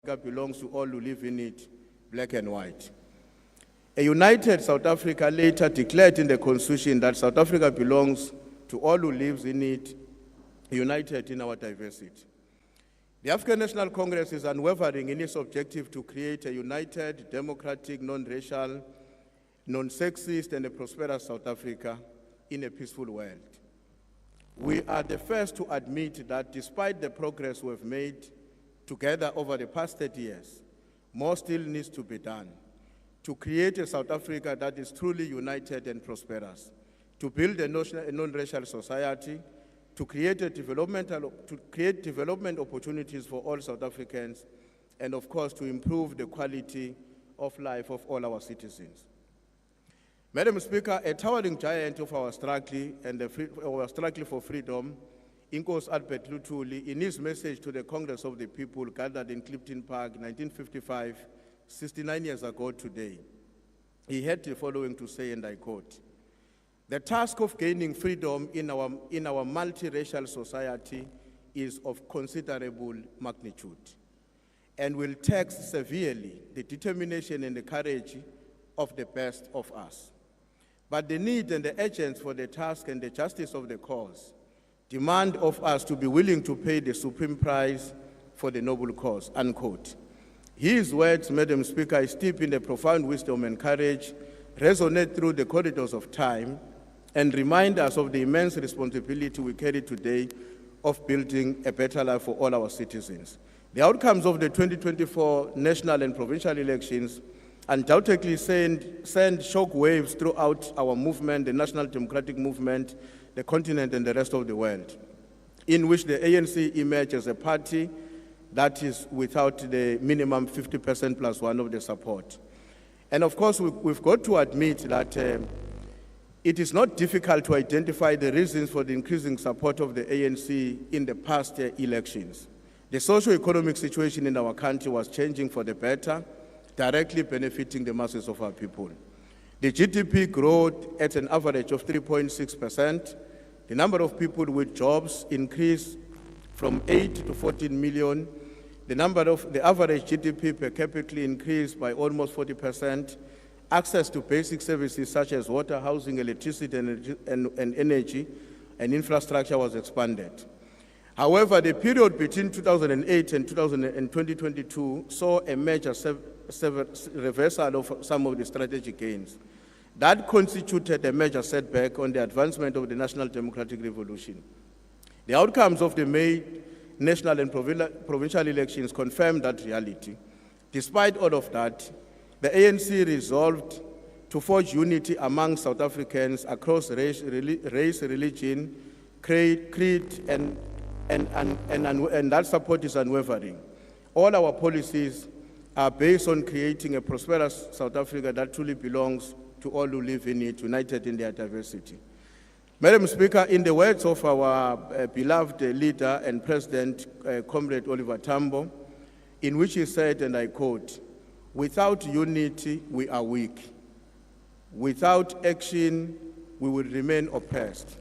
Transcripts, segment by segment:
Africa belongs to all who live in it, black and white. A united South Africa later declared in the Constitution that South Africa belongs to all who lives in it, united in our diversity. The African National Congress is unwavering in its objective to create a united, democratic, non-racial, non-sexist, and a prosperous South Africa in a peaceful world. We are the first to admit that despite the progress we've made together over the past 30 years, more still needs to be done to create a South Africa that is truly united and prosperous, to build a non-racial society, to create development opportunities for all South Africans, and of course to improve the quality of life of all our citizens. Madam Speaker, a towering giant of our struggle for freedom, Inkosi Albert Luthuli, in his message to the Congress of the People gathered in Clifton Park, 1955, 69 years ago today, he had the following to say, and I quote, "The task of gaining freedom in our multiracial society is of considerable magnitude and will tax severely the determination and the courage of the best of us. But the need and the urgency for the task and the justice of the cause demand of us to be willing to pay the supreme price for the noble cause," unquote. His words, Madam Speaker, steep in the profound wisdom and courage, resonate through the corridors of time, and remind us of the immense responsibility we carry today of building a better life for all our citizens. The outcomes of the 2024 national and provincial elections undoubtedly send shock waves throughout our movement, the National Democratic Movement, the continent, and the rest of the world, in which the ANC emerged as a party that is without the minimum 50% plus one of the support. And of course, we've got to admit that it is not difficult to identify the reasons for the increasing support of the ANC in the past elections. The socio-economic situation in our country was changing for the better, directly benefiting the masses of our people. The GDP growth at an average of 3.6%. The number of people with jobs increased from 8 to 14 million. The average GDP per capita increased by almost 40%. Access to basic services such as water, housing, electricity, and energy and infrastructure was expanded. However, the period between 2008 and 2022 saw a major reversal of some of the strategic gains. That constituted a major setback on the advancement of the National Democratic Revolution. The outcomes of the May national and provincial elections confirmed that reality. Despite all of that, the ANC resolved to forge unity among South Africans across race, religion, creed, and that support is unwavering. All our policies are based on creating a prosperous South Africa that truly belongs to all who live in it, united in their diversity. Madam Speaker, in the words of our beloved leader and President, Comrade Oliver Tambo, in which he said, and I quote, "Without unity, we are weak. Without action, we will remain oppressed.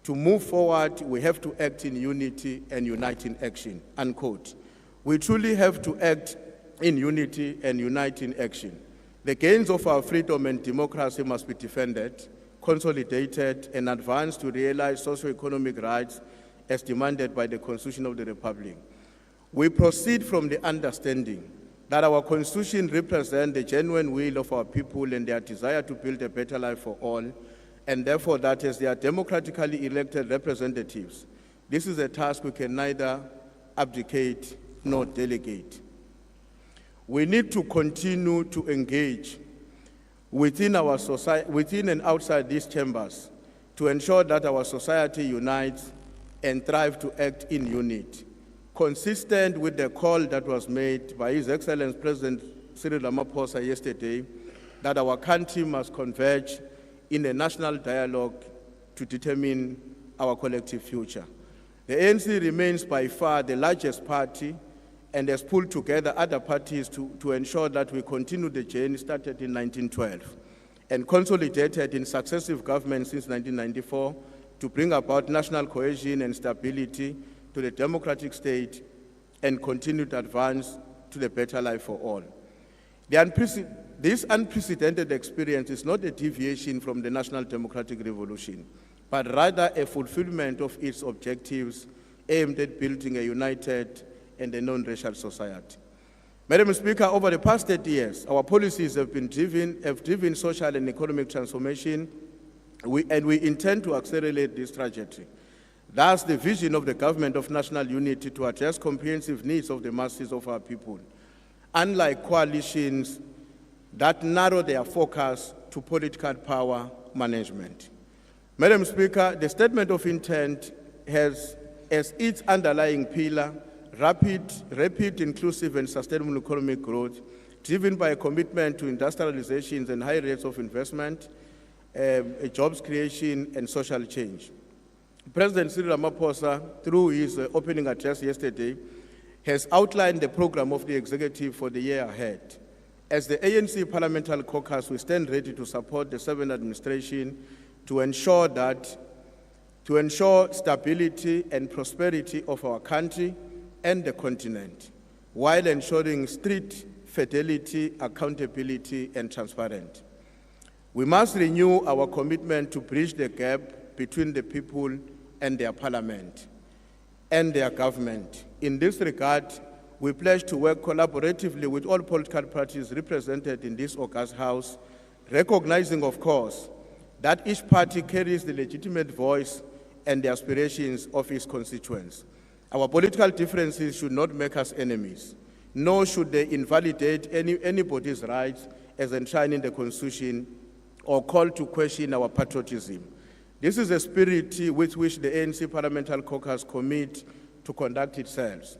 To move forward, we have to act in unity and unite in action," unquote. We truly have to act in unity and unite in action. The gains of our freedom and democracy must be defended, consolidated, and advanced to realize socio-economic rights as demanded by the Constitution of the Republic. We proceed from the understanding that our Constitution represents the genuine will of our people and their desire to build a better life for all, and therefore that as their democratically elected representatives, this is a task we can neither abdicate nor delegate. We need to continue to engage within our society, within and outside these chambers, to ensure that our society unites and thrive to act in unity, consistent with the call that was made by His Excellency President Cyril Ramaphosa yesterday, that our country must converge in a national dialogue to determine our collective future. The ANC remains by far the largest party and has pulled together other parties to ensure that we continue the journey started in 1912 and consolidated in successive governments since 1994 to bring about national cohesion and stability to the democratic state and continue to advance to the better life for all. This unprecedented experience is not a deviation from the National Democratic Revolution, but rather a fulfillment of its objectives aimed at building a united and a non-racial society. Madam Speaker, over the past 30 years, our policies have driven social and economic transformation, and we intend to accelerate this trajectory. Thus, the vision of the Government of National Unity to address comprehensive needs of the masses of our people, unlike coalitions that narrow their focus to political power management. Madam Speaker, the statement of intent has as its underlying pillar rapid, inclusive, and sustainable economic growth, driven by a commitment to industrializations and high rates of investment, jobs creation, and social change. President Cyril Ramaphosa, through his opening address yesterday, has outlined the program of the executive for the year ahead. As the ANC Parliamentary Caucus, we stand ready to support the seventh administration to ensure stability and prosperity of our country and the continent, while ensuring strict fidelity, accountability, and transparency. We must renew our commitment to bridge the gap between the people and their parliament and their government. In this regard, we pledge to work collaboratively with all political parties represented in this august House, recognizing, of course, that each party carries the legitimate voice and the aspirations of its constituents. Our political differences should not make us enemies, nor should they invalidate anybody's rights as enshrined in the Constitution or call to question our patriotism. This is a spirit with which the ANC Parliamentary Caucus commit to conduct itself.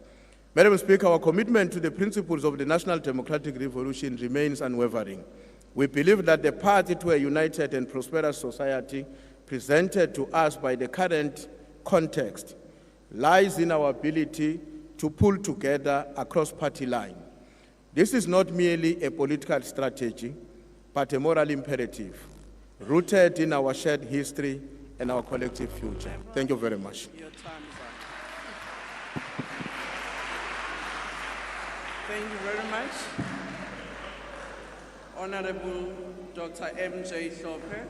Madam Speaker, our commitment to the principles of the National Democratic Revolution remains unwavering. We believe that the path to a united and prosperous society presented to us by the current context lies in our ability to pull together across party lines. This is not merely a political strategy, but a moral imperative, rooted in our shared history and our collective future. Thank you very much. Your time is up. Thank you very much. Honorable Dr. M.J. Hlophe.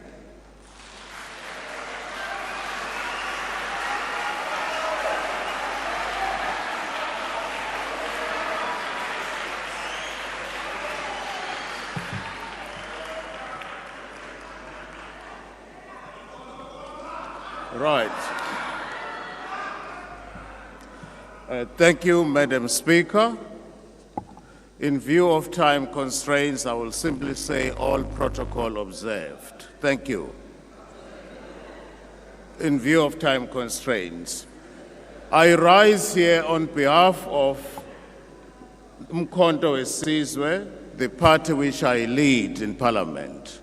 Right. Thank you, Madam Speaker. In view of time constraints, I will simply say all protocol observed. Thank you. In view of time constraints, I rise here on behalf of Umkhonto weSizwe, the party which I lead in Parliament,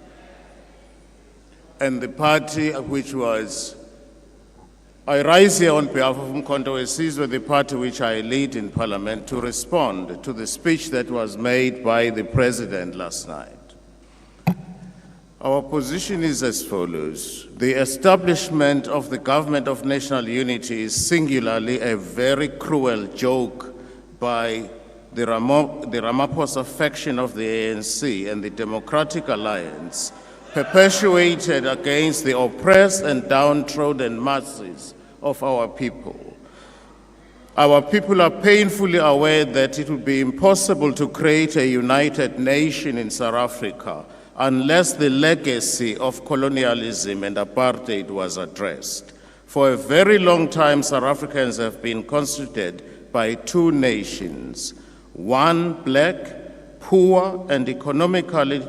and the party which was I rise here on behalf of Umkhonto weSizwe, the party which I lead in Parliament, to respond to the speech that was made by the President last night. Our position is as follows. The establishment of the Government of National Unity is singularly a very cruel joke by the Ramaphosa faction of the ANC and the Democratic Alliance, perpetuated against the oppressed and downtrodden masses of our people. Our people are painfully aware that it would be impossible to create a united nation in South Africa unless the legacy of colonialism and apartheid was addressed. For a very long time, South Africans have been constituted by two nations, one black, poor, and economically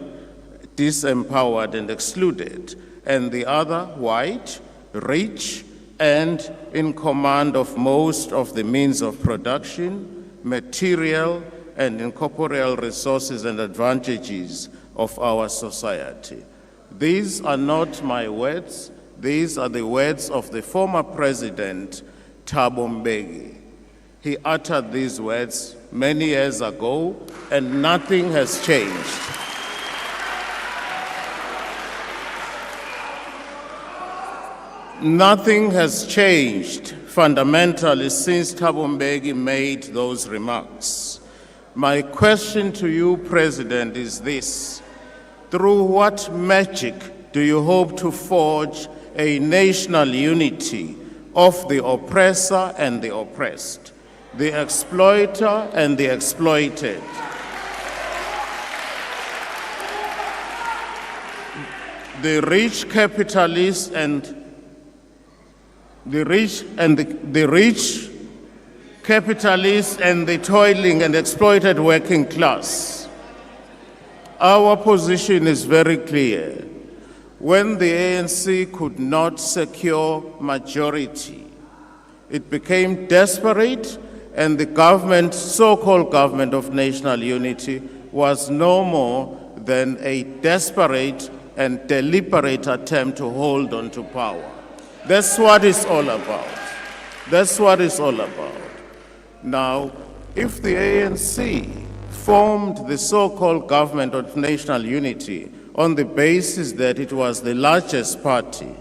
disempowered and excluded, and the other white, rich, and in command of most of the means of production, material, and incorporeal resources and advantages of our society. These are not my words. These are the words of the former president, Thabo Mbeki. He uttered these words many years ago, and nothing has changed. Nothing has changed fundamentally since Thabo Mbeki made those remarks. My question to you, President, is this. Through what magic do you hope to forge a national unity of the oppressor and the oppressed, the exploiter and the exploited? The rich capitalists and the rich capitalists and the toiling and exploited working class. Our position is very clear. When the ANC could not secure majority, it became desperate, and the government, so-called government of national unity, was no more than a desperate and deliberate attempt to hold on to power. That's what it's all about. That's what it's all about. Now, if the ANC formed the so-called government of national unity on the basis that it was the largest party,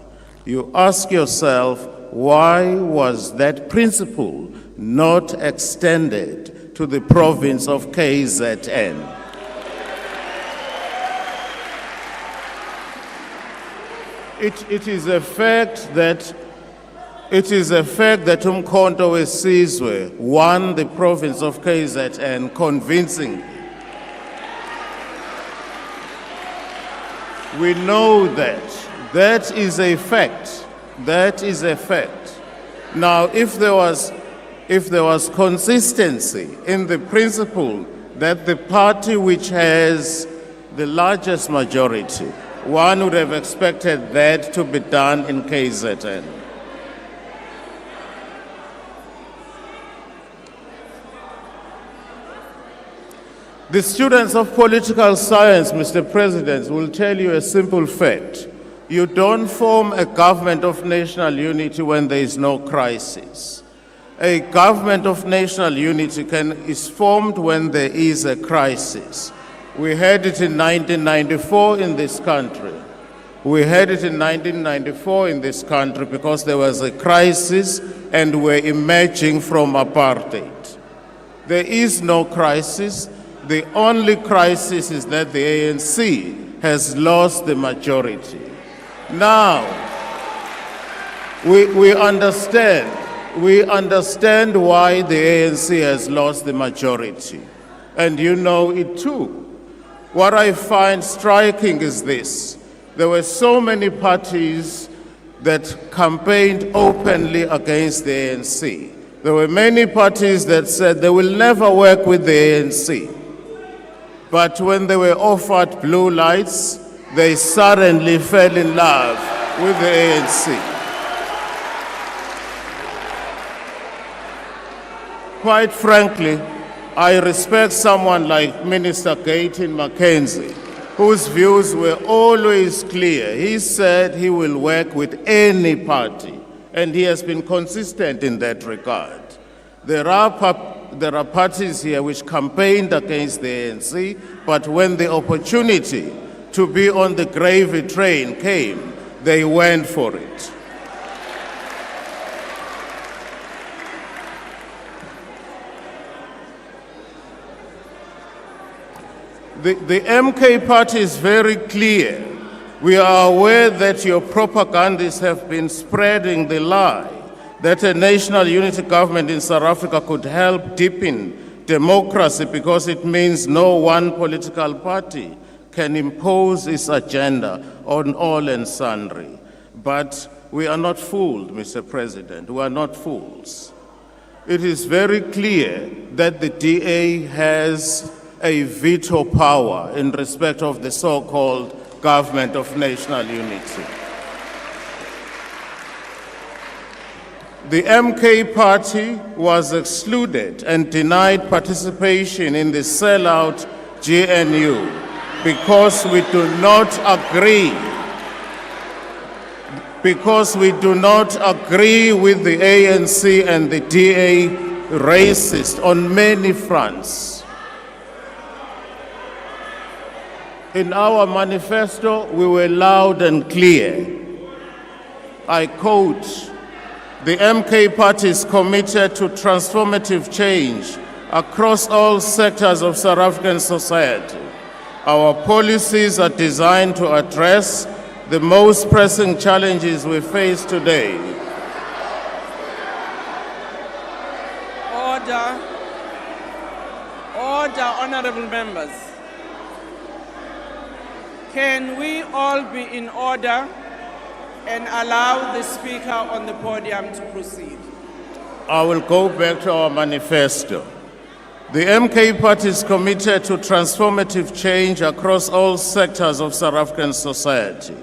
you ask yourself, why was that principle not extended to the province of KZN? It is a fact that Umkhonto weSizwe won the province of KZN convincingly. We know that. That is a fact. That is a fact. Now, if there was consistency in the principle that the party which has the largest majority, one would have expected that to be done in KZN. The students of political science, Mr. President, will tell you a simple fact. You don't form a government of national unity when there is no crisis. A government of national unity is formed when there is a crisis. We had it in 1994 in this country. We had it in 1994 in this country because there was a crisis and we're emerging from apartheid. There is no crisis. The only crisis is that the ANC has lost the majority. Now, we understand why the ANC has lost the majority, and you know it too. What I find striking is this. There were so many parties that campaigned openly against the ANC. There were many parties that said they will never work with the ANC. But when they were offered blue lights, they suddenly fell in love with the ANC. Quite frankly, I respect someone like Minister Gayton Mackenzie, whose views were always clear. He said he will work with any party, and he has been consistent in that regard. There are parties here which campaigned against the ANC, but when the opportunity to be on the gravy train came, they went for it. The MK party is very clear. We are aware that your propagandists have been spreading the lie that a national unity government in South Africa could help deepen democracy because it means no one political party can impose its agenda on all and sundry. But we are not fooled, Mr. President. We are not fools. It is very clear that the DA has a veto power in respect of the so-called government of national unity. The MK party was excluded and denied participation in the sellout GNU because we do not agree. Because we do not agree with the ANC and the DA racist on many fronts. In our manifesto, we were loud and clear. I quote, "The MK party is committed to transformative change across all sectors of South African society. Our policies are designed to address the most pressing challenges we face today. Order. Order, honorable members. Can we all be in order and allow the speaker on the podium to proceed? I will go back to our manifesto. The MK Party is committed to transformative change across all sectors of South African society.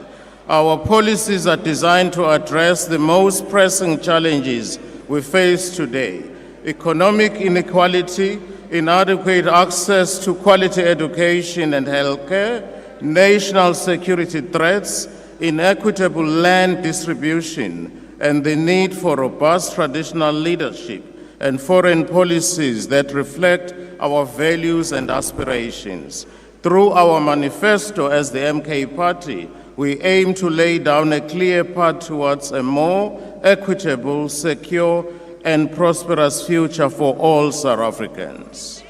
Our policies are designed to address the most pressing challenges we face today: economic inequality, inadequate access to quality education and healthcare, national security threats, inequitable land distribution, and the need for robust traditional leadership and foreign policies that reflect our values and aspirations. Through our manifesto as the MK Party, we aim to lay down a clear path towards a more equitable, secure, and prosperous future for all South Africans.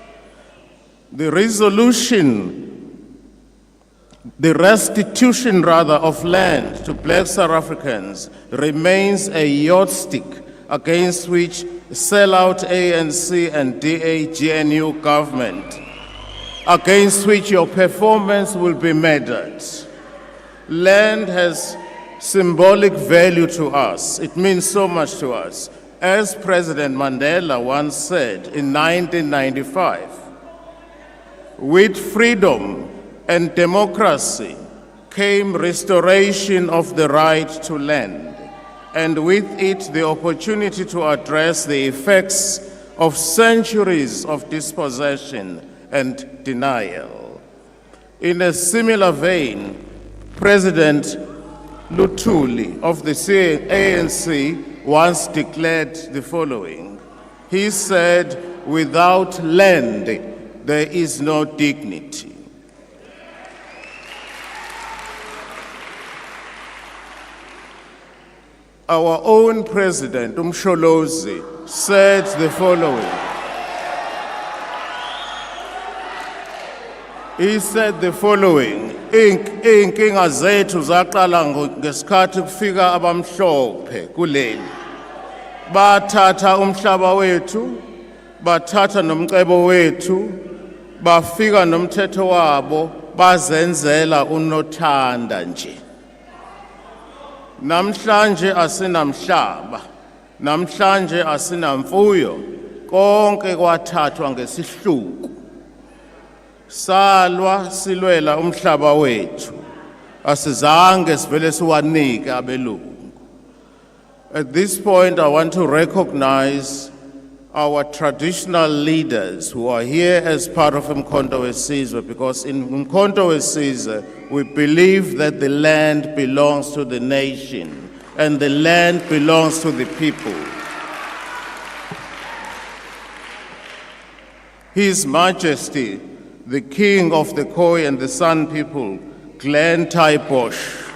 The restitution of land to Black South Africans remains a yardstick against which sellout ANC and DA-GNU government, against which your performance will be measured. Land has symbolic value to us. It means so much to us. As President Mandela once said in 1995, with freedom and democracy came restoration of the right to land, and with it the opportunity to address the effects of centuries of dispossession and denial. In a similar vein, President Luthuli of the ANC once declared the following. He said, "Without land, there is no dignity." Our own president, Umsholozi, said the following. He said the following, "Inkinga zethu zaqala ngesikhathi kufika abamhlophe kuleli. Bathatha umhlaba wethu, bathatha nomcebo wethu, bafika nomthetho wabo, bazenzela unothanda nje. Namhlanje asinamhlaba, namhlanje asinamfuyo, konke kwathathwa ngesihluku. Salwa silwela umhlaba wethu, asizange sivele siwanike abelungu." At this point, I want to recognize our traditional leaders who are here as part of Umkhonto weSizwe, because in Umkhonto weSizwe, we believe that the land belongs to the nation and the land belongs to the people. His Majesty, the King of the Khoi and the San people, Glenn Taiposh.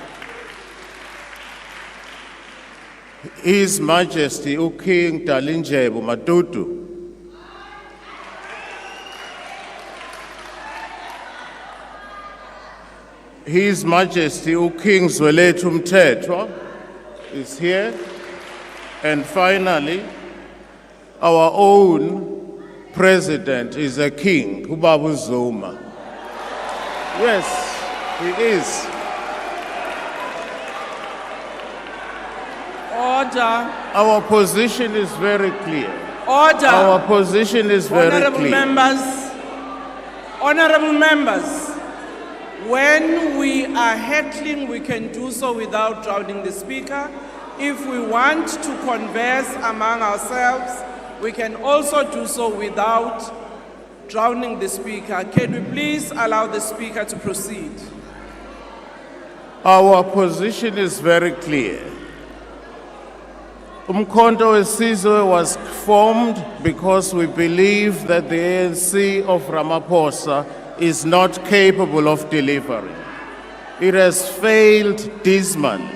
His Majesty, King Dalindyebo Matutu. His Majesty, King Zwelethu Mthethwa is here. And finally, our own president is a king, Ubaba Zuma. Yes, he is. Order. Our position is very clear. Order. Our position is very Honorable clear. Honorable members, when we are heckling, we can do so without drowning the speaker. If we want to converse among ourselves, we can also do so without drowning the speaker. Can we please allow the speaker to proceed? Our position is very clear. Umkhonto weSizwe was formed because we believe that the ANC of Ramaphosa is not capable of delivering. It has failed dismally.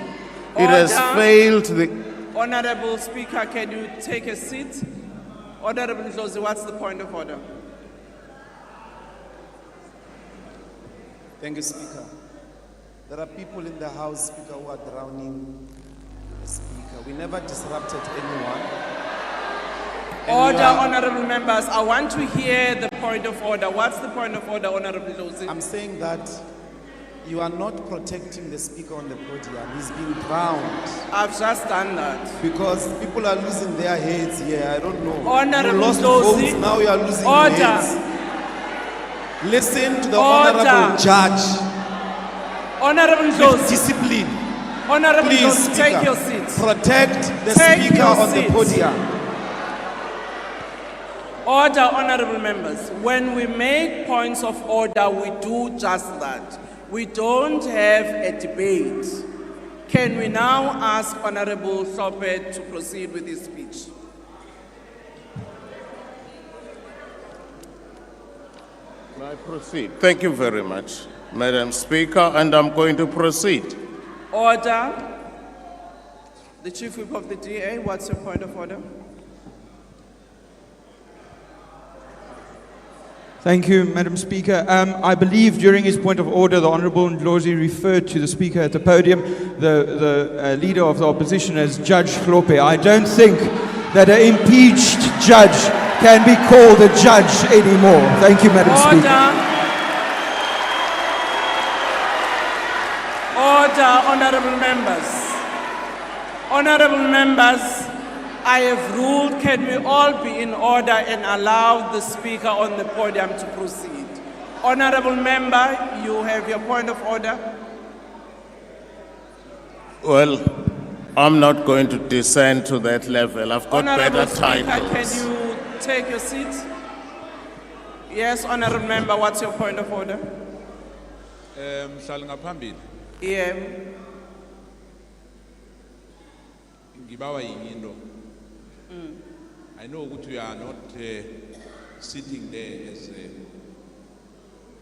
It has Order. failed the... Honorable Speaker, can you take a seat? Honorable Ndlozi, what's the point of order? Thank you, Speaker. There are people in the House, Speaker, who are drowning the Speaker. We never disrupted anyone. And Order, you are- honorable members. I want to hear the point of order. What's the point of order, Honorable Ndlozi? I'm saying that you are not protecting the Speaker on the podium. He's being drowned I've just done that. because people are losing their heads here. I don't know. Honorable you lost Ndlozi. votes, now you are losing Order. heads. Listen to the Order. honorable judge. Honorable With Ndlozi, discipline. Honorable Please, Ndlozi, take Speaker, your seat. protect the Take Speaker your on seat. the podium. Order, honorable members. When we make points of order, we do just that. We don't have a debate. Can we now ask Honorable Sope to proceed with his speech? May I proceed? Thank you very much, Madam Speaker, and I'm going to proceed. Order. The Chief Whip of the DA, what's your point of order? Thank you, Madam Speaker. I believe during his point of order, the Honourable Ndlozi referred to the Speaker at the podium, the Leader of the Opposition, as Judge Hlope. I don't think that an impeached judge can be called a judge anymore. Thank you, Madam Speaker. Order, honorable members. Honorable members, I have ruled, can we all be in order and allow the Speaker on the podium to proceed? Honorable member, you have your point of order. Well, I'm not going to descend to that level. I've got Honorable better Speaker, titles. can you take your seat? Yes, honorable member, what's your point of order? Mhlali ngaphambili Yeah. ngibawa yinye into. I know ukuthi you are not sitting there as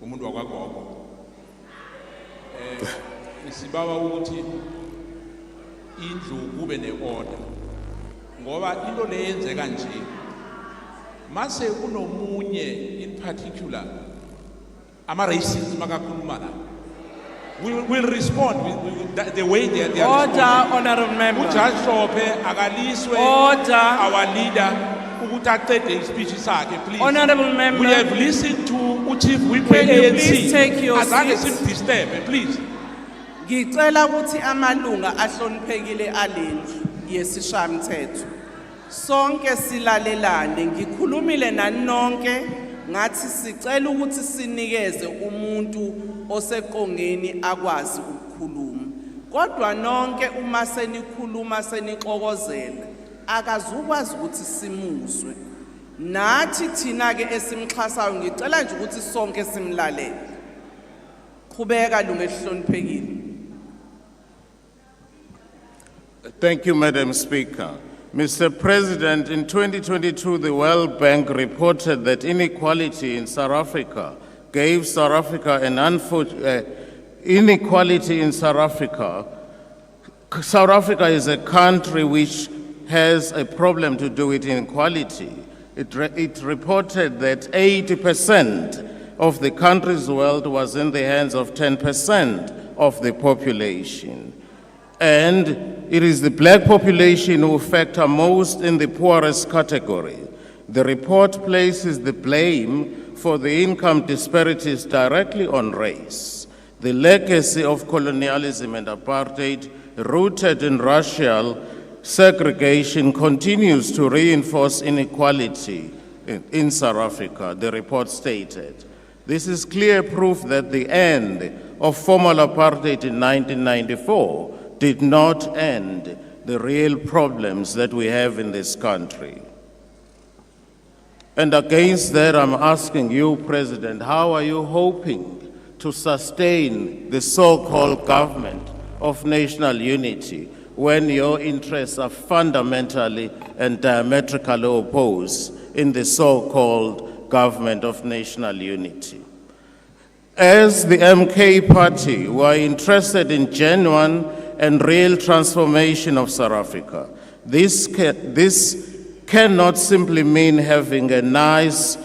umuntu wakwagogo. Sibawa ukuthi indlu kube neorder. Ngoba into leyenzeka nje. Mase kunomunye in particular ama racists makakhuluma la. We'll respond with the way they are Order, responding. honorable member. Judge Hlope akaliswe Order. our leader ukuthi aqede speech sakhe, please. Honorable member. We have listened to Chief Whip Can you ANC. please take your Azange seat? simdisturb, please. Ngicela ukuthi amalunga ahloniphekile alendlu yesishayamthetho sonke silalelane. Ngikhulumile nani nonke ngathi sicela ukuthi sinikeze umuntu oseqongeni akwazi ukukhuluma. Kodwa nonke uma senikhuluma senixokozela akazukwazi ukuthi simuzwe. Nathi thina ke esimxhasayo ngicela nje ukuthi sonke simlalele. Qhubeka lunga elihloniphekile. Thank you, Madam Speaker. Mr. President, in 2022, the World Bank reported that inequality in South Africa gave South Africa an inequality in South Africa. South Africa is a country which has a problem to do with inequality. It reported that 80% of the country's wealth was in the hands of 10% of the population. And it is the black population who factor most in the poorest category. The report places the blame for the income disparities directly on race. The legacy of colonialism and apartheid, rooted in racial segregation, continues to reinforce inequality in South Africa, the report stated. This is clear proof that the end of formal apartheid in 1994 did not end the real problems that we have in this country. And against that, I'm asking you, President, how are you hoping to sustain the so-called government of national unity when your interests are fundamentally and diametrically opposed in the so-called government of national unity? As the MK party, we are interested in genuine and real transformation of South Africa. This cannot simply mean having a nice,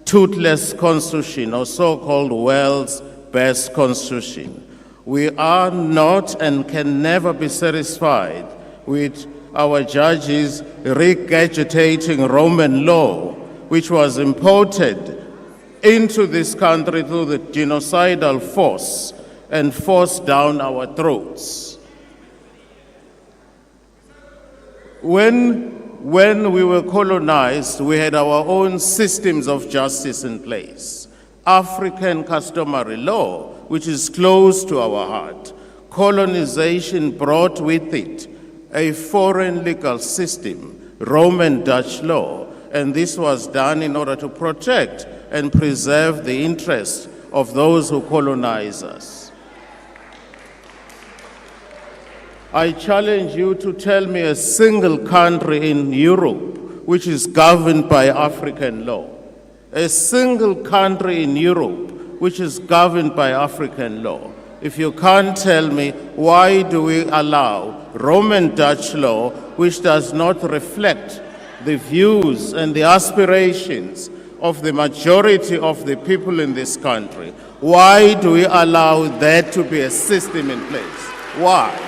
toothless constitution or so-called world's best constitution. We are not and can never be satisfied with our judges regurgitating Roman law, which was imported into this country through the genocidal force and forced down our throats. When we were colonized, we had our own systems of justice in place. African customary law, which is close to our heart. Colonization brought with it a foreign legal system, Roman Dutch law, and this was done in order to protect and preserve the interests of those who colonize us. I challenge you to tell me a single country in Europe which is governed by African law. A single country in Europe which is governed by African law. If you can't tell me, why do we allow Roman Dutch law, which does not reflect the views and the aspirations of the majority of the people in this country? Why do we allow that to be a system in place? Why?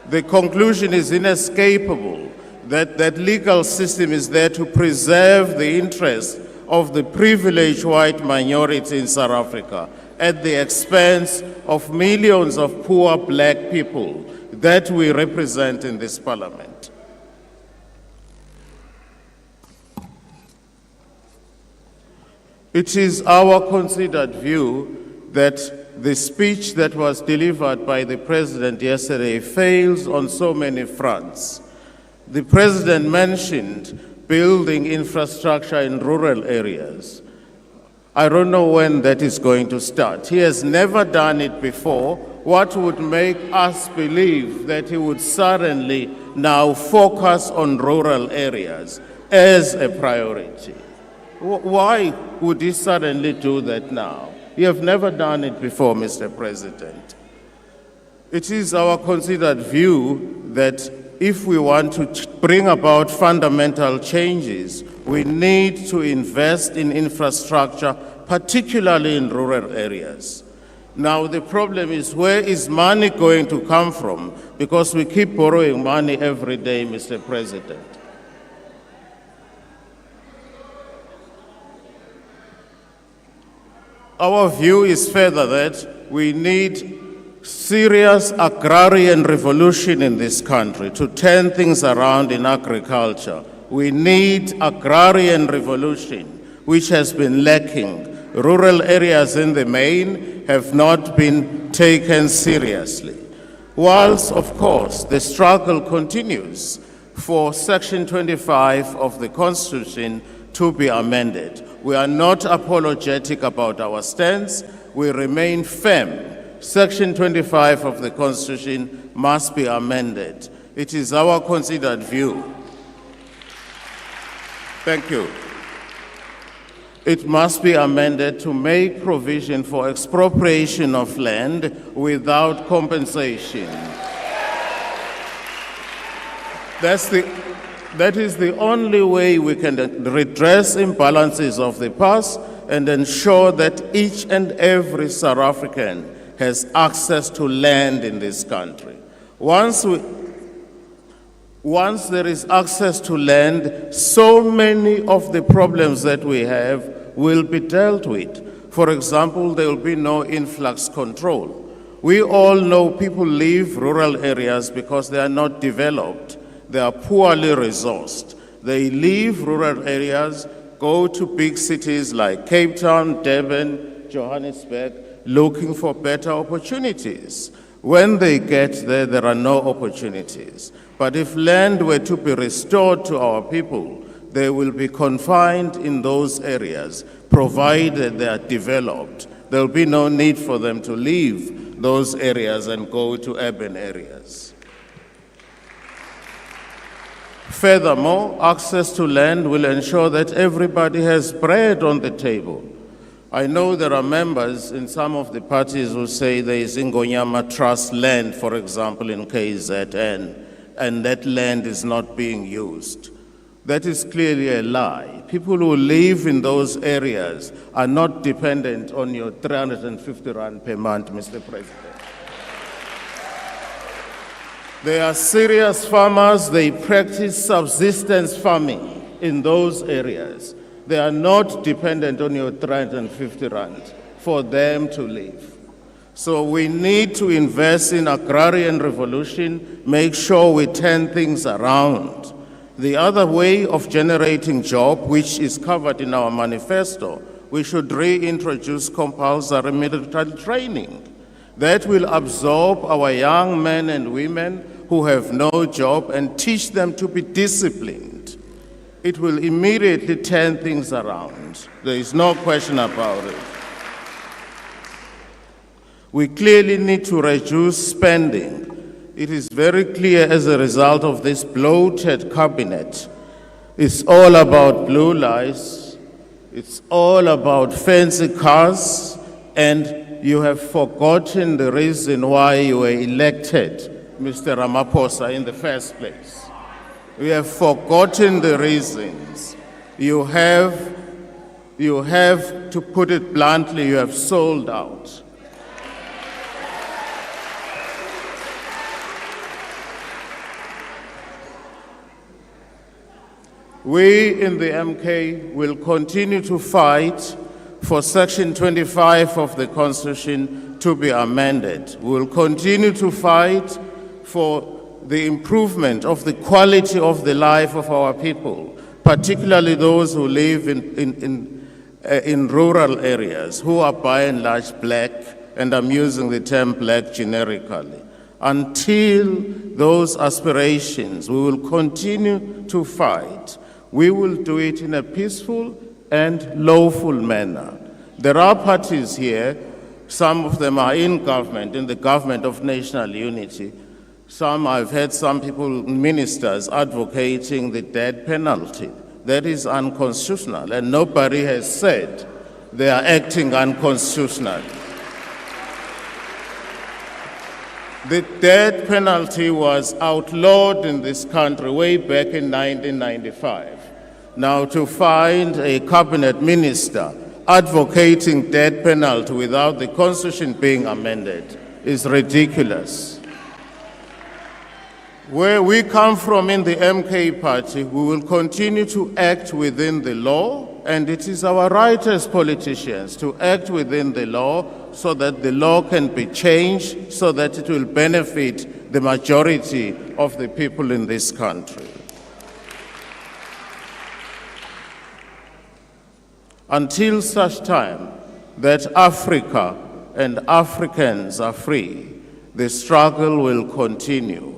The conclusion is inescapable that that legal system is there to preserve the interests of the privileged white minority in South Africa at the expense of millions of poor black people that we represent in this parliament. It is our considered view that the speech that was delivered by the President yesterday fails on so many fronts. The President mentioned building infrastructure in rural areas. I don't know when that is going to start. He has never done it before. What would make us believe that he would suddenly now focus on rural areas as a priority? Why would he suddenly do that now? You have never done it before, Mr. President. It is our considered view that if we want to bring about fundamental changes, we need to invest in infrastructure, particularly in rural areas. Now, the problem is, where is money going to come from? Because we keep borrowing money every day, Mr. President. Our view is further that we need serious agrarian revolution in this country to turn things around in agriculture. We need agrarian revolution, which has been lacking. Rural areas in the main have not been taken seriously. Whilst, of course, the struggle continues for Section 25 of the Constitution to be amended. We are not apologetic about our stance. We remain firm. Section 25 of the Constitution must be amended. It is our considered view. Thank you. It must be amended to make provision for expropriation of land without compensation. That is the only way we can redress imbalances of the past and ensure that each and every South African has access to land in this country. Once there is access to land, so many of the problems that we have will be dealt with. For example, there will be no influx control. We all know people leave rural areas because they are not developed. They are poorly resourced. They leave rural areas, go to big cities like Cape Town, Durban, Johannesburg, looking for better opportunities. When they get there, there are no opportunities. But if land were to be restored to our people, they will be confined in those areas, provided they are developed. There will be no need for them to leave those areas and go to urban areas. Furthermore, access to land will ensure that everybody has bread on the table. I know there are members in some of the parties who say there is Ingonyama Trust land, for example, in KZN, and that land is not being used. That is clearly a lie. People who live in those areas are not dependent on your 350 rand per month, Mr. President. They are serious farmers. They practice subsistence farming in those areas. They are not dependent on your 350 rand for them to live. So we need to invest in agrarian revolution, make sure we turn things around. The other way of generating jobs, which is covered in our manifesto, we should reintroduce compulsory military training. That will absorb our young men and women who have no job and teach them to be disciplined. It will immediately turn things around. There is no question about it. We clearly need to reduce spending. It is very clear as a result of this bloated cabinet. It's all about blue lights. It's all about fancy cars, and you have forgotten the reason why you were elected, Mr. Ramaphosa, in the first place. We have forgotten the reasons. You have, to put it bluntly, you have sold out. We in the MK will continue to fight for Section 25 of the Constitution to be amended. We will continue to fight for the improvement of the quality of the life of our people, particularly those who live in rural areas, who are by and large black, and I'm using the term black generically. Until those aspirations, we will continue to fight. We will do it in a peaceful and lawful manner. There are parties here, some of them are in government, in the government of national unity. I've heard some people, ministers, advocating the death penalty. That is unconstitutional, and nobody has said they are acting unconstitutionally. The death penalty was outlawed in this country way back in 1995. Now, to find a cabinet minister advocating death penalty without the Constitution being amended is ridiculous. Where we come from in the MK party, we will continue to act within the law, and it is our right as politicians to act within the law so that the law can be changed, so that it will benefit the majority of the people in this country. Until such time that Africa and Africans are free, the struggle will continue.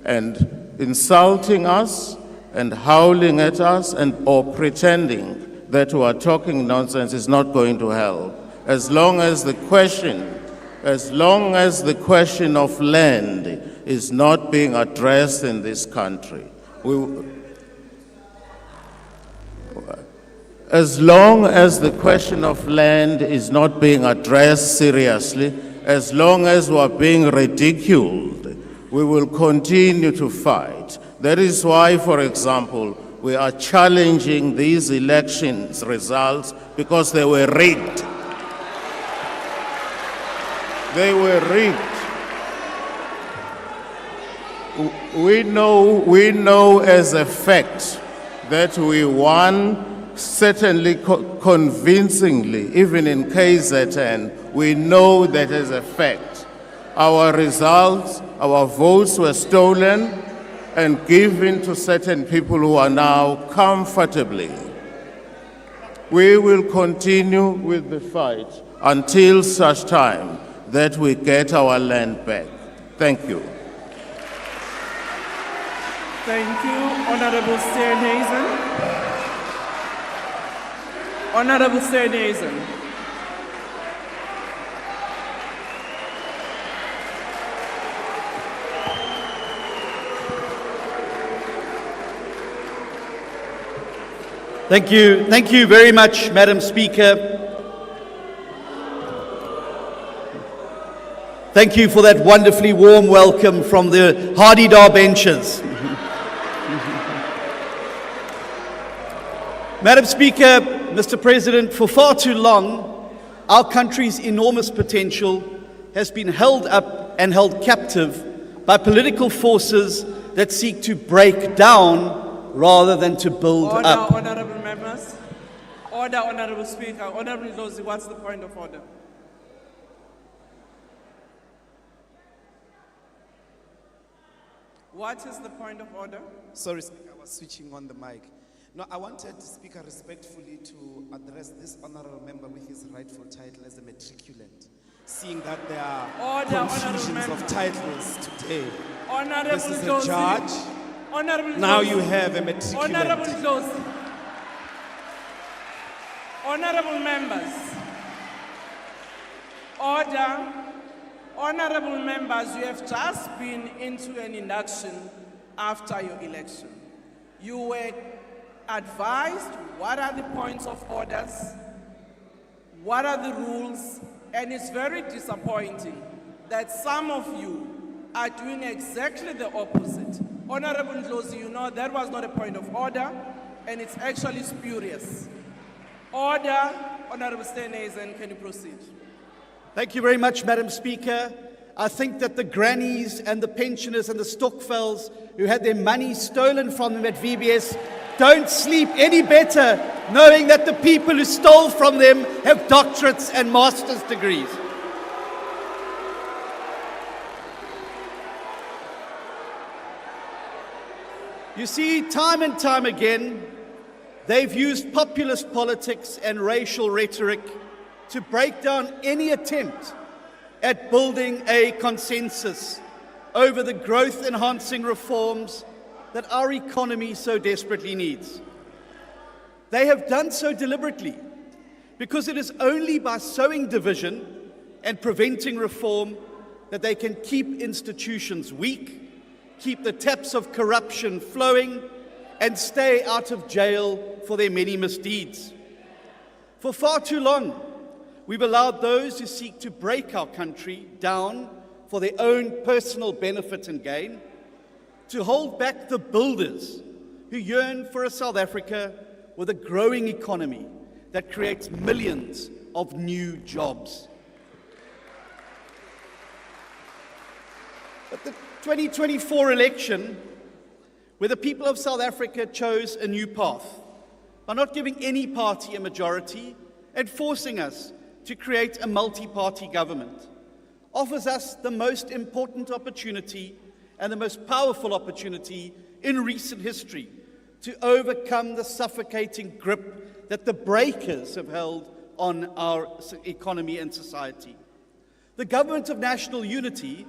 And insulting us and howling at us or pretending that we are talking nonsense is not going to help. As long as the question of land is not being addressed in this country, as long as the question of land is not being addressed seriously, as long as we are being ridiculed, we will continue to fight. That is why, for example, we are challenging these elections results because they were rigged. They were rigged. We know as a fact that we won, certainly convincingly, even in KZN. We know that as a fact. Our results, our votes were stolen and given to certain people who are now comfortably. We will continue with the fight until such time that we get our land back. Thank you. Thank you, Honorable Steenhuisen. Honorable Steenhuisen. Thank you very much, Madam Speaker. Thank you for that wonderfully warm welcome from the Hardy-Dar benches. Madam Speaker, Mr. President, for far too long, our country's enormous potential has been held up and held captive by political forces that seek to break down rather than to build Order, up. honorable members. Order, honorable speaker. Honorable Ndlozi, what's the point of order? What is the point of order? Sorry, Speaker, I was switching on the mic. No, I wanted, Speaker, respectfully to address this honorable member with his rightful title as a matriculant, seeing that there are Order, confusions honorable of titles today. Honorable This is a Ndlozi. judge. Honorable Now Ndlozi. you have a matriculant. Honorable Ndlozi. Honorable members. Order. Honorable members, you have just been into an induction after your election. You were advised what are the points of orders, what are the rules, and it's very disappointing that some of you are doing exactly the opposite. Honorable Ndlozi, you know that was not a point of order, and it's actually spurious. Order, Honorable Steenhuisen, can you proceed? Thank you very much, Madam Speaker. I think that the grannies and the pensioners and the Stokvels who had their money stolen from them at VBS don't sleep any better knowing that the people who stole from them have doctorates and master's degrees. You see, time and time again, they've used populist politics and racial rhetoric to break down any attempt at building a consensus over the growth-enhancing reforms that our economy so desperately needs. They have done so deliberately because it is only by sowing division and preventing reform that they can keep institutions weak, keep the taps of corruption flowing, and stay out of jail for their many misdeeds. For far too long, we've allowed those who seek to break our country down for their own personal benefit and gain to hold back the builders who yearn for a South Africa with a growing economy that creates millions of new jobs. But the 2024 election, where the people of South Africa chose a new path by not giving any party a majority and forcing us to create a multi-party government, offers us the most important opportunity and the most powerful opportunity in recent history to overcome the suffocating grip that the breakers have held on our economy and society. The Government of National Unity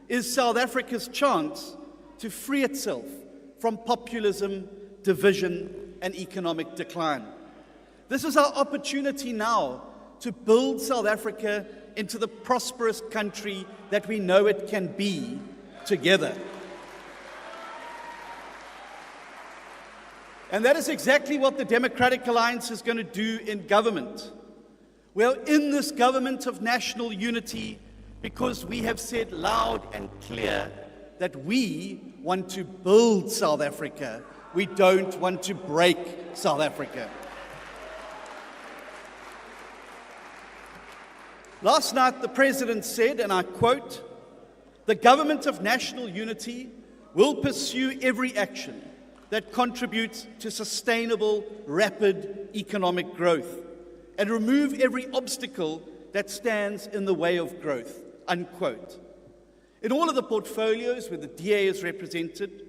is South Africa's chance to free itself from populism, division, and economic decline. This is our opportunity now to build South Africa into the prosperous country that we know it can be together. And that is exactly what the Democratic Alliance is going to do in government. We are in this government of national unity because we have said loud and clear that we want to build South Africa. We don't want to break South Africa. Last night, the President said, and I quote, "The Government of National Unity will pursue every action that contributes to sustainable, rapid economic growth and remove every obstacle that stands in the way of growth," unquote. In all of the portfolios where the DA is represented,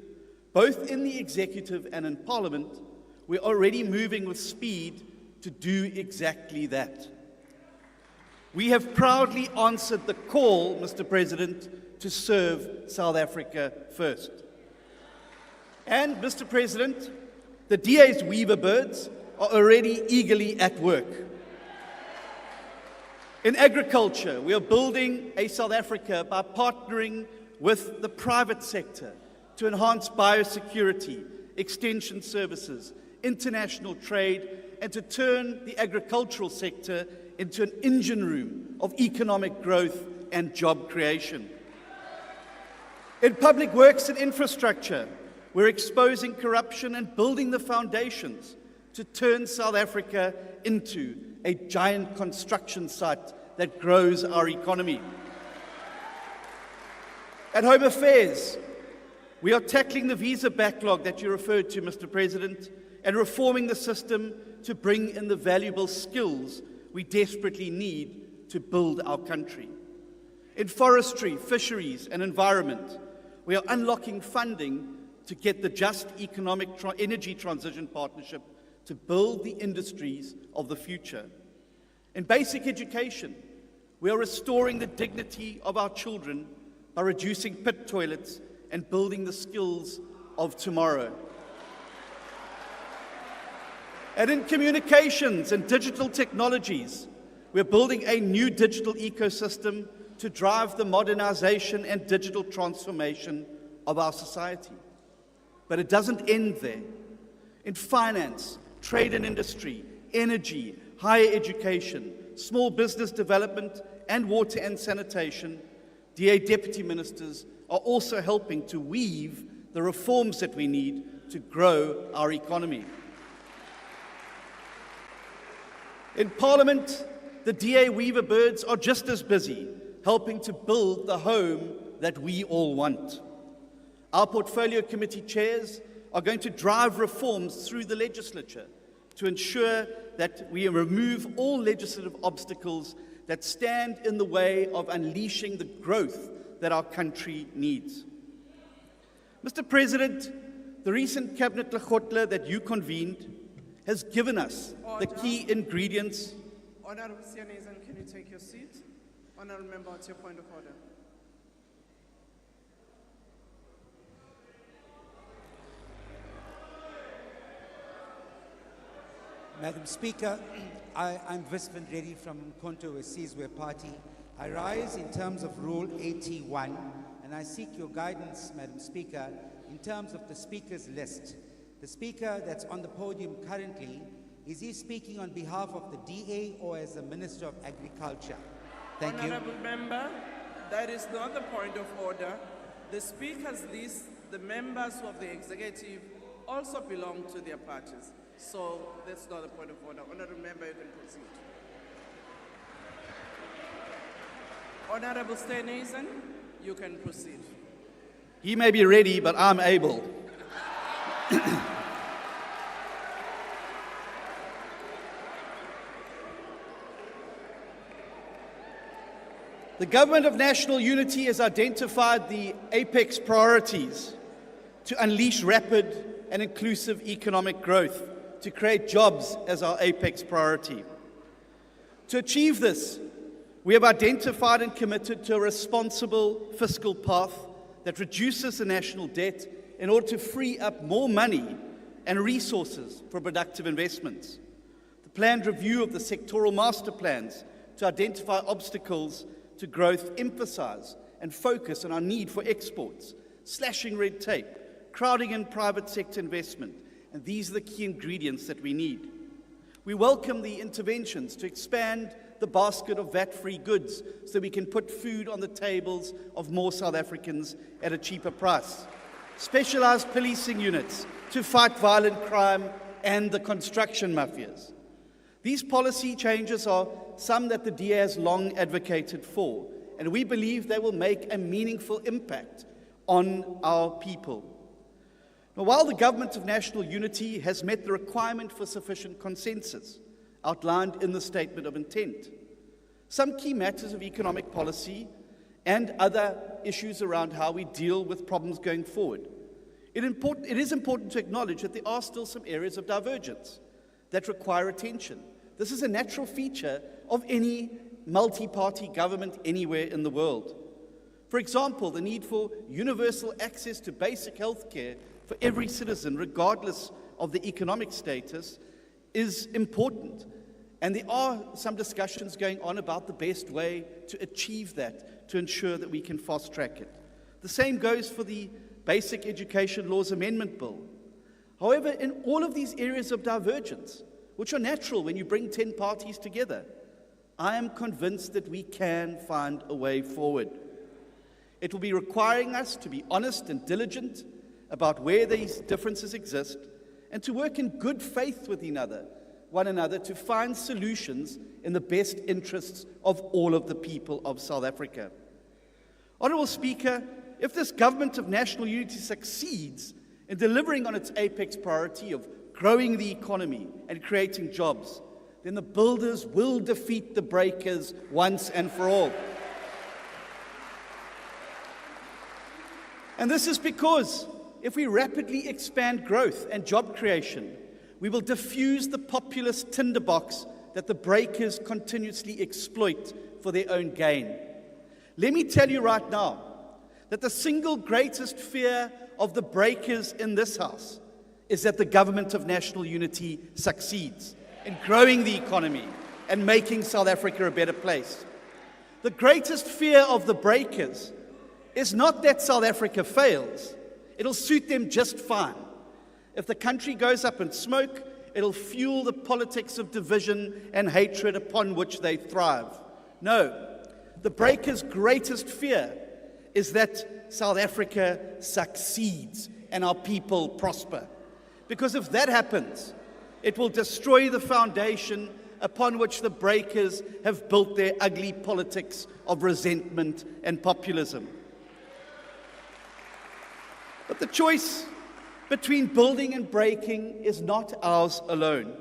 both in the executive and in Parliament, we're already moving with speed to do exactly that. We have proudly answered the call, Mr. President, to serve South Africa first. And, Mr. President, the DA's weaver birds are already eagerly at work. In agriculture, we are building a South Africa by partnering with the private sector to enhance biosecurity, extension services, international trade, and to turn the agricultural sector into an engine room of economic growth and job creation. In public works and infrastructure, we're exposing corruption and building the foundations to turn South Africa into a giant construction site that grows our economy. At Home Affairs, we are tackling the visa backlog that you referred to, Mr. President, and reforming the system to bring in the valuable skills we desperately need to build our country. In forestry, fisheries, and environment, we are unlocking funding to get the Just Economic Energy Transition Partnership to build the industries of the future. In basic education, we are restoring the dignity of our children by reducing pit toilets and building the skills of tomorrow. And in communications and digital technologies, we're building a new digital ecosystem to drive the modernization and digital transformation of our society. But it doesn't end there. In finance, trade and industry, energy, higher education, small business development, and water and sanitation, DA deputy ministers are also helping to weave the reforms that we need to grow our economy. In Parliament, the DA Weaver birds are just as busy helping to build the home that we all want. Our portfolio committee chairs are going to drive reforms through the legislature to ensure that we remove all legislative obstacles that stand in the way of unleashing the growth that our country needs. Mr. President, the recent Cabinet Lekgotla that you convened has given us the key ingredients. Honourable Sianezan, can you take your seat? Honourable Member, what's your point of order? Madam Speaker, I'm Visvant Reddy from Mkhonto Wesizwe Party. I rise in terms of Rule 81, and I seek your guidance, Madam Speaker, in terms of the Speaker's list. The Speaker that's on the podium currently, is he speaking on behalf of the DA or as the Minister of Agriculture? Thank you. Honourable Member, that is not the point of order. The Speaker's list, the members of the executive also belong to their parties. So that's not a point of order. Honourable Member, you can proceed. Honourable Sianezan, you can proceed. He may be ready, but I'm able. The Government of National Unity has identified the apex priorities to unleash rapid and inclusive economic growth, to create jobs as our apex priority. To achieve this, we have identified and committed to a responsible fiscal path that reduces the national debt in order to free up more money and resources for productive investments. The planned review of the sectoral master plans to identify obstacles to growth emphasize and focus on our need for exports, slashing red tape, crowding in private sector investment, and these are the key ingredients that we need. We welcome the interventions to expand the basket of VAT-free goods so we can put food on the tables of more South Africans at a cheaper price. Specialized policing units to fight violent crime and the construction mafias. These policy changes are some that the DA has long advocated for, and we believe they will make a meaningful impact on our people. Now, while the Government of National Unity has met the requirement for sufficient consensus outlined in the Statement of Intent, some key matters of economic policy and other issues around how we deal with problems going forward, it is important to acknowledge that there are still some areas of divergence that require attention. This is a natural feature of any multi-party government anywhere in the world. For example, the need for universal access to basic health care for every citizen, regardless of the economic status, is important. And there are some discussions going on about the best way to achieve that, to ensure that we can fast-track it. The same goes for the Basic Education Laws Amendment Bill. However, in all of these areas of divergence, which are natural when you bring 10 parties together, I am convinced that we can find a way forward. It will be requiring us to be honest and diligent about where these differences exist and to work in good faith with one another to find solutions in the best interests of all of the people of South Africa. Honourable Speaker, if this Government of National Unity succeeds in delivering on its apex priority of growing the economy and creating jobs, then the builders will defeat the breakers once and for all. And this is because if we rapidly expand growth and job creation, we will diffuse the populist tinderbox that the breakers continuously exploit for their own gain. Let me tell you right now that the single greatest fear of the breakers in this House is that the Government of National Unity succeeds in growing the economy and making South Africa a better place. The greatest fear of the breakers is not that South Africa fails. It'll suit them just fine. If the country goes up in smoke, it'll fuel the politics of division and hatred upon which they thrive. No, the breakers' greatest fear is that South Africa succeeds and our people prosper. Because if that happens, it will destroy the foundation upon which the breakers have built their ugly politics of resentment and populism. But the choice between building and breaking is not ours alone.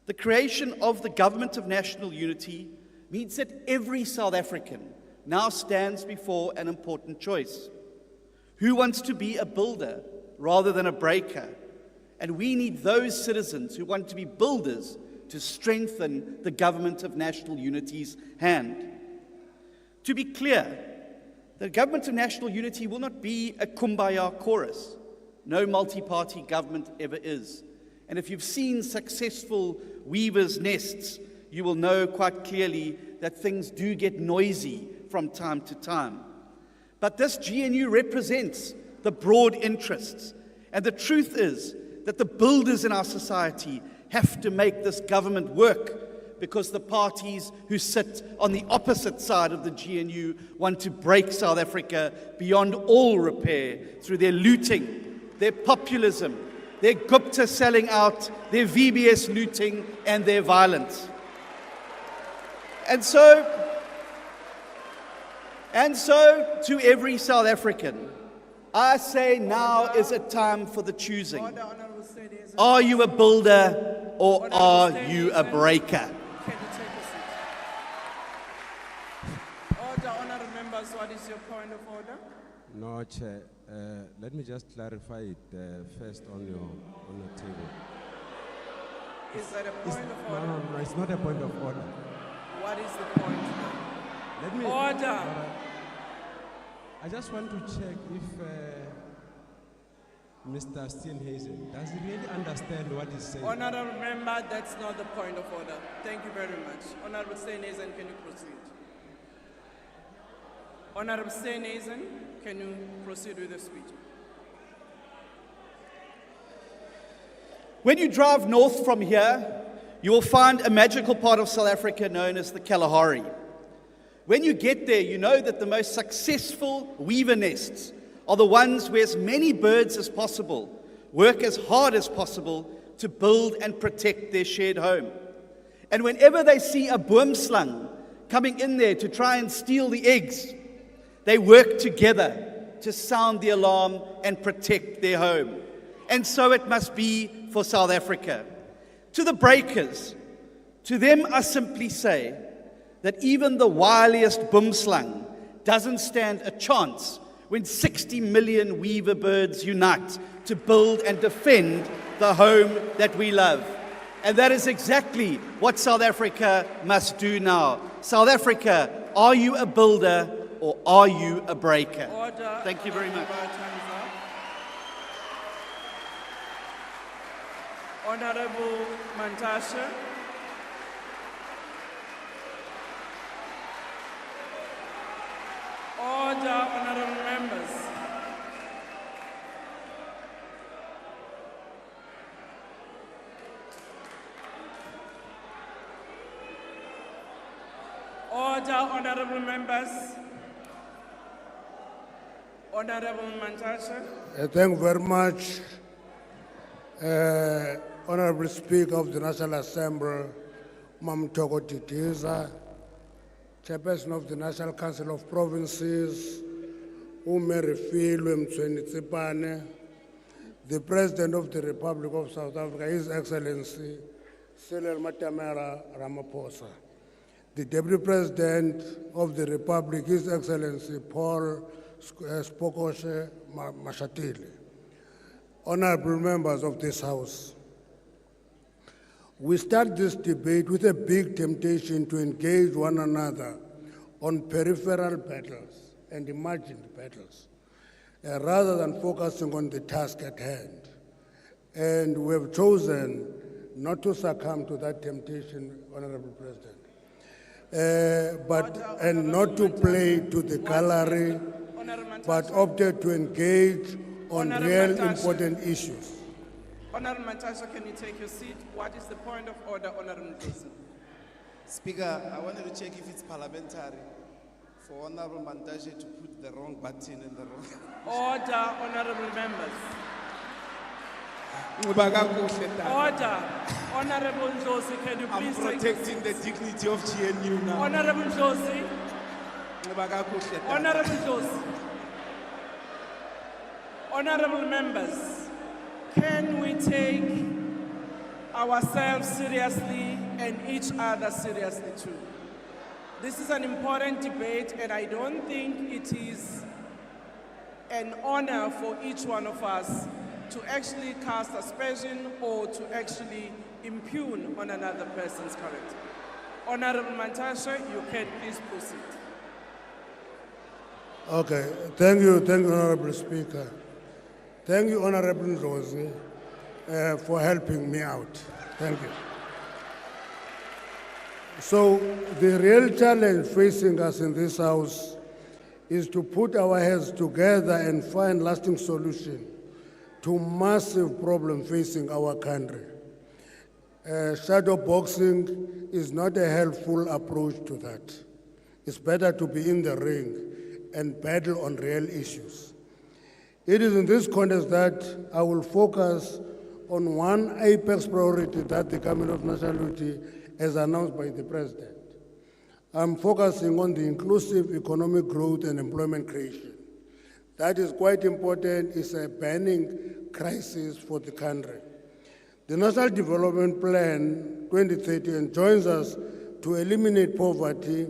The creation of the Government of National Unity means that every South African now stands before an important choice. Who wants to be a builder rather than a breaker? And we need those citizens who want to be builders to strengthen the Government of National Unity's hand. To be clear, the Government of National Unity will not be a kumbaya chorus. No multi-party government ever is. And if you've seen successful weavers' nests, you will know quite clearly that things do get noisy from time to time. But this GNU represents the broad interests. And the truth is that the builders in our society have to make this government work, because the parties who sit on the opposite side of the GNU want to break South Africa beyond all repair through their looting, their populism, their Gupta selling out, their VBS looting, and their violence. And so to every South African, I say now is a time for the choosing. Are you a builder or are you a breaker? What is your point of order? No, Chair. Let me just clarify it first on your table. Is that a point of order? No, it's not a point of order. What is the point? Let me Order. I just want to check if Mr. Steenhuisen, does he really understand what he's saying? Honourable Member, that's not the point of order. Thank you very much. Honourable Steenhuisen, can you proceed? Honourable Steenhuisen, can you proceed with the speech? When you drive north from here, you will find a magical part of South Africa known as the Kalahari. When you get there, you know that the most successful weaver nests are the ones where as many birds as possible work as hard as possible to build and protect their shared home. And whenever they see a boomslang coming in there to try and steal the eggs, they work together to sound the alarm and protect their home. And so it must be for South Africa. To the breakers, to them I simply say that even the wiliest boomslang doesn't stand a chance when 60 million weaver birds unite to build and defend the home that we love. And that is exactly what South Africa must do now. South Africa, are you a builder or are you a breaker? Order. Thank you very much. Honourable Mantashe. Order, honourable members. Order, honorable members. Honorable Mantashe. Thank you very much, Honorable Speaker of the National Assembly, Mamtoko Titiza, Chairperson of the National Council of Provinces, Umerifilwe Mtsweni-Tsipane, the President of the Republic of South Africa, His Excellency Cyril Matamela Ramaphosa, the Deputy President of the Republic, His Excellency Paul Spokoshe Mashatile, honorable members of this House. We start this debate with a big temptation to engage one another on peripheral battles and imagined battles, rather than focusing on the task at hand. And we have chosen not to succumb to that temptation, Honorable President, and not to play to the gallery, but opted to engage on real important issues. Honorable Mantashe, can you take your seat? What is the point of order, Honorable President? Speaker, I wanted to check if it's parliamentary for Honorable Mantashe to put the wrong button in the wrong. Order, honorable members. Order. Honorable Josi, can you please take your Protecting the dignity of GNU now. Honorable Josi. Honorable Josi. Honorable members, can we take ourselves seriously and each other seriously too? This is an important debate, and I don't think it is an honor for each one of us to actually cast aspersion or to actually impugn on another person's character. Honorable Mantashe, you can please proceed. Okay, thank you, Honorable Speaker. Thank you, Honorable Ndlozi, for helping me out. Thank you. So the real challenge facing us in this House is to put our heads together and find lasting solution to massive problems facing our country. Shadow boxing is not a helpful approach to that. It's better to be in the ring and battle on real issues. It is in this context that I will focus on one apex priority that the Government of National Unity has announced by the President. I'm focusing on the inclusive economic growth and employment creation. That is quite important. It's a burning crisis for the country. The National Development Plan 2030 enjoins us to eliminate poverty,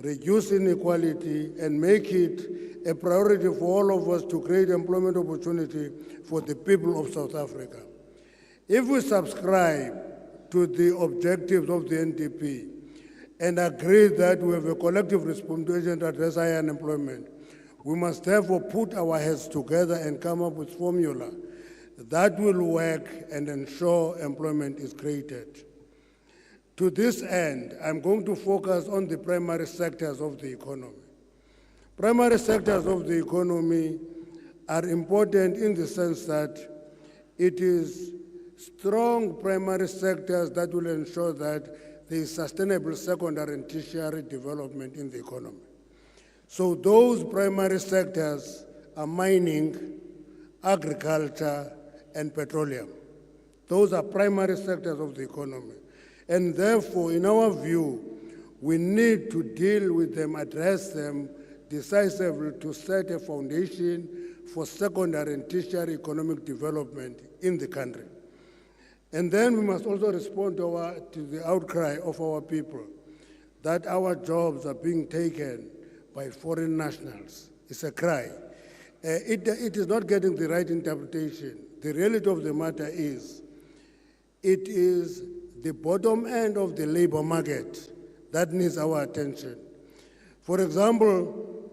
reduce inequality, and make it a priority for all of us to create employment opportunity for the people of South Africa. If we subscribe to the objectives of the NDP and agree that we have a collective responsibility to address high unemployment, we must therefore put our heads together and come up with formula that will work and ensure employment is created. To this end, I'm going to focus on the primary sectors of the economy. Primary sectors of the economy are important in the sense that it is strong primary sectors that will ensure that there is sustainable secondary and tertiary development in the economy. So those primary sectors are mining, agriculture, and petroleum. Those are primary sectors of the economy. And therefore, in our view, we need to deal with them, address them decisively to set a foundation for secondary and tertiary economic development in the country. And then we must also respond to the outcry of our people that our jobs are being taken by foreign nationals. It's a cry. It is not getting the right interpretation. The reality of the matter is, it is the bottom end of the labor market that needs our attention. For example,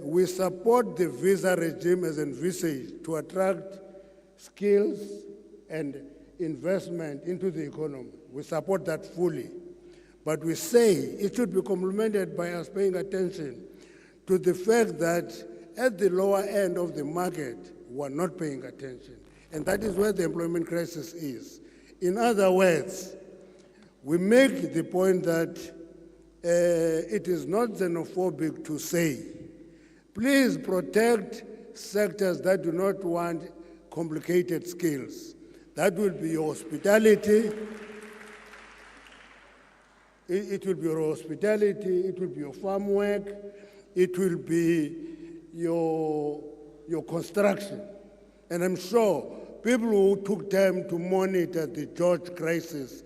we support the visa regime as envisaged to attract skills and investment into the economy. We support that fully. But we say it should be complemented by us paying attention to the fact that at the lower end of the market, we're not paying attention. And that is where the employment crisis is. In other words, we make the point that it is not xenophobic to say, please protect sectors that do not want complicated skills. That will be your hospitality. It will be your hospitality, it will be your farm work, it will be your construction. And I'm sure people who took time to monitor the George crisis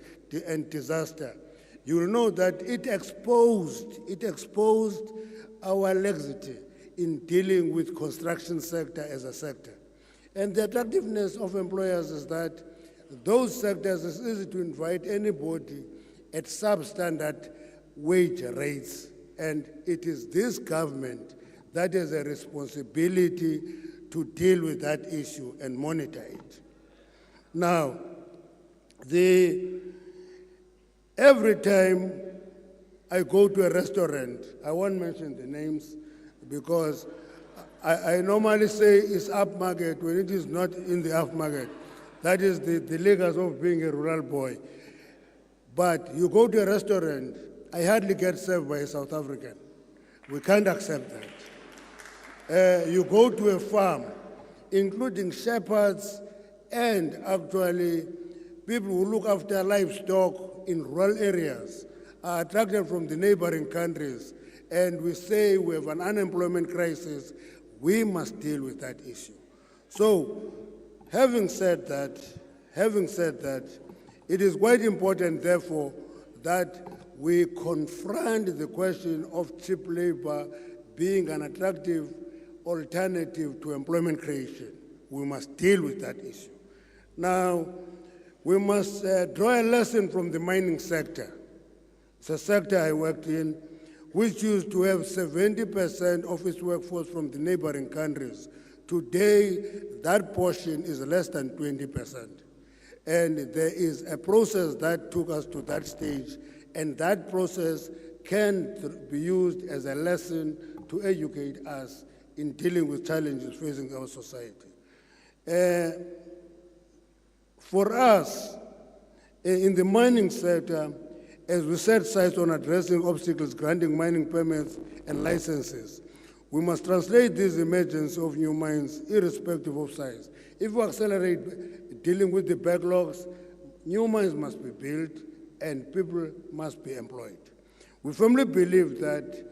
and disaster, you will know that it exposed our laxity in dealing with construction sector as a sector. And the attractiveness of employers is that those sectors, it's easy to invite anybody at substandard wage rates. And it is this government that has a responsibility to deal with that issue and monitor it. Now, every time I go to a restaurant, I won't mention the names because I normally say it's upmarket when it is not in the upmarket. That is the legacy of being a rural boy. But you go to a restaurant, I hardly get served by a South African. We can't accept that. You go to a farm, including shepherds and actually people who look after livestock in rural areas are attracted from the neighboring countries. And we say we have an unemployment crisis, we must deal with that issue. So, having said that, it is quite important, therefore, that we confront the question of cheap labor being an attractive alternative to employment creation. We must deal with that issue. Now, we must draw a lesson from the mining sector. It's a sector I worked in, which used to have 70% of its workforce from the neighboring countries. Today, that portion is less than 20%. And there is a process that took us to that stage, and that process can be used as a lesson to educate us in dealing with challenges facing our society. For us, in the mining sector, as we set sights on addressing obstacles granting mining permits and licenses, we must translate this emergence of new mines irrespective of size. If we accelerate dealing with the backlogs, new mines must be built and people must be employed. We firmly believe that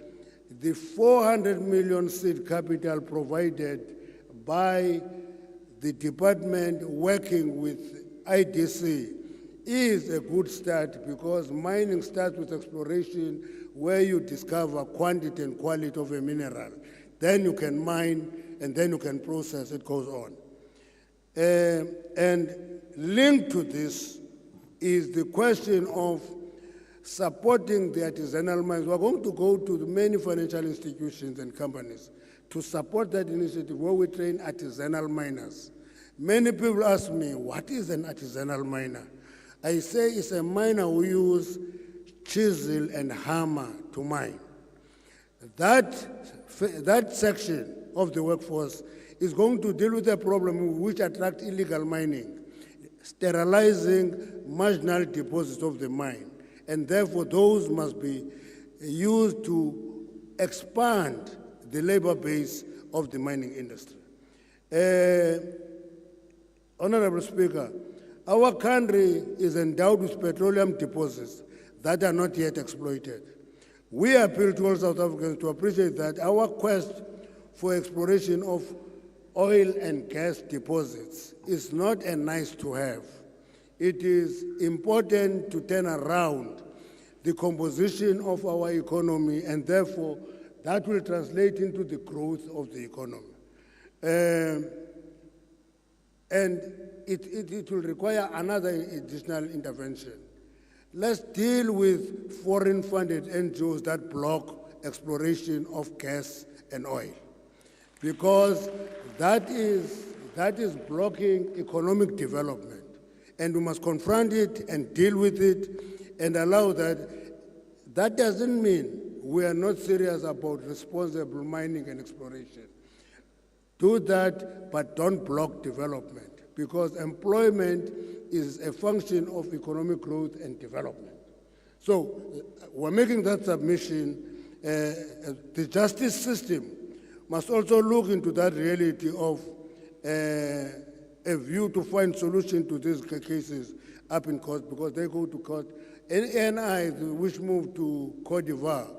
the 400 million seed capital provided by the department working with IDC is a good start because mining starts with exploration where you discover quantity and quality of a mineral. Then you can mine and then you can process, it goes on. And linked to this is the question of supporting the artisanal mines. We're going to go to the many financial institutions and companies to support that initiative where we train artisanal miners. Many people ask me, what is an artisanal miner? I say it's a miner who uses chisel and hammer to mine. That section of the workforce is going to deal with a problem which attracts illegal mining, sterilizing marginal deposits of the mine. And therefore, those must be used to expand the labor base of the mining industry. Honorable Speaker, our country is endowed with petroleum deposits that are not yet exploited. We appeal to all South Africans to appreciate that our quest for exploration of oil and gas deposits is not a nice to have. It is important to turn around the composition of our economy, and therefore that will translate into the growth of the economy. And it will require another additional intervention. Let's deal with foreign-funded NGOs that block exploration of gas and oil, because that is blocking economic development, and we must confront it and deal with it and allow that. That doesn't mean we are not serious about responsible mining and exploration. Do that, but don't block development, because employment is a function of economic growth and development. So we're making that submission. The justice system must also look into that reality of a view to find solution to these cases up in court, because they go to court. NI, which moved to Cote d'Ivoire,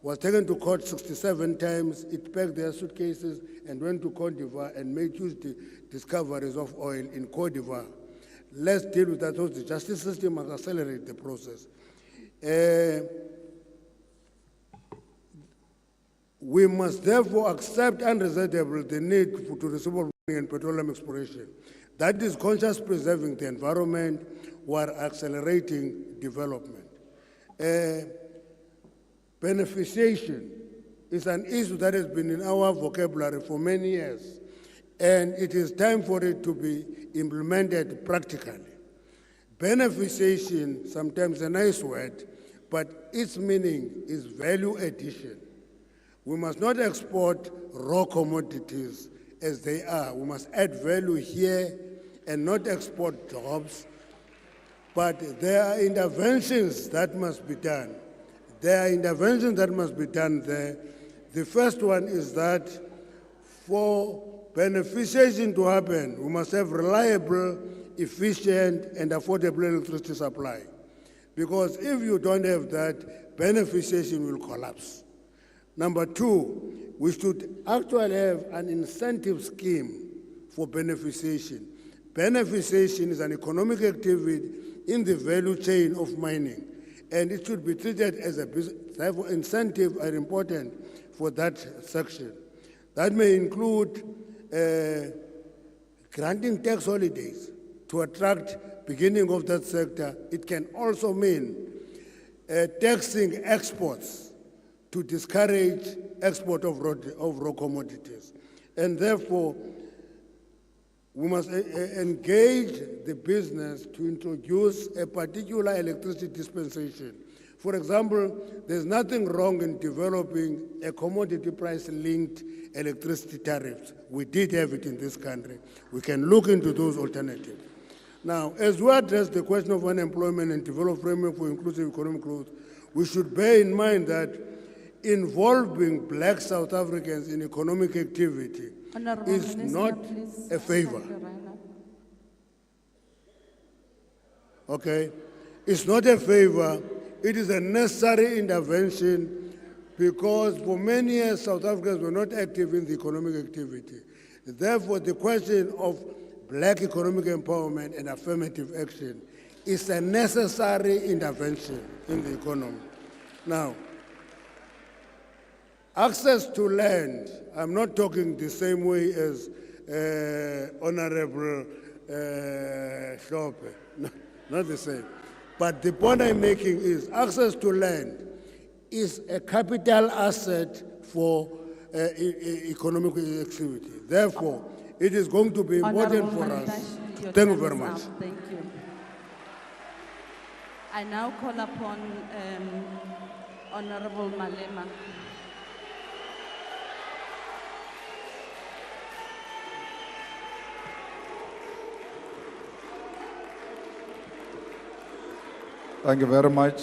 was taken to court 67 times. It packed their suitcases and went to Cote d'Ivoire and made huge discoveries of oil in Cote d'Ivoire. Let's deal with that. So the justice system must accelerate the process. We must therefore accept unreservedly the need to resume and petroleum exploration. That is conscious preserving the environment while accelerating development. Beneficiation is an issue that has been in our vocabulary for many years, and it is time for it to be implemented practically. Beneficiation, sometimes a nice word, but its meaning is value addition. We must not export raw commodities as they are. We must add value here and not export jobs. But there are interventions that must be done. There are interventions that must be done there. The first one is that for beneficiation to happen, we must have reliable, efficient, and affordable electricity supply. Because if you don't have that, beneficiation will collapse. Number two, we should actually have an incentive scheme for beneficiation. Beneficiation is an economic activity in the value chain of mining, and it should be treated as a business. Therefore, incentives are important for that section. That may include granting tax holidays to attract beginning of that sector. It can also mean taxing exports to discourage export of raw commodities. And therefore, we must engage the business to introduce a particular electricity dispensation. For example, there's nothing wrong in developing a commodity price-linked electricity tariffs. We did have it in this country. We can look into those alternatives. Now, as we address the question of unemployment and develop framework for inclusive economic growth, we should bear in mind that involving black South Africans in economic activity is not a favor. Okay? It's not a favor. It is a necessary intervention because for many years South Africans were not active in the economic activity. Therefore, the question of black economic empowerment and affirmative action is a necessary intervention in the economy. Now, access to land, I'm not talking the same way as Honorable Hlope, no, not the same. But the point I'm making is access to land is a capital asset for economic activity. Therefore, it is going to be important for us. Thank you very much. Thank you. I now call upon Honorable Malema. Thank you very much.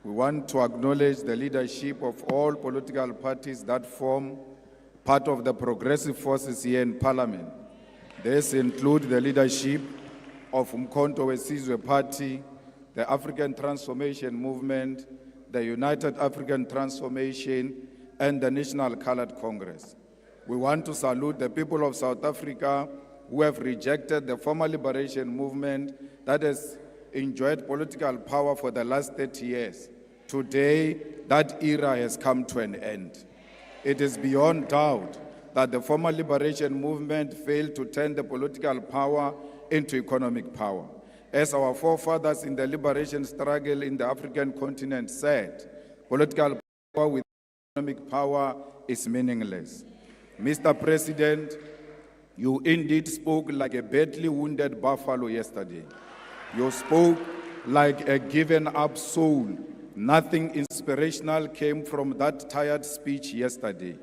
We want to acknowledge the leadership of all political parties that form part of the progressive forces here in Parliament. These include the leadership of Umkhonto we Sizwe Party, the African Transformation Movement, the United African Transformation, and the National Colored Congress. We want to salute the people of South Africa who have rejected the former liberation movement that has enjoyed political power for the last 30 years. Today, that era has come to an end. It is beyond doubt that the former liberation movement failed to turn the political power into economic power. As our forefathers in the liberation struggle in the African continent said, political power with economic power is meaningless. Mr. President, you indeed spoke like a badly wounded buffalo yesterday. You spoke like a given-up soul. Nothing inspirational came from that tired speech yesterday.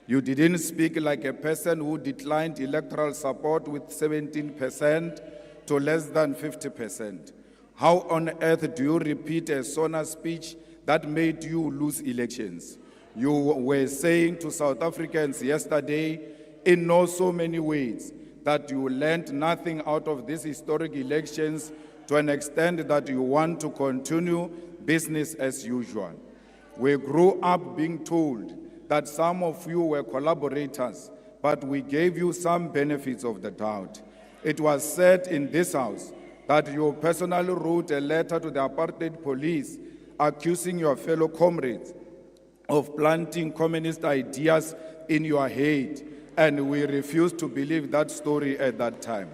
You didn't speak like a person who declined electoral support with 17% to less than 50%. How on earth do you repeat a Sona speech that made you lose elections? You were saying to South Africans yesterday, in so many ways, that you learned nothing out of these historic elections to an extent that you want to continue business as usual. We grew up being told that some of you were collaborators, but we gave you some benefits of the doubt. It was said in this house that you personally wrote a letter to the apartheid police accusing your fellow comrades of planting communist ideas in your head, and we refused to believe that story at that time.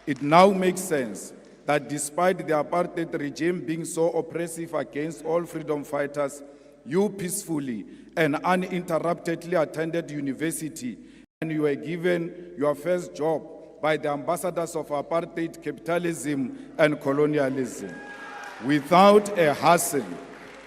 It now makes sense that despite the apartheid regime being so oppressive against all freedom fighters, you peacefully and uninterruptedly attended university, and you were given your first job by the ambassadors of apartheid, capitalism, and colonialism. Without a hassle,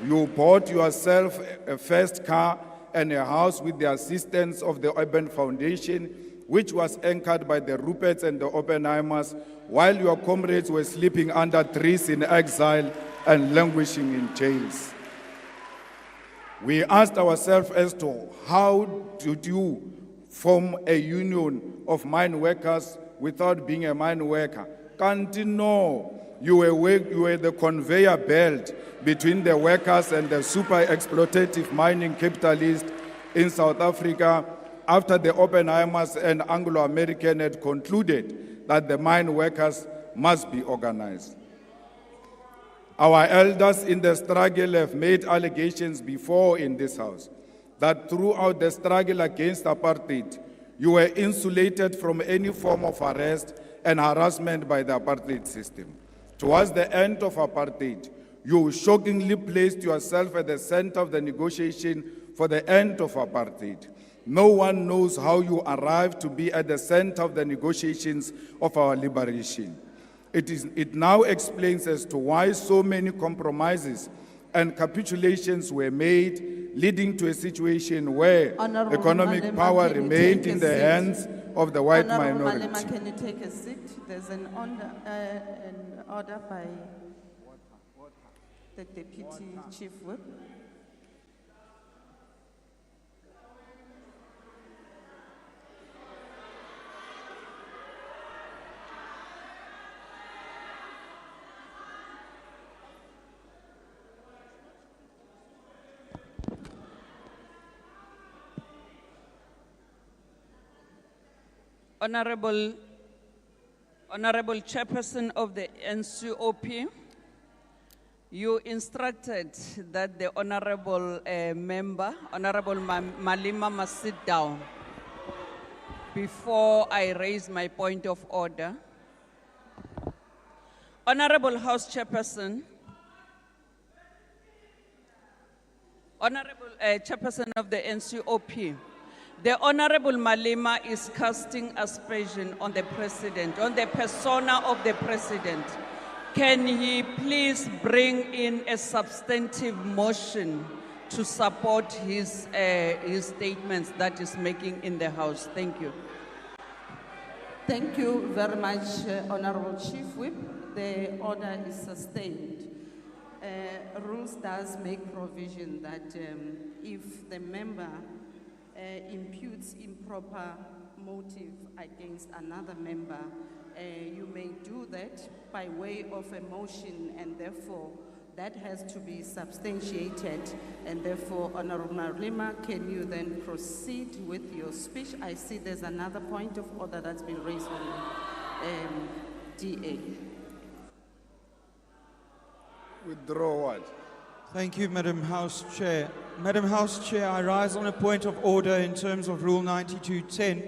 you bought yourself a first car and a house with the assistance of the Urban Foundation, which was anchored by the Ruperts and the Oppenheimers, while your comrades were sleeping under trees in exile and languishing in jails. We asked ourselves as to how did you form a union of mine workers without being a mine worker? Can't you know? You were the conveyor belt between the workers and the super exploitative mining capitalists in South Africa after the Oppenheimers and Anglo-American had concluded that the mine workers must be organized. Our elders in the struggle have made allegations before in this house that throughout the struggle against apartheid, you were insulated from any form of arrest and harassment by the apartheid system. Towards the end of apartheid, you shockingly placed yourself at the center of the negotiation for the end of apartheid. No one knows how you arrived to be at the center of the negotiations of our liberation. It now explains as to why so many compromises and capitulations were made, leading to a situation where Honorable economic Malema, power can you remained take a in the seat? hands of the white Honorable minority. Malema, can you take a seat? There's an order by the Deputy Chief Whip. Honorable Chairperson of the NCOP, you instructed that the Honorable member, Honorable Malema, must sit down. Before I raise my point of order, Honorable House Chairperson, Honorable Chairperson of the NCOP, the Honorable Malema is casting aspersion on the President, on the persona of the President. Can he please bring in a substantive motion to support his statements that he's making in the House? Thank you. Thank you very much, Honorable Chief Whip. The order is sustained. Rules does make provision that if the member imputes improper motive against another member, you may do that by way of a motion, and therefore that has to be substantiated. And therefore, Honorable Malema, can you then proceed with your speech? I see there's another point of order that's been raised on DA. Withdraw what? Thank you, Madam House Chair. Madam House Chair, I rise on a point of order in terms of Rule 92.10,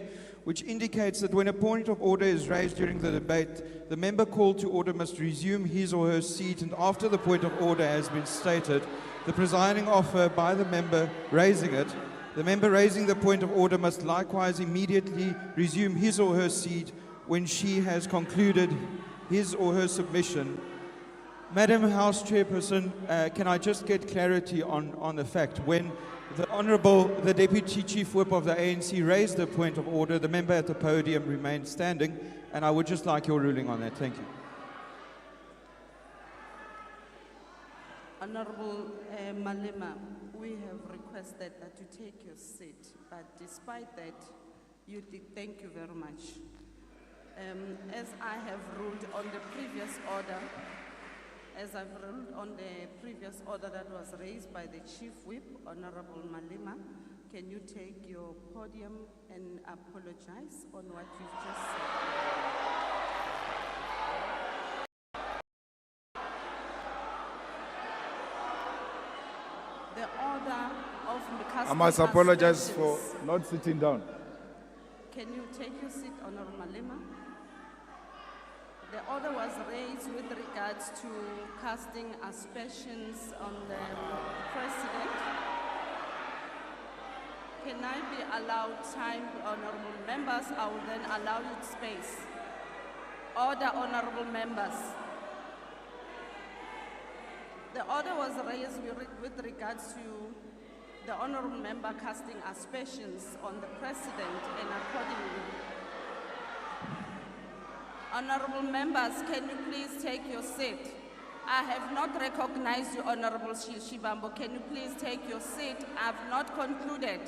which indicates that when a point of order is raised during the debate, the member called to order must resume his or her seat, and after the point of order has been stated, the presiding officer by the member raising it, the member raising the point of order must likewise immediately resume his or her seat when she has concluded his or her submission. Madam House Chairperson, can I just get clarity on the fact when the Deputy Chief Whip of the ANC raised the point of order, the member at the podium remained standing, and I would just like your ruling on that. Thank you. Honorable Malema, we have requested that you take your seat, but despite that, you did. Thank you very much. As I have ruled on the previous order, that was raised by the Chief Whip, Honorable Malema, can you take your podium and apologize on what you've just said? The order of I must apologize for not sitting down. Can you take your seat, Honorable Malema? The order was raised with regards to casting aspersions on the President. Can I be allowed time, Honorable members? I will then allow you space. Order, Honorable members. The order was raised with regards to the Honorable member casting aspersions on the President, and accordingly. Honorable members, can you please take your seat? I have not recognized you, Honorable Shibambo. Can you please take your seat? I have not concluded.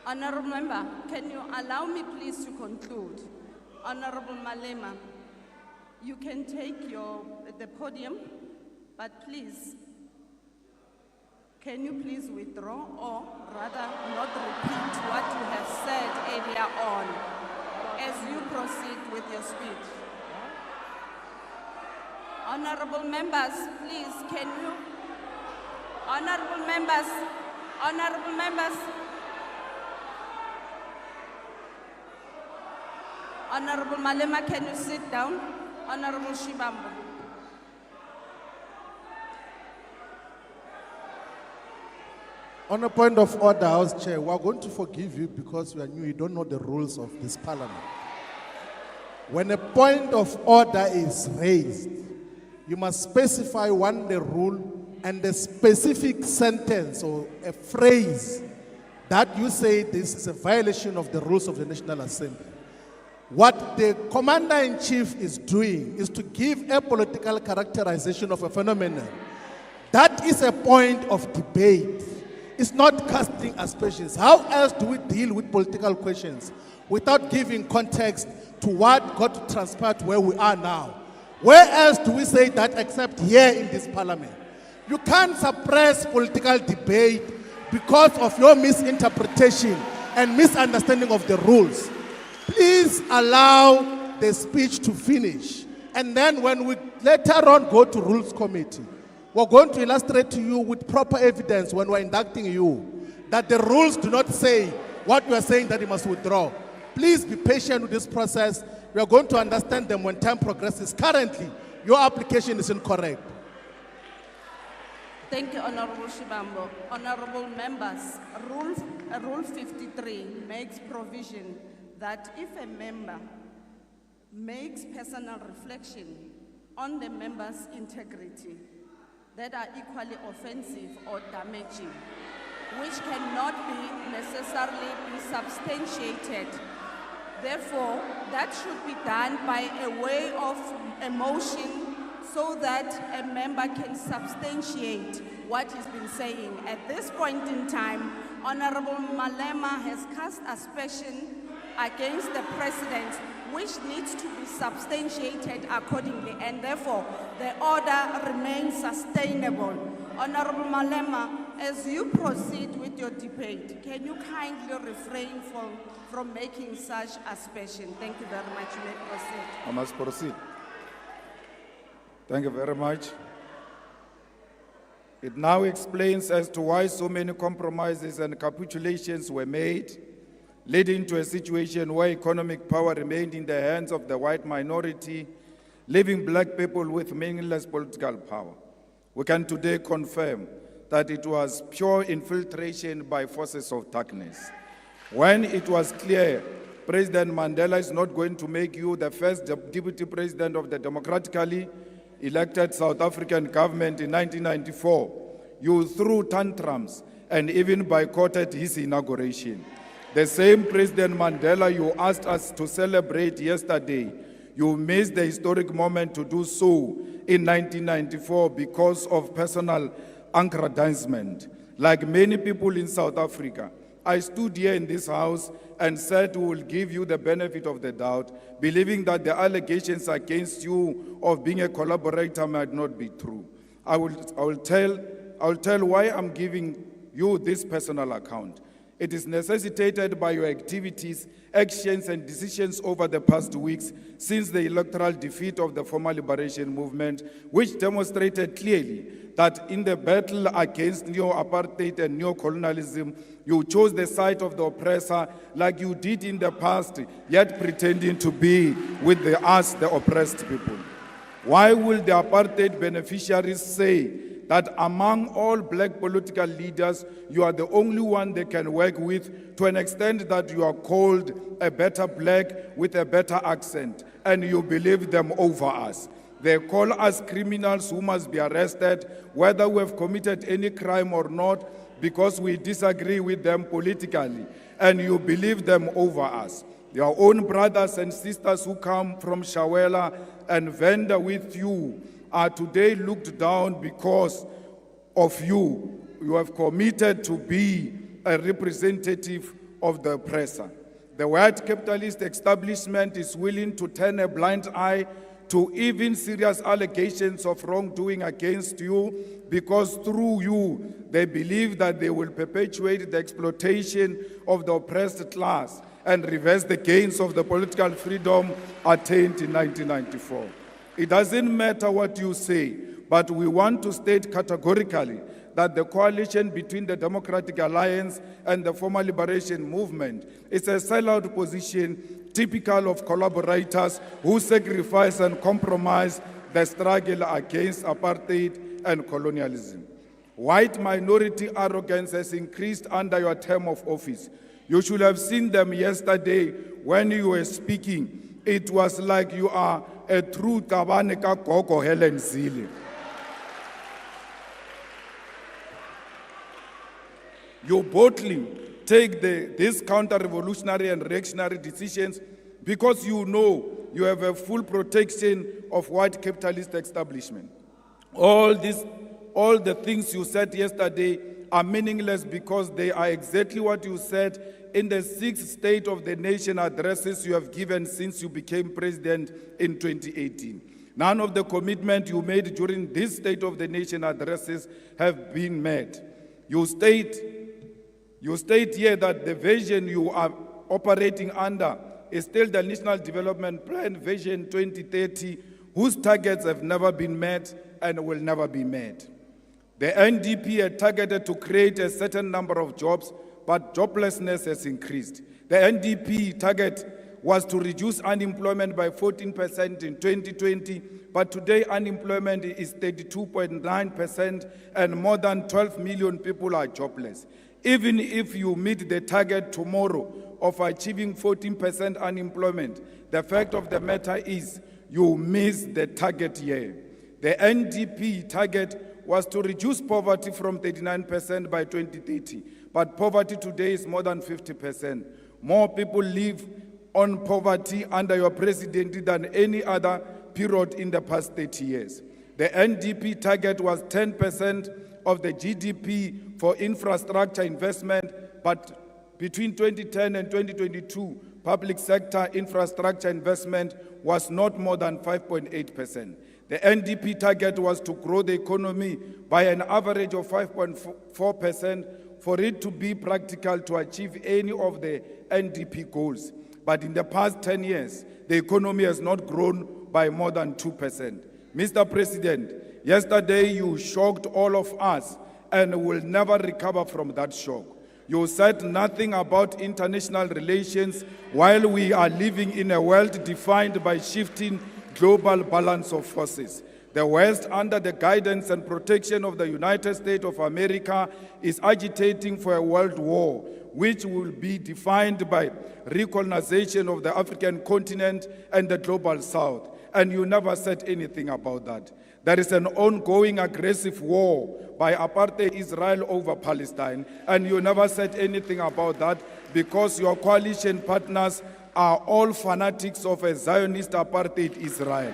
Honorable member, can you allow me please to conclude? Honorable Malema, you can take the podium, but please, can you please withdraw or rather not repeat what you have said earlier on as you proceed with your speech? Honorable members, please, can you? Honorable members, Honorable Malema, can you sit down? Honorable Shibambo. On a point of order, House Chair, we are going to forgive you because you are new, you don't know the rules of this Parliament. When a point of order is raised, you must specify the rule and the specific sentence or a phrase that you say this is a violation of the rules of the National Assembly. What the Commander-in-Chief is doing is to give a political characterization of a phenomenon. That is a point of debate. It's not casting aspersions. How else do we deal with political questions without giving context to what got to transpire to where we are now? Where else do we say that except here in this Parliament? You can't suppress political debate because of your misinterpretation and misunderstanding of the rules. Please allow the speech to finish. And then when we later on go to Rules Committee, we're going to illustrate to you with proper evidence when we're inducting you that the rules do not say what you are saying that you must withdraw. Please be patient with this process. We are going to understand them when time progresses. Currently, your application is incorrect. Thank you, Honorable Shibambo. Honorable members, Rule 53 makes provision that if a member makes personal reflection on the member's integrity that are equally offensive or damaging, which cannot be necessarily substantiated. Therefore, that should be done by a way of a motion so that a member can substantiate what he's been saying. At this point in time, Honorable Malema has cast aspersion against the President, which needs to be substantiated accordingly, and therefore the order remains sustainable. Honorable Malema, as you proceed with your debate, can you kindly refrain from making such aspersion? Thank you very much. You may proceed. I must proceed. Thank you very much. It now explains as to why so many compromises and capitulations were made, leading to a situation where economic power remained in the hands of the white minority, leaving black people with meaningless political power. We can today confirm that it was pure infiltration by forces of darkness. When it was clear President Mandela is not going to make you the first deputy president of the democratically elected South African government in 1994, you threw tantrums and even boycotted his inauguration. The same President Mandela you asked us to celebrate yesterday, you missed the historic moment to do so in 1994 because of personal aggrandizement. Like many people in South Africa, I stood here in this house and said we will give you the benefit of the doubt, believing that the allegations against you of being a collaborator might not be true. I will tell why I'm giving you this personal account. It is necessitated by your activities, actions, and decisions over the past weeks since the electoral defeat of the former liberation movement, which demonstrated clearly that in the battle against neo-apartheid and neo-colonialism, you chose the side of the oppressor like you did in the past, yet pretending to be with us, the oppressed people. Why will the apartheid beneficiaries say that among all black political leaders, you are the only one they can work with, to an extent that you are called a better black with a better accent, and you believe them over us? They call us criminals who must be arrested, whether we have committed any crime or not, because we disagree with them politically, and you believe them over us. Your own brothers and sisters who come from Shawela and Venda with you are today looked down because of you. You have committed to be a representative of the oppressor. The white capitalist establishment is willing to turn a blind eye to even serious allegations of wrongdoing against you, because through you, they believe that they will perpetuate the exploitation of the oppressed class and reverse the gains of the political freedom attained in 1994. It doesn't matter what you say, but we want to state categorically that the coalition between the Democratic Alliance and the former liberation movement is a sellout position typical of collaborators who sacrifice and compromise the struggle against apartheid and colonialism. White minority arrogance has increased under your term of office. You should have seen them yesterday when you were speaking. It was like you are a true Tabaneka Koko Helen Zille. You boldly take these counter-revolutionary and reactionary decisions because you know you have a full protection of white capitalist establishment. All the things you said yesterday are meaningless because they are exactly what you said in the 6 State of the Nation addresses you have given since you became president in 2018. None of the commitments you made during this State of the Nation addresses have been met. You state here that the vision you are operating under is still the National Development Plan Vision 2030, whose targets have never been met and will never be met. The NDP had targeted to create a certain number of jobs, but joblessness has increased. The NDP target was to reduce unemployment by 14% in 2020, but today unemployment is 32.9% and more than 12 million people are jobless. Even if you meet the target tomorrow of achieving 14% unemployment, the fact of the matter is you miss the target here. The NDP target was to reduce poverty from 39% by 2030, but poverty today is more than 50%. More people live on poverty under your presidency than any other period in the past 30 years. The NDP target was 10% of the GDP for infrastructure investment, but between 2010 and 2022, public sector infrastructure investment was not more than 5.8%. The NDP target was to grow the economy by an average of 5.4% for it to be practical to achieve any of the NDP goals. But in the past 10 years, the economy has not grown by more than 2%. Mr. President, yesterday you shocked all of us and will never recover from that shock. You said nothing about international relations while we are living in a world defined by shifting global balance of forces. The West, under the guidance and protection of the United States of America, is agitating for a world war, which will be defined by recolonization of the African continent and the global South. and you never said anything about that. There is an ongoing aggressive war by apartheid Israel over Palestine, and you never said anything about that because your coalition partners are all fanatics of a Zionist apartheid Israel.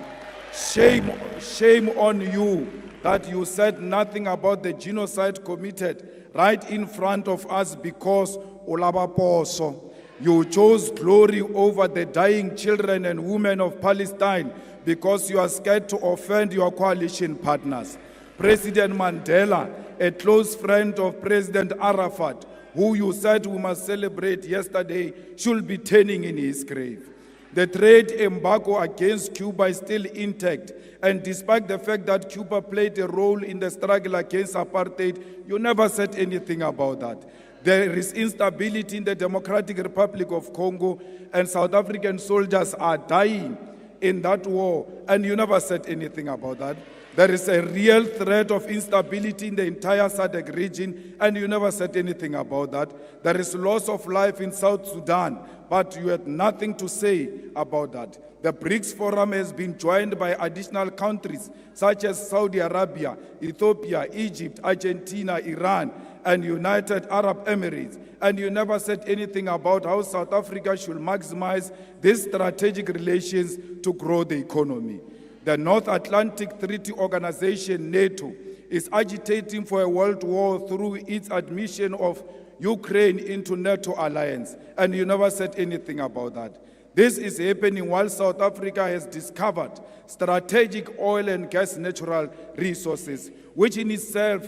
Shame on you that you said nothing about the genocide committed right in front of us because Olabaposo. You chose glory over the dying children and women of Palestine because you are scared to offend your coalition partners. President Mandela, a close friend of President Arafat, who you said we must celebrate yesterday, should be turning in his grave. The trade embargo against Cuba is still intact, and despite the fact that Cuba played a role in the struggle against apartheid, you never said anything about that. There is instability in the Democratic Republic of Congo, and South African soldiers are dying in that war, and you never said anything about that. There is a real threat of instability in the entire SADC region, and you never said anything about that. There is loss of life in South Sudan, but you had nothing to say about that. The BRICS Forum has been joined by additional countries such as Saudi Arabia, Ethiopia, Egypt, Argentina, Iran, and United Arab Emirates. And you never said anything about how South Africa should maximize these strategic relations to grow the economy. The North Atlantic Treaty Organization, NATO, is agitating for a world war through its admission of Ukraine into NATO alliance, and you never said anything about that. This is happening while South Africa has discovered strategic oil and gas natural resources, which in itself,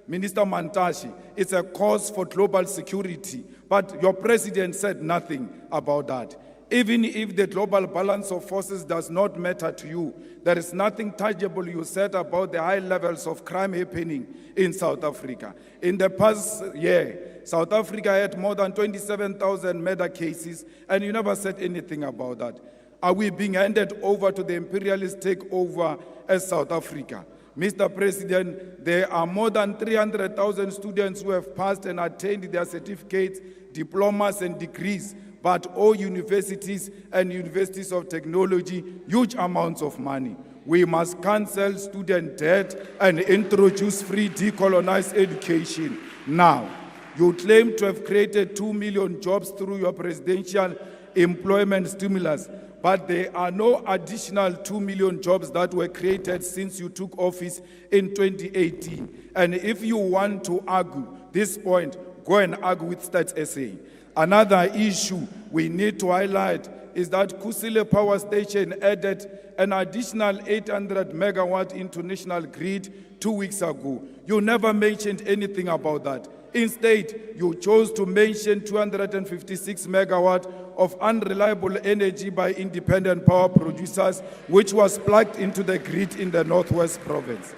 Minister Mantashe, is a cause for global security. But your president said nothing about that. Even if the global balance of forces does not matter to you, there is nothing tangible you said about the high levels of crime happening in South Africa. In the past year, South Africa had more than 27,000 murder cases, and you never said anything about that. Are we being handed over to the imperialist takeover as South Africa? Mr. President, there are more than 300,000 students who have passed and attained their certificates, diplomas, and degrees, but all universities and universities of technology, huge amounts of money. We must cancel student debt and introduce free decolonized education now. You claim to have created 2 million jobs through your presidential employment stimulus, but there are no additional 2 million jobs that were created since you took office in 2018. And if you want to argue this point, go and argue with Stats SA. Another issue we need to highlight is that Kusile Power Station added an additional 800 megawatt into national grid 2 weeks ago. You never mentioned anything about that. Instead, you chose to mention 256 megawatt of unreliable energy by independent power producers, which was plugged into the grid in the Northwest Province.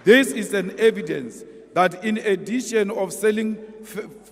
This is an evidence that in addition of selling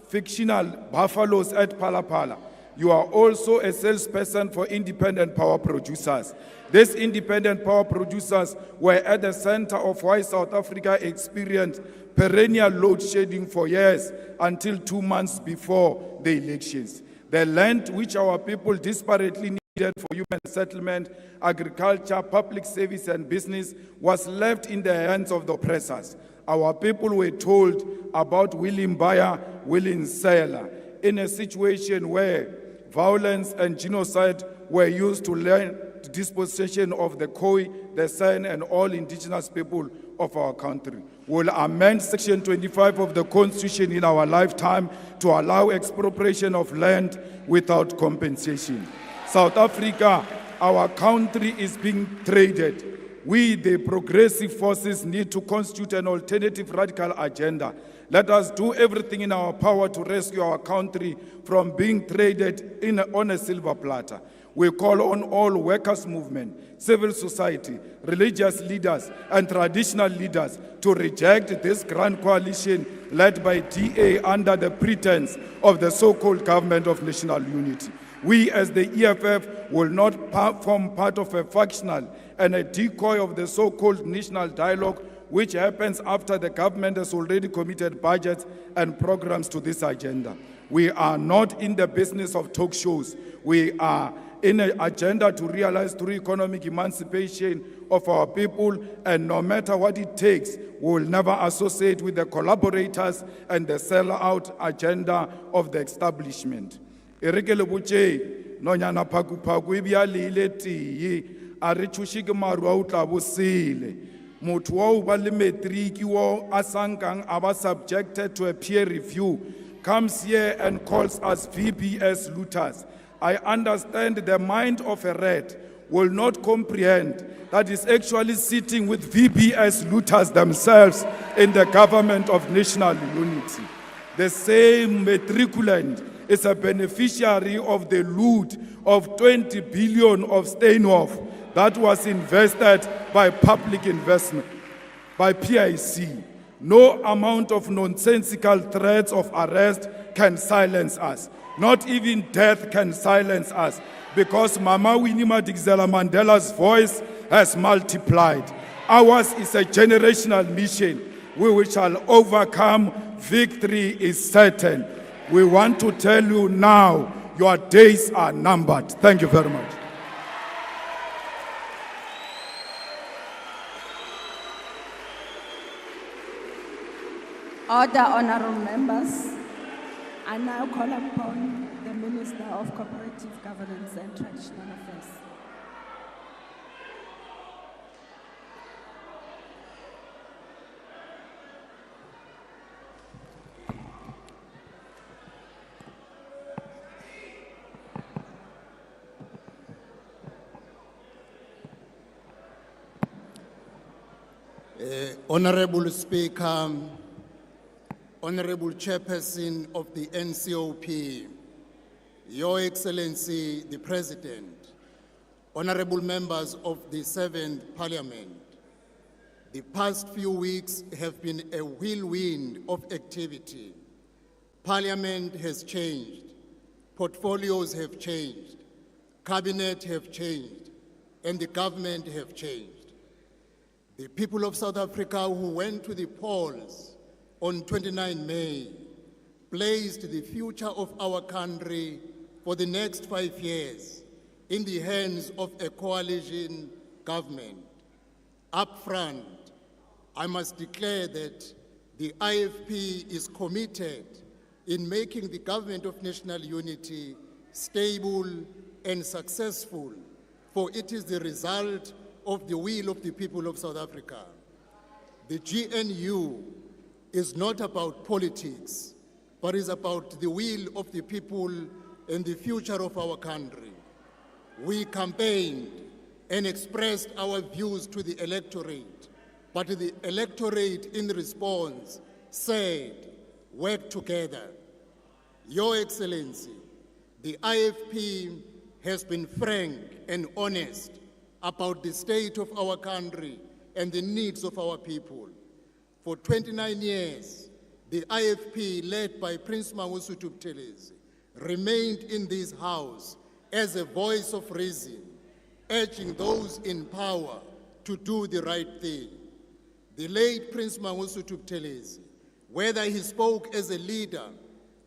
fictional buffaloes at Palapala, you are also a salesperson for independent power producers. These independent power producers were at the center of why South Africa experienced perennial load shedding for years until 2 months before the elections. The land which our people desperately needed for human settlement, agriculture, public service, and business was left in the hands of the oppressors. Our people were told about willing buyer, willing seller, in a situation where violence and genocide were used to learn the dispossession of the Khoi, the San, and all indigenous people of our country. We'll amend Section 25 of the Constitution in our lifetime to allow expropriation of land without compensation. South Africa, our country is being traded. We, the progressive forces, need to constitute an alternative radical agenda. Let us do everything in our power to rescue our country from being traded on a silver platter. We call on all workers' movement, civil society, religious leaders, and traditional leaders to reject this grand coalition led by DA under the pretense of the so-called government of national unity. We, as the EFF, will not form part of a factional and a decoy of the so-called national dialogue, which happens after the government has already committed budgets and programs to this agenda. We are not in the business of talk shows. We are in an agenda to realize through economic emancipation of our people, and no matter what it takes, we will never associate with the collaborators and the sellout agenda of the establishment. Erekele botse, nonyana phaku-phaku e bjale tee, a re thuše ke maru a o tla bo sele. Motho wa o ba le matric wo a sankang a ba subjected to a peer review comes here and calls us VBS looters. I understand the mind of a rat will not comprehend that is actually sitting with VBS looters themselves in the government of national unity. The same matriculant is a beneficiary of the loot of 20 billion of Steinhoff that was invested by public investment, by PIC. No amount of nonsensical threats of arrest can silence us. Not even death can silence us, because Mama Winnie Madikizela Mandela's voice has multiplied. Ours is a generational mission. We shall overcome. Victory is certain. We want to tell you now, your days are numbered. Thank you very much. Order, honorable members. I now call upon the Minister of Cooperative Governance and Traditional Affairs. Honorable Speaker, Honorable Chairperson of the NCOP, Your Excellency the President, honorable members of the 7th Parliament, the past few weeks have been a whirlwind of activity. Parliament has changed, portfolios have changed, cabinet have changed, and the government have changed. The people of South Africa who went to the polls on 29 May placed the future of our country for the next 5 years in the hands of a coalition government. Up front, I must declare that the IFP is committed in making the government of national unity stable and successful, for it is the result of the will of the people of South Africa. The GNU is not about politics, but is about the will of the people and the future of our country. We campaigned and expressed our views to the electorate, but the electorate in response said, work together. Your Excellency, the IFP has been frank and honest about the state of our country and the needs of our people. For 29 years, the IFP, led by Prince Mangosuthu Buthelezi, remained in this house as a voice of reason, urging those in power to do the right thing. The late Prince Mangosuthu Buthelezi, whether he spoke as a leader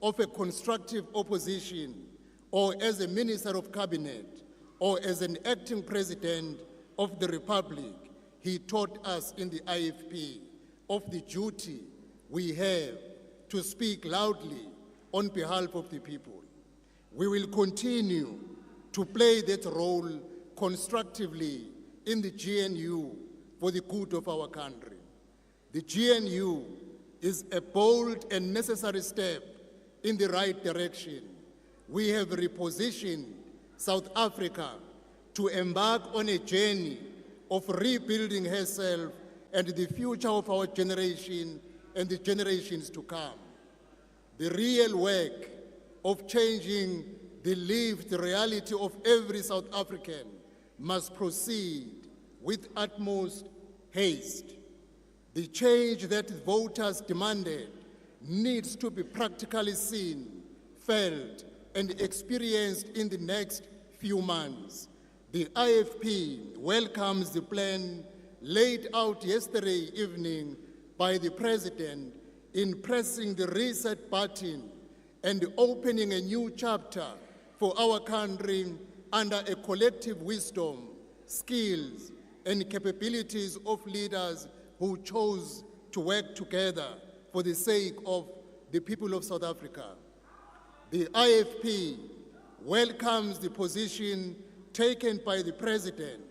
of a constructive opposition or as a minister of cabinet or as an acting president of the Republic, he taught us in the IFP of the duty we have to speak loudly on behalf of the people. We will continue to play that role constructively in the GNU for the good of our country. The GNU is a bold and necessary step in the right direction. We have repositioned South Africa to embark on a journey of rebuilding herself and the future of our generation and the generations to come. The real work of changing the lived reality of every South African must proceed with utmost haste. The change that voters demanded needs to be practically seen, felt, and experienced in the next few months. The IFP welcomes the plan laid out yesterday evening by the President in pressing the reset button and opening a new chapter for our country under a collective wisdom, skills, and capabilities of leaders who chose to work together for the sake of the people of South Africa. The IFP welcomes the position taken by the President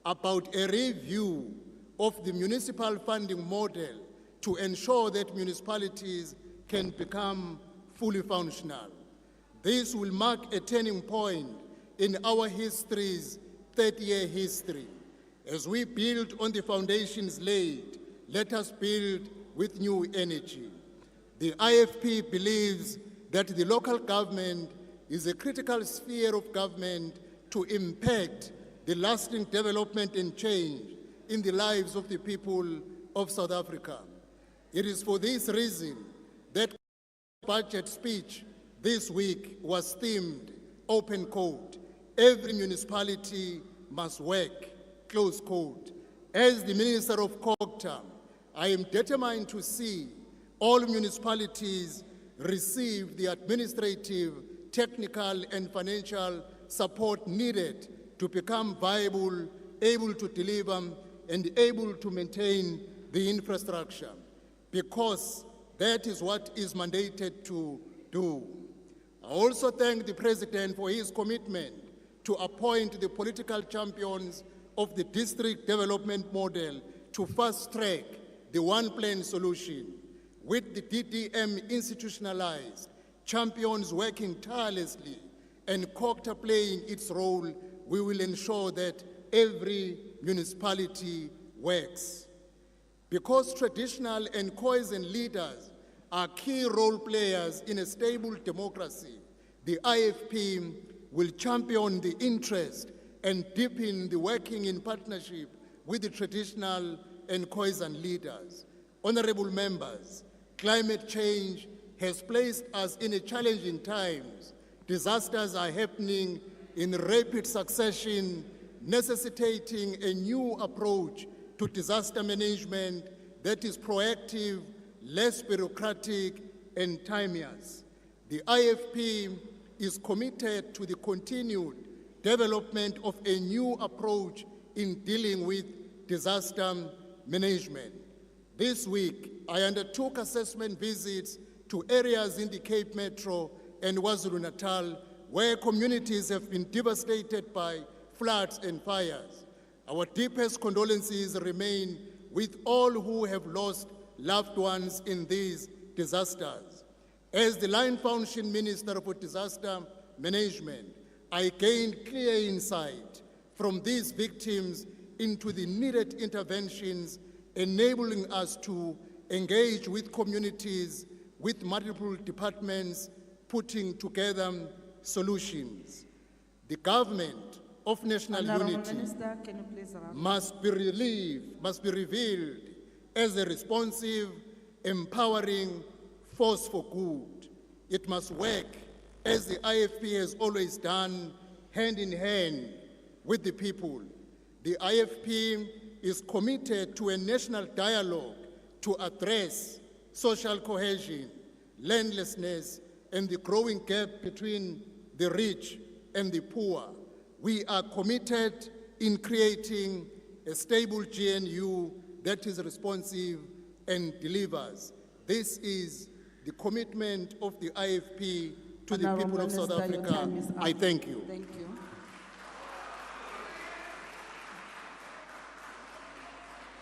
about a review of the municipal funding model to ensure that municipalities can become fully functional. This will mark a turning point in our history's 30-year history. As we build on the foundations laid, let us build with new energy. The IFP believes that the local government is a critical sphere of government to impact the lasting development and change in the lives of the people of South Africa. It is for this reason that budget speech this week was themed, open quote, every municipality must work, close quote. As the Minister of COGTA, I am determined to see all municipalities receive the administrative, technical, and financial support needed to become viable, able to deliver, and able to maintain the infrastructure, because that is what is mandated to do. I also thank the President for his commitment to appoint the political champions of the district development model to fast-track the one-plan solution. With the DDM institutionalized, champions working tirelessly, and COGTA playing its role, we will ensure that every municipality works. Because traditional and cohesion leaders are key role players in a stable democracy, the IFP will champion the interest and deepen the working in partnership with the traditional and cohesion leaders. Honorable members, climate change has placed us in a challenging times. Disasters are happening in rapid succession, necessitating a new approach to disaster management that is proactive, less bureaucratic, and timeous. The IFP is committed to the continued development of a new approach in dealing with disaster management. This week, I undertook assessment visits to areas in the Cape Metro and KwaZulu-Natal where communities have been devastated by floods and fires. Our deepest condolences remain with all who have lost loved ones in these disasters. As the Line Function Minister for Disaster Management, I gained clear insight from these victims into the needed interventions, enabling us to engage with communities, with multiple departments, putting together solutions. The government of national unity Minister, can you please wrap? must be revealed as a responsive, empowering force for good. It must work, as the IFP has always done, hand in hand with the people. The IFP is committed to a national dialogue to address social cohesion, landlessness, and the growing gap between the rich and the poor. We are committed in creating a stable GNU that is responsive and delivers. This is the commitment of the IFP to the Honourable people of South Minister, your Africa. time is up. I thank you. Thank you.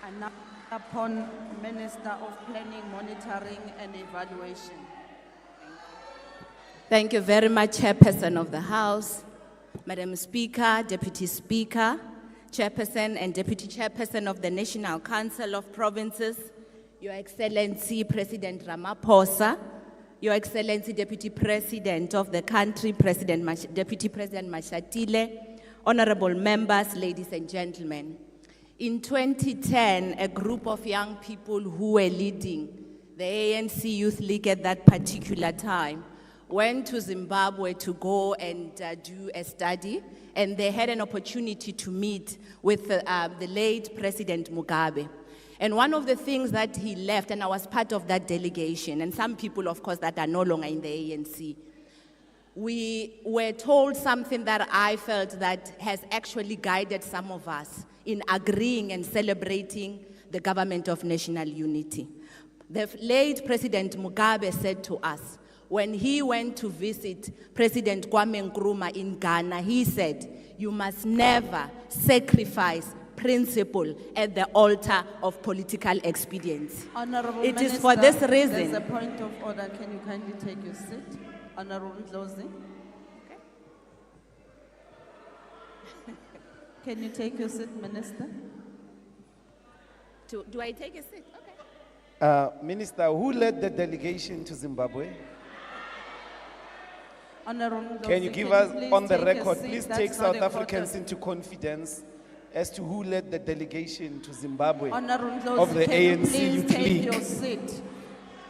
And now upon Minister of Planning, Monitoring and Evaluation. Thank you very much, Chairperson of the House, Madam Speaker, Deputy Speaker, Chairperson and Deputy Chairperson of the National Council of Provinces, Your Excellency President Ramaphosa, Your Excellency Deputy President of the country, Deputy President Mashatile, honorable members, ladies and gentlemen. In 2010, a group of young people who were leading the ANC Youth League at that particular time went to Zimbabwe to go and do a study, and they had an opportunity to meet with the late President Mugabe. And one of the things that he left, and I was part of that delegation, and some people, of course, that are no longer in the ANC, we were told something that I felt that has actually guided some of us in agreeing and celebrating the government of national unity. The late President Mugabe said to us, when he went to visit President Kwame Nkrumah in Ghana, he said, you must never sacrifice principle at the altar of political expedience. Honorable It is Minister, for this reason. There's a point of order. Can you kindly take your seat? Honorable Ndlozi. Can you take your seat, Minister? Do I take a seat? Okay. Minister, who led the delegation to Zimbabwe? Honorable Ndlozi, Can you give us please on the take a record, seat? please That's take not South a Africans quarter. into confidence as to who led the delegation to Zimbabwe Honorable Ndlozi, of the can you ANC please Youth take League? your seat?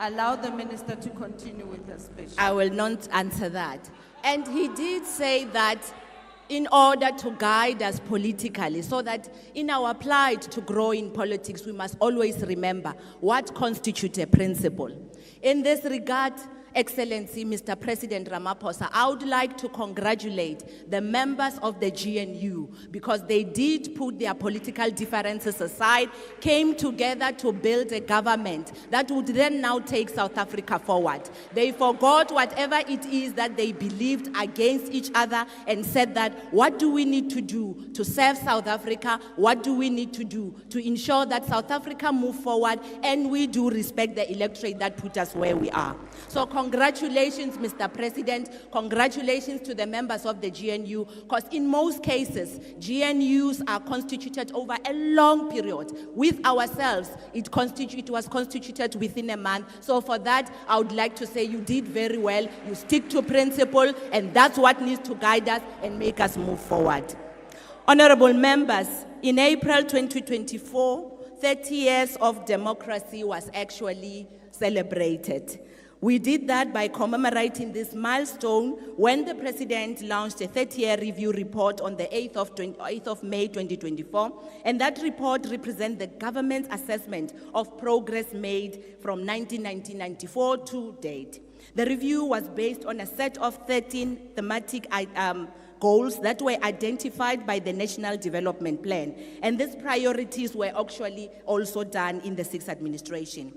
Allow the minister to continue with her speech. I will not answer that. And he did say that in order to guide us politically, so that in our plight to grow in politics, we must always remember what constitutes a principle. In this regard, Excellency, Mr. President Ramaphosa, I would like to congratulate the members of the GNU because they did put their political differences aside, came together to build a government that would then now take South Africa forward. They forgot whatever it is that they believed against each other and said that, what do we need to do to serve South Africa? What do we need to do to ensure that South Africa move forward and we do respect the electorate that put us where we are? So congratulations, Mr. President. Congratulations to the members of the GNU, because in most cases, GNUs are constituted over a long period. With ourselves, it was constituted within a month. So for that, I would like to say you did very well. You stick to principle, and that's what needs to guide us and make us move forward. Honorable members, in April 2024, 30 years of democracy was actually celebrated. We did that by commemorating this milestone when the President launched a 30-year review report on the 8th of May 2024, and that report represents the government's assessment of progress made from 1994 to date. The review was based on a set of 13 thematic goals that were identified by the National Development Plan, and these priorities were actually also done in the 6th administration.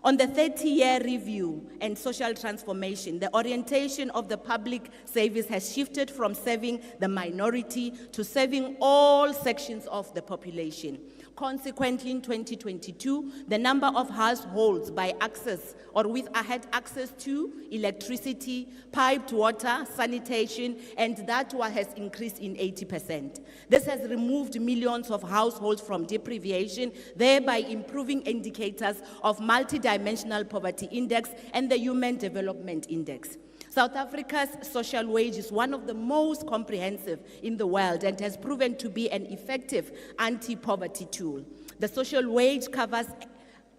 On the 30-year review and social transformation, the orientation of the public service has shifted from serving the minority to serving all sections of the population. Consequently, in 2022, the number of households by access or had access to electricity, piped water, sanitation, and that has increased in 80%. This has removed millions of households from deprivation, thereby improving indicators of multidimensional poverty index and the Human Development Index. South Africa's social wage is one of the most comprehensive in the world and has proven to be an effective anti-poverty tool. The social wage covers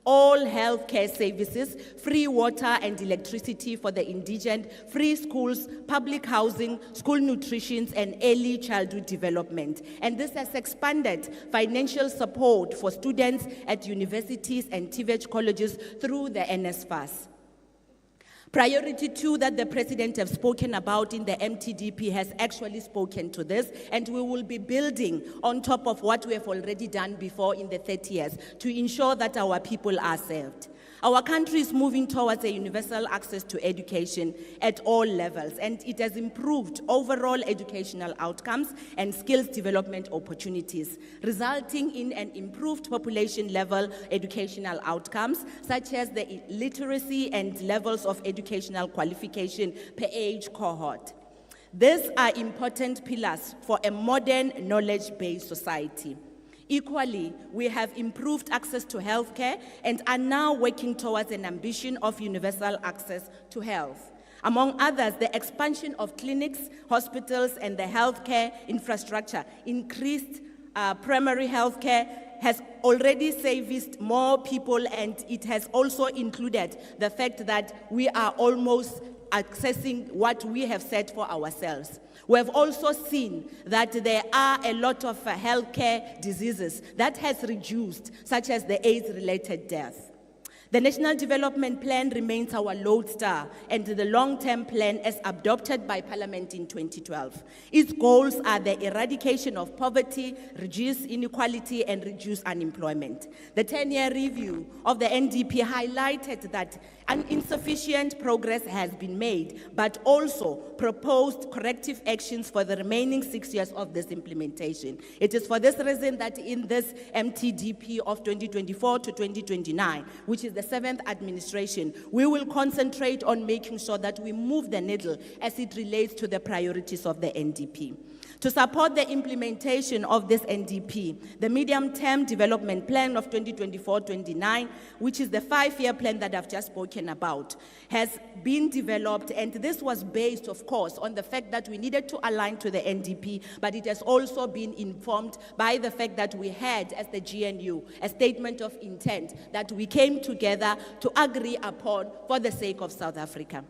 all healthcare services, free water and electricity for the indigent, free schools, public housing, school nutrition, and early childhood development. And this has expanded financial support for students at universities and TVET colleges through the NSFAS. Priority 2 that the President has spoken about in the MTDP has actually spoken to this, and we will be building on top of what we have already done before in the 30 years to ensure that our people are served. Our country is moving towards a universal access to education at all levels, and it has improved overall educational outcomes and skills development opportunities, resulting in an improved population-level educational outcomes, such as the literacy and levels of educational qualification per age cohort. These are important pillars for a modern knowledge-based society. Equally, we have improved access to healthcare and are now working towards an ambition of universal access to health. Among others, the expansion of clinics, hospitals, and the healthcare infrastructure, increased primary healthcare, has already serviced more people, and it has also included the fact that we are almost accessing what we have set for ourselves. We have also seen that there are a lot of healthcare diseases that has reduced, such as the AIDS-related death. The National Development Plan remains our lodestar and the long-term plan as adopted by Parliament in 2012. Its goals are the eradication of poverty, reduce inequality, and reduce unemployment. The 10-year review of the NDP highlighted that insufficient progress has been made, but also proposed corrective actions for the remaining 6 years of this implementation. It is for this reason that in this MTDP of 2024 to 2029, which is the 7th administration, we will concentrate on making sure that we move the needle as it relates to the priorities of the NDP. To support the implementation of this NDP, the Medium-Term Development Plan of 2024-29, which is the 5-year plan that I've just spoken about, has been developed, and this was based, of course, on the fact that we needed to align to the NDP, but it has also been informed by the fact that we had, as the GNU, a statement of intent that we came together to agree upon for the sake of South Africa.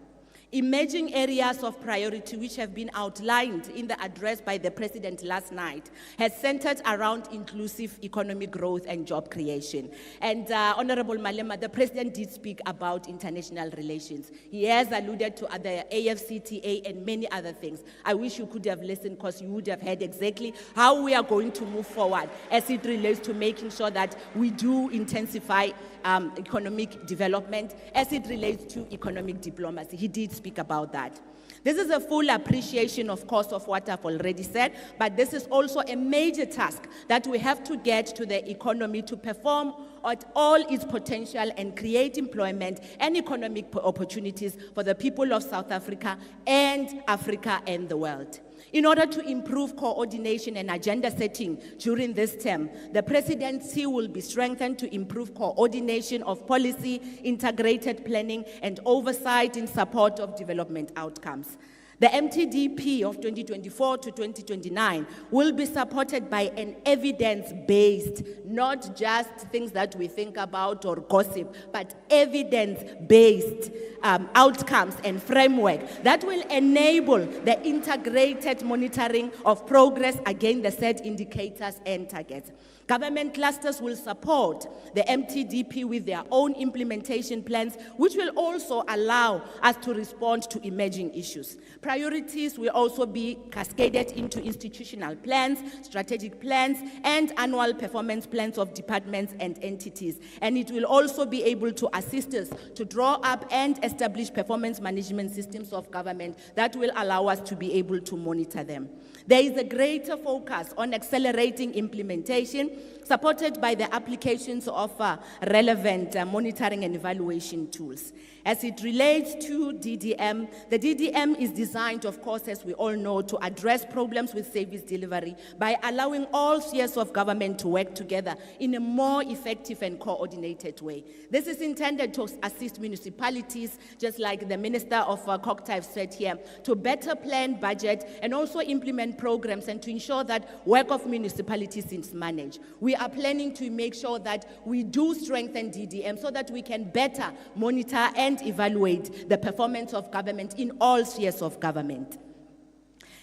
Emerging areas of priority which have been outlined in the address by the President last night has centered around inclusive economic growth and job creation. And Honorable Malema, the President did speak about international relations. He has alluded to the AFCTA and many other things. I wish you could have listened because you would have heard exactly how we are going to move forward as it relates to making sure that we do intensify economic development as it relates to economic diplomacy. He did speak about that. This is a full appreciation, of course, of what I've already said, but this is also a major task that we have to get to the economy to perform at all its potential and create employment and economic opportunities for the people of South Africa and Africa and the world. In order to improve coordination and agenda setting during this term, the presidency will be strengthened to improve coordination of policy, integrated planning, and oversight in support of development outcomes. The MTDP of 2024 to 2029 will be supported by an evidence-based, not just things that we think about or gossip, but evidence-based outcomes and framework that will enable the integrated monitoring of progress against the set indicators and targets. Government clusters will support the MTDP with their own implementation plans, which will also allow us to respond to emerging issues. Priorities will also be cascaded into institutional plans, strategic plans, and annual performance plans of departments and entities. And it will also be able to assist us to draw up and establish performance management systems of government that will allow us to be able to monitor them. There is a greater focus on accelerating implementation, supported by the applications of relevant monitoring and evaluation tools. As it relates to DDM, the DDM is designed, of course, as we all know, to address problems with service delivery by allowing all spheres of government to work together in a more effective and coordinated way. This is intended to assist municipalities, just like the Minister of Cognitive said here, to better plan, budget, and also implement programs and to ensure that work of municipalities is managed. We are planning to make sure that we do strengthen DDM so that we can better monitor and evaluate the performance of government in all spheres of government.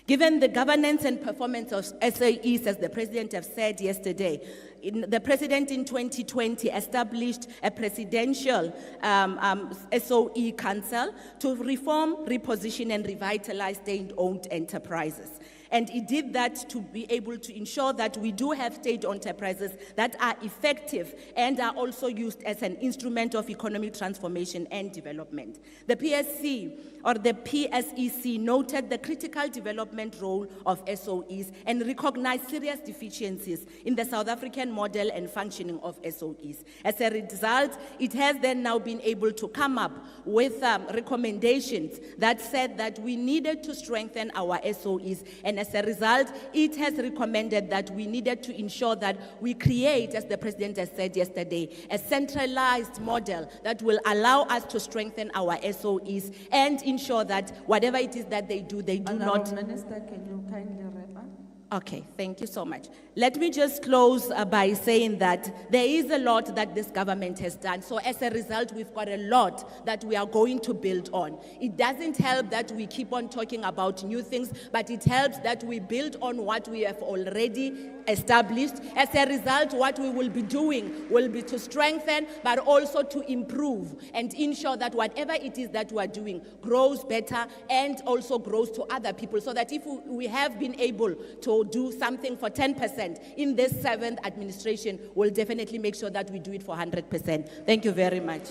Given the governance and performance of SAEs, as the President has said yesterday, the President in 2020 established a presidential SOE Council to reform, reposition, and revitalize state-owned enterprises. And it did that to be able to ensure that we do have state-owned enterprises that are effective and are also used as an instrument of economic transformation and development. The PSC, or the PSEC, noted the critical development role of SOEs and recognized serious deficiencies in the South African model and functioning of SOEs. As a result, it has then now been able to come up with recommendations that said that we needed to strengthen our SOEs, and as a result, it has recommended that we needed to ensure that we create, as the President has said yesterday, a centralized model that will allow us to strengthen our SOEs and ensure that whatever it is that they do not... Minister, can you kindly wrap up? Okay, thank you so much. Let me just close by saying that there is a lot that this government has done. So as a result, we've got a lot that we are going to build on. It doesn't help that we keep on talking about new things, but it helps that we build on what we have already established. As a result, what we will be doing will be to strengthen, but also to improve and ensure that whatever it is that we are doing grows better and also grows to other people, so that if we have been able to do something for 10% in this 7th administration, we'll definitely make sure that we do it for 100%. Thank you very much.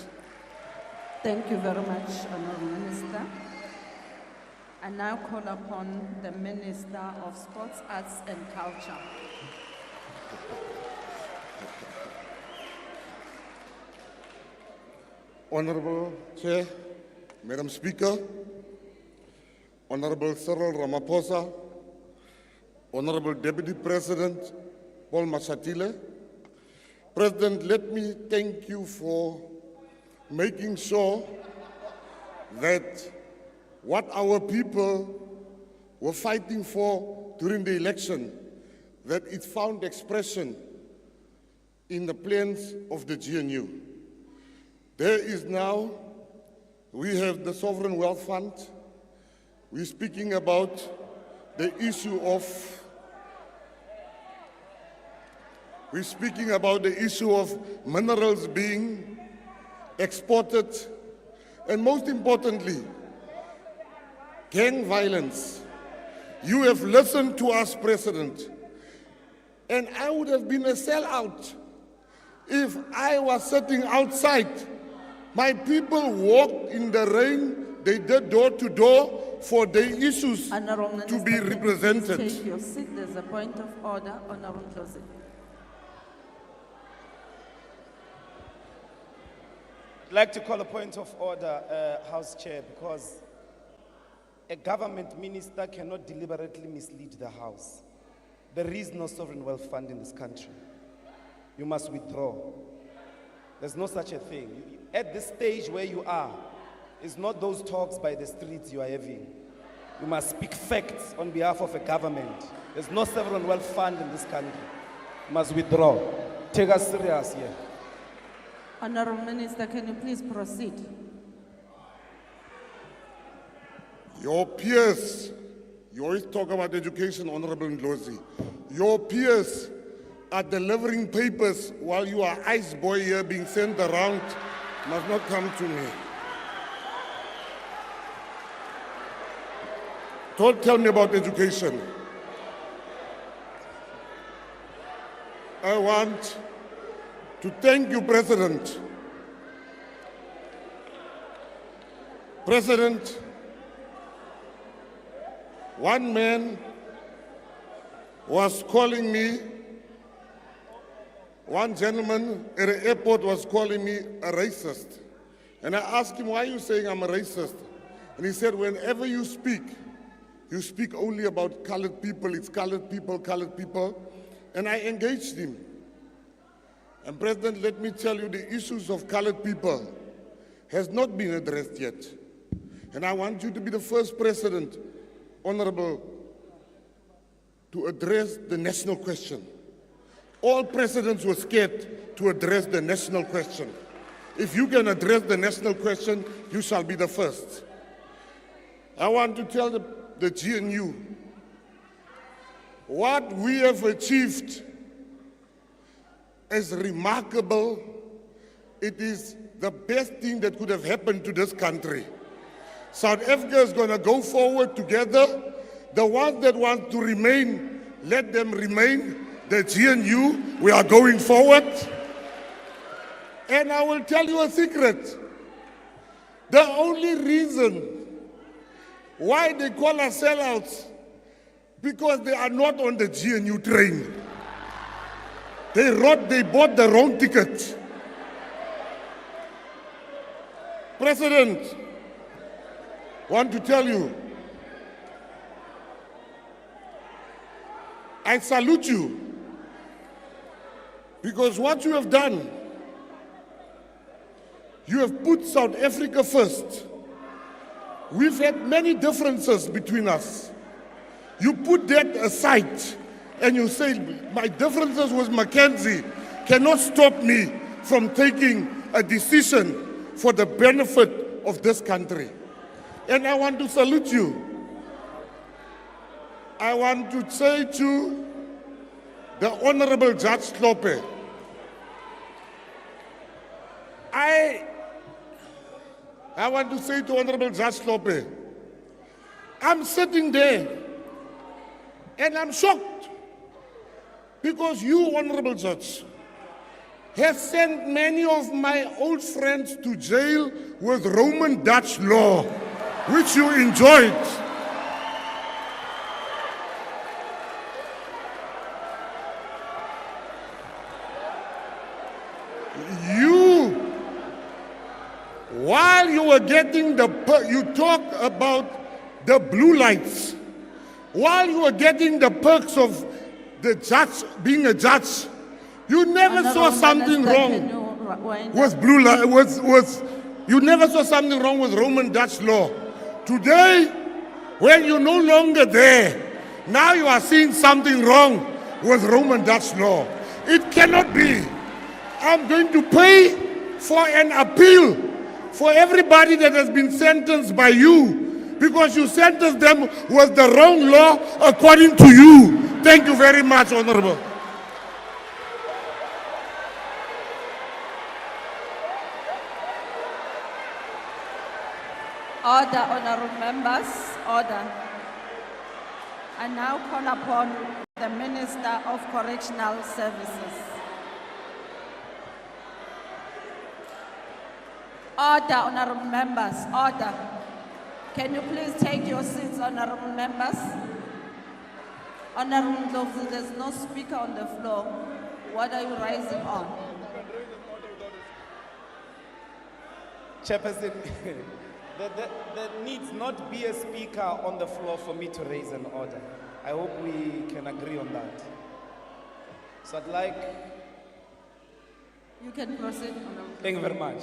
Thank you very much, Honourable Minister. I now call upon the Minister of Sports, Arts and Culture. Honourable Chair, Madam Speaker, Honourable Cyril Ramaphosa, Honourable Deputy President Paul Mashatile. President, let me thank you for making sure that what our people were fighting for during the election, that it found expression in the plans of the GNU. There is now, we have the Sovereign Wealth Fund. We're speaking about the issue of minerals being exported, and most importantly, gang violence. You have listened to us, President, and I would have been a sellout if I was sitting outside. My people walked in the rain, they did door to door for their issues to be represented. Please take your seat. There's a point of order, Honourable Joseph. I'd like to call a point of order, House Chair, because a government minister cannot deliberately mislead the House. There is no sovereign wealth fund in this country. You must withdraw. There's no such a thing. At this stage where you are, it's not those talks by the streets you are having. You must speak facts on behalf of a government. There's no sovereign wealth fund in this country. You must withdraw. Take us serious here. Honourable Minister, can you please proceed? Your peers, you always talk about education, Honourable Ndlozi. Your peers are delivering papers while you are ice boy here being sent around. Must not come to me. Don't tell me about education. I want to thank you, President. President, one man was calling me, one gentleman at the airport was calling me a racist. And I asked him, why are you saying I'm a racist? And he said, whenever you speak only about colored people, it's colored people. And I engaged him. And President, let me tell you, the issues of colored people has not been addressed yet. And I want you to be the first president, Honorable, to address the national question. All presidents were scared to address the national question. If you can address the national question, you shall be the first. I want to tell the GNU, what we have achieved is remarkable. It is the best thing that could have happened to this country. South Africa is going to go forward together. The ones that want to remain, let them remain. The GNU, we are going forward. And I will tell you a secret. The only reason why they call us sellouts, because they are not on the GNU train. They bought the wrong ticket. President, want to tell you, I salute you, because what you have done, you have put South Africa first. We've had many differences between us. You put that aside and you say, my differences with Mackenzie cannot stop me from taking a decision for the benefit of this country. And I want to salute you. I want to say to the Honorable Judge Klope. I want to say to Honorable Judge Klope, I'm sitting there and I'm shocked because you, Honorable Judge, have sent many of my old friends to jail with Roman Dutch law, which you enjoyed. While you were getting you talk about the blue lights. While you were getting the perks of the judge, being a judge, you never saw something wrong with blue light. You never saw something wrong with Roman Dutch law. Today, when you're no longer there, now you are seeing something wrong with Roman Dutch law. It cannot be. I'm going to pay for an appeal for everybody that has been sentenced by you, because you sentenced them with the wrong law according to you. Thank you very much, Honorable. Order, honorable members, order. I now call upon the Minister of Correctional Services. Order, honorable members, order. Can you please take your seats, honorable members? Honorable Ndlovu, there's no speaker on the floor. What are you rising on? Chairperson, there needs not be a speaker on the floor for me to raise an order. I hope we can agree on that. So I'd like... You can proceed, honorable. Thank you very much.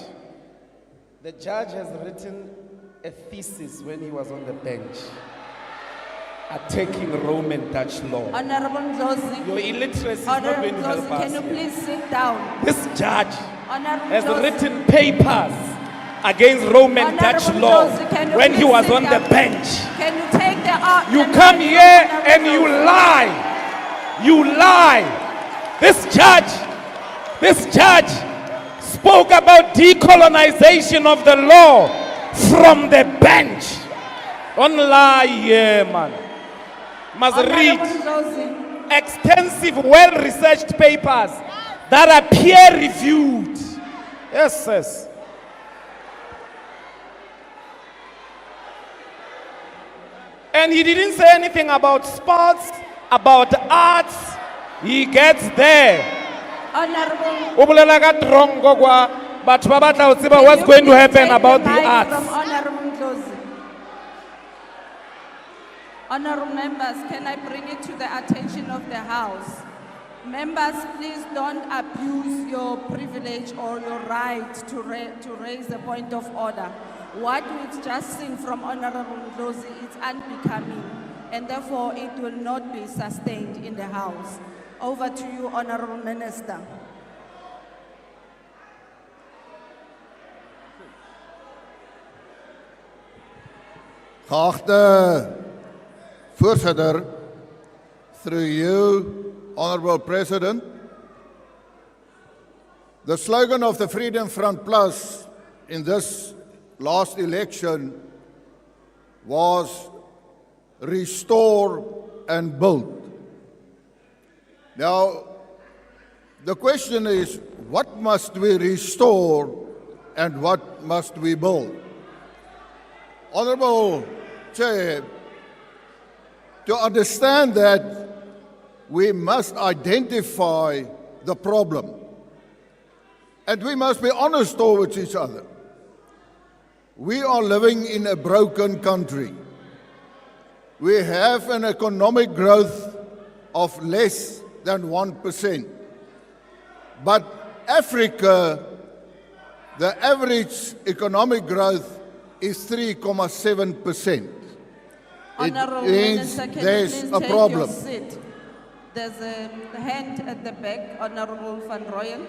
The judge has written a thesis when he was on the bench, attacking Roman Dutch law. Honorable Ndlovu. Your illiteracy is not going to help us. Can you please sit down? This judge Honorable has Ndlovu. written papers against Roman Dutch law when he was on the bench. Can you take the... You come here and you lie. You lie. This judge spoke about decolonization of the law from the bench. Don't lie here, man. Must read extensive, well-researched papers that are peer-reviewed. Yes, yes. And he didn't say anything about sports, about arts. He gets there. Honorable. But what's going to happen about the arts? Honorable members, can I bring it to the attention of the House? Members, please don't abuse your privilege or your right to raise a point of order. What we've just seen from Honorable Ndlovu is unbecoming, and therefore it will not be sustained in the House. Over to you, Honorable Minister. Geachte Voorzitter, through you, Honorable President, the slogan of the Freedom Front Plus in this last election was restore and build. Now, the question is, what must we restore and what must we build? Honorable Chair, to understand that, we must identify the problem. And we must be honest towards each other. We are living in a broken country. We have an economic growth of less than 1%. But Africa, the average economic growth is 3.7%. Honorable It means Minister, can there's you please a take problem. your seat? There's a hand at the back, Honorable Van Rooyen.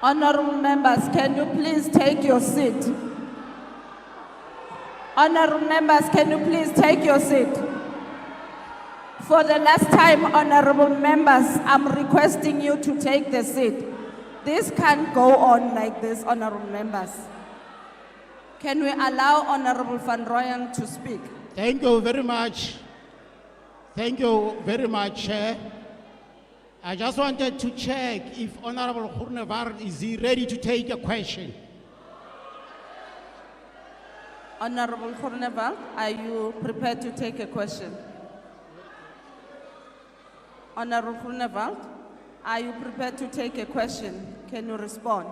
Honorable members, can you please take your seat? Honorable members, can you please take your seat? For the last time, honorable members, I'm requesting you to take the seat. This can't go on like this, honorable members. Can we allow Honorable Van Rooyen to speak? Thank you very much. Thank you very much, Chair. I just wanted to check if Honorable Groenewald is he ready to take a question. Honorable Groenewald, are you prepared to take a question? Honorable Groenewald, are you prepared to take a question? Can you respond?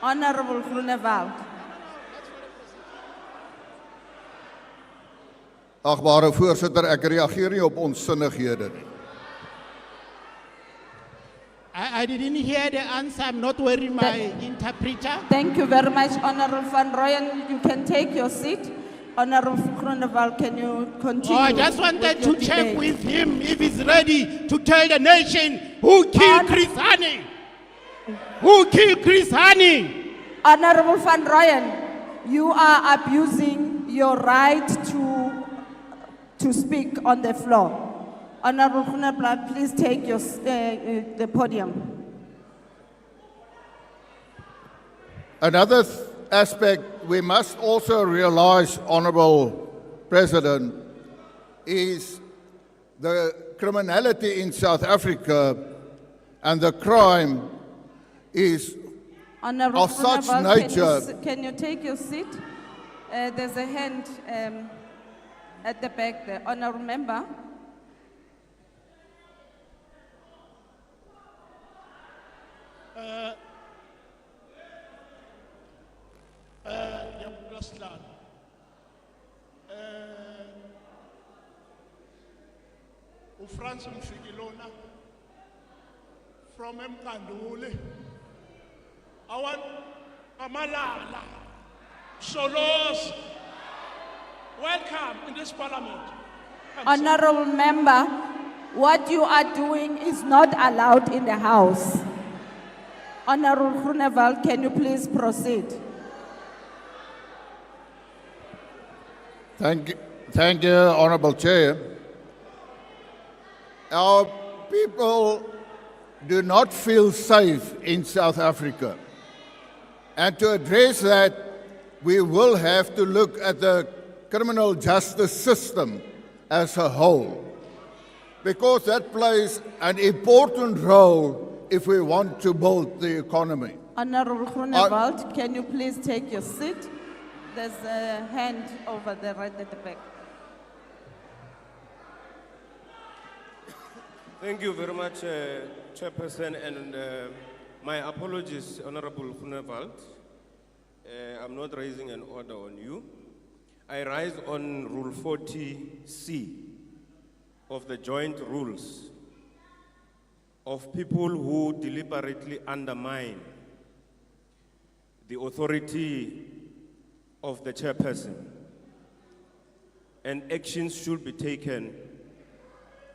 Honorable Groenewald. Agbare voorsitter, ek reageer nie op onsinnighede nie. I didn't hear the answer. I'm not wearing my interpreter. Thank you very much, Honorable Van Rooyen. You can take your seat. Honorable Groenewald, can you continue? Oh, I just wanted to check with him if he's ready to tell the nation who killed Chris Hani. Who killed Chris Hani? Honorable Van Rooyen, you are abusing your right to speak on the floor. Honorable Groenewald, please take your, the podium. Another aspect we must also realize, Honourable President, is the criminality in South Africa and the crime is Honorable of such Groenewald, nature. Can you take your seat? There's a hand at the back there. Honorable member. Francis Mfikilona from Mkanduli. I want Amalala, Solos. Welcome in this parliament. Honorable member, what you are doing is not allowed in the house. Honorable Groenewald, can you please proceed? Thank you, Honourable Chair. Our people do not feel safe in South Africa. And to address that, we will have to look at the criminal justice system as a whole, because that plays an important role if we want to build the economy. Honorable Groenewald, can you please take your seat? There's a hand over there right at the back. Thank you very much, Chairperson, and my apologies, Honorable Groenewald. I'm not raising an order on you. I rise on Rule 40C of the joint rules of people who deliberately undermine the authority of the chairperson, and actions should be taken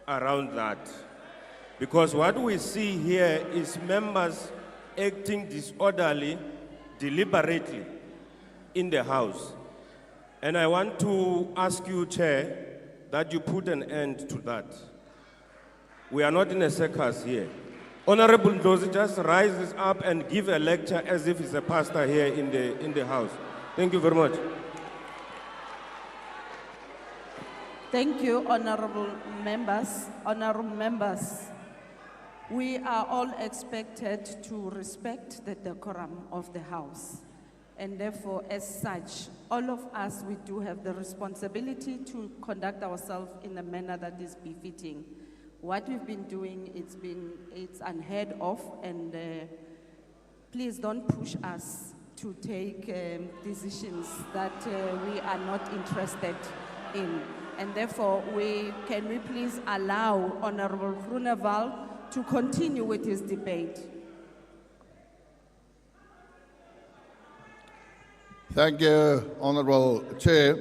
around that. Because what we see here is members acting disorderly, deliberately in the House. And I want to ask you, Chair, that you put an end to that. We are not in a circus here. Honorable Ndlozi just rises up and give a lecture as if he's a pastor here in the House. Thank you very much. Thank you, honorable members. Honorable members, we are all expected to respect the decorum of the House. And therefore, as such, all of us, we do have the responsibility to conduct ourselves in a manner that is befitting. What we've been doing, it's unheard of, and please don't push us to take decisions that we are not interested in. And therefore, can we please allow Honorable Groenewald to continue with his debate? Thank you, Honourable Chair.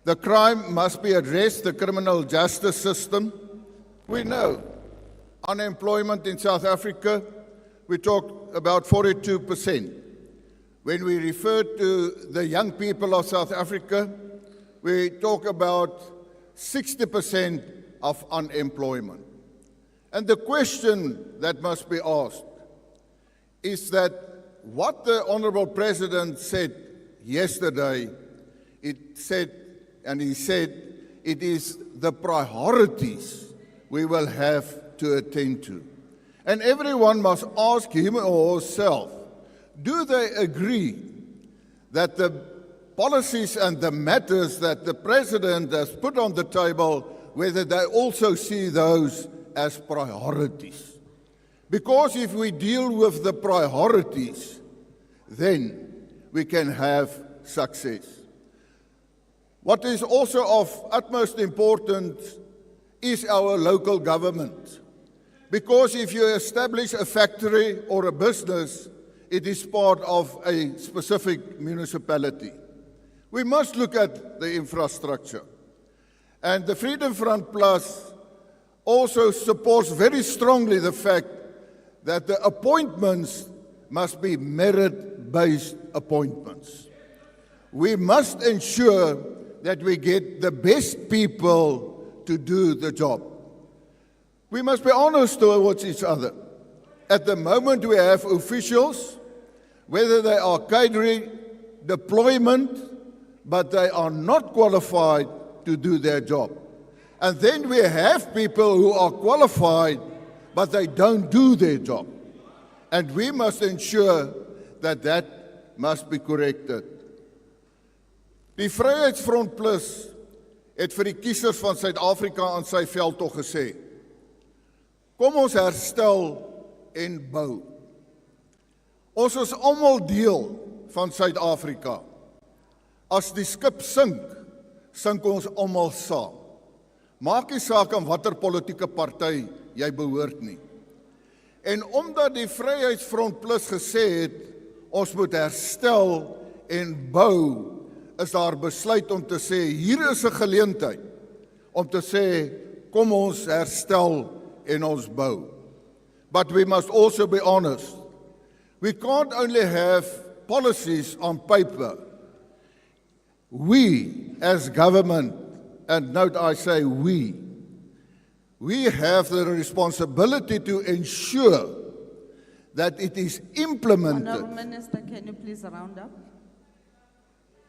The crime must be addressed, the criminal justice system. We know unemployment in South Africa, we talk about 42%. When we refer to the young people of South Africa, we talk about 60% of unemployment. And the question that must be asked is that what the Honorable President said yesterday, he said it is the priorities we will have to attend to. And everyone must ask him or herself, do they agree that the policies and the matters that the President has put on the table, whether they also see those as priorities? Because if we deal with the priorities, then we can have success. What is also of utmost importance is our local government. Because if you establish a factory or a business, it is part of a specific municipality. We must look at the infrastructure. And the Freedom Front Plus also supports very strongly the fact that the appointments must be merit-based appointments. We must ensure that we get the best people to do the job. We must be honest towards each other. At the moment we have officials, whether they are catering deployment, but they are not qualified to do their job. And then we have people who are qualified, but they don't do their job. And we must ensure that that must be corrected. Die Vryheidsfront Plus het vir die kiesers van Suid-Afrika aan sy veldtog gesê, kom ons herstel en bou. Ons is almal deel van Suid-Afrika. As die skip sink, sink ons almal saam. Maak nie saak aan watter politieke party jy behoort nie. En omdat die Vryheidsfront Plus gesê het, ons moet herstel en bou, is daar besluit om te sê, hier is 'n geleentheid om te sê, kom ons herstel en ons bou. But we must also be honest. We can't only have policies on paper. We, as government, and note I say we have the responsibility to ensure that it is implemented. Honourable Minister, can you please round up?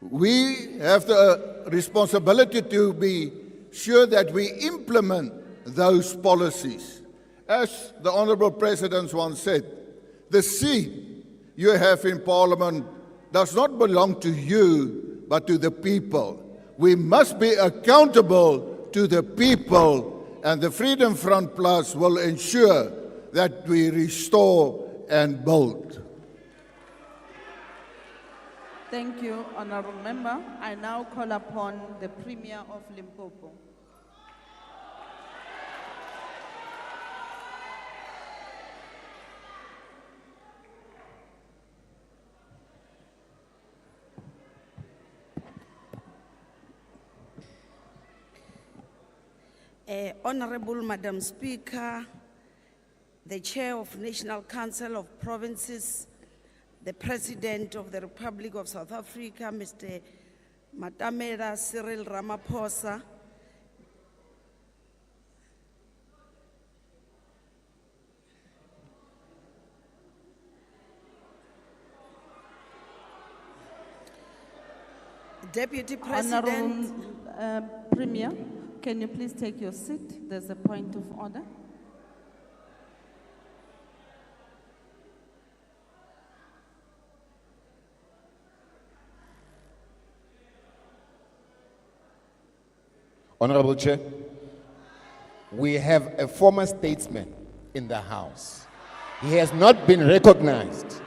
We have the responsibility to be sure that we implement those policies. As the Honourable President once said, the seat you have in Parliament does not belong to you, but to the people. We must be accountable to the people, and the Freedom Front Plus will ensure that we restore and build. Thank you, Honourable Member. I now call upon the Premier of Limpopo. Honorable Madam Speaker, the Chair of National Council of Provinces, the President of the Republic of South Africa, Mr. Matamela Cyril Ramaphosa, Deputy President. Honourable Premier, can you please take your seat? There's a point of order. Honorable Chair, we have a former statesman in the House. He has not been recognized.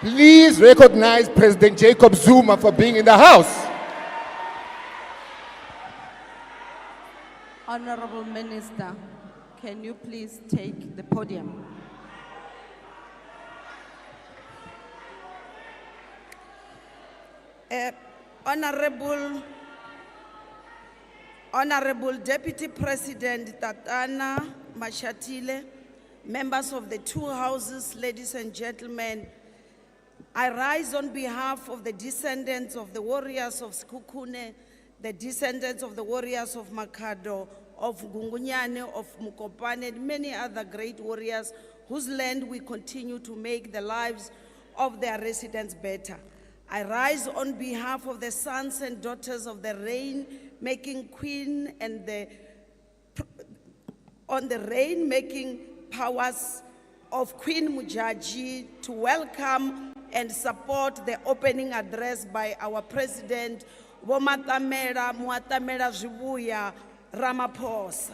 Please recognize President Jacob Zuma for being in the House. Honourable Minister, can you please take the podium? Honorable Deputy President Tatana Mashatile, members of the two houses, ladies and gentlemen, I rise on behalf of the descendants of the warriors of Skukune, the descendants of the warriors of Makado, of Gungunyane, of Mukopane, and many other great warriors whose land we continue to make the lives of their residents better. I rise on behalf of the sons and daughters of the rain-making queen and on the rain-making powers of Queen Mujaji to welcome and support the opening address by our President, Muatamela Zvibuya Ramaphosa.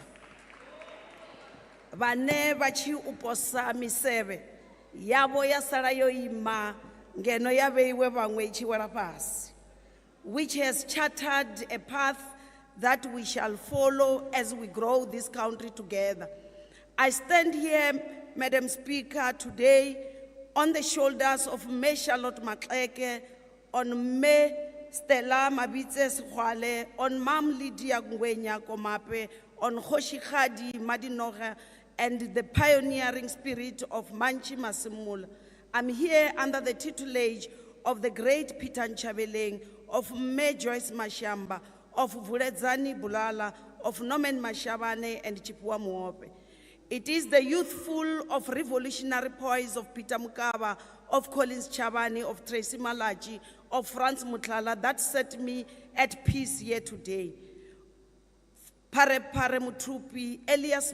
Vane vachi uposa miseve, yabo ya sala yo ima, ngeno ya veiwe vangwe ichiwela pasi, which has chartered a path that we shall follow as we grow this country together. I stand here, Madam Speaker, today on the shoulders of Me Charlotte Makleke, on Me Stella Mabitse Skhwale, on Mam Lydia Ngwenya Komape, on Khoshikadi Madinoga, and the pioneering spirit of Manchi Masimula. I'm here under the tutelage of the great Peter Nchabeleng, of Me Joyce Mashamba, of Vuledzani Bulala, of Norman Mashabane, and Chipua Muope. It is the youthful of revolutionary poise of Peter Mukaba, of Collins Chabani, of Tracy Malachi, of Franz Mutlala that set me at peace here today. Pare Mutrupi, Elias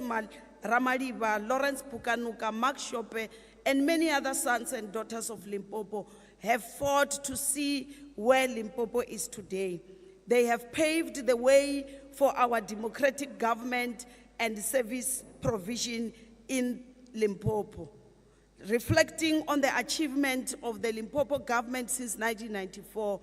Ramaliba, Lawrence Pukanuka, Mark Shope, and many other sons and daughters of Limpopo have fought to see where Limpopo is today. They have paved the way for our democratic government and service provision in Limpopo. Reflecting on the achievement of the Limpopo government since 1994,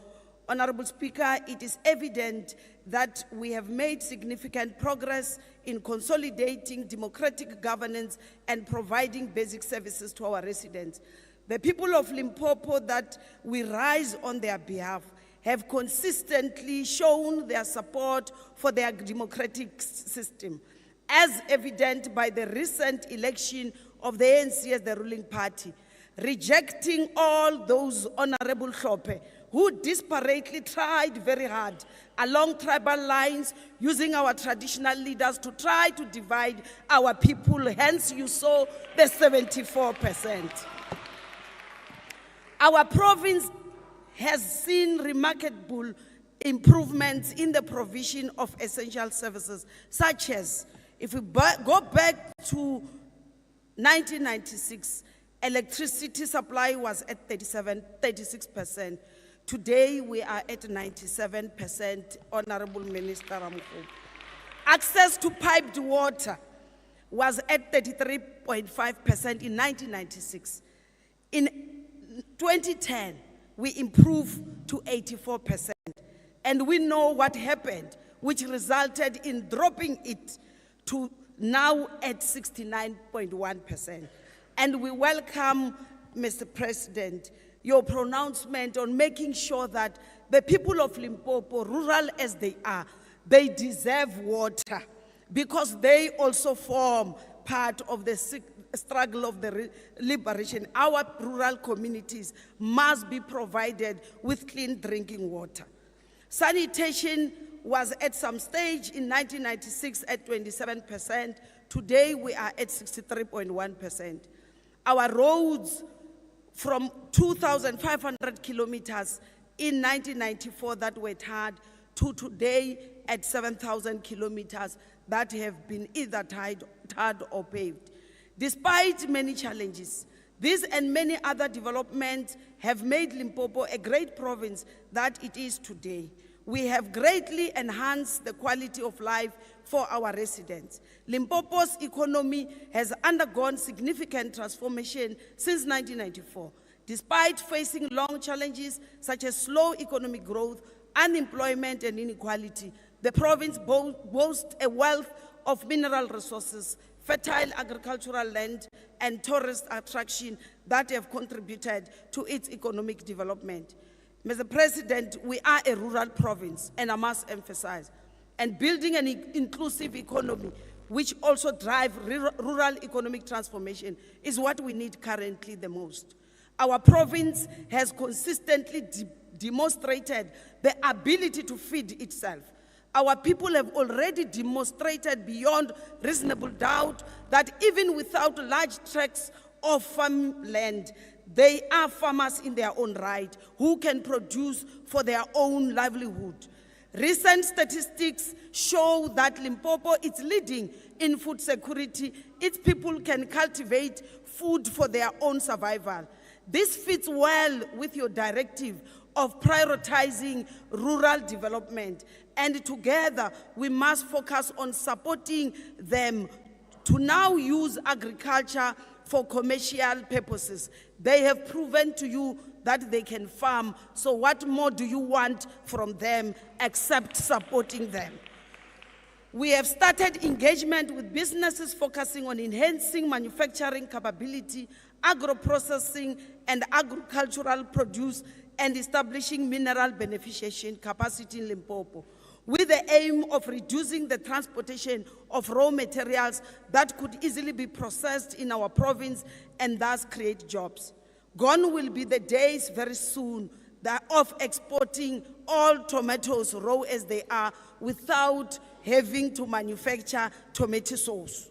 Honorable Speaker, it is evident that we have made significant progress in consolidating democratic governance and providing basic services to our residents. The people of Limpopo that we rise on their behalf have consistently shown their support for their democratic system, as evident by the recent election of the ANC as the ruling party, rejecting all those Honorable Hlope who disparately tried very hard along tribal lines, using our traditional leaders to try to divide our people. Hence, you saw the 74%. Our province has seen remarkable improvements in the provision of essential services, such as, if we go back to 1996, electricity supply was at 36%. Today, we are at 97%, Honorable Minister Ramukhopa. Access to piped water was at 33.5% in 1996. In 2010, we improved to 84%. And we know what happened, which resulted in dropping it to now at 69.1%. And we welcome, Mr. President, your pronouncement on making sure that the people of Limpopo, rural as they are, they deserve water because they also form part of the struggle of the liberation. Our rural communities must be provided with clean drinking water. Sanitation was at some stage in 1996 at 27%. Today we are at 63.1%. Our roads from 2,500 kilometers in 1994 that were tarred to today at 7,000 kilometers that have been either tarred or paved. Despite many challenges, these and many other developments have made Limpopo a great province that it is today. We have greatly enhanced the quality of life for our residents. Limpopo's economy has undergone significant transformation since 1994. Despite facing long challenges such as slow economic growth, unemployment, and inequality, the province boasts a wealth of mineral resources, fertile agricultural land, and tourist attraction that have contributed to its economic development. Mr. President, we are a rural province, and I must emphasize, and building an inclusive economy, which also drive rural economic transformation, is what we need currently the most. Our province has consistently demonstrated the ability to feed itself. Our people have already demonstrated beyond reasonable doubt that even without large tracts of farmland, they are farmers in their own right who can produce for their own livelihood. Recent statistics show that Limpopo is leading in food security. Its people can cultivate food for their own survival. This fits well with your directive of prioritizing rural development, and together we must focus on supporting them to now use agriculture for commercial purposes. They have proven to you that they can farm, so what more do you want from them except supporting them? We have started engagement with businesses focusing on enhancing manufacturing capability, agro-processing and agricultural produce, and establishing mineral beneficiation capacity in Limpopo, with the aim of reducing the transportation of raw materials that could easily be processed in our province and thus create jobs. Gone will be the days very soon of exporting all tomatoes raw as they are without having to manufacture tomato sauce.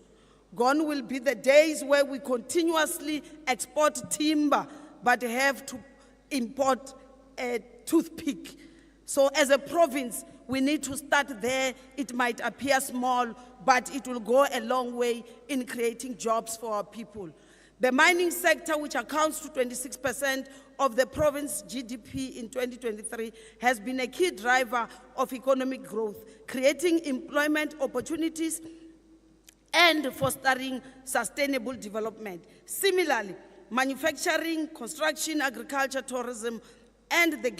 Gone will be the days where we continuously export timber but have to import a toothpick. So as a province, we need to start there. It might appear small, but it will go a long way in creating jobs for our people. The mining sector, which accounts to 26% of the province GDP in 2023, has been a key driver of economic growth, creating employment opportunities and fostering sustainable development. Similarly, manufacturing, construction, agriculture, tourism, and the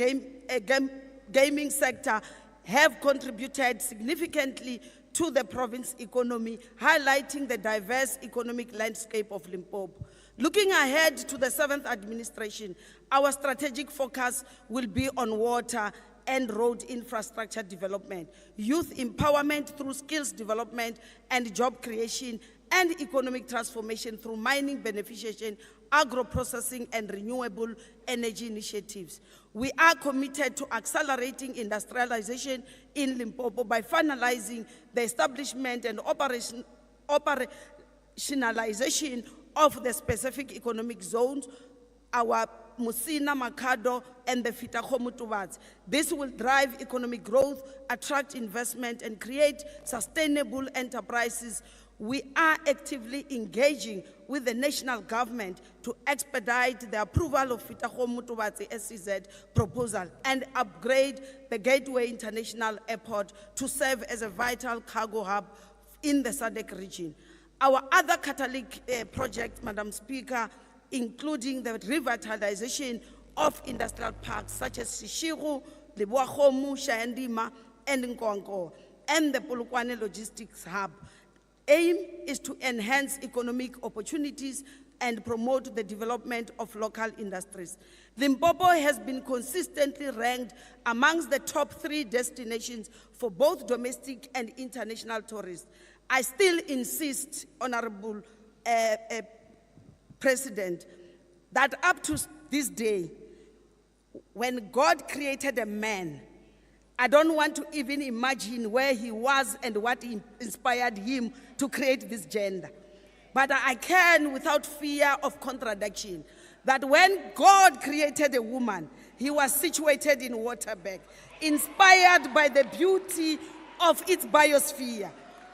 gaming sector have contributed significantly to the province economy, highlighting the diverse economic landscape of Limpopo. Looking ahead to the 7th administration, our strategic focus will be on water and road infrastructure development, youth empowerment through skills development and job creation, and economic transformation through mining beneficiation, agro-processing, and renewable energy initiatives. We are committed to accelerating industrialization in Limpopo by finalizing the establishment and operationalization of the specific economic zones, our Musina, Makado, and the Fitakho-Mutubadzi. This will drive economic growth, attract investment, and create sustainable enterprises. We are actively engaging with the national government to expedite the approval of Fitakho-Mutubadzi SEZ proposal and upgrade the Gateway International Airport to serve as a vital cargo hub in the SADC region. Our other catalytic projects, Madam Speaker, including the revitalization of industrial parks such as Sishiru, Libuakhomu, Shaendima, and Nkonko, and the Polokwane Logistics Hub. Aim is to enhance economic opportunities and promote the development of local industries. Limpopo has been consistently ranked amongst the top 3 destinations for both domestic and international tourists. I still insist, Honorable President, that up to this day, when God created a man, I don't want to even imagine where he was and what inspired him to create this gender. But I can, without fear of contradiction, that when God created a woman, he was situated in Waterberg, inspired by the beauty of its biosphere.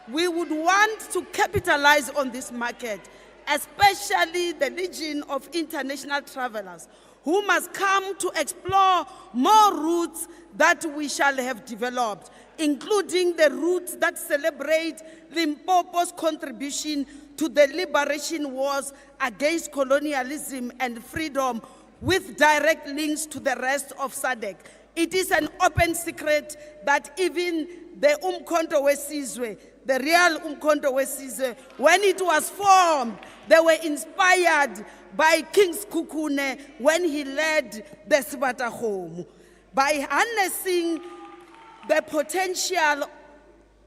We would want to capitalize on this market, especially the legion of international travelers who must come to explore more routes that we shall have developed, including the routes that celebrate Limpopo's contribution to the liberation wars against colonialism and freedom, with direct links to the rest of SADC. It is an open secret that even the Umkhonto weSizwe, the real Umkhonto weSizwe, when it was formed, they were inspired by King Sekhukhune when he led the Sibatakhomu. By harnessing the potential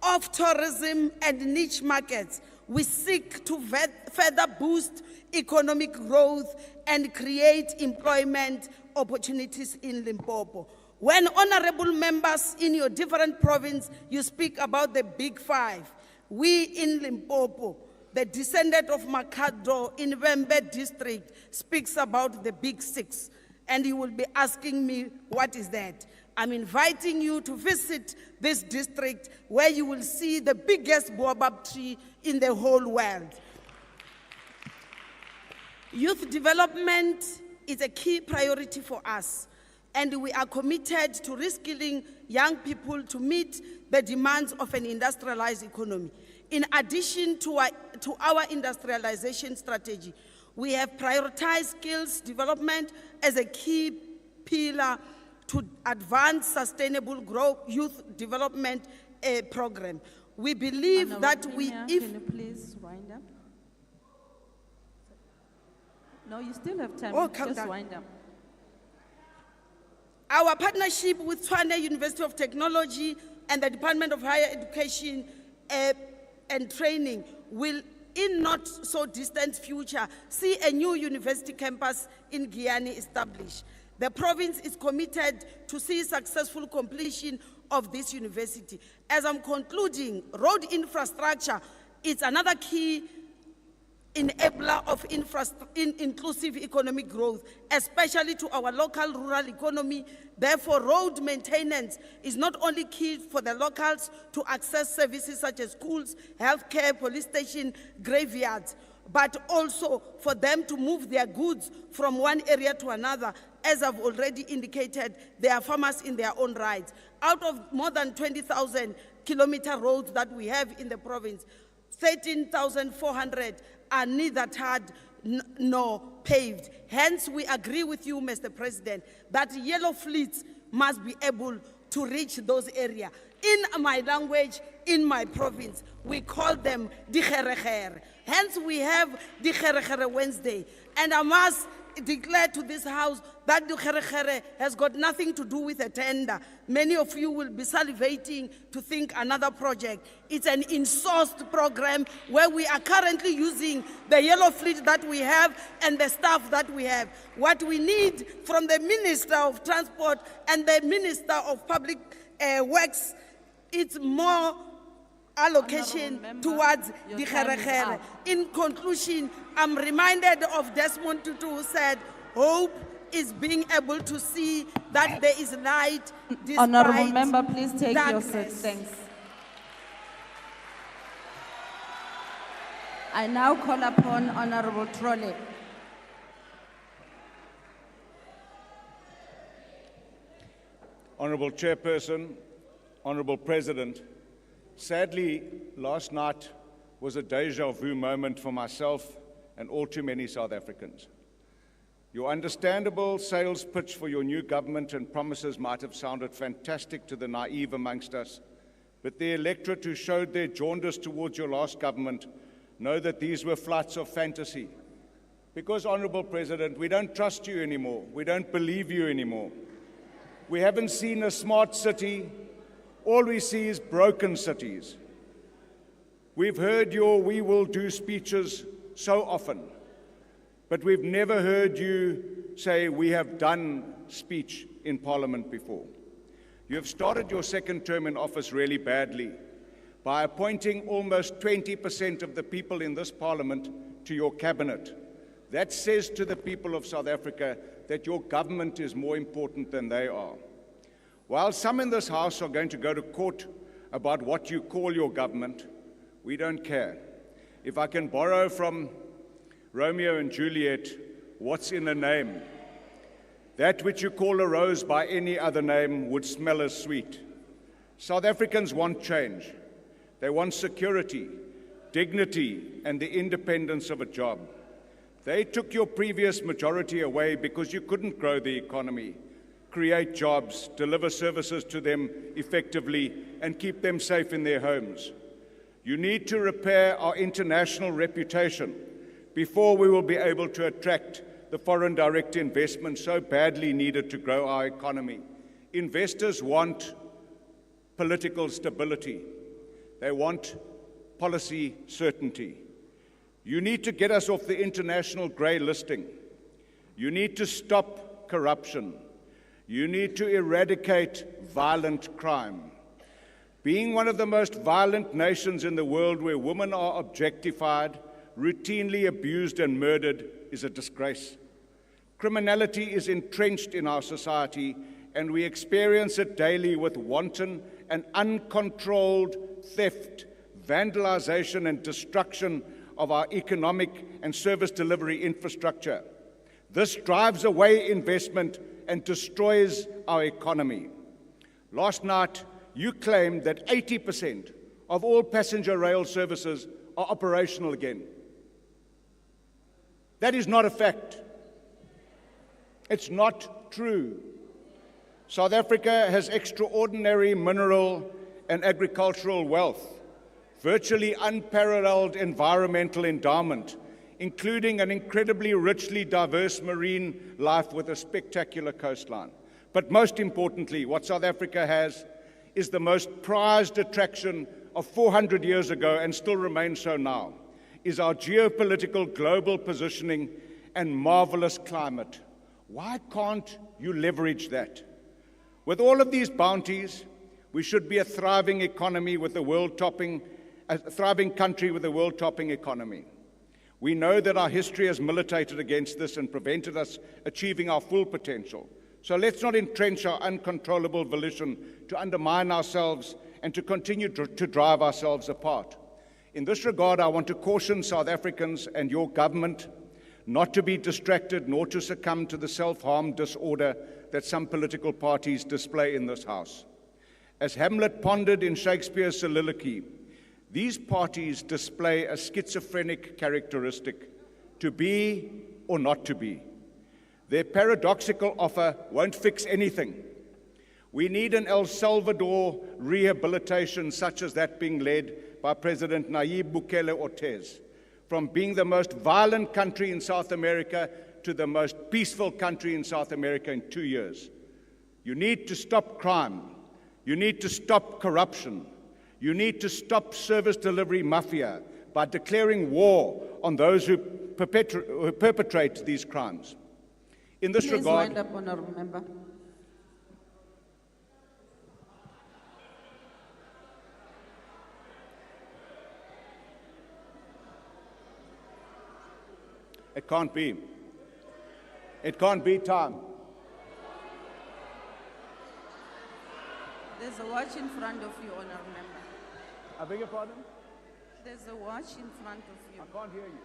of tourism and niche markets, we seek to further boost economic growth and create employment opportunities in Limpopo. When honorable members in your different province, you speak about the big five, we in Limpopo, the descendant of Makado in Vembe district, speaks about the big six. And you will be asking me, what is that? I'm inviting you to visit this district where you will see the biggest baobab tree in the whole world. Youth development is a key priority for us, and we are committed to reskilling young people to meet the demands of an industrialized economy. In addition to our industrialization strategy, we have prioritized skills development as a key pillar to advance sustainable growth youth development program. We believe that Can you please wind up? No, you still have time. Oh, calm Just down. wind up. Our partnership with Tshwane University of Technology and the Department of Higher Education and Training will, in not so distant future, see a new university campus in Guyana established. The province is committed to see successful completion of this university. As I'm concluding, road infrastructure is another key enabler of inclusive economic growth, especially to our local rural economy. Therefore, road maintenance is not only key for the locals to access services such as schools, healthcare, police station, graveyards, but also for them to move their goods from one area to another. As I've already indicated, they are farmers in their own right. Out of more than 20,000 kilometer roads that we have in the province, 13,400 are neither tarred nor paved. Hence, we agree with you, Mr. President, that yellow fleets must be able to reach those areas. In my language, in my province, we call them dikherekhere. Hence, we have dikherekhere Wednesday. And I must declare to this House that dikherekhere has got nothing to do with a tender. Many of you will be salivating to think another project. It's an in-sourced program where we are currently using the yellow fleet that we have and the staff that we have. What we need from the Minister of Transport and the Minister of Public Works, it's more allocation towards the Kherekhere. In conclusion, I'm reminded of Desmond Tutu, who said, hope is being able to see that there is light despite Honorable member, please take darkness. your seat. Thanks. I now call upon Honorable Trolley. Honorable Chairperson, Honorable President, sadly, last night was a deja vu moment for myself and all too many South Africans. Your understandable sales pitch for your new government and promises might have sounded fantastic to the naive amongst us, but the electorate who showed their jaundice towards your last government know that these were flights of fantasy. Because, Honorable President, we don't trust you anymore. We don't believe you anymore. We haven't seen a smart city. All we see is broken cities. We've heard your "we will do" speeches so often, but we've never heard you say "we have done" speech in Parliament before. You have started your second term in office really badly by appointing almost 20% of the people in this Parliament to your cabinet. That says to the people of South Africa that your government is more important than they are. While some in this House are going to go to court about what you call your government, we don't care. If I can borrow from Romeo and Juliet, what's in a name? That which you call a rose by any other name would smell as sweet. South Africans want change. They want security, dignity, and the independence of a job. They took your previous majority away because you couldn't grow the economy, create jobs, deliver services to them effectively, and keep them safe in their homes. You need to repair our international reputation before we will be able to attract the foreign direct investment so badly needed to grow our economy. Investors want political stability. They want policy certainty. You need to get us off the international grey listing. You need to stop corruption. You need to eradicate violent crime. Being one of the most violent nations in the world where women are objectified, routinely abused and murdered is a disgrace. Criminality is entrenched in our society, and we experience it daily with wanton and uncontrolled theft, vandalization and destruction of our economic and service delivery infrastructure. This drives away investment and destroys our economy. Last night, you claimed that 80% of all passenger rail services are operational again. That is not a fact. It's not true. South Africa has extraordinary mineral and agricultural wealth, virtually unparalleled environmental endowment, including an incredibly richly diverse marine life with a spectacular coastline. But most importantly, what South Africa has is the most prized attraction of 400 years ago and still remains so now, is our geopolitical global positioning and marvelous climate. Why can't you leverage that? With all of these bounties, we should be a thriving economy with a thriving country with a world-topping economy. We know that our history has militated against this and prevented us achieving our full potential. So let's not entrench our uncontrollable volition to undermine ourselves and to continue to drive ourselves apart. In this regard, I want to caution South Africans and your government not to be distracted nor to succumb to the self-harm disorder that some political parties display in this House. As Hamlet pondered in Shakespeare's soliloquy, these parties display a schizophrenic characteristic, to be or not to be. Their paradoxical offer won't fix anything. We need an El Salvador rehabilitation such as that being led by President Nayib Bukele Ortez, from being the most violent country in South America to the most peaceful country in South America in 2 years. You need to stop crime. You need to stop corruption. You need to stop service delivery mafia by declaring war on those who perpetrate these crimes. In this Please regard, wind up, Honourable Member. it can't be. It can't be time. There's a watch in front of you, Honourable Member. I beg your pardon? There's a watch in front of you. I can't hear you.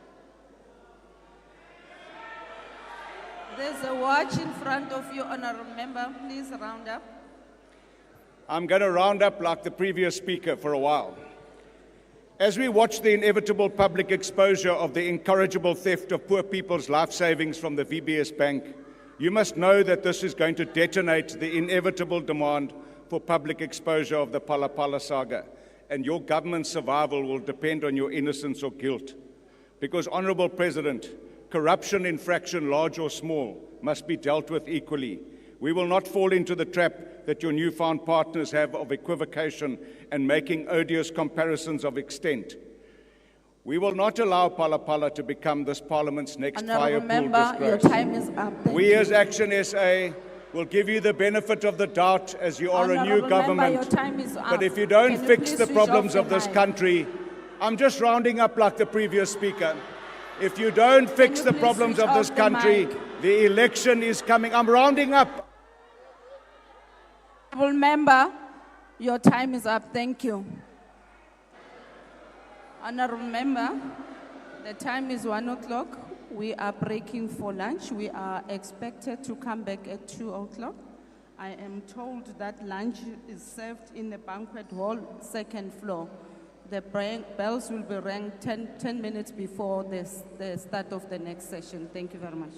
There's a watch in front of you, Honourable Member. Please round up. I'm going to round up like the previous speaker for a while. As we watch the inevitable public exposure of the incorrigible theft of poor people's life savings from the VBS Bank, you must know that this is going to detonate the inevitable demand for public exposure of the Pala Pala saga, and your government's survival will depend on your innocence or guilt. Because, Honourable President, corruption infraction, large or small, must be dealt with equally. We will not fall into the trap that your newfound partners have of equivocation and making odious comparisons of extent. We will not allow Pala Pala to become this Parliament's next Honourable fire pool Member, your disgrace. time is up. Thank We you. as Action SA will give you the benefit of the doubt as you are a new Honourable government. Member, your time is up. But if you don't Can you fix please the switch problems off of your this mic? country, I'm just rounding up like the previous speaker. If you don't fix you the please problems switch of this off the country, mic? the election is coming. I'm rounding up. Honourable Member, your time is up. Thank you. Honourable Member, the time is 1 o'clock. We are breaking for lunch. We are expected to come back at 2 o'clock. I am told that lunch is served in the banquet hall, second floor. The bells will be rang 10 minutes before the start of the next session. Thank you very much.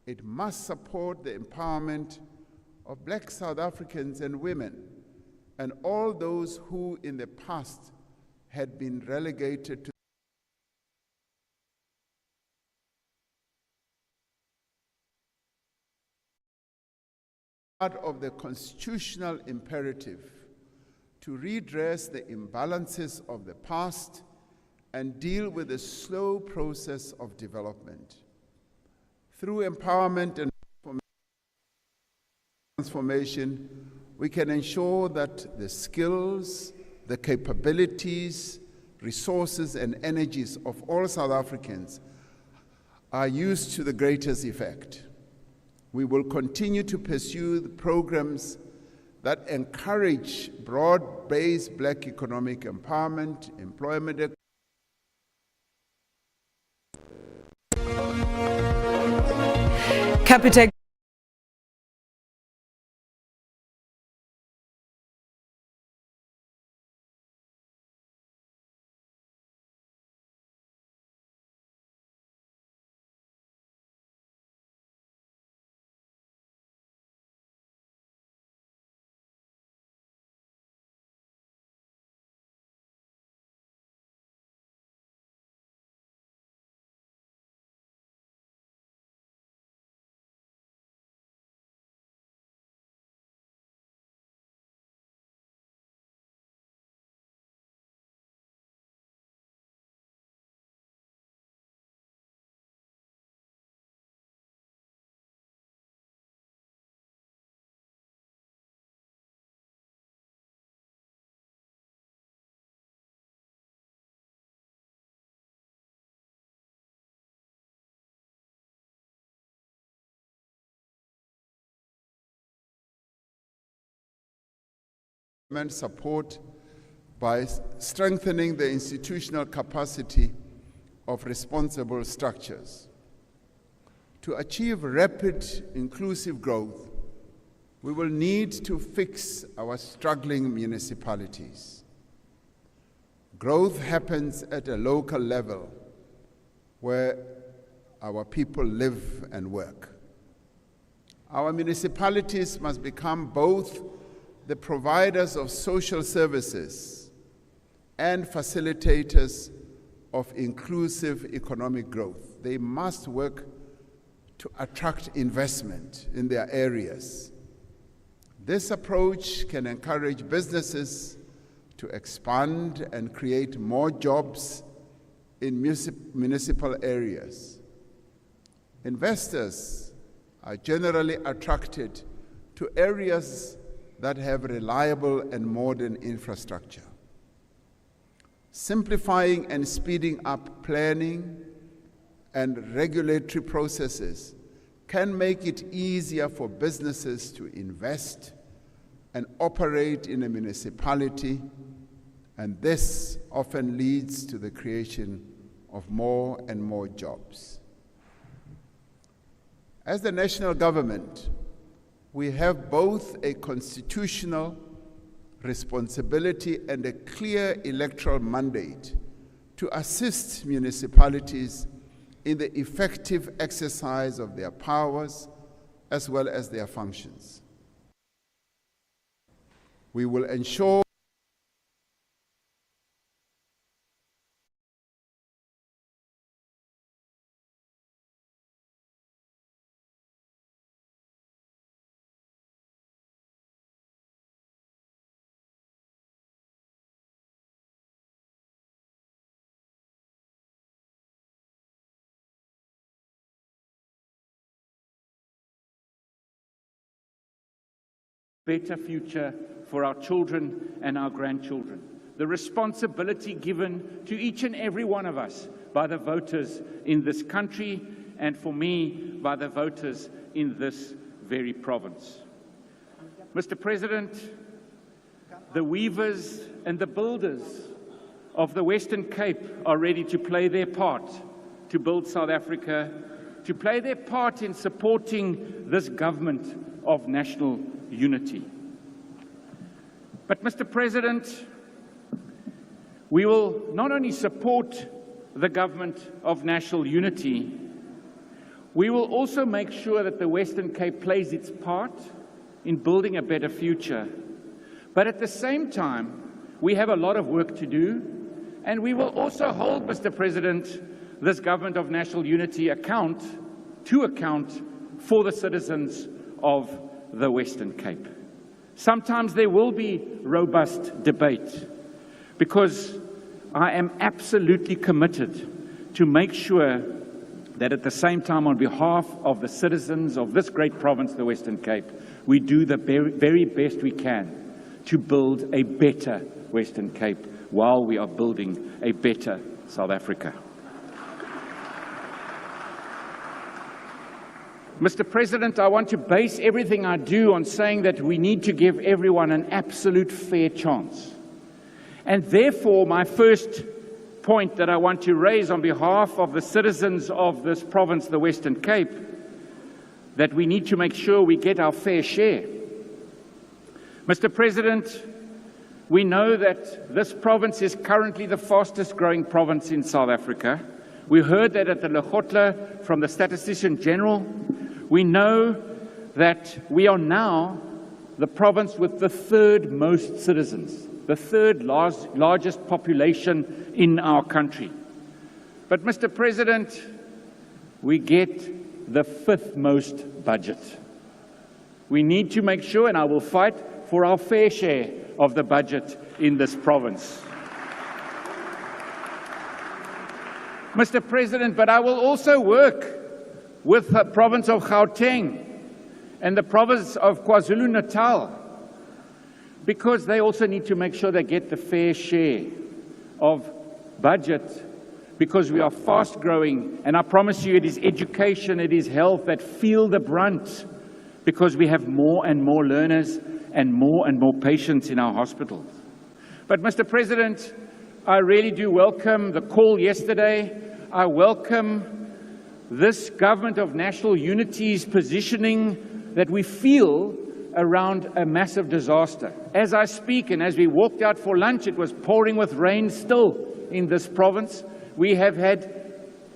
It must support the empowerment of black South Africans and women, and all those who in the past had been relegated to part of the constitutional imperative to redress the imbalances of the past and deal with the slow process of development. Through empowerment and transformation, we can ensure that the skills, the capabilities, resources, and energies of all South Africans are used to the greatest effect. We will continue to pursue the programs that encourage broad-based black economic empowerment, employment, Capitec support by strengthening the institutional capacity of responsible structures. To achieve rapid, inclusive growth, we will need to fix our struggling municipalities. Growth happens at a local level where our people live and work. Our municipalities must become both the providers of social services and facilitators of inclusive economic growth. They must work to attract investment in their areas. This approach can encourage businesses to expand and create more jobs in municipal areas. Investors are generally attracted to areas that have reliable and modern infrastructure. Simplifying and speeding up planning and regulatory processes can make it easier for businesses to invest and operate in a municipality, and this often leads to the creation of more and more jobs. As the national government, we have both a constitutional responsibility and a clear electoral mandate to assist municipalities in the effective exercise of their powers as well as their functions. We will ensure better future for our children and our grandchildren. The responsibility given to each and every one of us by the voters in this country, and for me, by the voters in this very province. Mr. President, the weavers and the builders of the Western Cape are ready to play their part to build South Africa, to play their part in supporting this government of national unity. But, Mr. President, we will not only support the government of national unity, We will also make sure that the Western Cape plays its part in building a better future. But at the same time, we have a lot of work to do, and we will also hold, Mr. President, this Government of National Unity to account for the citizens of the Western Cape. Sometimes there will be robust debate, because I am absolutely committed to make sure that at the same time, on behalf of the citizens of this great province, the Western Cape, we do the very best we can to build a better Western Cape while we are building a better South Africa. Mr. President, I want to base everything I do on saying that we need to give everyone an absolute fair chance. And therefore, my first point that I want to raise on behalf of the citizens of this province, the Western Cape, that we need to make sure we get our fair share. Mr. President, we know that this province is currently the fastest growing province in South Africa. We heard that at the Lekgotla from the Statistician General. We know that we are now the province with the third most citizens, the third largest population in our country. But, Mr. President, we get the fifth most budget. We need to make sure, and I will fight for our fair share of the budget in this province. Mr. President, but I will also work with the province of Gauteng and the province of KwaZulu-Natal, because they also need to make sure they get the fair share of budget, because we are fast growing, and I promise you it is education, it is health that feel the brunt, because we have more and more learners and more patients in our hospitals. But, Mr. President, I really do welcome the call yesterday. I welcome this Government of National Unity's positioning that we feel around a massive disaster. As I speak, and as we walked out for lunch, it was pouring with rain still in this province. We have had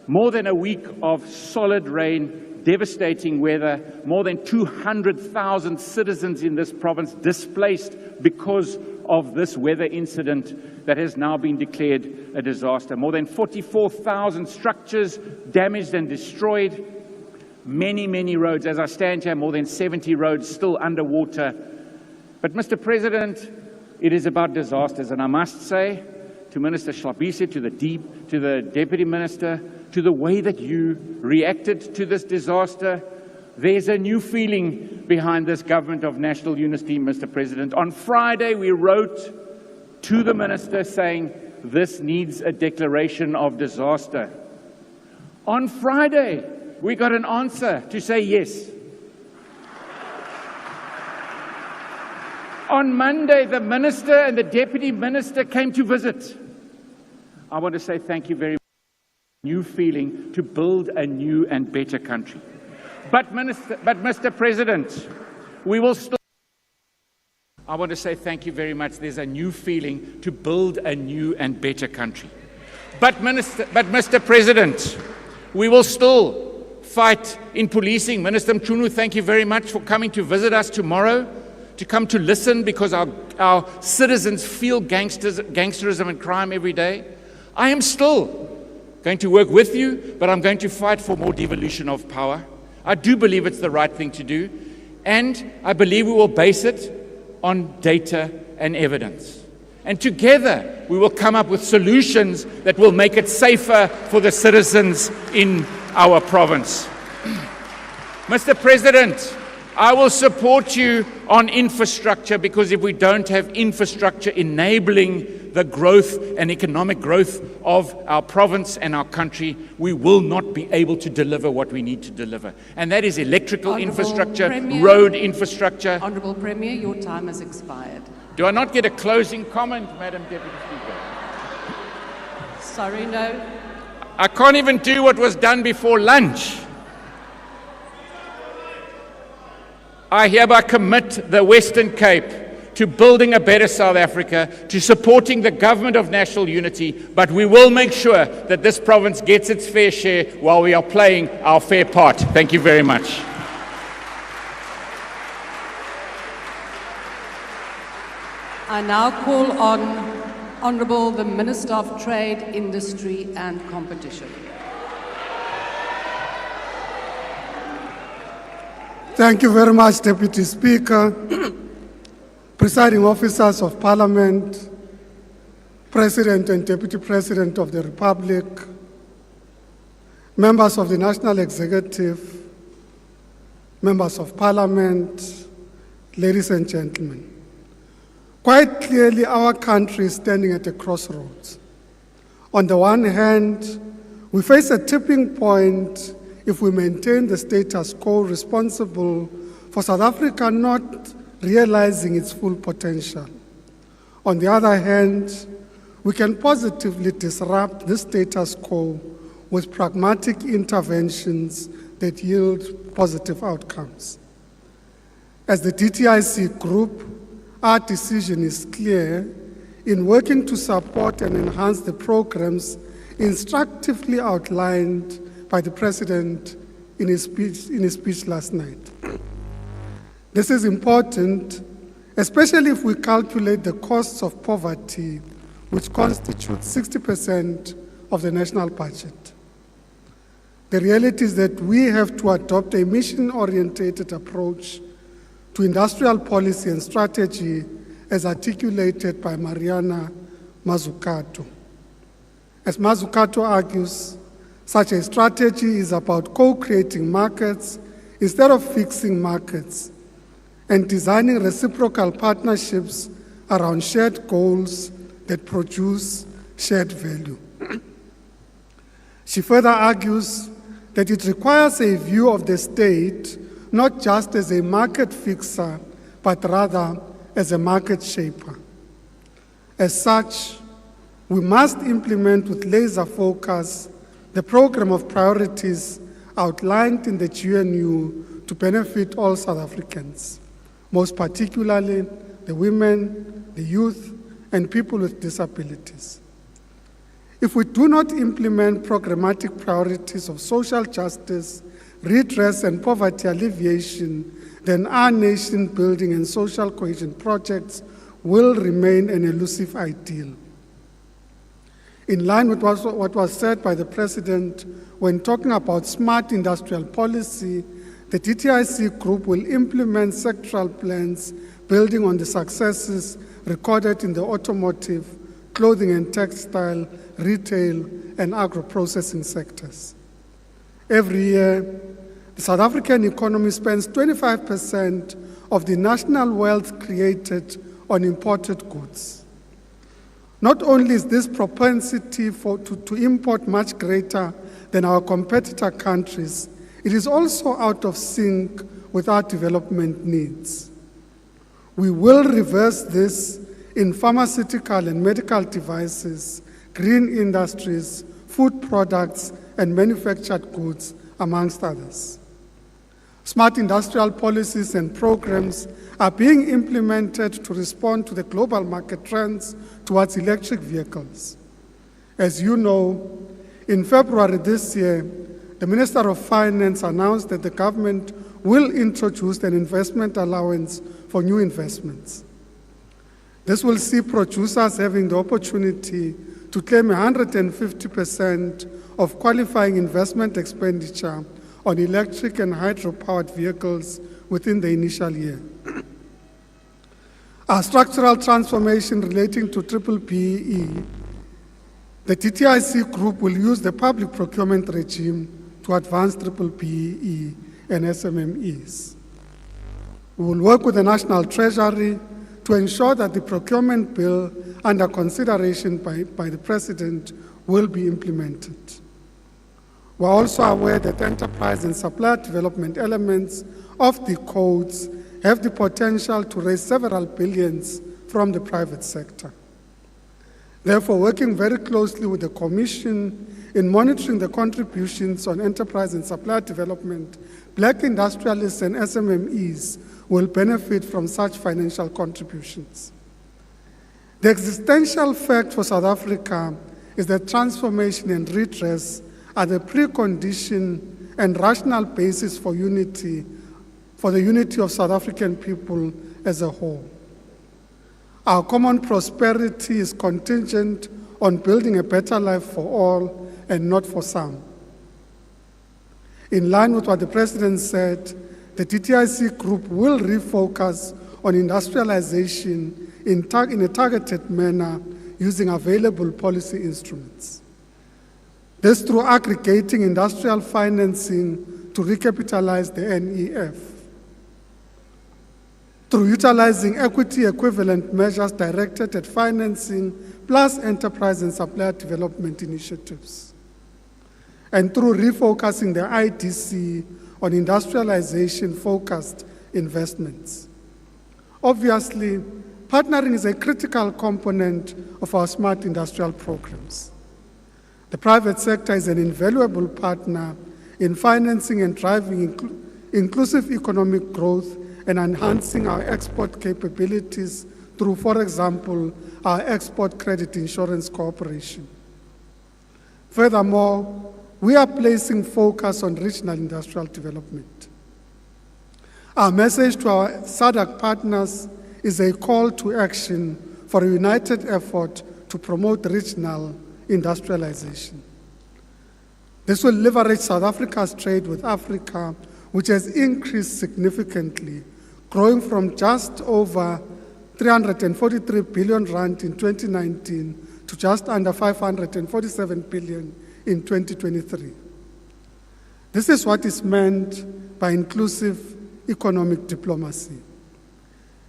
more than a week of solid rain, devastating weather, more than 200,000 citizens in this province displaced because of this weather incident that has now been declared a disaster. More than 44,000 structures damaged and destroyed. Many roads. As I stand here, more than 70 roads still underwater. But, Mr. President, it is about disasters. And I must say to Minister SABC, to the Deputy Minister, to the way that you reacted to this disaster, there's a new feeling behind this Government of National Unity, Mr. President. On Friday, we wrote to the Minister saying this needs a declaration of disaster. On Friday, we got an answer to say yes. On Monday, the Minister and the Deputy Minister came to visit. I want to say thank you very much. New feeling to build a new and better country. But Mr. President, we will still. I want to say thank you very much. There's a new feeling to build a new and better country. But Mr. President, we will still fight in policing. Minister Mchunu, thank you very much for coming to visit us tomorrow, to come to listen, because our citizens feel gangsterism and crime every day. I am still going to work with you, but I'm going to fight for more devolution of power. I do believe it's the right thing to do, and I believe we will base it on data and evidence. And together, we will come up with solutions that will make it safer for the citizens in our province. Mr. President, I will support you on infrastructure, because if we don't have infrastructure enabling the growth and economic growth of our province and our country, we will not be able to deliver what we need to deliver. And that is electrical infrastructure, road infrastructure. Honourable Premier, your time has expired. Do I not get a closing comment, Madam Deputy Speaker? Sorry, no. I can't even do what was done before lunch. I hereby commit the Western Cape to building a better South Africa, to supporting the government of national unity, but we will make sure that this province gets its fair share while we are playing our fair part. Thank you very much. I now call on Honourable the Minister of Trade, Industry and Competition. Thank you very much, Deputy Speaker, presiding officers of Parliament, President and Deputy President of the Republic, members of the National Executive, members of Parliament, ladies and gentlemen. Quite clearly, our country is standing at a crossroads. On the one hand, we face a tipping point if we maintain the status quo responsible for South Africa not realizing its full potential. On the other hand, we can positively disrupt the status quo with pragmatic interventions that yield positive outcomes. As the DTIC Group, our decision is clear in working to support and enhance the programs instructively outlined by the President in his speech last night. This is important, especially if we calculate the costs of poverty, which constitute 60% of the national budget. The reality is that we have to adopt a mission-oriented approach to industrial policy and strategy as articulated by Mariana Mazzucato. As Mazzucato argues, such a strategy is about co-creating markets instead of fixing markets and designing reciprocal partnerships around shared goals that produce shared value. She further argues that it requires a view of the state not just as a market fixer, but rather as a market shaper. As such, we must implement with laser focus the program of priorities outlined in the GNU to benefit all South Africans, most particularly the women, the youth, and people with disabilities. If we do not implement programmatic priorities of social justice, redress, and poverty alleviation, then our nation building and social cohesion projects will remain an elusive ideal. In line with what was said by the President when talking about smart industrial policy, the DTIC Group will implement sectoral plans building on the successes recorded in the automotive, clothing and textile, retail, and agro-processing sectors. Every year, the South African economy spends 25% of the national wealth created on imported goods. Not only is this propensity to import much greater than our competitor countries, it is also out of sync with our development needs. We will reverse this in pharmaceutical and medical devices, green industries, food products, and manufactured goods, amongst others. Smart industrial policies and programs are being implemented to respond to the global market trends towards electric vehicles. As you know, in February this year, the Minister of Finance announced that the government will introduce an investment allowance for new investments. This will see producers having the opportunity to claim 150% of qualifying investment expenditure on electric and hydro-powered vehicles within the initial year. Our structural transformation relating to BBBEE, the DTIC Group will use the public procurement regime to advance BBBEE and SMMEs. We will work with the National Treasury to ensure that the procurement bill under consideration by the President will be implemented. We are also aware that enterprise and supplier development elements of the codes have the potential to raise several billions from the private sector. Therefore, working very closely with the Commission in monitoring the contributions on enterprise and supplier development, black industrialists and SMMEs will benefit from such financial contributions. The existential fact for South Africa is that transformation and redress are the precondition and rational basis for unity, for the unity of South African people as a whole. Our common prosperity is contingent on building a better life for all and not for some. In line with what the President said, the DTIC group will refocus on industrialization in a targeted manner using available policy instruments. This through aggregating industrial financing to recapitalize the NEF, through utilizing equity equivalent measures directed at financing plus enterprise and supplier development initiatives, and through refocusing the IDC on industrialization-focused investments. Obviously, partnering is a critical component of our smart industrial programs. The private sector is an invaluable partner in financing and driving inclusive economic growth and enhancing our export capabilities through, for example, our export credit insurance cooperation. Furthermore, we are placing focus on regional industrial development. Our message to our SADC partners is a call to action for a united effort to promote regional industrialization. This will leverage South Africa's trade with Africa, which has increased significantly, growing from just over 343 billion rand in 2019 to just under 547 billion in 2023. This is what is meant by inclusive economic diplomacy.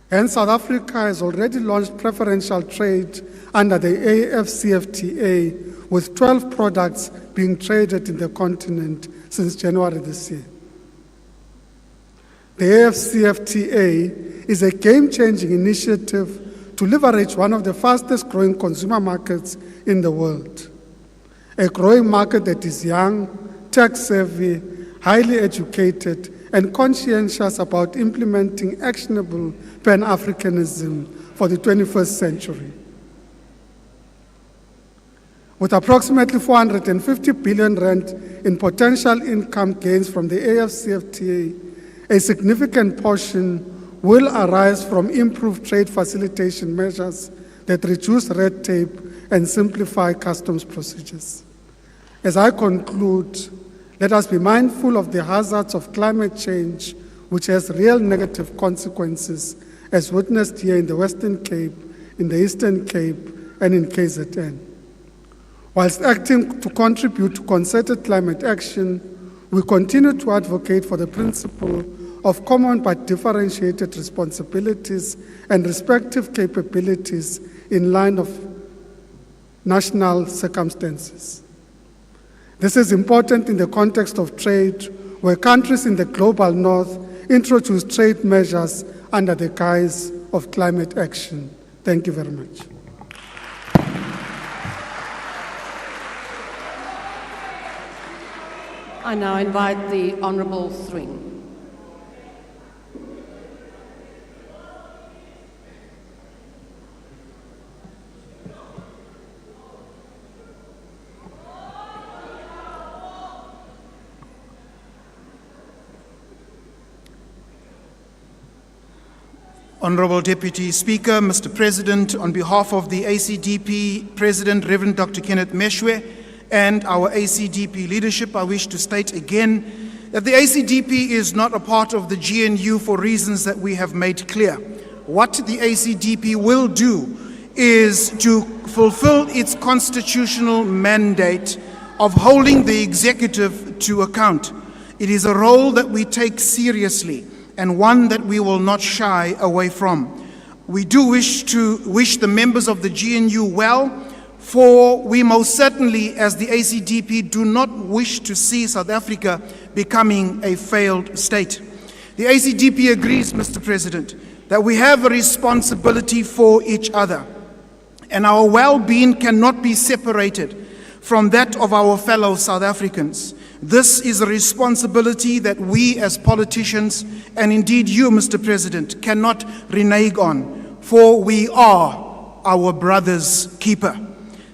Hence, South Africa has already launched preferential trade under the AFCFTA, with 12 products being traded in the continent since January this year. The AFCFTA is a game-changing initiative to leverage one of the fastest-growing consumer markets in the world, a growing market that is young, tech-savvy, highly educated, and conscientious about implementing actionable Pan-Africanism for the 21st century. With approximately 450 billion rand in potential income gains from the AFCFTA, a significant portion will arise from improved trade facilitation measures that reduce red tape and simplify customs procedures. As I conclude, let us be mindful of the hazards of climate change, which has real negative consequences, as witnessed here in the Western Cape, in the Eastern Cape, and in KZN. Whilst acting to contribute to concerted climate action, we continue to advocate for the principle of common but differentiated responsibilities and respective capabilities in line of national circumstances. This is important in the context of trade, where countries in the global north introduce trade measures under the guise of climate action. Thank you very much. I now invite the Honourable Thring. Honourable Deputy Speaker, Mr. President, on behalf of the ACDP President, Reverend Dr. Kenneth Meshwe, and our ACDP leadership, I wish to state again that the ACDP is not a part of the GNU for reasons that we have made clear. What the ACDP will do is to fulfill its constitutional mandate of holding the executive to account. It is a role that we take seriously and one that we will not shy away from. We do wish the members of the GNU well, for we most certainly, as the ACDP, do not wish to see South Africa becoming a failed state. The ACDP agrees, Mr. President, that we have a responsibility for each other. and our well-being cannot be separated from that of our fellow South Africans. This is a responsibility that we as politicians, and indeed you, Mr. President, cannot renege on, for we are our brother's keeper.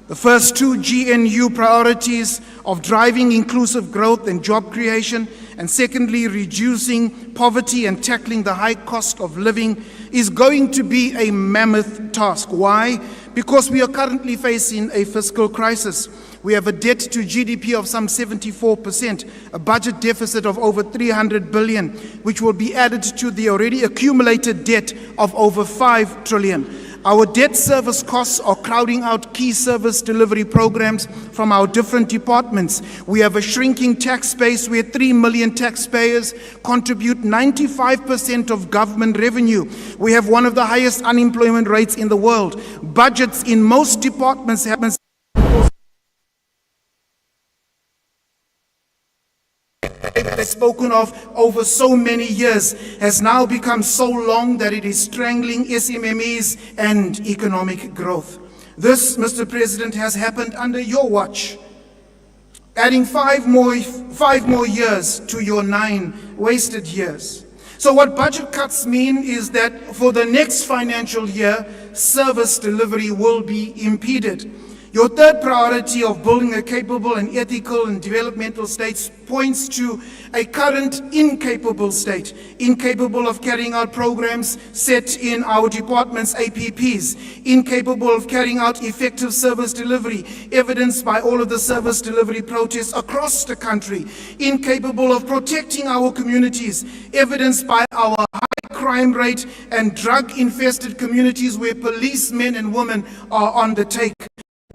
The first two GNU priorities of driving inclusive growth and job creation, and secondly, reducing poverty and tackling the high cost of living, is going to be a mammoth task. Why? Because we are currently facing a fiscal crisis. We have a debt to GDP of some 74%, a budget deficit of over 300 billion, which will be added to the already accumulated debt of over 5 trillion. Our debt service costs are crowding out key service delivery programs from our different departments. We have a shrinking tax base where 3 million taxpayers contribute 95% of government revenue. We have one of the highest unemployment rates in the world. Budgets in most departments have been spoken of over so many years has now become so long that it is strangling SMMEs and economic growth. This, Mr. President, has happened under your watch, adding five more years to your 9 wasted years. So what budget cuts mean is that for the next financial year, service delivery will be impeded. Your third priority of building a capable and ethical and developmental state points to a current incapable state, incapable of carrying out programs set in our department's APPs, incapable of carrying out effective service delivery, evidenced by all of the service delivery protests across the country, incapable of protecting our communities, evidenced by our high crime rate and drug-infested communities where policemen and women are on the take.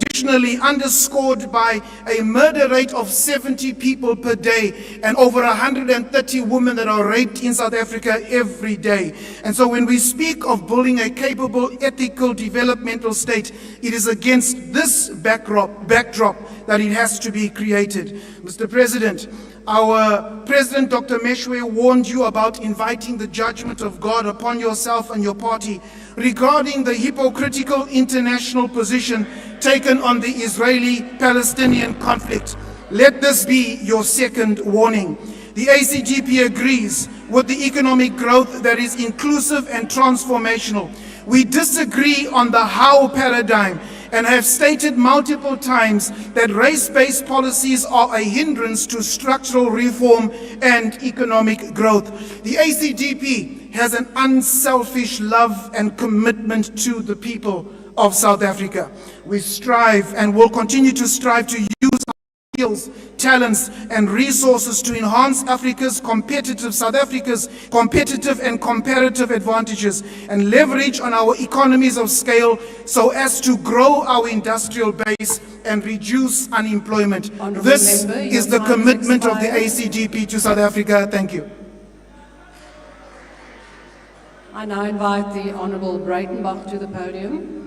Additionally, underscored by a murder rate of 70 people per day and over 130 women that are raped in South Africa every day. And so when we speak of building a capable, ethical, developmental state, it is against this backdrop that it has to be created. Mr. President, our President, Dr. Meshwe, warned you about inviting the judgment of God upon yourself and your party regarding the hypocritical international position taken on the Israeli-Palestinian conflict. Let this be your second warning. The ACGP agrees with the economic growth that is inclusive and transformational. We disagree on the how paradigm and have stated multiple times that race-based policies are a hindrance to structural reform and economic growth. The ACGP has an unselfish love and commitment to the people of South Africa. We strive and will continue to strive to use our skills, talents, and resources to enhance South Africa's competitive and comparative advantages and leverage on our economies of scale so as to grow our industrial base and reduce unemployment. This is the commitment of the ACGP to South Africa. Thank you. I now invite the Honourable Breitenbach to the podium.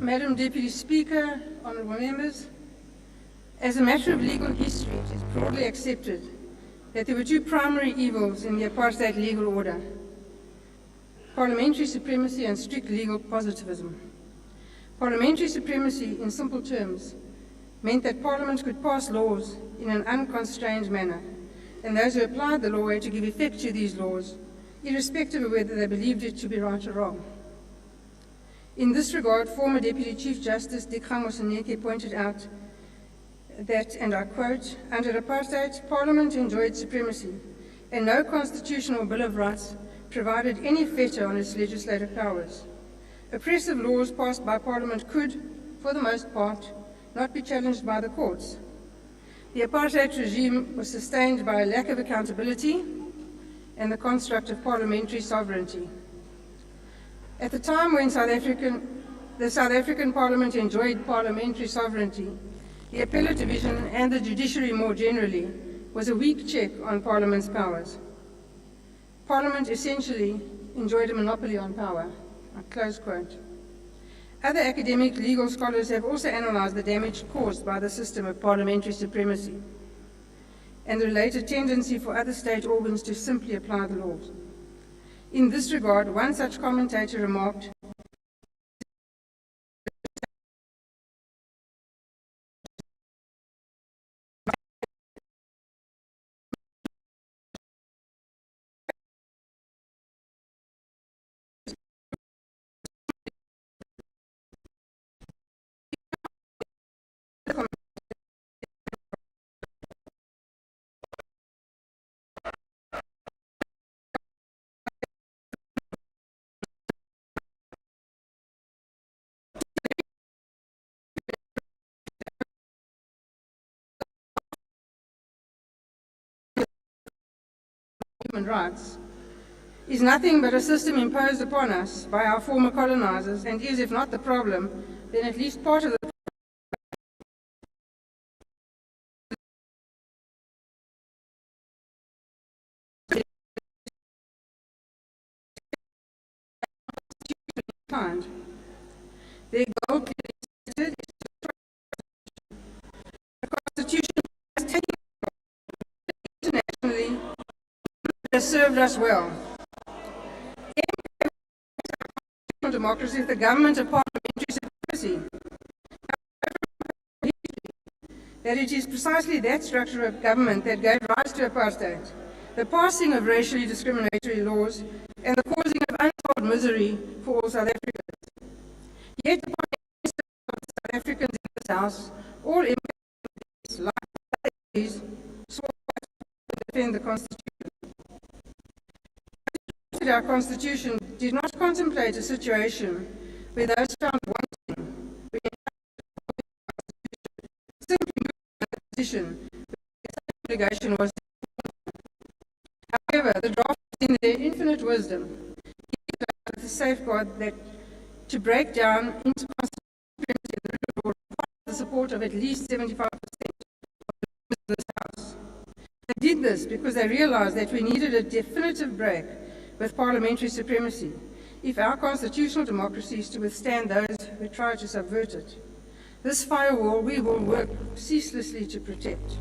Madam Deputy Speaker, honourable members, as a matter of legal history, it is broadly accepted that there were two primary evils in the apartheid legal order: parliamentary supremacy and strict legal positivism. Parliamentary supremacy, in simple terms, meant that Parliament could pass laws in an unconstrained manner, and those who applied the law were to give effect to these laws, irrespective of whether they believed it to be right or wrong. In this regard, former Deputy Chief Justice Dikgang Moseneke pointed out that, and I quote, "Under apartheid, Parliament enjoyed supremacy, and no constitutional Bill of Rights provided any fetter on its legislative powers. Oppressive laws passed by Parliament could, for the most part, not be challenged by the courts. The apartheid regime was sustained by a lack of accountability and the construct of parliamentary sovereignty. At the time when the South African Parliament enjoyed parliamentary sovereignty, the appellate division and the judiciary more generally was a weak check on Parliament's powers. Parliament essentially enjoyed a monopoly on power, close quote. Other academic legal scholars have also analysed the damage caused by the system of parliamentary supremacy and the related tendency for other state organs to simply apply the laws. In this regard, one such commentator remarked, human rights is nothing but a system imposed upon us by our former colonizers, and is, if not the problem, then at least part of the kind. Their goal is a constitution has taken internationally has served us well. In democracy is the government of parliamentary supremacy. That it is precisely that structure of government that gave rise to apartheid, the passing of racially discriminatory laws, and the causing of untold misery for all South Africans. Yet, upon the South Africans in this House, all MPs, like these, swore to defend the Constitution. Our Constitution did not contemplate a situation where those found wanting simply moved to a position where the obligation was. However, the draft, in their infinite wisdom, with the safeguard that to break down into constitutional the support of at least 75% of this House. They did this because they realized that we needed a definitive break with parliamentary supremacy if our constitutional democracy is to withstand those who try to subvert it. This firewall we will work ceaselessly to protect.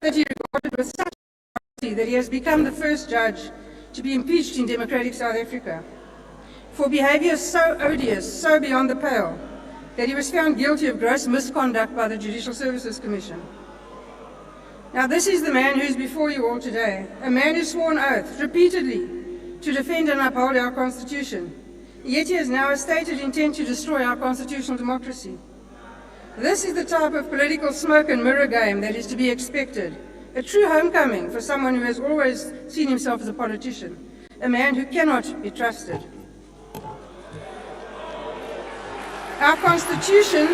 That he regarded with such authority that he has become the first judge to be impeached in democratic South Africa for behaviour so odious, so beyond the pale, that he was found guilty of gross misconduct by the Judicial Services Commission. Now, this is the man who is before you all today, a man who swore an oath repeatedly to defend and uphold our Constitution, yet he has now a stated intent to destroy our constitutional democracy. This is the type of political smoke and mirror game that is to be expected, a true homecoming for someone who has always seen himself as a politician, a man who cannot be trusted. Our Constitution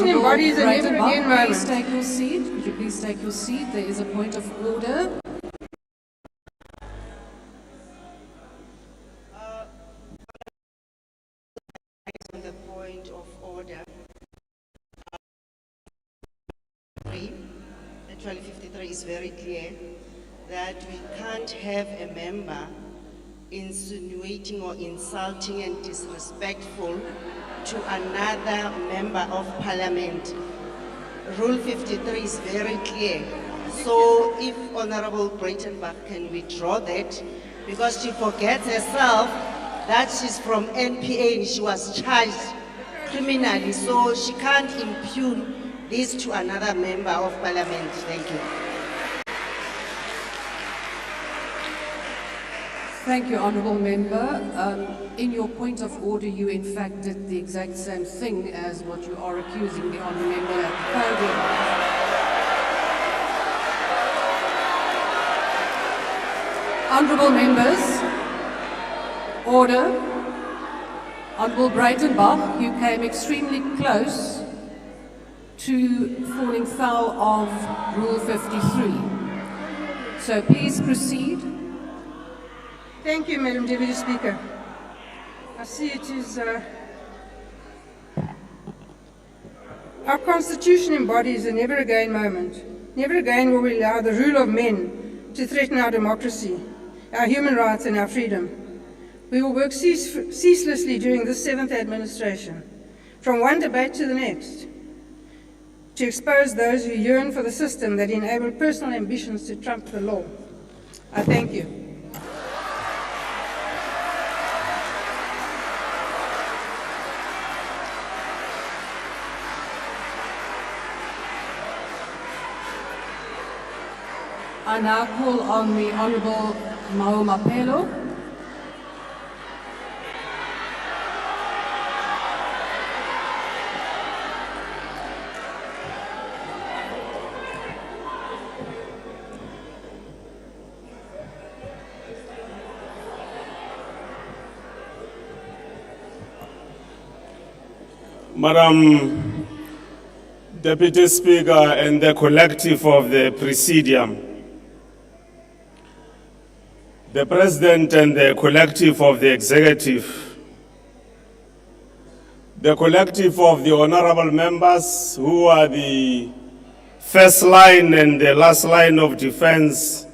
embodies a never again moment. Please take your seat. Could you please take your seat? There is a point of order. On the point of order, 1253 is very clear that we can't have a member insinuating or insulting and disrespectful to another member of parliament. Rule 53 is very clear. So if Honorable Breitenbach can withdraw that, because she forgets herself that she's from NPA and she was charged criminally, so she can't impugn this to another member of parliament. Thank you. Thank you, Honourable Member. In your point of order, you in fact did the exact same thing as what you are accusing the Honourable Member at the podium. Honourable Members, order. Honourable Breitenbach, you came extremely close to falling foul of Rule 53. So please proceed. Thank you, Madam Deputy Speaker. I see it is... Our Constitution embodies a never again moment. Never again will we allow the rule of men to threaten our democracy, our human rights and our freedom. We will work ceaselessly during this 7th administration, from one debate to the next, to expose those who yearn for the system that enable personal ambitions to trump the law. I thank you. I now call on the Honourable Mao Mapelo. Madam Deputy Speaker and the collective of the Presidium, the President and the collective of the Executive, the collective of the honorable members who are the first line and the last line of defense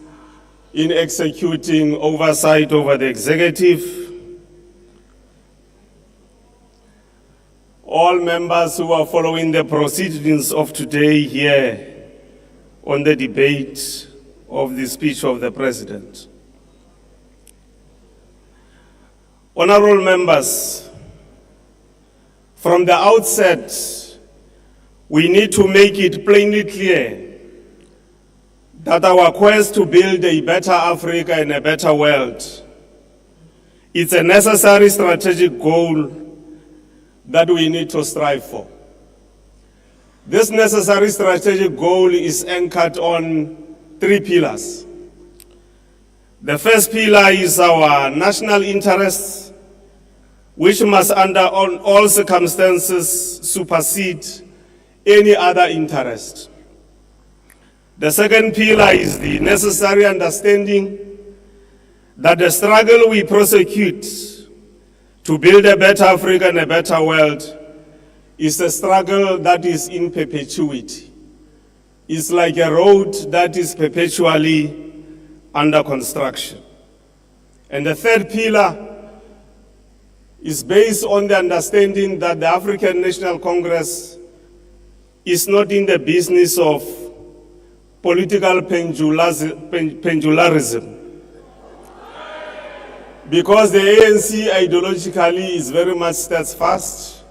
in executing oversight over the Executive, all members who are following the proceedings of today here on the debate of the speech of the President. Honorable members, from the outset, we need to make it plainly clear that our quest to build a better Africa and a better world is a necessary strategic goal that we need to strive for. This necessary strategic goal is anchored on 3 pillars. The first pillar is our national interests, which must under all circumstances supersede any other interest. The second pillar is the necessary understanding that the struggle we prosecute to build a better Africa and a better world is a struggle that is in perpetuity. It's like a road that is perpetually under construction. And the third pillar is based on the understanding that the African National Congress is not in the business of political pendularism. Because the ANC ideologically is very much steadfast,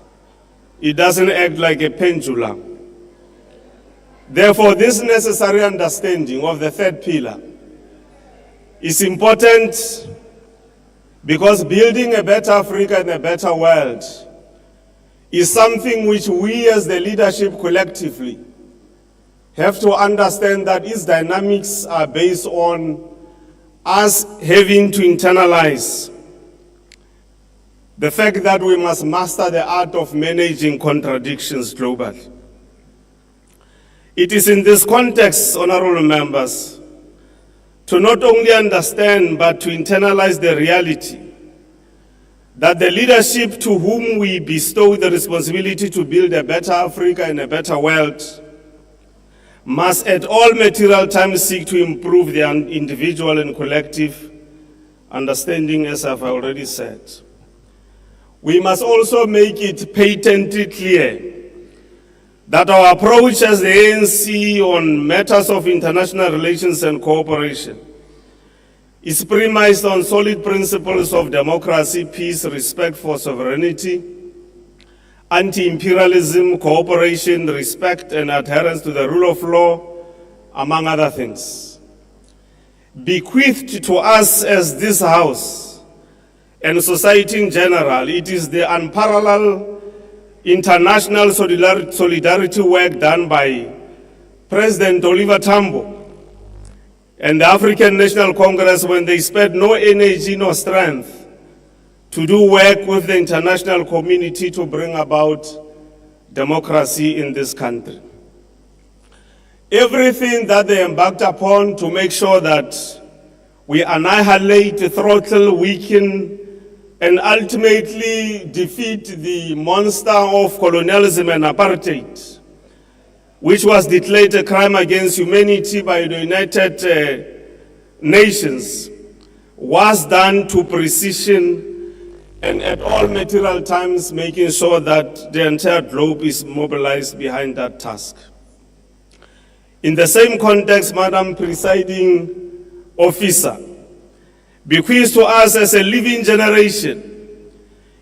it doesn't act like a pendulum. Therefore, this necessary understanding of the third pillar is important because building a better Africa and a better world is something which we as the leadership collectively have to understand that its dynamics are based on us having to internalize the fact that we must master the art of managing contradictions globally. It is in this context, honorable members, to not only understand but to internalize the reality that the leadership to whom we bestow the responsibility to build a better Africa and a better world must at all material times seek to improve their individual and collective understanding, as I've already said. We must also make it patently clear that our approach as the ANC on matters of international relations and cooperation is premised on solid principles of democracy, peace, respect for sovereignty, anti-imperialism, cooperation, respect and adherence to the rule of law, among other things. Bequeathed to us as this House and society in general, it is the unparalleled international solidarity work done by President Oliver Tambo and the African National Congress when they spared no energy nor strength to do work with the international community to bring about democracy in this country. Everything that they embarked upon to make sure that we annihilate, throttle, weaken, and ultimately defeat the monster of colonialism and apartheid, which was declared a crime against humanity by the United Nations, was done to precision and at all material times making sure that the entire globe is mobilized behind that task. In the same context, Madam Presiding Officer, bequeathed to us as a living generation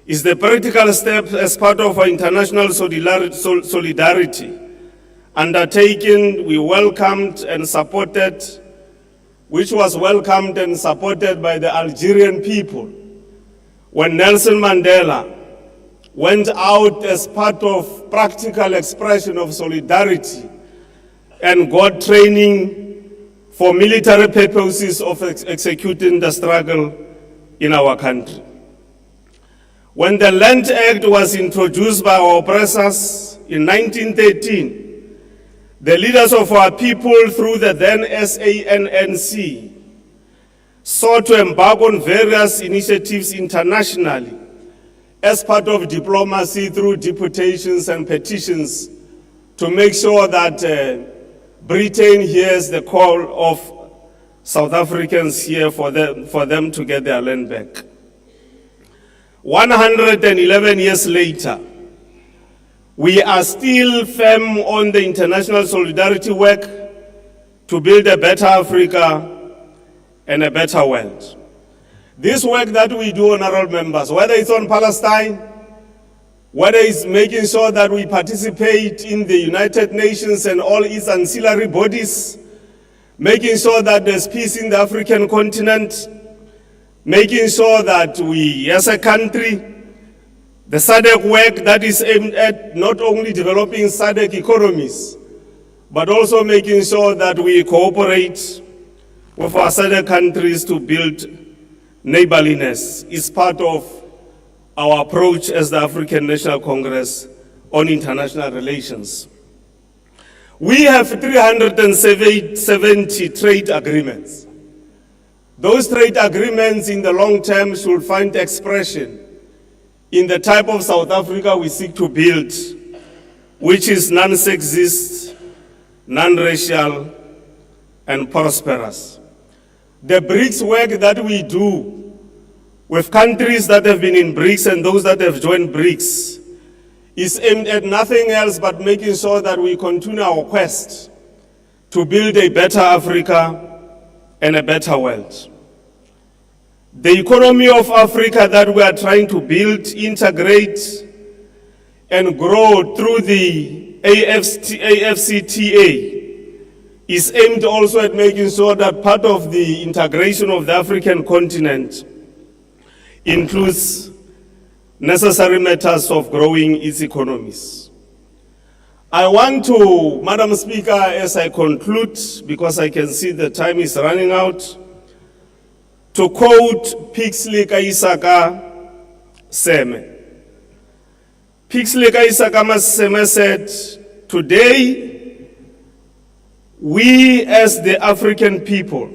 is the practical step as part of our international solidarity undertaken, we welcomed and supported, which was welcomed and supported by the Algerian people when Nelson Mandela went out as part of practical expression of solidarity and got training for military purposes of executing the struggle in our country. When the Land Act was introduced by our oppressors in 1913, the leaders of our people through the then SANNC sought to embark on various initiatives internationally as part of diplomacy through deputations and petitions to make sure that Britain hears the call of South Africans here for them to get their land back. 111 years later, we are still firm on the international solidarity work to build a better Africa and a better world. This work that we do, honorable members, whether it's on Palestine, whether it's making sure that we participate in the United Nations and all its ancillary bodies, making sure that there's peace in the African continent, making sure that we, as a country, the SADC work that is aimed at not only developing SADC economies, but also making sure that we cooperate with our SADC countries to build neighborliness is part of our approach as the African National Congress on international relations. We have 370 trade agreements. Those trade agreements in the long term should find expression in the type of South Africa we seek to build, which is non-sexist, non-racial, and prosperous. The BRICS work that we do with countries that have been in BRICS and those that have joined BRICS is aimed at nothing else but making sure that we continue our quest to build a better Africa and a better world. The economy of Africa that we are trying to build, integrate, and grow through the AFCTA is aimed also at making sure that part of the integration of the African continent includes necessary matters of growing its economies. I want to, Madam Speaker, as I conclude, because I can see the time is running out, to quote Pixley Kaisaka Seme. Pixley Kaisaka Seme said, "Today, we as the African people,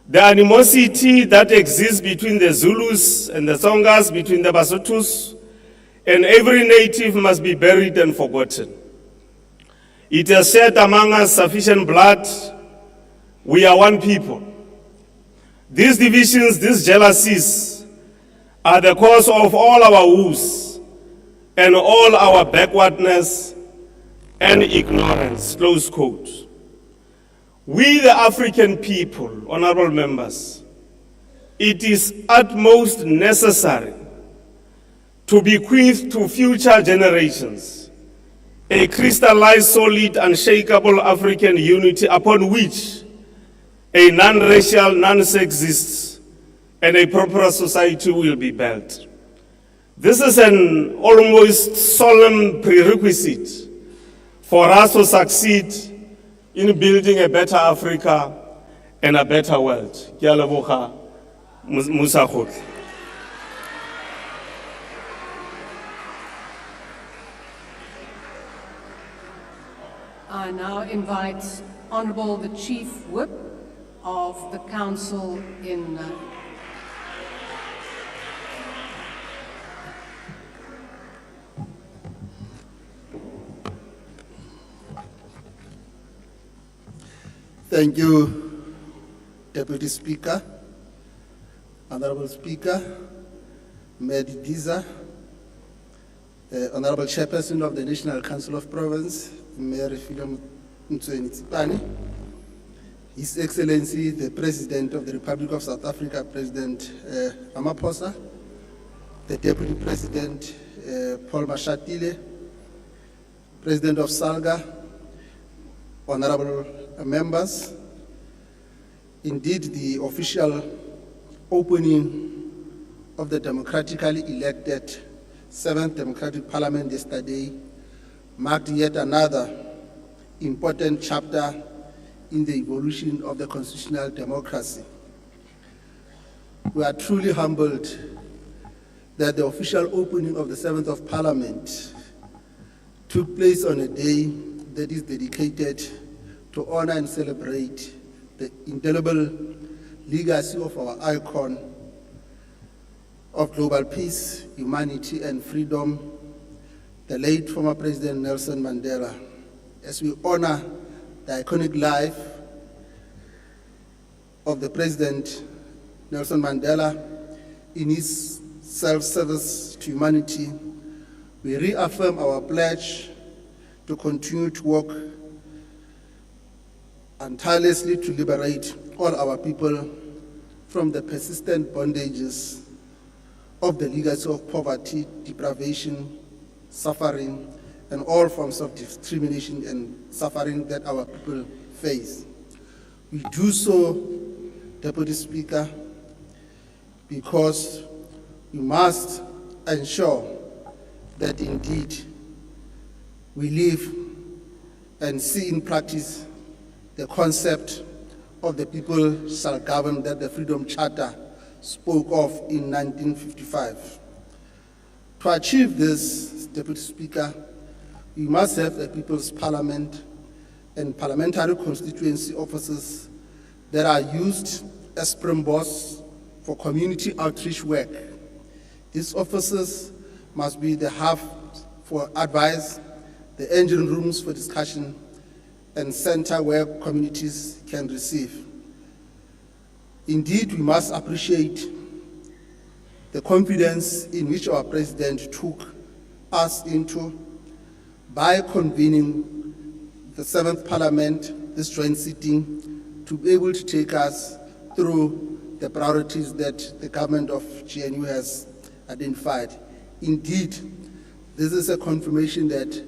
the animosity that exists between the Zulus and the Tsongas, between the Basutus, and every native must be buried and forgotten. It has shed among us sufficient blood. We are one people. These divisions, these jealousies, are the cause of all our woes and all our backwardness and ignorance," close quote. We, the African people, honorable members, it is utmost necessary to bequeath to future generations a crystallized, solid, unshakable African unity upon which a non-racial, non-sexist, and a proper society will be built. This is an almost solemn prerequisite for us to succeed in building a better Africa and a better world. Ke a leboga, Musakgotla. I now invite Honourable the Chief Whip of the Council in Thank you, Deputy Speaker, Honourable Speaker, Medi Diza, Honourable Chairperson of the National Council of Province, Mayor Philom Mtsweni-Tsipane, His Excellency, the President of the Republic of South Africa, President Ramaphosa, the Deputy President, Paul Mashatile, President of SALGA, Honourable members, indeed the official opening of the democratically elected 7th Democratic Parliament yesterday marked yet another important chapter in the evolution of the constitutional democracy. We are truly humbled that the official opening of the 7th of Parliament took place on a day that is dedicated to honor and celebrate the indelible legacy of our icon of global peace, humanity, and freedom, the late former President Nelson Mandela, as we honor the iconic life of the President Nelson Mandela in his self-service to humanity. We reaffirm our pledge to continue to work and tirelessly to liberate all our people from the persistent bondages of the legacy of poverty, deprivation, suffering, and all forms of discrimination and suffering that our people face. We do so, Deputy Speaker, because we must ensure that indeed we live and see in practice the concept of the people shall govern that the Freedom Charter spoke of in 1955. To achieve this, Deputy Speaker, we must have a People's Parliament and parliamentary constituency offices that are used as springboards for community outreach work. These offices must be the hub for advice, the engine rooms for discussion, and center where communities can receive. Indeed, we must appreciate the confidence in which our President took us into by convening the 7th Parliament, this joint sitting, to be able to take us through the priorities that the government of GNU has identified. Indeed, this is a confirmation that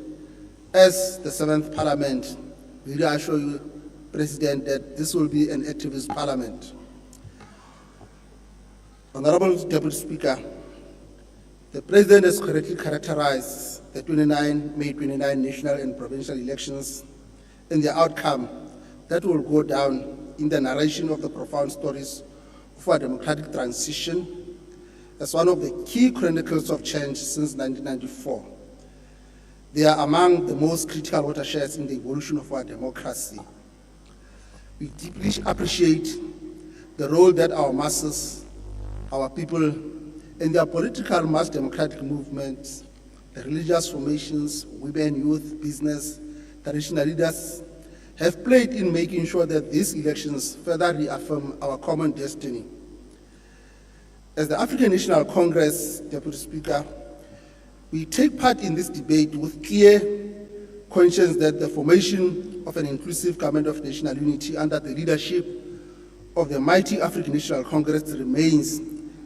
as the 7th Parliament, we reassure you, President, that this will be an activist parliament. Honorable Deputy Speaker, the President has correctly characterized the May 29 national and provincial elections and their outcome that will go down in the narration of the profound stories of our democratic transition as one of the key chronicles of change since 1994. They are among the most critical watersheds in the evolution of our democracy. We deeply appreciate the role that our masses, our people, and their political mass democratic movements, the religious formations, women, youth, business, traditional leaders, have played in making sure that these elections further reaffirm our common destiny. As the African National Congress, Deputy Speaker, we take part in this debate with clear conscience that the formation of an inclusive government of national unity under the leadership of the mighty African National Congress remains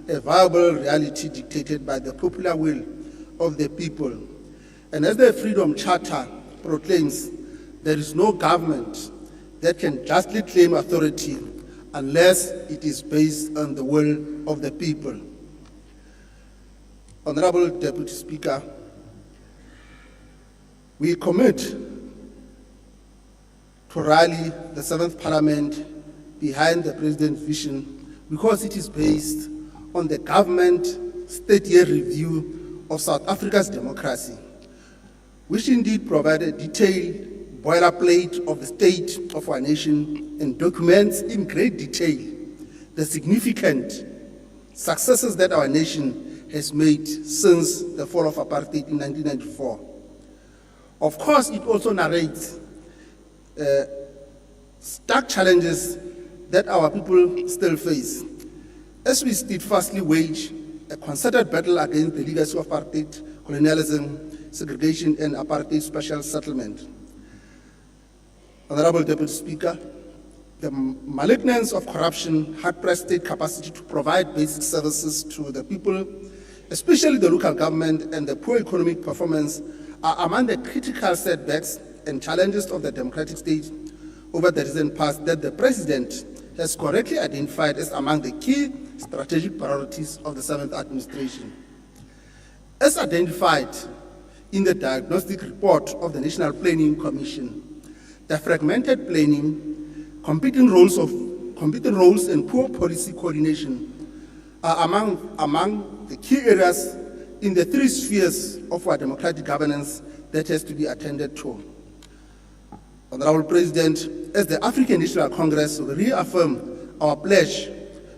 a viable reality dictated by the popular will of the people. And as the Freedom Charter proclaims, there is no government that can justly claim authority unless it is based on the will of the people. Honorable Deputy Speaker, we commit to rally the 7th Parliament behind the President's vision because it is based on the government 30-year review of South Africa's democracy, which indeed provided detailed boilerplate of the state of our nation and documents in great detail the significant successes that our nation has made since the fall of apartheid in 1994. Of course, it also narrates stark challenges that our people still face as we steadfastly wage a concerted battle against the legacy of apartheid, colonialism, segregation, and apartheid special settlement. Honorable Deputy Speaker, the malignance of corruption, hard-pressed state capacity to provide basic services to the people, especially the local government, and the poor economic performance are among the critical setbacks and challenges of the democratic state over the recent past that the President has correctly identified as among the key strategic priorities of the 7th administration. As identified in the diagnostic report of the National Planning Commission, the fragmented planning, competing roles and poor policy coordination are among the key areas in the three spheres of our democratic governance that has to be attended to. Honorable President, as the African National Congress, we reaffirm our pledge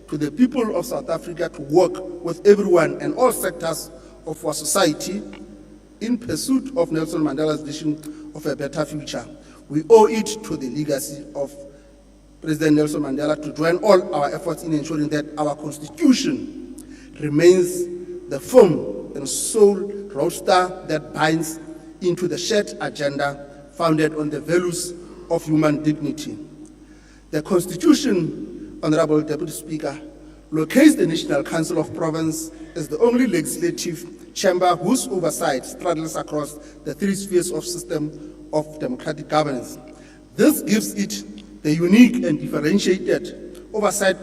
to the people of South Africa to work with everyone and all sectors of our society in pursuit of Nelson Mandela's vision of a better future. We owe it to the legacy of President Nelson Mandela to join all our efforts in ensuring that our Constitution remains the firm and sole roadster that binds into the shared agenda founded on the values of human dignity. The Constitution, Honorable Deputy Speaker, locates the National Council of Province as the only legislative chamber whose oversight straddles across the three spheres of system of democratic governance. This gives it the unique and differentiated oversight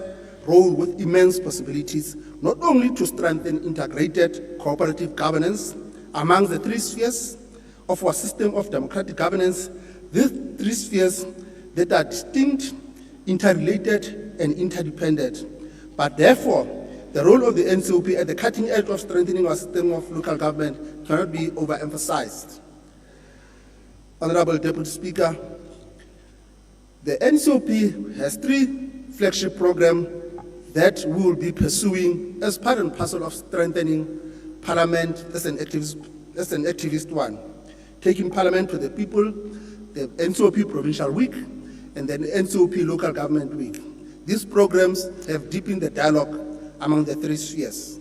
role with immense possibilities, not only to strengthen integrated cooperative governance among the three spheres of our system of democratic governance, these three spheres that are distinct, interrelated, and interdependent. But therefore, the role of the NCOP at the cutting edge of strengthening our system of local government cannot be overemphasized. Honorable Deputy Speaker, the NCOP has three flagship programs that we will be pursuing as part and parcel of strengthening Parliament as an activist one. Taking Parliament to the people, the NCOP Provincial Week, and then the NCOP Local Government Week. These programs have deepened the dialogue among the three spheres.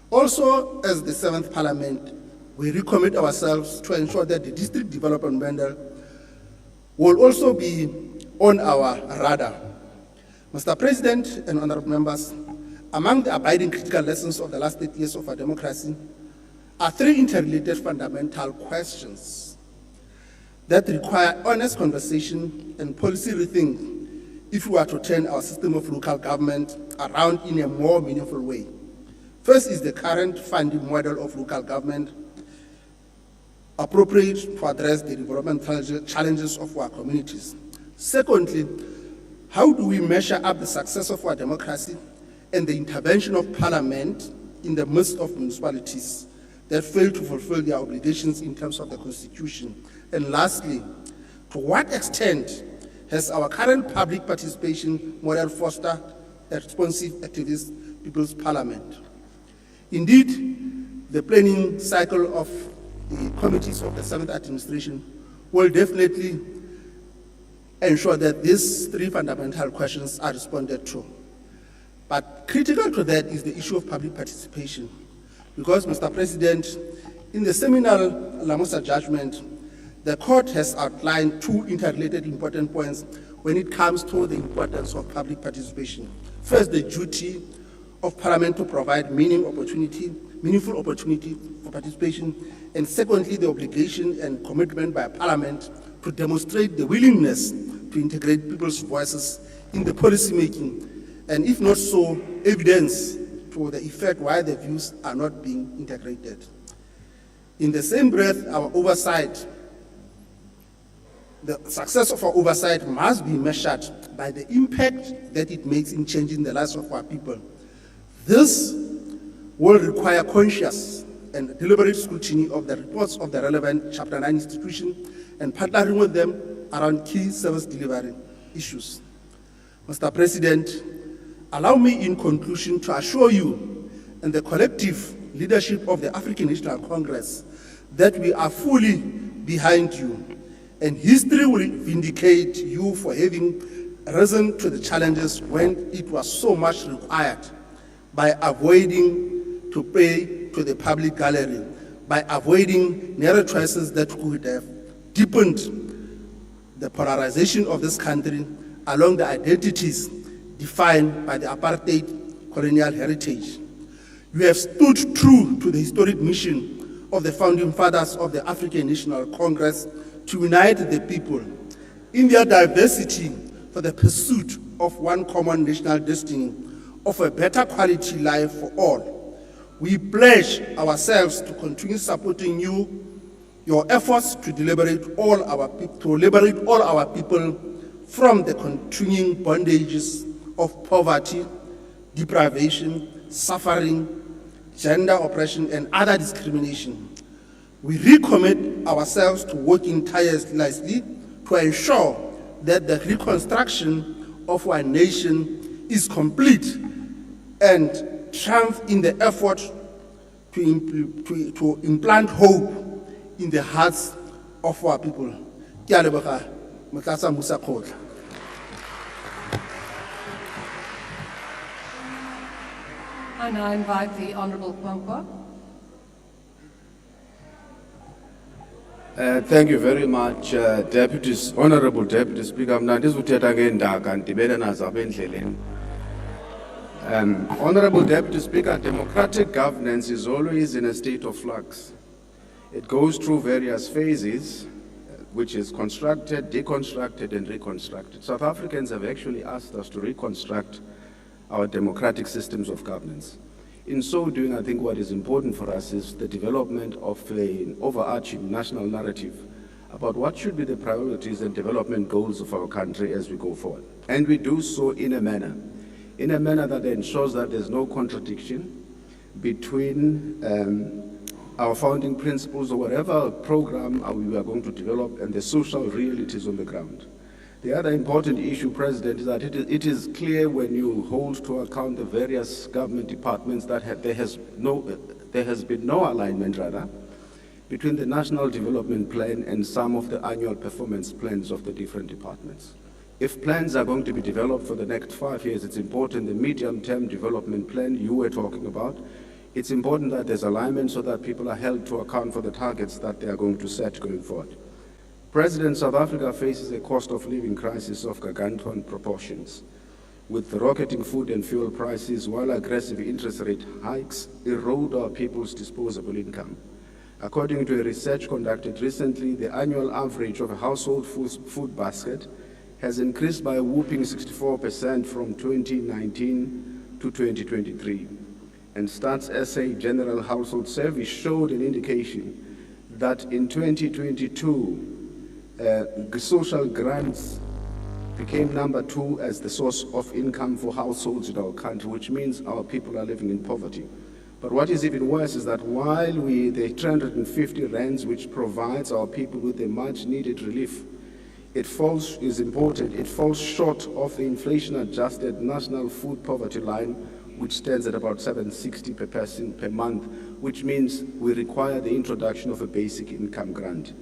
Also, as the 7th Parliament, we recommit ourselves to ensure that the district development model will also be on our radar. Mr. President and honorable members, among the abiding critical lessons of the last 8 years of our democracy are three interrelated fundamental questions that require honest conversation and policy rethink if we are to turn our system of local government around in a more meaningful way. First is the current funding model of local government appropriate to address the developmental challenges of our communities. Secondly, how do we measure up the success of our democracy and the intervention of Parliament in the midst of municipalities that fail to fulfill their obligations in terms of the Constitution? And lastly, to what extent has our current public participation model fostered a responsive activist people's parliament? Indeed, the planning cycle of the committees of the 7th administration will definitely ensure that these three fundamental questions are responded to. But critical to that is the issue of public participation. Because, Mr. President, in the seminal Lamusa judgment, the court has outlined two interrelated important points when it comes to the importance of public participation. First, the duty of Parliament to provide meaningful opportunity for participation, and secondly, the obligation and commitment by Parliament to demonstrate the willingness to integrate people's voices in the policy making, and if not so, evidence to the effect why the views are not being integrated. In the same breath, our oversight, the success of our oversight must be measured by the impact that it makes in changing the lives of our people. This will require conscious and deliberate scrutiny of the reports of the relevant Chapter 9 institution and partnering with them around key service delivery issues. Mr. President, allow me in conclusion to assure you and the collective leadership of the African National Congress that we are fully behind you, and history will vindicate you for having risen to the challenges when it was so much required, by avoiding to pay to the public gallery, by avoiding narrow choices that could have deepened the polarization of this country along the identities defined by the apartheid colonial heritage. You have stood true to the historic mission of the founding fathers of the African National Congress to unite the people in their diversity for the pursuit of one common national destiny of a better quality life for all. We pledge ourselves to continue supporting you, your efforts to liberate all our people from the continuing bondages of poverty, deprivation, suffering, gender oppression, and other discrimination. We recommit ourselves to working tirelessly to ensure that the reconstruction of our nation is complete and triumph in the effort to implant hope in the hearts of our people. Ke a leboga, Motlatsa Musa Kgotla. I now invite the Honourable Kwankwa. Thank you very much, Honourable Deputy Speaker. Honourable Deputy Speaker, democratic governance is always in a state of flux. It goes through various phases, which is constructed, deconstructed, and reconstructed. South Africans have actually asked us to reconstruct our democratic systems of governance. In so doing, I think what is important for us is the development of an overarching national narrative about what should be the priorities and development goals of our country as we go forward. And we do so in a manner that ensures that there's no contradiction between our founding principles or whatever program we are going to develop and the social realities on the ground. The other important issue, President, is that it is clear when you hold to account the various government departments that there has been no alignment, between the National Development Plan and some of the annual performance plans of the different departments. If plans are going to be developed for the next 5 years, it's important the medium-term development plan you were talking about, it's important that there's alignment so that people are held to account for the targets that they are going to set going forward. President, South Africa faces a cost of living crisis of gargantuan proportions, with rocketing food and fuel prices, while aggressive interest rate hikes erode our people's disposable income. According to a research conducted recently, the annual average of a household food basket has increased by a whopping 64% from 2019 to 2023. And Stats SA General Household Service showed an indication that in 2022, social grants became number 2 as the source of income for households in our country, which means our people are living in poverty. But what is even worse is that while the 350 rands which provides our people with a much needed relief, it falls short of the inflation-adjusted national food poverty line, which stands at about 760 per person per month, which means we require the introduction of a basic income grant.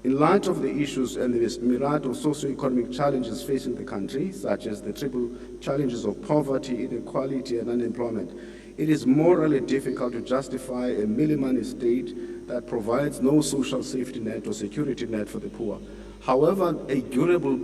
In light of the issues and the myriad of socio-economic challenges facing the country, such as the triple challenges of poverty, inequality, and unemployment, it is morally difficult to justify a millimoney state that provides no social safety net or security net for the poor. However, a durable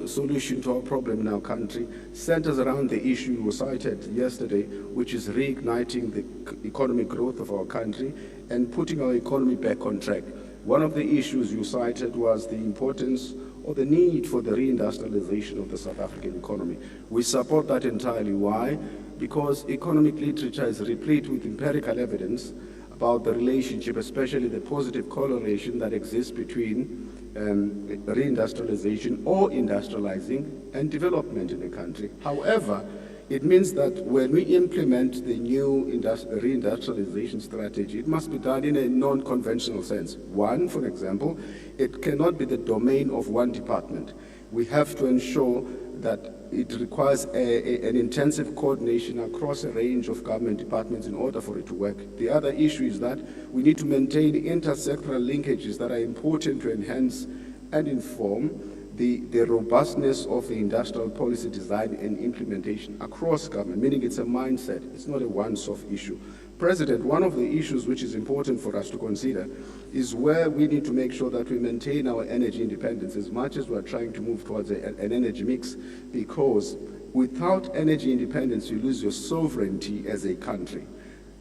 solution to our problem in our country centers around the issue we cited yesterday, which is reigniting the economic growth of our country and putting our economy back on track. One of the issues you cited was the importance or the need for the reindustrialization of the South African economy. We support that entirely. Why? Because economic literature is replete with empirical evidence about the relationship, especially the positive correlation that exists between reindustrialization or industrializing and development in the country. However, It means that when we implement the new reindustrialization strategy, it must be done in a non-conventional sense. One, for example, it cannot be the domain of one department. We have to ensure that it requires an intensive coordination across a range of government departments in order for it to work. The other issue is that we need to maintain intersectoral linkages that are important to enhance and inform the robustness of the industrial policy design and implementation across government, meaning it's a mindset, it's not a one-off issue. President, one of the issues which is important for us to consider is where we need to make sure that we maintain our energy independence as much as we're trying to move towards an energy mix, because without energy independence, you lose your sovereignty as a country.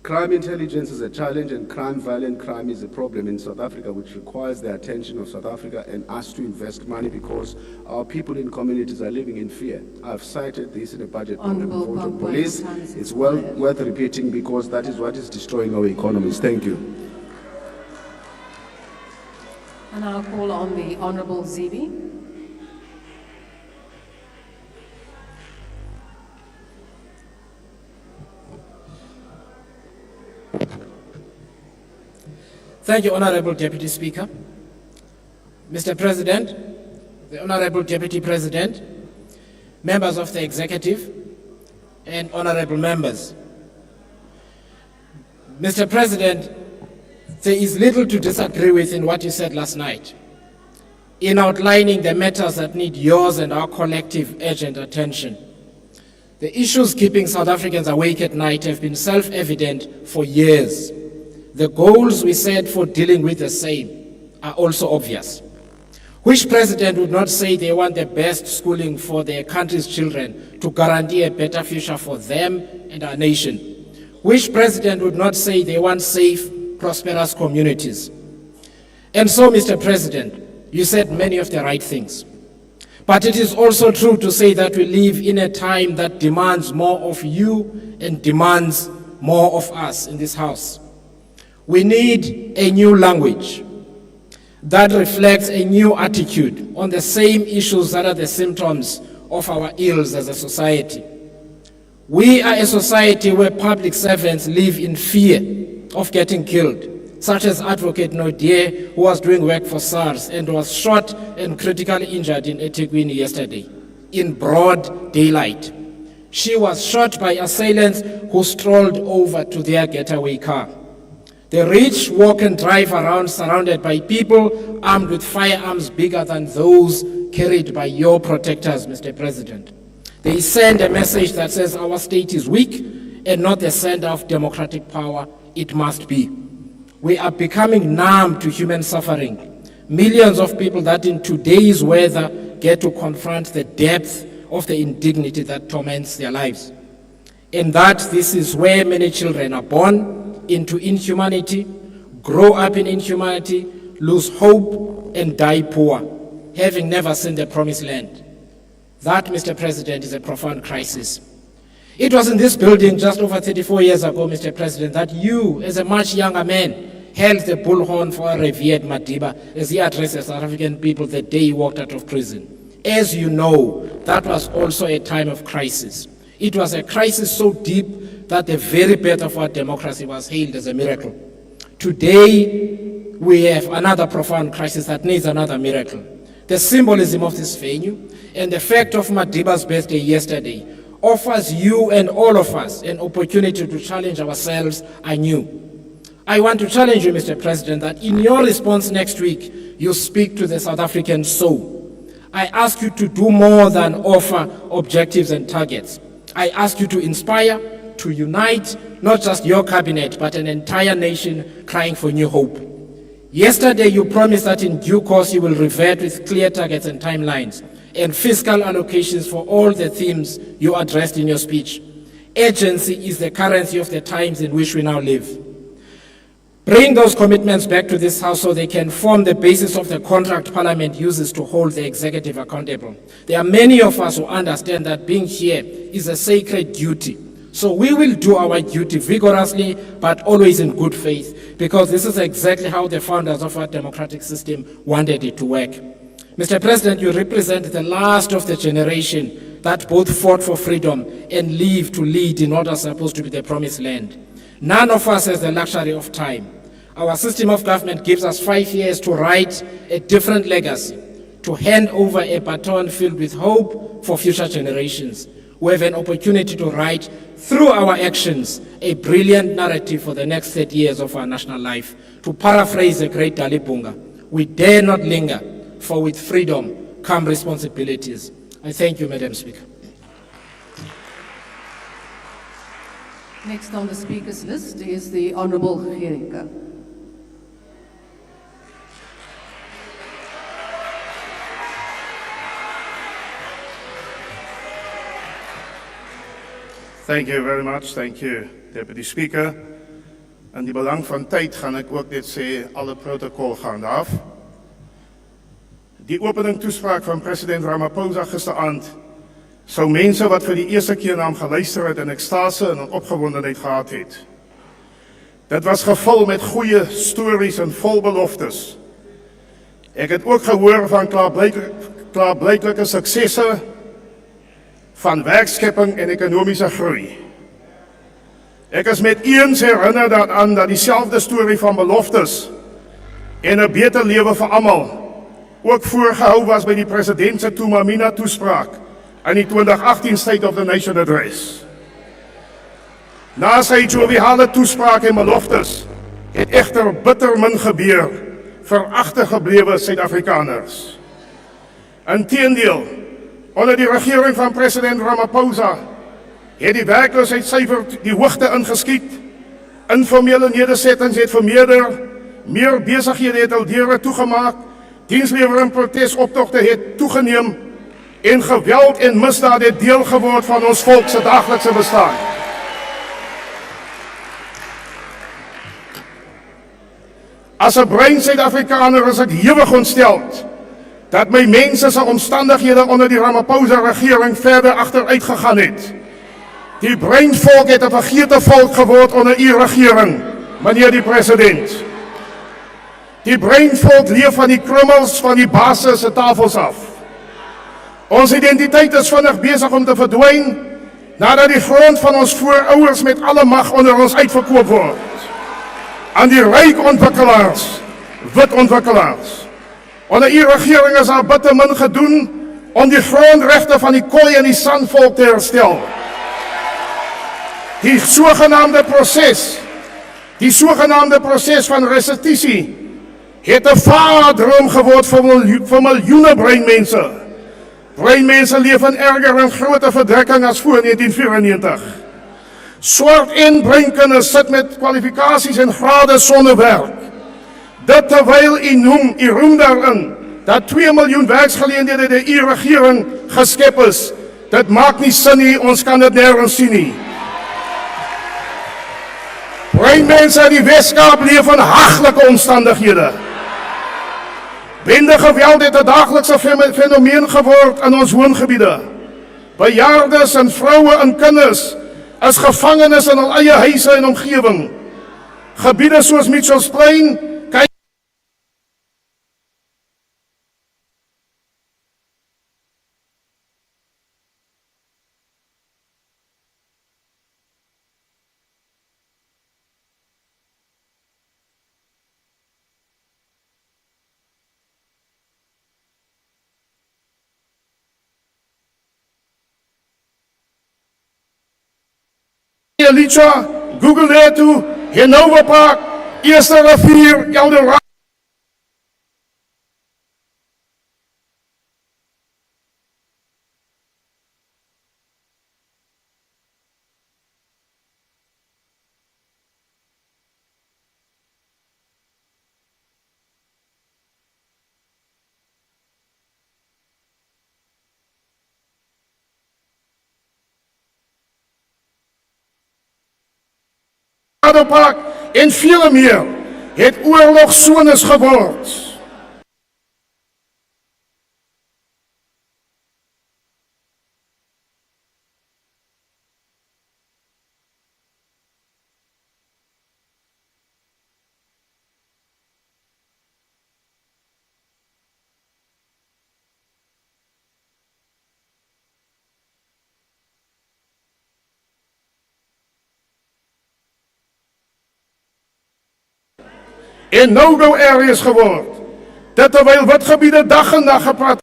Crime intelligence is a challenge, and violent crime is a problem in South Africa, which requires the attention of South Africa and us to invest money, because our people in communities are living in fear. I've cited this in a budget on police. It's worth repeating, because that is what is destroying our economies. Thank you. And I'll call on the Honourable Zibi. Thank you, Honourable Deputy Speaker. Mr. President, the Honourable Deputy President, members of the Executive, and Honourable members. Mr. President, there is little to disagree with in what you said last night, in outlining the matters that need yours and our collective urgent attention. The issues keeping South Africans awake at night have been self-evident for years. The goals we set for dealing with the same are also obvious. Which president would not say they want the best schooling for their country's children to guarantee a better future for them and our nation? Which president would not say they want safe, prosperous communities? And so, Mr. President, you said many of the right things. But it is also true to say that we live in a time that demands more of you and demands more of us in this House. We need a new language that reflects a new attitude on the same issues that are the symptoms of our ills as a society. We are a society where public servants live in fear of getting killed, such as Advocate Nodier, who was doing work for SARS and was shot and critically injured in eThekwini yesterday, in broad daylight. She was shot by assailants who strolled over to their getaway car. The rich walk and drive around surrounded by people armed with firearms bigger than those carried by your protectors, Mr. President. They send a message that says our state is weak and not the center of democratic power it must be. We are becoming numb to human suffering. Millions of people that in today's weather get to confront the depth of the indignity that torments their lives. And that this is where many children are born into inhumanity, grow up in inhumanity, lose hope, and die poor, having never seen the promised land. That, Mr. President, is a profound crisis. It was in this building just over 34 years ago, Mr. President, that you, as a much younger man, held the bullhorn for a revered Madiba as he addressed the South African people the day he walked out of prison. As you know, that was also a time of crisis. It was a crisis so deep that the very birth of our democracy was hailed as a miracle. Today, we have another profound crisis that needs another miracle. The symbolism of this venue and the fact of Madiba's birthday yesterday offers you and all of us an opportunity to challenge ourselves anew. I want to challenge you, Mr. President, that in your response next week, you speak to the South African soul. I ask you to do more than offer objectives and targets. I ask you to inspire, to unite, not just your cabinet, but an entire nation crying for new hope. Yesterday, you promised that in due course you will revert with clear targets and timelines and fiscal allocations for all the themes you addressed in your speech. Urgency is the currency of the times in which we now live. Bring those commitments back to this House so they can form the basis of the contract Parliament uses to hold the executive accountable. There are many of us who understand that being here is a sacred duty. So we will do our duty vigorously, but always in good faith, because this is exactly how the founders of our democratic system wanted it to work. Mr. President, you represent the last of the generation that both fought for freedom and live to lead in what was supposed to be the promised land. None of us has the luxury of time. Our system of government gives us 5 years to write a different legacy, to hand over a baton filled with hope for future generations. We have an opportunity to write, through our actions, a brilliant narrative for the next 30 years of our national life. To paraphrase the great Dalibunga, we dare not linger, for with freedom come responsibilities. I thank you, Madam Speaker. Next on the speakers list is the Honourable Gericke. Thank you very much. Thank you, Deputy Speaker. In die belang van tyd gaan ek ook dit sê, alle protokol gaan af. Die opening toespraak van president Ramaphosa gisteraand sou mense wat vir die eerste keer na hom geluister het in ekstase en in opgewondenheid gehad het. Dit was gevul met goeie stories en vol beloftes. Ek het ook gehoor van klaarblykelijke suksesse van werkskepping en ekonomiese groei. Ek is met eens herinner daaraan dat diezelfde storie van beloftes en 'n beter lewe vir almal ook voorgehou was by die president se Tumamina toespraak in die 2018 State of the Nation Address. Na sy joviale toespraak en beloftes het egter bitter min gebeur vir agtergeblewe Suid-Afrikaners. Inteendeel, onder die regering van president Ramaphosa het die werkloosheidssyfer die hoogte ingeskiet, informele nedersettings het vermeerder, meer besighede het al deure toegemaak, dienslewering protesoptogte het toegeneem en geweld en misdaad het deel geword van ons volk se daaglikse bestaan. As 'n bruin Suid-Afrikaner is ek hewig ontsteld dat my mense se omstandighede onder die Ramaphosa regering verder agteruit gegaan het. Die bruin volk het 'n vergete volk geword onder u regering, meneer die president. Die bruin volk leef van die krummels van die basis se tafels af. Ons identiteit is vinnig besig om te verdwyn nadat die grond van ons voorouers met alle mag onder ons uitverkoop word aan die ryk ontwikkelaars, wit ontwikkelaars. Onder u regering is daar bitter min gedoen om die grondregte van die Khoi en die Sanvolk te herstel. Die sogenaamde proses van restitusie het 'n vaardroom geword vir miljoene breinmense. Breinmense leef in erger en groter verdrukking as voor 1994. Swart en breinkinders sit met kwalifikasies en grade sonder werk. Dit terwyl u roem daarin dat 2 miljoen werksgeleenthede deur u regering geskep is. Dit maak nie sin nie, ons kan dit nêrens sien nie. Breinmense in die Weskaap leef in haglike omstandighede. Bende geweld het 'n daaglikse fenomeen geword in ons woongebiede. Bejaardes en vroue en kinders is gevangenes in hul eie huise en omgewing. Gebiede soos Mitchellsplein, Licha, Google Letu, Hanover Park, Eerste Rivier, Eldorado. Park en vele meer het oorlogsones geword. en no-go areas geword. Dit terwyl witgebiede dag en nag gepraat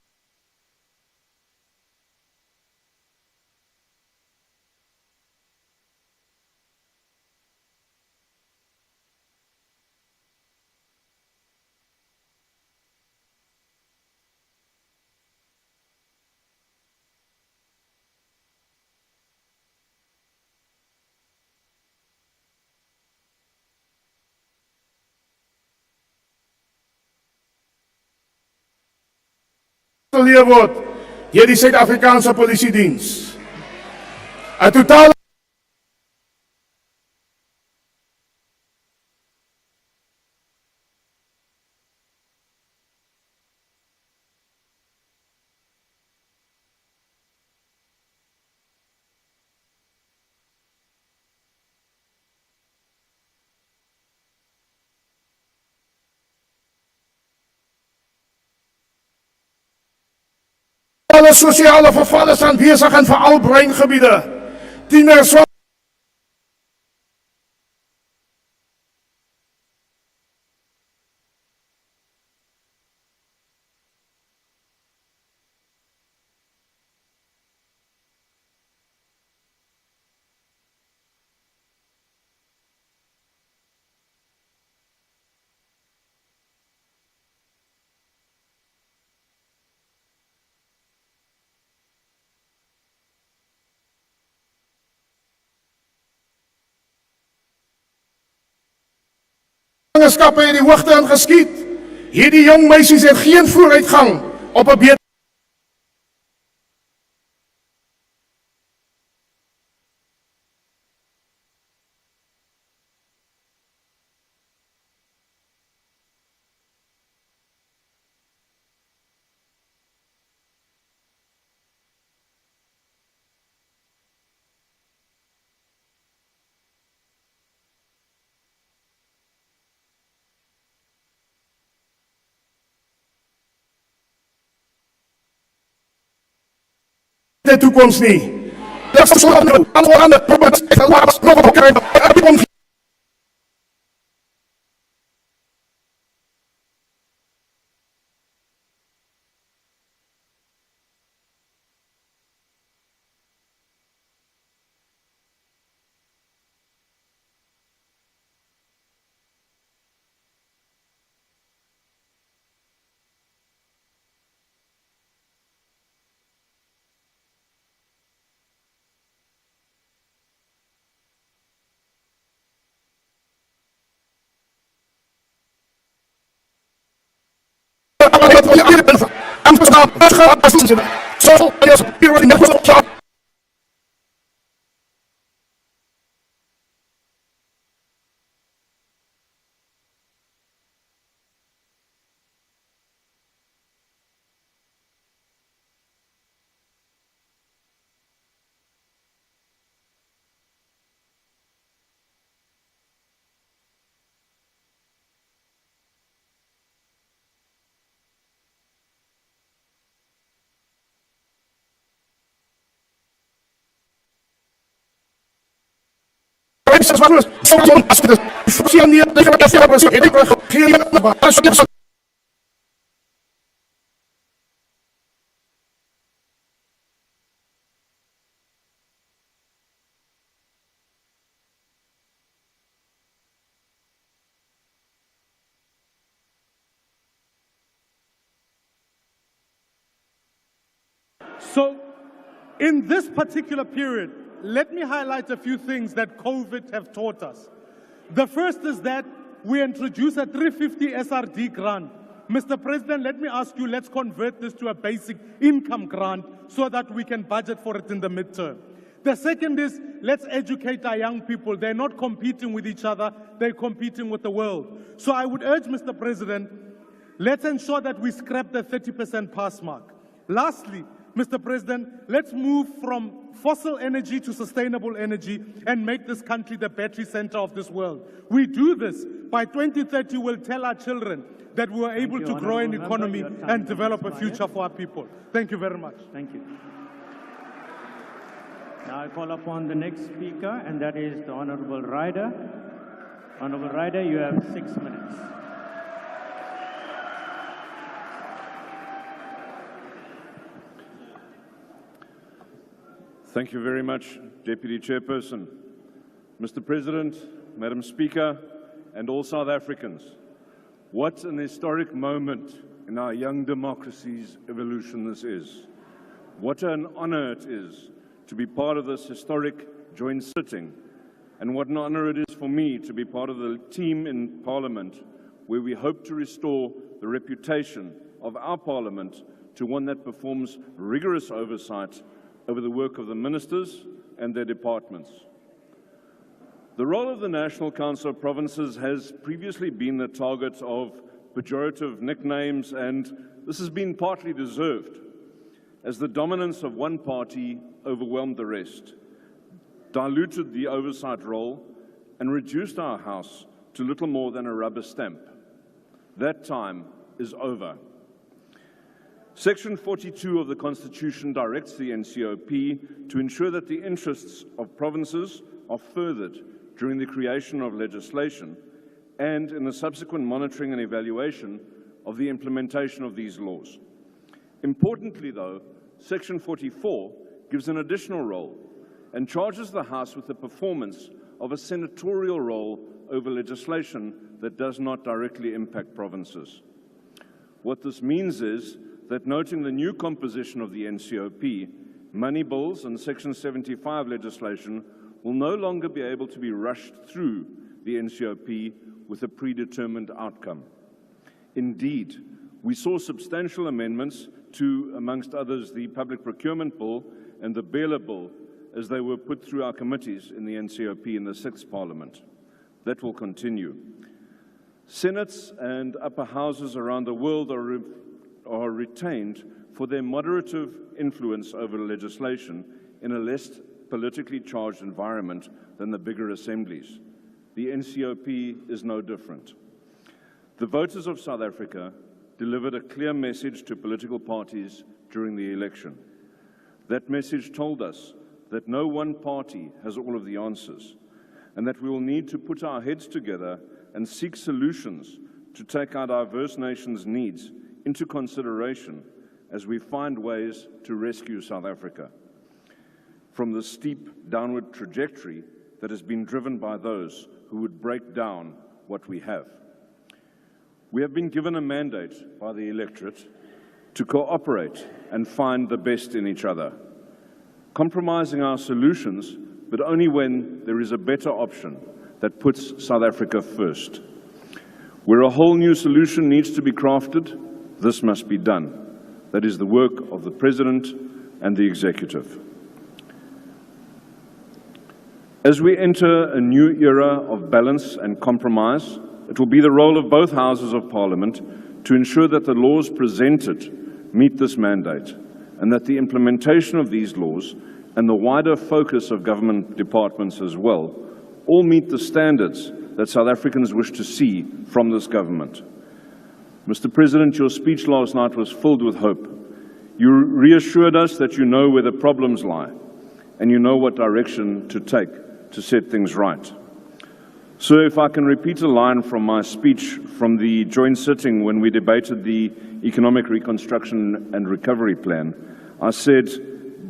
geleer word deur die Suid-Afrikaanse Polisiediens. 'n Totale sosiale vervalle is aanwesig in veral breingebiede. Tieners gevangenskappe het die hoogte ingeskiet. Hierdie jong meisies het geen vooruitgang op 'n beter toekoms nie. Dit is so nou, ander problems, ek wil maar nog op kry. So, in this particular period, let me highlight a few things that COVID have taught us. The first is that we introduced a 350 SRD grant. Mr. President, let me ask you, let's convert this to a basic income grant so that we can budget for it in the midterm. The second is, let's educate our young people. They're not competing with each other, they're competing with the world. So I would urge, Mr. President, let's ensure that we scrap the 30% pass mark. Lastly, Mr. President, let's move from fossil energy to sustainable energy and make this country the battery center of this world. We do this, by 2030 we'll tell our children that we were able to grow an economy and develop a future for our people. Thank you very much. Thank you. Now I call upon the next speaker, and that is the Honorable Ryder. Honorable Ryder, you have 6 minutes. Thank you very much, Deputy Chairperson. Mr. President, Madam Speaker, and all South Africans, what an historic moment in our young democracy's evolution this is. What an honor it is to be part of this historic joint sitting, and what an honor it is for me to be part of the team in Parliament where we hope to restore the reputation of our Parliament to one that performs rigorous oversight over the work of the ministers and their departments. The role of the National Council of Provinces has previously been the target of pejorative nicknames, and this has been partly deserved, as the dominance of one party overwhelmed the rest, diluted the oversight role, and reduced our House to little more than a rubber stamp. That time is over. Section 42 of the Constitution directs the NCOP to ensure that the interests of provinces are furthered during the creation of legislation and in the subsequent monitoring and evaluation of the implementation of these laws. Importantly, though, Section 44 gives an additional role and charges the House with the performance of a senatorial role over legislation that does not directly impact provinces. What this means is that, noting the new composition of the NCOP, money bills and Section 75 legislation will no longer be able to be rushed through the NCOP with a predetermined outcome. Indeed, we saw substantial amendments to, amongst others, the Public Procurement Bill and the Bailiff Bill as they were put through our committees in the NCOP in the 6th Parliament. That will continue. Senates and upper houses around the world are retained for their moderative influence over legislation in a less politically charged environment than the bigger assemblies. The NCOP is no different. The voters of South Africa delivered a clear message to political parties during the election. That message told us that no one party has all of the answers, and that we will need to put our heads together and seek solutions to take our diverse nation's needs into consideration as we find ways to rescue South Africa from the steep downward trajectory that has been driven by those who would break down what we have. We have been given a mandate by the electorate to cooperate and find the best in each other, compromising our solutions, but only when there is a better option that puts South Africa first. Where a whole new solution needs to be crafted, this must be done. That is the work of the President and the Executive. As we enter a new era of balance and compromise, it will be the role of both Houses of Parliament to ensure that the laws presented meet this mandate, and that the implementation of these laws and the wider focus of government departments as well all meet the standards that South Africans wish to see from this government. Mr. President, your speech last night was filled with hope. You reassured us that you know where the problems lie, and you know what direction to take to set things right. So if I can repeat a line from my speech from the joint sitting when we debated the Economic Reconstruction and Recovery Plan, I said,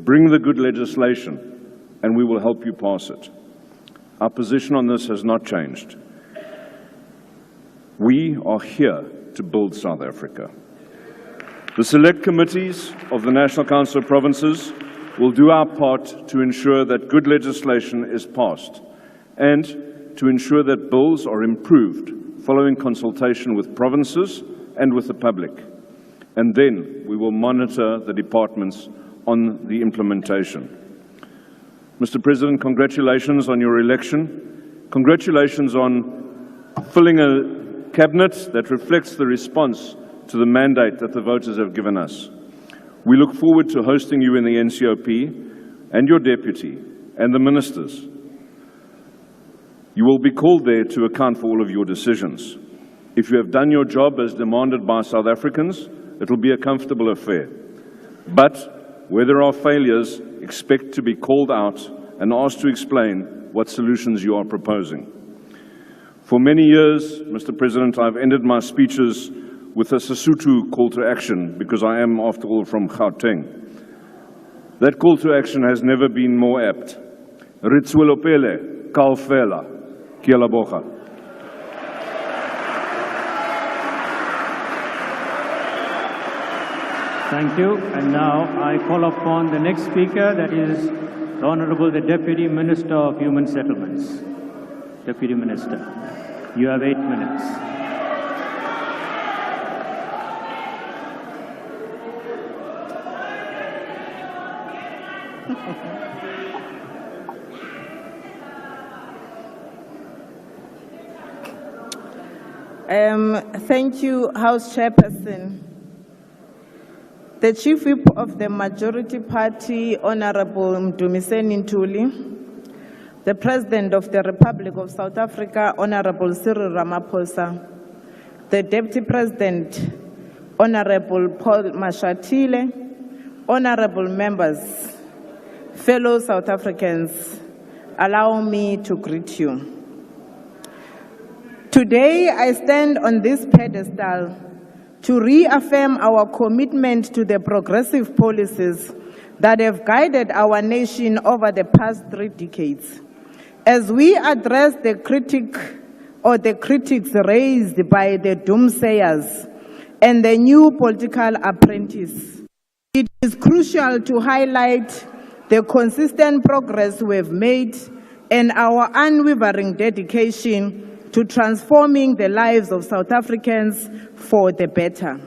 bring the good legislation and we will help you pass it. Our position on this has not changed. We are here to build South Africa. The select committees of the National Council of Provinces will do our part to ensure that good legislation is passed and to ensure that bills are improved following consultation with provinces and with the public. And then we will monitor the departments on the implementation. Mr. President, congratulations on your election. Congratulations on filling a cabinet that reflects the response to the mandate that the voters have given us. We look forward to hosting you in the NCOP and your deputy and the ministers. You will be called there to account for all of your decisions. If you have done your job as demanded by South Africans, it will be a comfortable affair. But where there are failures, expect to be called out and asked to explain what solutions you are proposing. For many years, Mr. President, I've ended my speeches with a Sesotho call to action because I am, after all, from Gauteng. That call to action has never been more apt. Ritswelopele, Kalfela, Kialaboga. Thank you. And now I call upon the next speaker, that is the Honorable the Deputy Minister of Human Settlements. Deputy Minister, you have 8 minutes. Thank you, House Chairperson. The Chief Whip of the Majority Party, Honorable Mdumiseni Ntuli, the President of the Republic of South Africa, Honorable Cyril Ramaphosa, the Deputy President, Honorable Paul Mashatile, honorable members, fellow South Africans, allow me to greet you. Today, I stand on this pedestal to reaffirm our commitment to the progressive policies that have guided our nation over the past 3 decades. As we address the critics raised by the doomsayers and the new political apprentice, it is crucial to highlight the consistent progress we have made and our unwavering dedication to transforming the lives of South Africans for the better.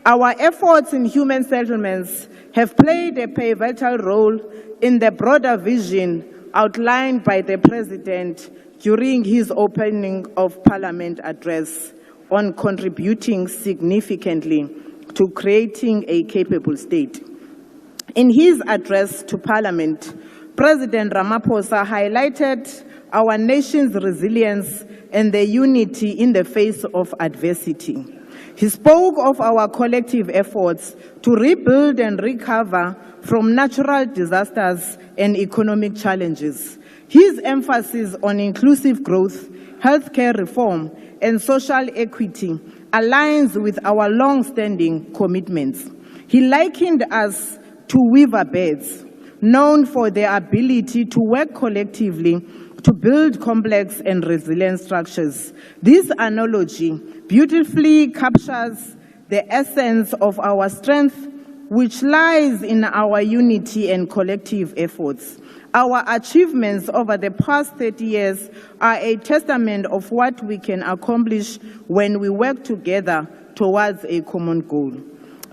Our efforts in human settlements have played a pivotal role in the broader vision outlined by the President during his opening of Parliament address on contributing significantly to creating a capable state. In his address to Parliament, President Ramaphosa highlighted our nation's resilience and the unity in the face of adversity. He spoke of our collective efforts to rebuild and recover from natural disasters and economic challenges. His emphasis on inclusive growth, healthcare reform, and social equity aligns with our long-standing commitments. He likened us to weaver birds, known for their ability to work collectively to build complex and resilient structures. This analogy beautifully captures the essence of our strength, which lies in our unity and collective efforts. Our achievements over the past 30 years are a testament of what we can accomplish when we work together towards a common goal.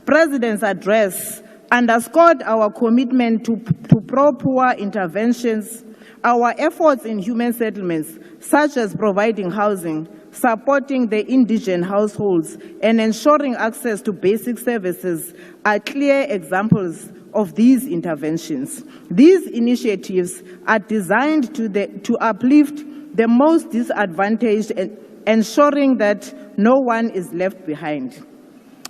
President's address underscored our commitment to pro-poor interventions, our efforts in human settlements, such as providing housing, supporting the indigent households, and ensuring access to basic services are clear examples of these interventions. These initiatives are designed to uplift the most disadvantaged and ensuring that no one is left behind.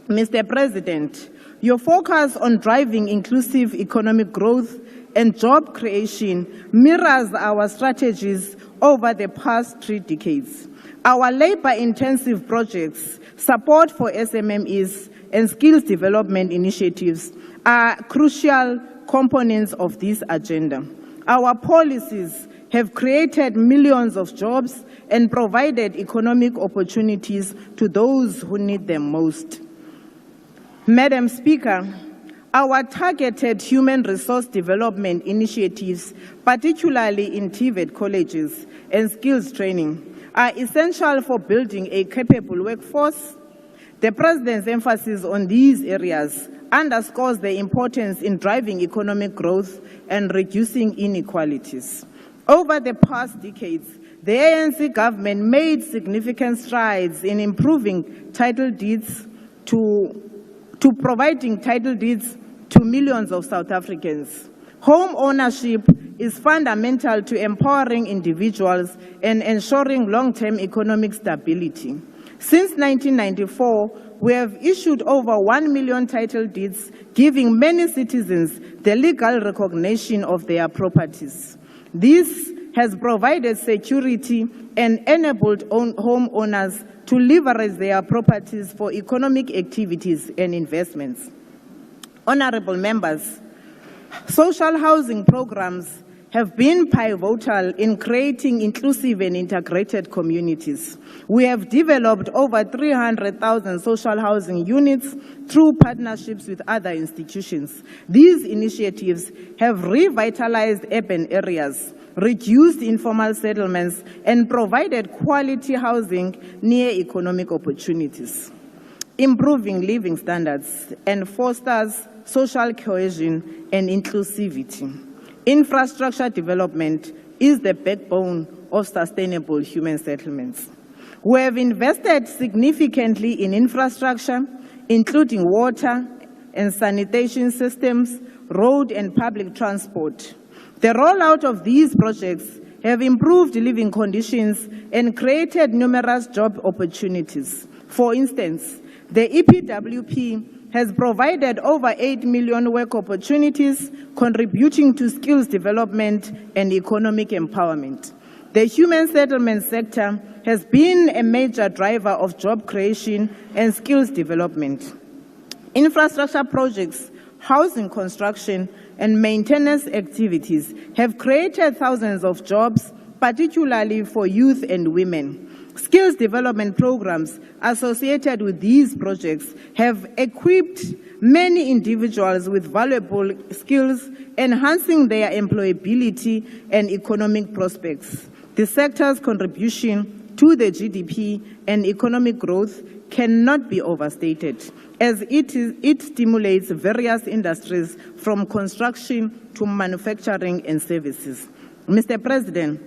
Mr. President, your focus on driving inclusive economic growth and job creation mirrors our strategies over the past 3 decades. Our labor-intensive projects, support for SMMEs, and skills development initiatives are crucial components of this agenda. Our policies have created millions of jobs and provided economic opportunities to those who need them most. Madam Speaker, our targeted human resource development initiatives, particularly in TVET colleges and skills training, are essential for building a capable workforce. The President's emphasis on these areas underscores the importance in driving economic growth and reducing inequalities. Over the past decades, the ANC government made significant strides in improving title deeds to providing title deeds to millions of South Africans. Home ownership is fundamental to empowering individuals and ensuring long-term economic stability. Since 1994, we have issued over 1 million title deeds, giving many citizens the legal recognition of their properties. This has provided security and enabled homeowners to leverage their properties for economic activities and investments. Honorable members, Social housing programs have been pivotal in creating inclusive and integrated communities. We have developed over 300,000 social housing units through partnerships with other institutions. These initiatives have revitalized urban areas, reduced informal settlements, and provided quality housing near economic opportunities, improving living standards, and fosters social cohesion and inclusivity. Infrastructure development is the backbone of sustainable human settlements. We have invested significantly in infrastructure, including water and sanitation systems, road and public transport. The rollout of these projects have improved living conditions and created numerous job opportunities. For instance, the EPWP has provided over 8 million work opportunities, contributing to skills development and economic empowerment. The human settlement sector has been a major driver of job creation and skills development. Infrastructure projects, housing construction, and maintenance activities have created thousands of jobs, particularly for youth and women. Skills development programs associated with these projects have equipped many individuals with valuable skills, enhancing their employability and economic prospects. The sector's contribution to the GDP and economic growth cannot be overstated, as it stimulates various industries from construction to manufacturing and services. Mr. President,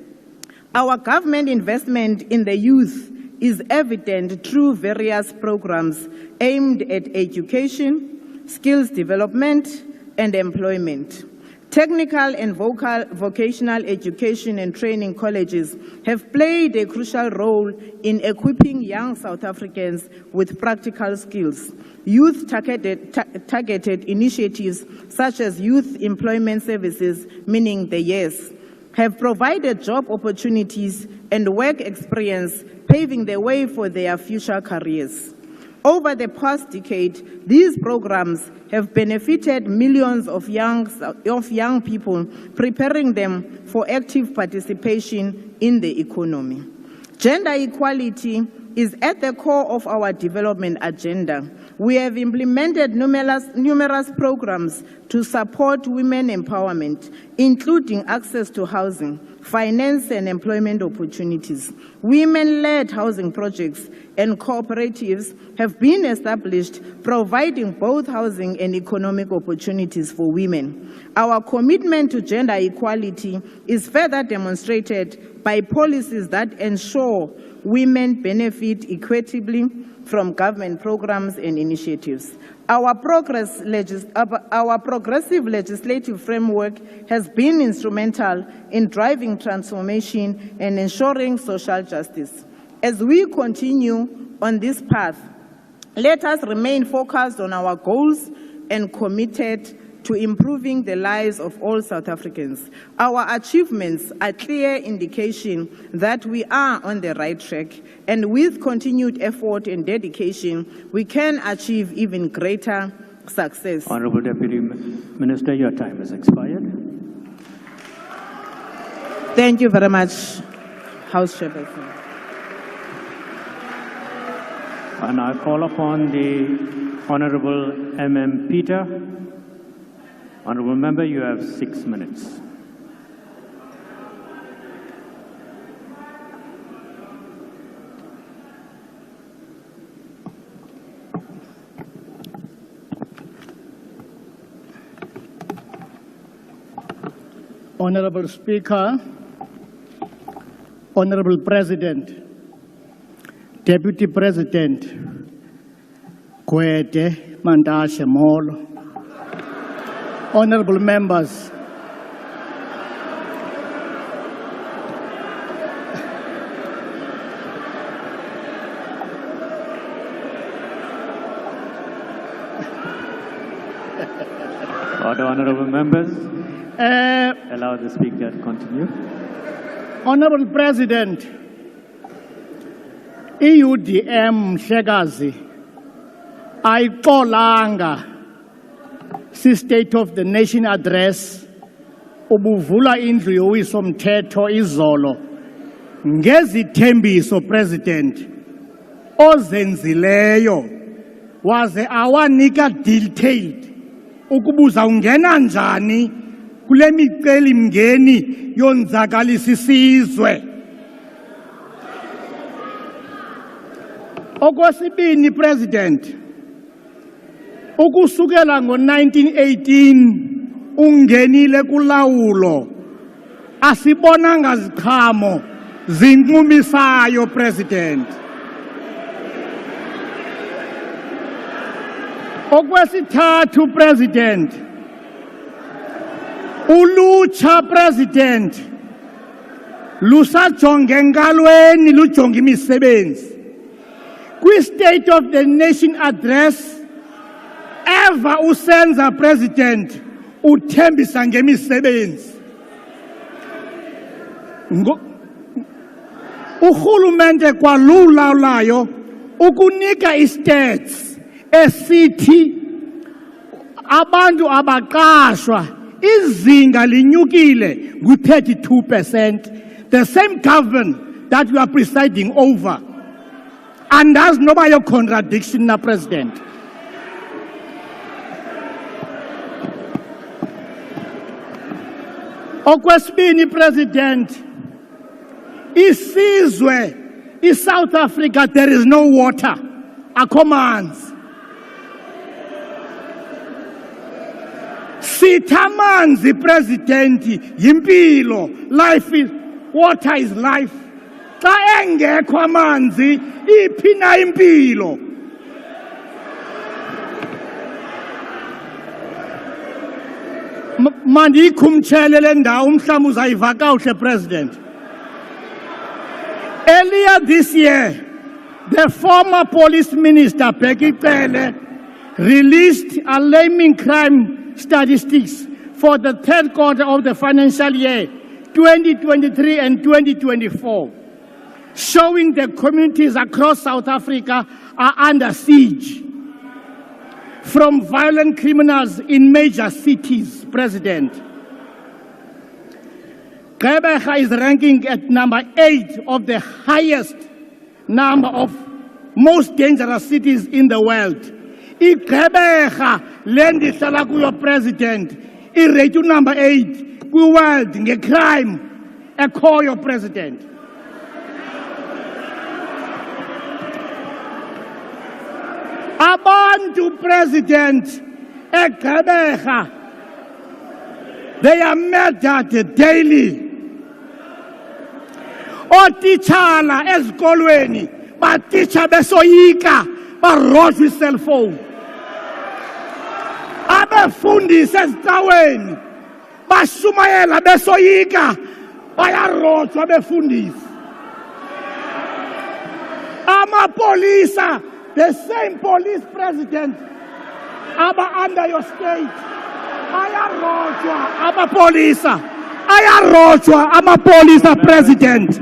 our government investment in the youth is evident through various programs aimed at education, skills development, and employment. Technical and vocational education and training colleges have played a crucial role in equipping young South Africans with practical skills. Youth-targeted initiatives such as Youth Employment Services, meaning the YES, have provided job opportunities and work experience, paving the way for their future careers. Over the past decade, these programs have benefited millions of young people, preparing them for active participation in the economy. Gender equality is at the core of our development agenda. We have implemented numerous programs to support women empowerment, including access to housing, finance and employment opportunities. Women-led housing projects and cooperatives have been established, providing both housing and economic opportunities for women. Our commitment to gender equality is further demonstrated by policies that ensure women benefit equitably from government programs and initiatives. Our progressive legislative framework has been instrumental in driving transformation and ensuring social justice. As we continue on this path, let us remain focused on our goals and committed to improving the lives of all South Africans. Our achievements are clear indication that we are on the right track, and with continued effort and dedication, we can achieve even greater success. Honorable Deputy Minister, your time has expired. Thank you very much, House Chairperson. And I call upon the Honorable M.M. Peter. Honourable Member, you have 6 minutes. Honourable Speaker, Honourable President, Deputy President, Kwete Mandashe Molo, Honourable members, Honourable members, allow the Speaker to continue. Honourable President, EUDM Mhlekazi ayiqolanga si-State of the Nation address ubuvula indlu yowiso-mthetho izolo ngezithembiso, President, ozenzileyo waze awanika detailed ukubuza ungena njani kule miceli-mngeni yonzakalisa isizwe. Okwesibini, President, ukusukela ngo-1918 ungenile kulawulo, asibonanga ziqhamo zinqumisayo, President. Okwesithathu, President, ulutsha, President, lusajonge enkalweni lujonge imisebenzi. Kwi-State of the Nation address ever usenza, President, uthembisa ngemisebenzi. Urhulumente kwalulawulayo ukunika i-stats esithi abantu abaqashwa izinga linyukile ngu-32%, the same government that you are presiding over. Andazi noba yo contradiction na, President. Okwesibini, President, isizwe, South Africa, there is no water, akho manzi. Sitha manzi, President, yimpilo, life is, water is life. Xa engekho amanzi, iphi na impilo? Mandiyikhumtshele le ndawo mhlawumbi uzayiva kakuhle, President. Earlier this year, the former police minister, Bheki Cele, released alarming crime statistics for the third quarter of the financial year 2023 and 2024, showing the communities across South Africa are under siege from violent criminals in major cities, President. Gqeberha is ranking at number 8 of the highest number of most dangerous cities in the world. IGqeberha le ndihlala kuyo, President, irate number 8 kwi-world nge-crime ekhoyo, President. Abantu, President, eGqeberha, they are murdered daily. Otitshala ezikolweni batitsha besoyika barojwa i-cellphone. Abefundisi ezicaweni bashumayela besoyika bayarojwa abefundisi. Amapolisa, the same police, President, aba under your state, ayarojwa amapolisa, ayarojwa amapolisa, President.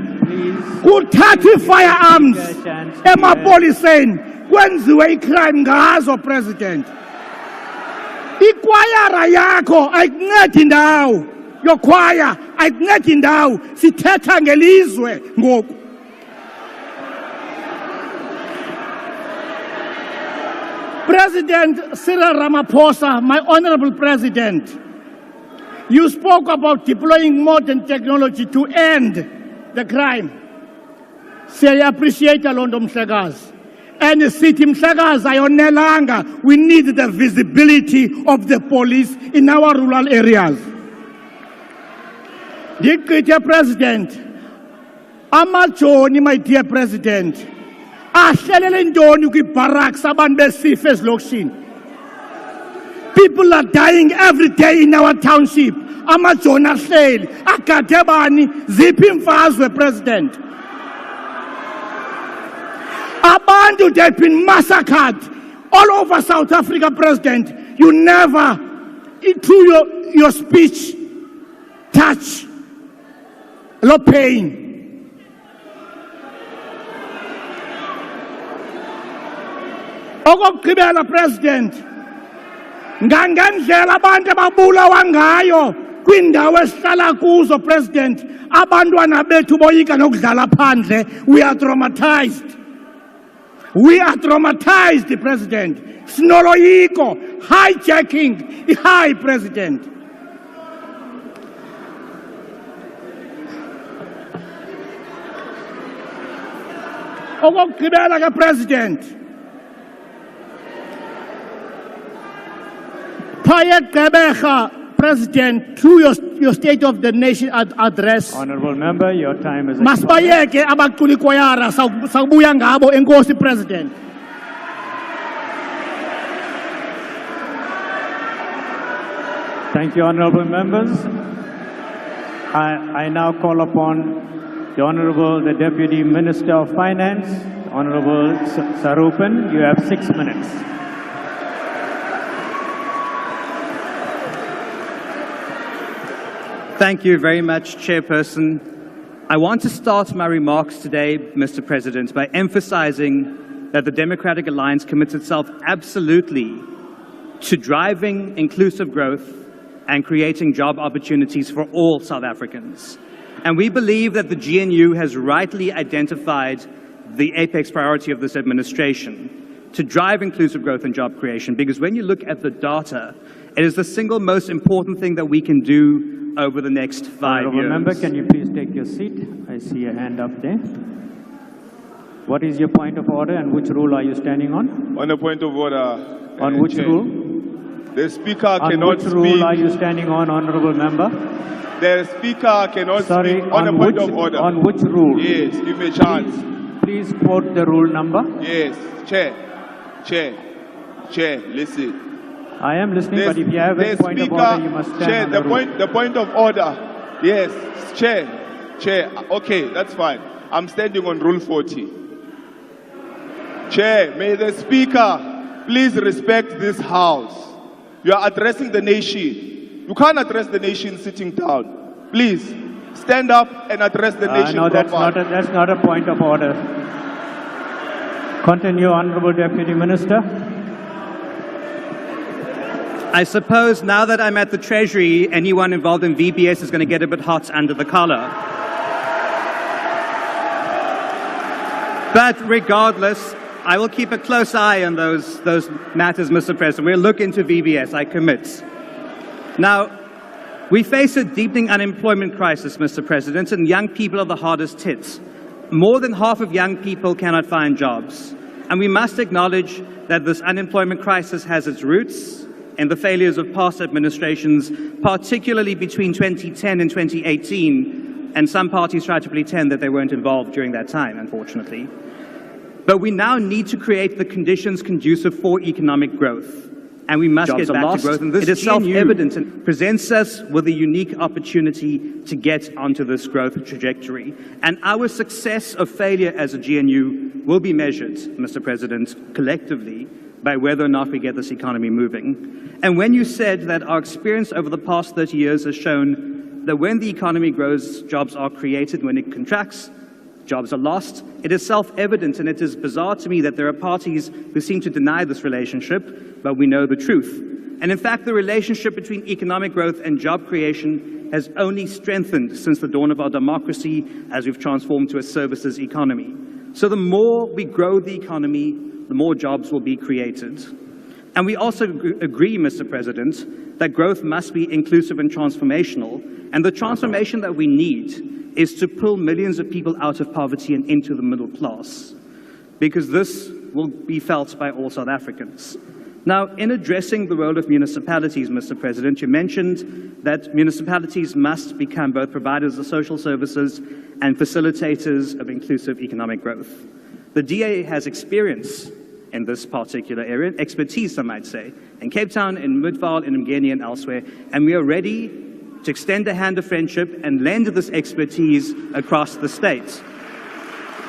Kuthathwa firearms emapoliseni kwenziwe i-crime ngazo, President. Ikwayara yakho ayikuncedi ndawo, your choir ayikuncedi ndawo, sithetha ngelizwe ngoku. President Cyril Ramaphosa, my honorable President, you spoke about deploying modern technology to end the crime. Say, I appreciate Alondo Mhlekazi. And the city Mhlekazi ayonelanga. We need the visibility of the police in our rural areas. Dear President, amajoni, my dear President, ahlelele ntoni kwi-barracks abantu besifa ezilokishini. People are dying every day in our township. Amajoni ahleli agade bani ziphi imfazwe, President. Abantu, they've been massacred all over South Africa, President. You never, through your speech, touch no pain. Okokugqibela, President, ngangendlela abantu ababulawa ngayo kwindawo esihlala kuzo, President, abantwana bethu boyika nokudlala phandle. We are traumatized. We are traumatized, President. Sinoloyiko, hijacking, hi, President. Okugqibela ke, President, phaya Gqeberha, President, through your State of the Nation address, Honourable Member, your time is masibayeke abaculi kwayara sakubuya ngabo. Enkosi, President. Thank you, Honourable Members. I now call upon the Honourable, the Deputy Minister of Finance, Honourable Sarupan. You have 6 minutes. Thank you very much, Chairperson. I want to start my remarks today, Mr. President, by emphasizing that the Democratic Alliance commits itself absolutely to driving inclusive growth and creating job opportunities for all South Africans. And we believe that the GNU has rightly identified the apex priority of this administration to drive inclusive growth and job creation, because when you look at the data, it is the single most important thing that we can do over the next 5 years. Honourable Member, can you please take your seat? I see a hand up there. What is your point of order and which rule are you standing on? On a point of order. On which Chair. rule? The Speaker On cannot which speak. rule are you standing on, Honourable Member? The Speaker cannot Sorry, speak on a point of order. On which rule? Yes, give me a chance. Please quote the rule number. Yes, Chair, listen. I am listening, but if you have a point of order, you must stand Chair, on the rule. the point of order. Yes, Chair, okay, that's fine. I'm standing on Rule 40. Chair, may the Speaker please respect this House. You are addressing the nation. You can't address the nation sitting down. Please, stand up and address the nation No, that's properly. that's not a point of order. Continue, Honourable Deputy Minister. I suppose now that I'm at the Treasury, anyone involved in VBS is going to get a bit hot under the collar. But regardless, I will keep a close eye on those matters, Mr. President. We'll look into VBS, I commit. Now, we face a deepening unemployment crisis, Mr. President, and young people are the hardest hit. More than half of young people cannot find jobs. And we must acknowledge that this unemployment crisis has its roots in the failures of past administrations, particularly between 2010 and 2018, and some parties try to pretend that they weren't involved during that time, unfortunately. But we now need to create the conditions conducive for economic growth, and we must get back to growth. And this is self-evident and presents us with a unique opportunity to get onto this growth trajectory. And our success or failure as a GNU will be measured, Mr. President, collectively by whether or not we get this economy moving. And when you said that our experience over the past 30 years has shown that when the economy grows, jobs are created. When it contracts, jobs are lost. It is self-evident, and it is bizarre to me that there are parties who seem to deny this relationship, but we know the truth. And in fact, the relationship between economic growth and job creation has only strengthened since the dawn of our democracy as we've transformed to a services economy. So the more we grow the economy, the more jobs will be created. And we also agree, Mr. President, that growth must be inclusive and transformational. And the transformation that we need is to pull millions of people out of poverty and into the middle class, because this will be felt by all South Africans. Now, in addressing the role of municipalities, Mr. President, you mentioned that municipalities must become both providers of social services and facilitators of inclusive economic growth. The DA has experience in this particular area, expertise, some might say, in Cape Town, in Midvaal, in Mgeni, and elsewhere, and we are ready to extend a hand of friendship and lend this expertise across the state.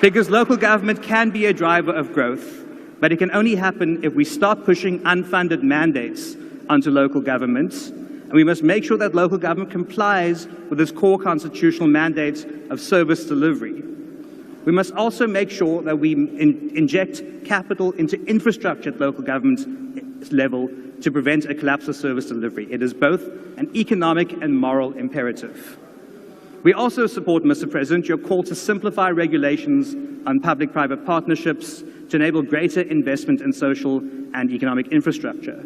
Because local government can be a driver of growth, but it can only happen if we stop pushing unfunded mandates onto local governments, and we must make sure that local government complies with its core constitutional mandate of service delivery. We must also make sure that we inject capital into infrastructure at local government level to prevent a collapse of service delivery. It is both an economic and moral imperative. We also support, Mr. President, your call to simplify regulations on public-private partnerships to enable greater investment in social and economic infrastructure.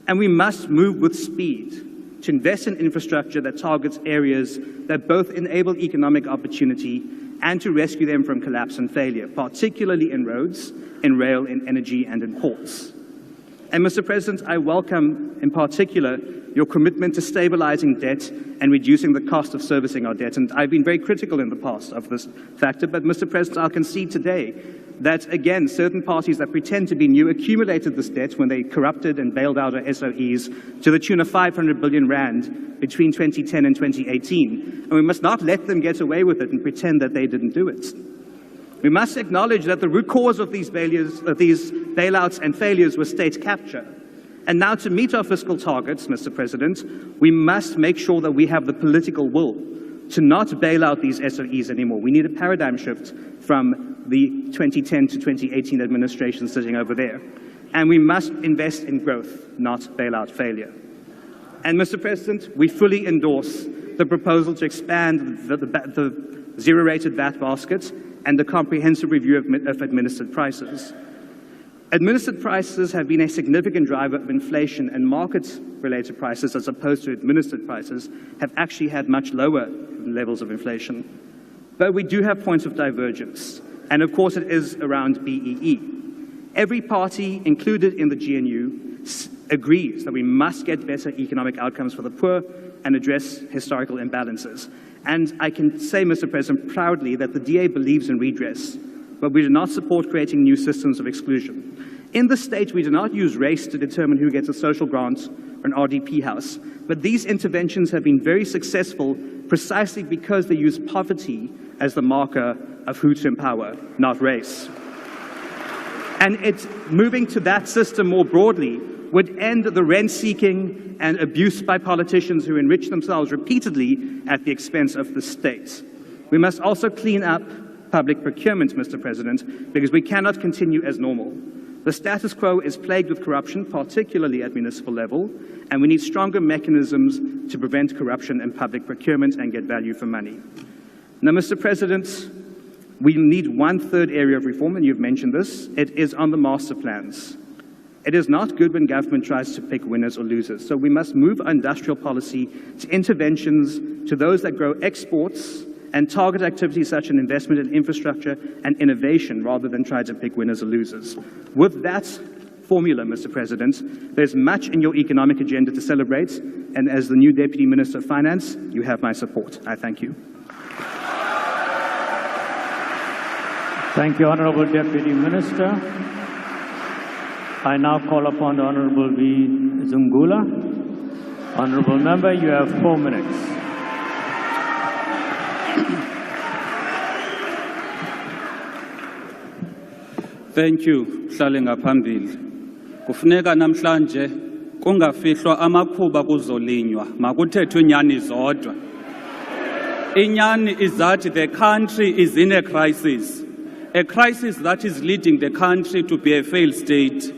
And we must move with speed to invest in infrastructure that targets areas that both enable economic opportunity and to rescue them from collapse and failure, particularly in roads, in rail, in energy, and in ports. And Mr. President, I welcome in particular your commitment to stabilizing debt and reducing the cost of servicing our debt. And I've been very critical in the past of this factor, but Mr. President, I'll concede today that, again, certain parties that pretend to be new accumulated this debt when they corrupted and bailed out our SOEs to the tune of 500 billion rand between 2010 and 2018. And we must not let them get away with it and pretend that they didn't do it. We must acknowledge that the root cause of these bailouts and failures was state capture. And now, to meet our fiscal targets, Mr. President, we must make sure that we have the political will to not bail out these SOEs anymore. We need a paradigm shift from the 2010 to 2018 administration sitting over there. And we must invest in growth, not bail out failure. And Mr. President, we fully endorse the proposal to expand the zero-rated VAT basket and the comprehensive review of administered prices. Administered prices have been a significant driver of inflation, and market-related prices, as opposed to administered prices, have actually had much lower levels of inflation. But we do have points of divergence, and of course it is around BEE. Every party included in the GNU agrees that we must get better economic outcomes for the poor and address historical imbalances. And I can say, Mr. President, proudly that the DA believes in redress, but we do not support creating new systems of exclusion. In the state, we do not use race to determine who gets a social grant or an RDP house, but these interventions have been very successful precisely because they use poverty as the marker of who to empower, not race. And it's moving to that system more broadly would end the rent-seeking and abuse by politicians who enrich themselves repeatedly at the expense of the state. We must also clean up public procurement, Mr. President, because we cannot continue as normal. The status quo is plagued with corruption, particularly at municipal level, and we need stronger mechanisms to prevent corruption in public procurement and get value for money. Now, Mr. President, we need one third area of reform, and you've mentioned this. It is on the master plans. It is not good when government tries to pick winners or losers. So we must move our industrial policy to interventions to those that grow exports and target activities such as investment in infrastructure and innovation rather than try to pick winners or losers. With that formula, Mr. President, there's much in your economic agenda to celebrate, and as the new Deputy Minister of Finance, you have my support. I thank you. Thank you, Honourable Deputy Minister. I now call upon the Honourable V. Zungula. Honourable Member, you have 4 minutes. Thank you, hlale ngaphambili. Kufuneka namhlanje kungafihlwa amakhuba kuzolinywa, makuthethwe inyani zodwa. Inyani is that the country is in a crisis that is leading the country to be a failed state.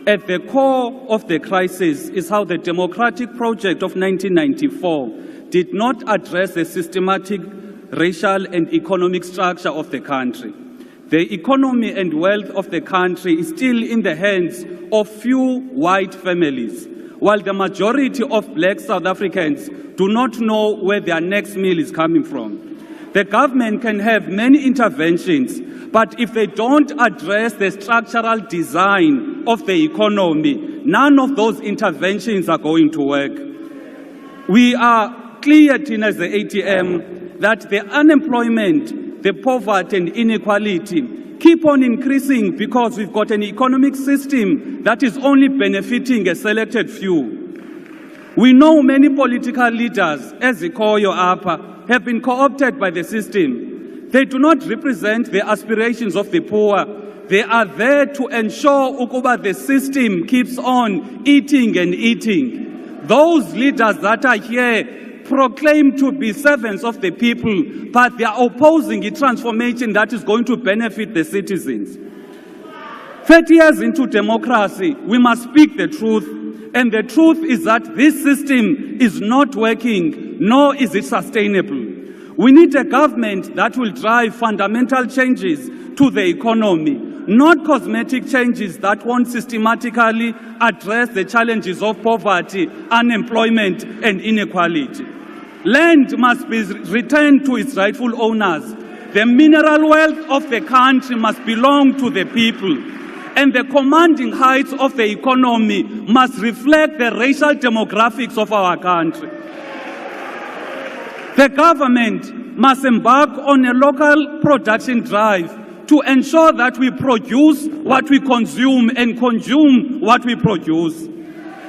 At the core of the crisis is how the democratic project of 1994 did not address the systematic racial and economic structure of the country. The economy and wealth of the country is still in the hands of few white families, while the majority of black South Africans do not know where their next meal is coming from. The government can have many interventions, but if they don't address the structural design of the economy, none of those interventions are going to work. We are clear as the ATM that the unemployment, the poverty and inequality keep on increasing because we've got an economic system that is only benefiting a selected few. We know many political leaders, as Ikoyo Apa, have been co-opted by the system. They do not represent the aspirations of the poor. They are there to ensure ukuba the system keeps on eating and eating. Those leaders that are here proclaim to be servants of the people, but they are opposing a transformation that is going to benefit the citizens. 30 years into democracy, we must speak the truth. And the truth is that this system is not working, nor is it sustainable. We need a government that will drive fundamental changes to the economy, not cosmetic changes that won't systematically address the challenges of poverty, unemployment, and inequality. Land must be returned to its rightful owners. The mineral wealth of the country must belong to the people. And the commanding heights of the economy must reflect the racial demographics of our country. The government must embark on a local production drive to ensure that we produce what we consume and consume what we produce.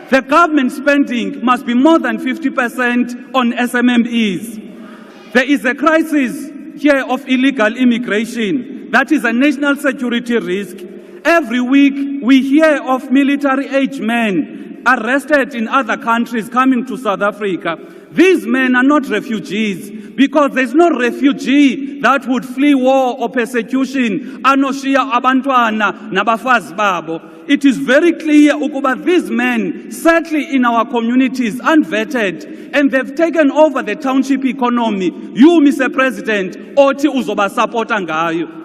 The government spending must be more than 50% on SMMEs. There is a crisis here of illegal immigration that is a national security risk. Every week, we hear of military-aged men arrested in other countries coming to South Africa. These men are not refugees because there's no refugee that would flee war or persecution. Anoshiya abantwana nabafazi babo. It is very clear ukuba these men settle in our communities unvetted, and they've taken over the township economy. You, Mr. President, oti uzoba supporta ngayo.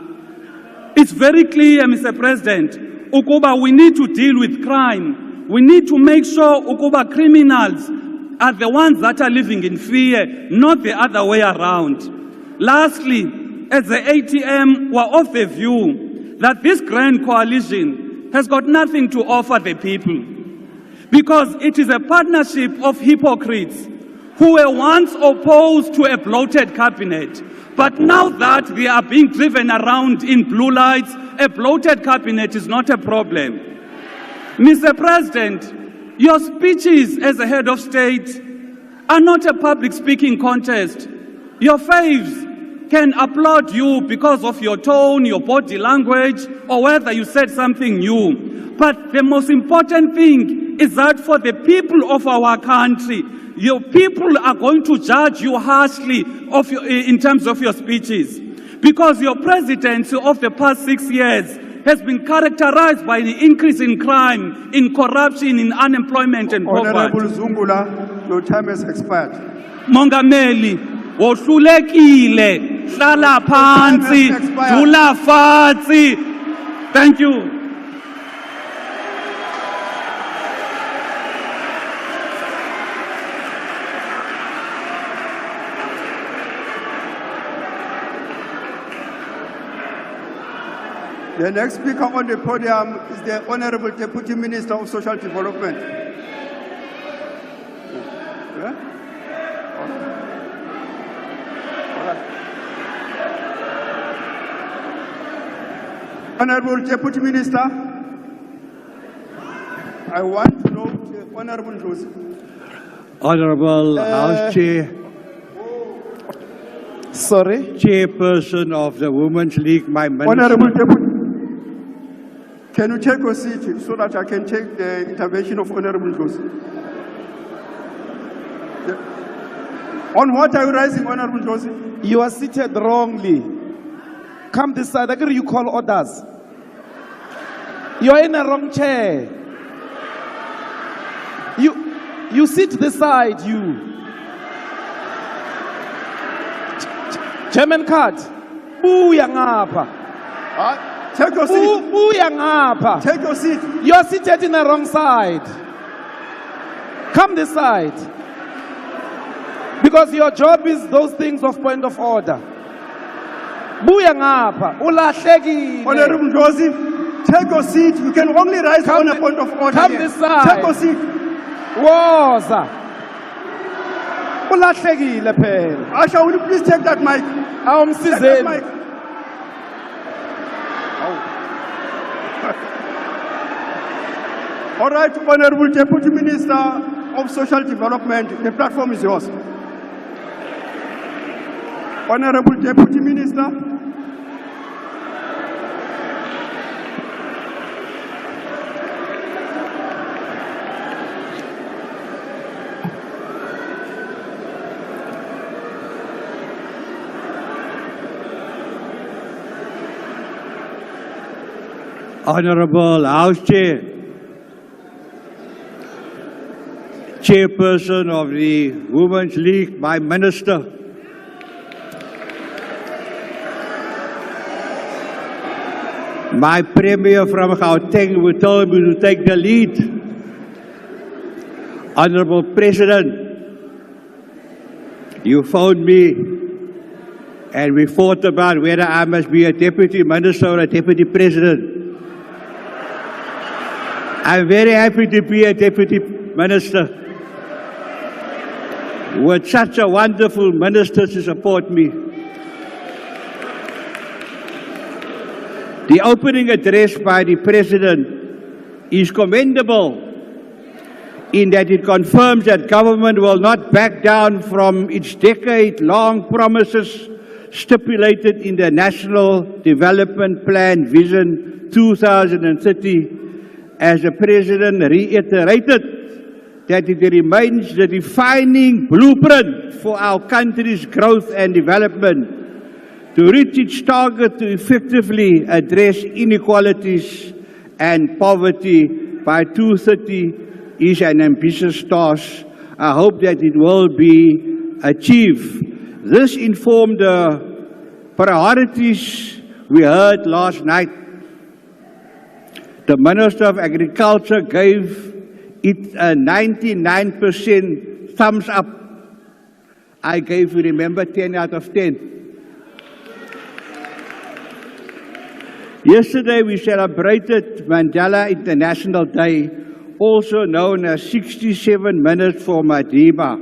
It's very clear, Mr. President, ukuba we need to deal with crime. We need to make sure ukuba criminals are the ones that are living in fear, not the other way around. Lastly, as the ATM were of the view that this grand coalition has got nothing to offer the people, because it is a partnership of hypocrites who were once opposed to a bloated cabinet. But now that they are being driven around in blue lights, a bloated cabinet is not a problem. Mr. President, your speeches as a head of state are not a public speaking contest. Your faves can applaud you because of your tone, your body language, or whether you said something new. But the most important thing is that for the people of our country, your people are going to judge you harshly in terms of your speeches. Because your presidency of the past 6 years has been characterized by the increase in crime, in corruption, in unemployment and poverty. Honorable Zungula, your time has expired. Mongameli, wohlulekile, hlala phansi, jula phansi. Thank you. The next speaker on the podium is the Honorable Deputy Minister of Social Development. Yeah? Honorable Deputy Minister, I want to note Honorable Ndlozi. Honorable House Chair. Sorry? Chairperson of the Women's League, my minister. Honorable Deputy, can you take your seat so that I can take the intervention of Honorable Ndlozi? Yeah. On what are you rising, Honorable Ndlozi? You are seated wrongly. Come this side. I agree you call orders. You are in a wrong chair. You sit this side, you. Chairman card. Buya ngapha. Take your seat. Buya ngapha. Take your seat. You are seated in the wrong side. Come this side. Because your job is those things of point of order. Buya ngapha. Ulahlekile. Honorable Ndlozi, take your seat. You can only rise on a point of order. Come here. this side. Take your seat. Woza. Ulahlekile phela. Asha, will you please take that mic? Take that mic. All right, Honorable Deputy Minister of Social Development, the platform is yours. Honorable Deputy Minister. Honorable House Chair, Chairperson of the Women's League, my Minister, my Premier from Gauteng who told me to take the lead, Honorable President, you phoned me and we fought about whether I must be a Deputy Minister or a Deputy President. I'm very happy to be a Deputy Minister with such a wonderful minister to support me. The opening address by the President is commendable in that it confirms that government will not back down from its decade-long promises stipulated in the National Development Plan Vision 2030, as the President reiterated that it remains the defining blueprint for our country's growth and development. To reach its target to effectively address inequalities and poverty by 2030 is an ambitious task. I hope that it will be achieved. This informed the priorities we heard last night. The Minister of Agriculture gave it a 99% thumbs up. I gave, you remember, 10 out of 10. Yesterday we celebrated Mandela International Day, also known as 67 Minutes for Madiba,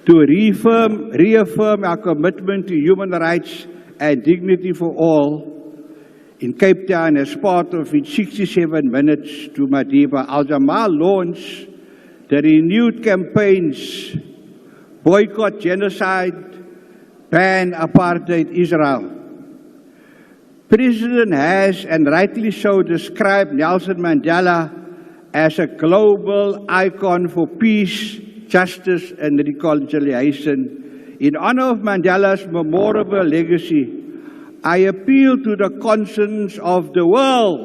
to reaffirm our commitment to human rights and dignity for all in Cape Town as part of its 67 Minutes to Madiba. Al-Jamal launched the renewed campaigns Boycott Genocide, Ban Apartheid Israel. President has, and rightly so, described Nelson Mandela as a global icon for peace, justice and reconciliation. In honor of Mandela's memorable legacy, I appeal to the conscience of the world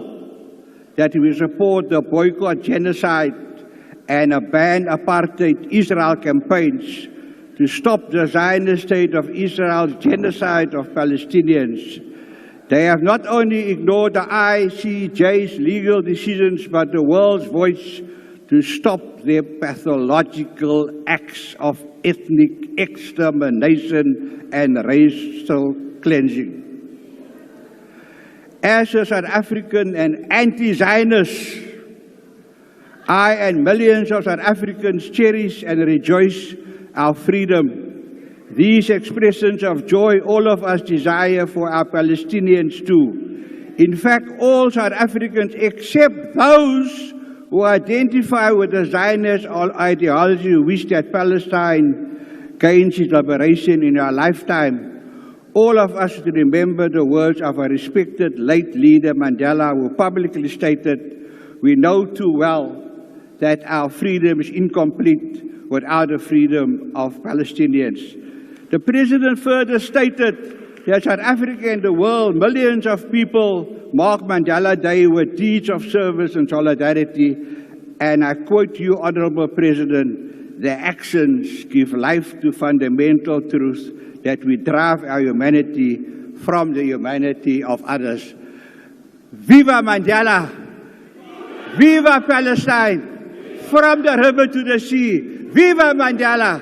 that we support the Boycott Genocide and a Ban Apartheid Israel campaigns to stop the Zionist state of Israel's genocide of Palestinians. They have not only ignored the ICJ's legal decisions, but the world's voice to stop their pathological acts of ethnic extermination and racial cleansing. As a South African and anti-Zionist, I and millions of South Africans cherish and rejoice our freedom. These expressions of joy all of us desire for our Palestinians too. In fact, all South Africans except those who identify with the Zionist ideology who wish that Palestine gains its liberation in our lifetime. All of us should remember the words of a respected late leader Mandela, who publicly stated, "We know too well that our freedom is incomplete without the freedom of Palestinians." The President further stated that South Africa and the world, millions of people mark Mandela Day with deeds of service and solidarity. And I quote you, Honorable President, "Their actions give life to fundamental truths that we derive our humanity from the humanity of others." Viva Mandela! Viva Palestine! From the river to the sea, Viva Mandela!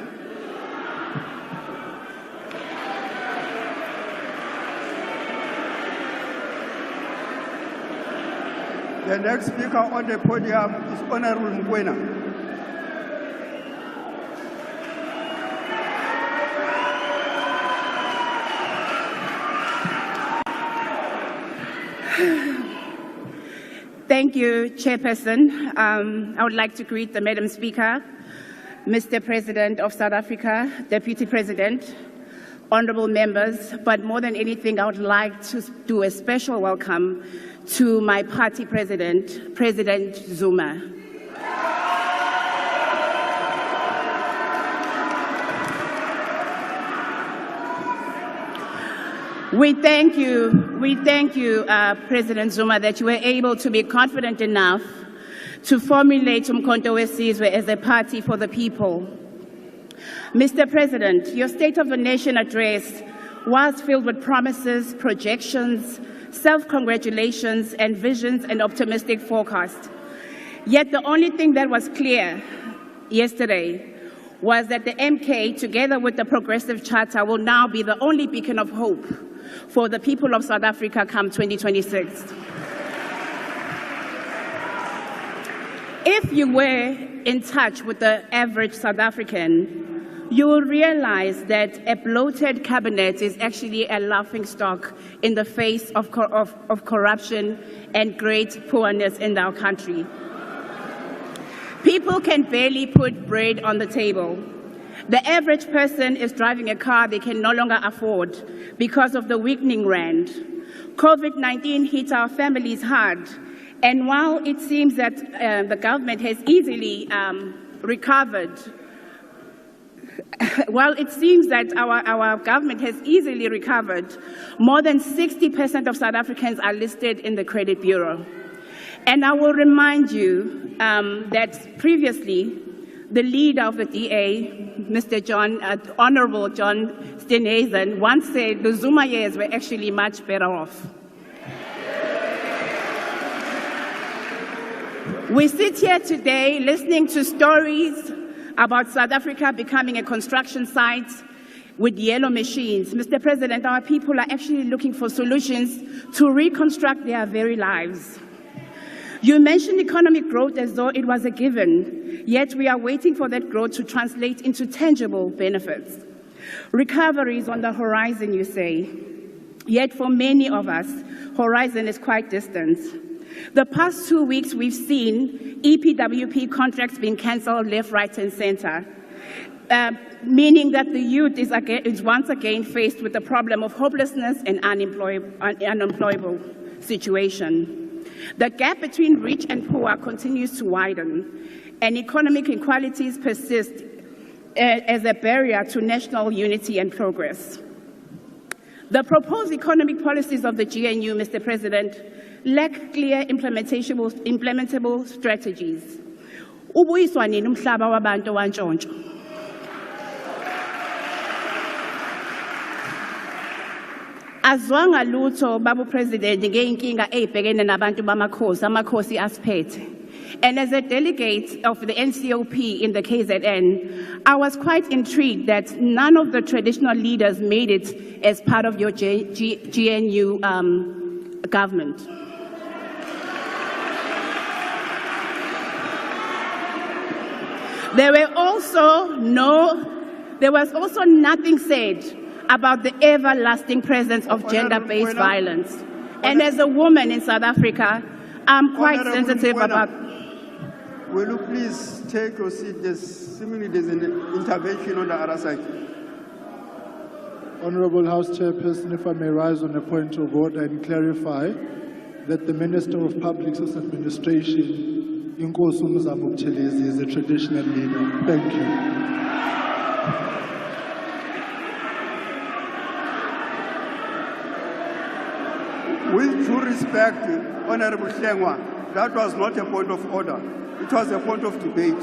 The next speaker on the podium is Honorable Mkwena. Thank you, Chairperson. I would like to greet the Madam Speaker, Mr. President of South Africa, Deputy President, honorable members, but more than anything, I would like to do a special welcome to my party president, President Zuma. We thank you we thank you, President Zuma, that you were able to be confident enough to formulate Umkhonto weSizwe as a party for the people. Mr. President, your State of the Nation address was filled with promises, projections, self-congratulations, and visions and optimistic forecasts. Yet the only thing that was clear yesterday was that the MK, together with the Progressive Charter, will now be the only beacon of hope for the people of South Africa come 2026. If you were in touch with the average South African, you will realize that a bloated cabinet is actually a laughingstock in the face of corruption and great poorness in our country. People can barely put bread on the table. The average person is driving a car they can no longer afford because of the weakening rand. COVID-19 hit our families hard, and while it seems that the government has easily recovered, while it seems that our government has easily recovered, more than 60% of South Africans are listed in the Credit Bureau. And I will remind you that previously, the leader of the DA, Honorable John Steenhuisen, once said the Zuma years were actually much better off. We sit here today listening to stories about South Africa becoming a construction site with yellow machines. Mr. President, our people are actually looking for solutions to reconstruct their very lives. You mentioned economic growth as though it was a given, yet we are waiting for that growth to translate into tangible benefits. Recovery is on the horizon, you say, yet for many of us, horizon is quite distant. The past 2 weeks, we've seen EPWP contracts being cancelled left, right, and center, meaning that the youth is once again faced with the problem of hopelessness and unemployable situation. The gap between rich and poor continues to widen, and economic inequalities persist as a barrier to national unity and progress. The proposed economic policies of the GNU, Mr. President, lack clear implementable strategies. Ubuyiswa nini umhlaba wabantu wantshontsho? Azwanga lutho babu president ngeyinkinga ezibhekene nabantu bamakhosi, amakhosi asiphethe. And as a delegate of the NCOP in the KZN, I was quite intrigued that none of the traditional leaders made it as part of your GNU government. There was also nothing said about the everlasting presence of gender-based violence. And as a woman in South Africa, I'm quite sensitive about... Will you please take your seat? Seemingly there's an intervention on the other side. Honourable House Chairperson, if I may rise on a point of order and clarify that the Minister of Public Service Administration, Inkosi Mzamo Buthelezi, is a traditional leader. Thank you. With due respect, Honourable Hlengwa, that was not a point of order. It was a point of debate.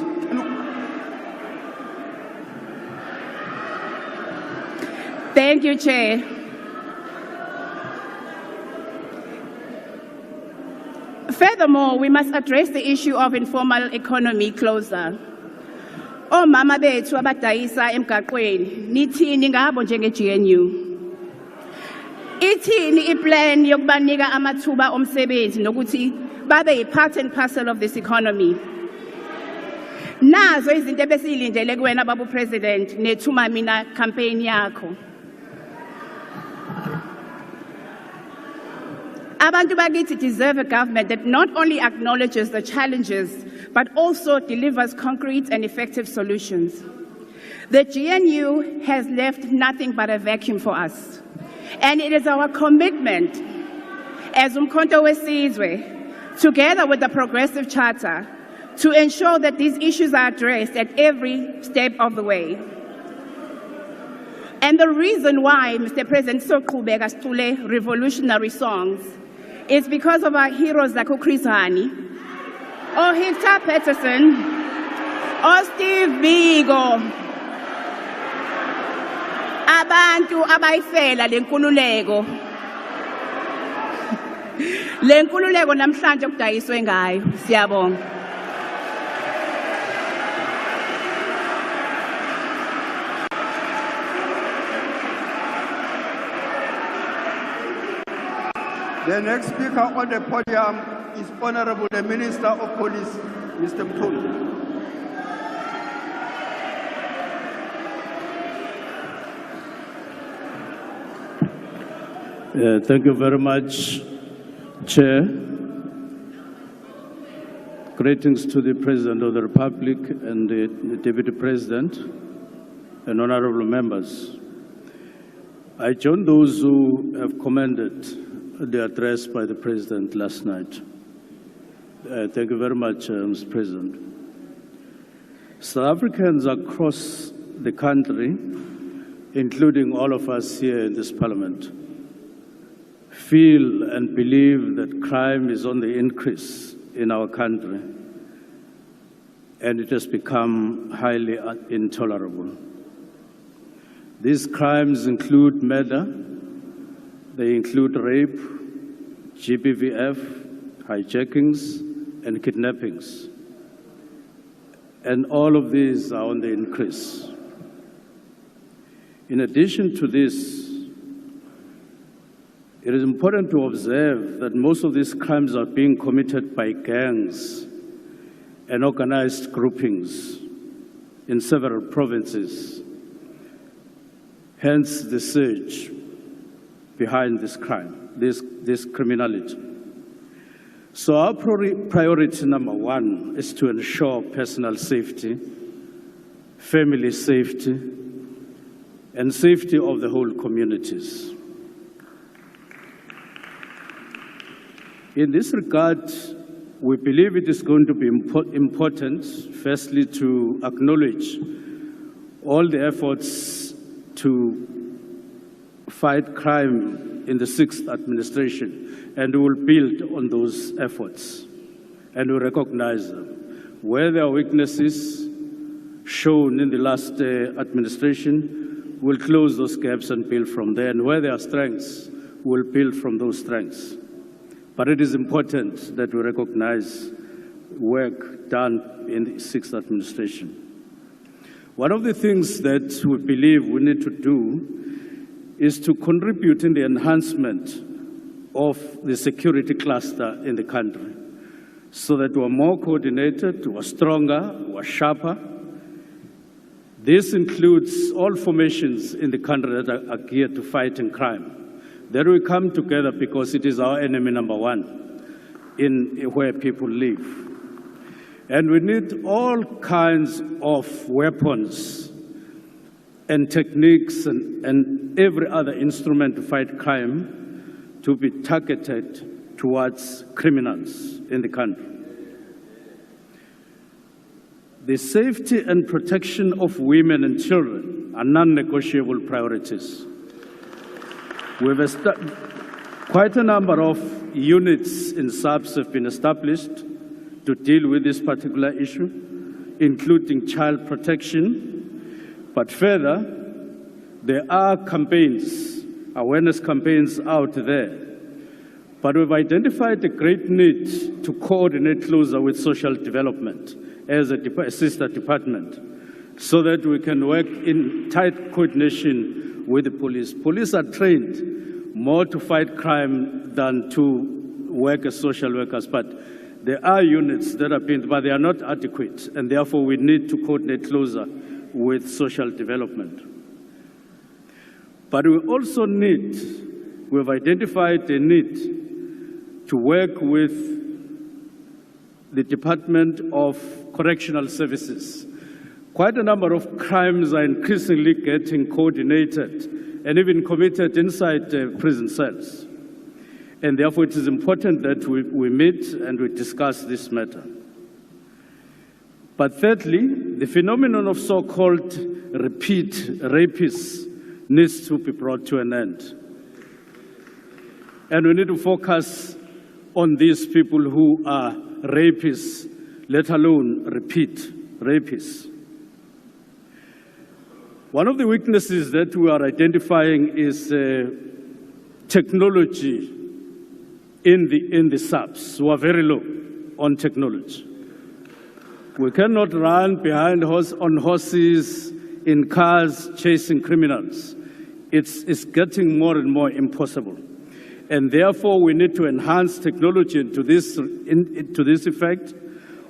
Thank you, Chair. Furthermore, we must address the issue of informal economy closer. Oh, mama bethu abadayisa emgaqweni, nithini ngabo njenge-GNU? Ithini iplan yokubanika amathuba omsebenzi nokuthi babe yi-part and parcel of this economy? Nazo izinto ebesiyilindele kuwena babu president nethuma mina campaign yakho. Abantu bakithi deserve a government that not only acknowledges the challenges but also delivers concrete and effective solutions. The GNU has left nothing but a vacuum for us. And it is our commitment as Umkhonto weSizwe, together with the Progressive Charter, to ensure that these issues are addressed at every step of the way. And the reason why, Mr. President, soqhubeka sicule revolutionary songs is because of our heroes like Chris Hani, or Hector Peterson, or Steve Biko. Abantu abayifela lenkululeko. Lenkululeko namhlanje okudayiswe ngayo. Siyabonga. The next speaker on the podium is Honorable the Minister of Police, Mr. Mtuli. Thank you very much, Chair. Greetings to the President of the Republic and the Deputy President and honorable members. I join those who have commended the address by the President last night. Thank you very much, Mr. President. South Africans across the country, including all of us here in this Parliament, feel and believe that crime is on the increase in our country, and it has become highly intolerable. These crimes include murder, they include rape, GBVF, hijackings, and kidnappings. And all of these are on the increase. In addition to this, it is important to observe that most of these crimes are being committed by gangs and organized groupings in several provinces. Hence the surge behind this crime, this criminality. So our priority number one is to ensure personal safety, family safety, and safety of the whole communities. In this regard, we believe it is going to be important, firstly, to acknowledge all the efforts to fight crime in the 6th administration, and we will build on those efforts, and we recognize them. Where there are weaknesses shown in the last administration, we'll close those gaps and build from there, and where there are strengths, we'll build from those strengths. But it is important that we recognize work done in the 6th administration. One of the things that we believe we need to do is to contribute in the enhancement of the security cluster in the country so that we're more coordinated, we're stronger, we're sharper. This includes all formations in the country that are geared to fighting crime. That we come together because it is our enemy number one in where people live. And we need all kinds of weapons and techniques and every other instrument to fight crime to be targeted towards criminals in the country. The safety and protection of women and children are non-negotiable priorities. Quite a number of units in SABC have been established to deal with this particular issue, including child protection. But further, there are campaigns, awareness campaigns out there. But we've identified a great need to coordinate closer with social development as a sister department so that we can work in tight coordination with the police. Police are trained more to fight crime than to work as social workers, but there are units that are being, but they are not adequate, and therefore we need to coordinate closer with social development. But we also we've identified the need to work with the Department of Correctional Services. Quite a number of crimes are increasingly getting coordinated and even committed inside prison cells. And therefore it is important that we meet and we discuss this matter. But thirdly, the phenomenon of so-called repeat rapists needs to be brought to an end. And we need to focus on these people who are rapists, let alone repeat rapists. One of the weaknesses that we are identifying is technology in the SABs, who are very low on technology. We cannot run behind on horses, in cars, chasing criminals. It's getting more and more impossible. And therefore, we need to enhance technology to this effect.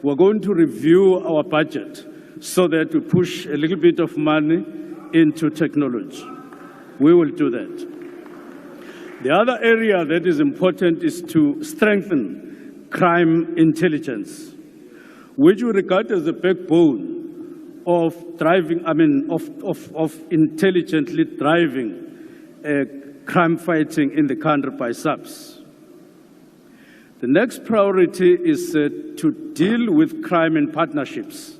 We're going to review our budget so that we push a little bit of money into technology. We will do that. The other area that is important is to strengthen crime intelligence, which we regard as the backbone of driving, of intelligently driving crime fighting in the country by SABS. The next priority is to deal with crime in partnerships.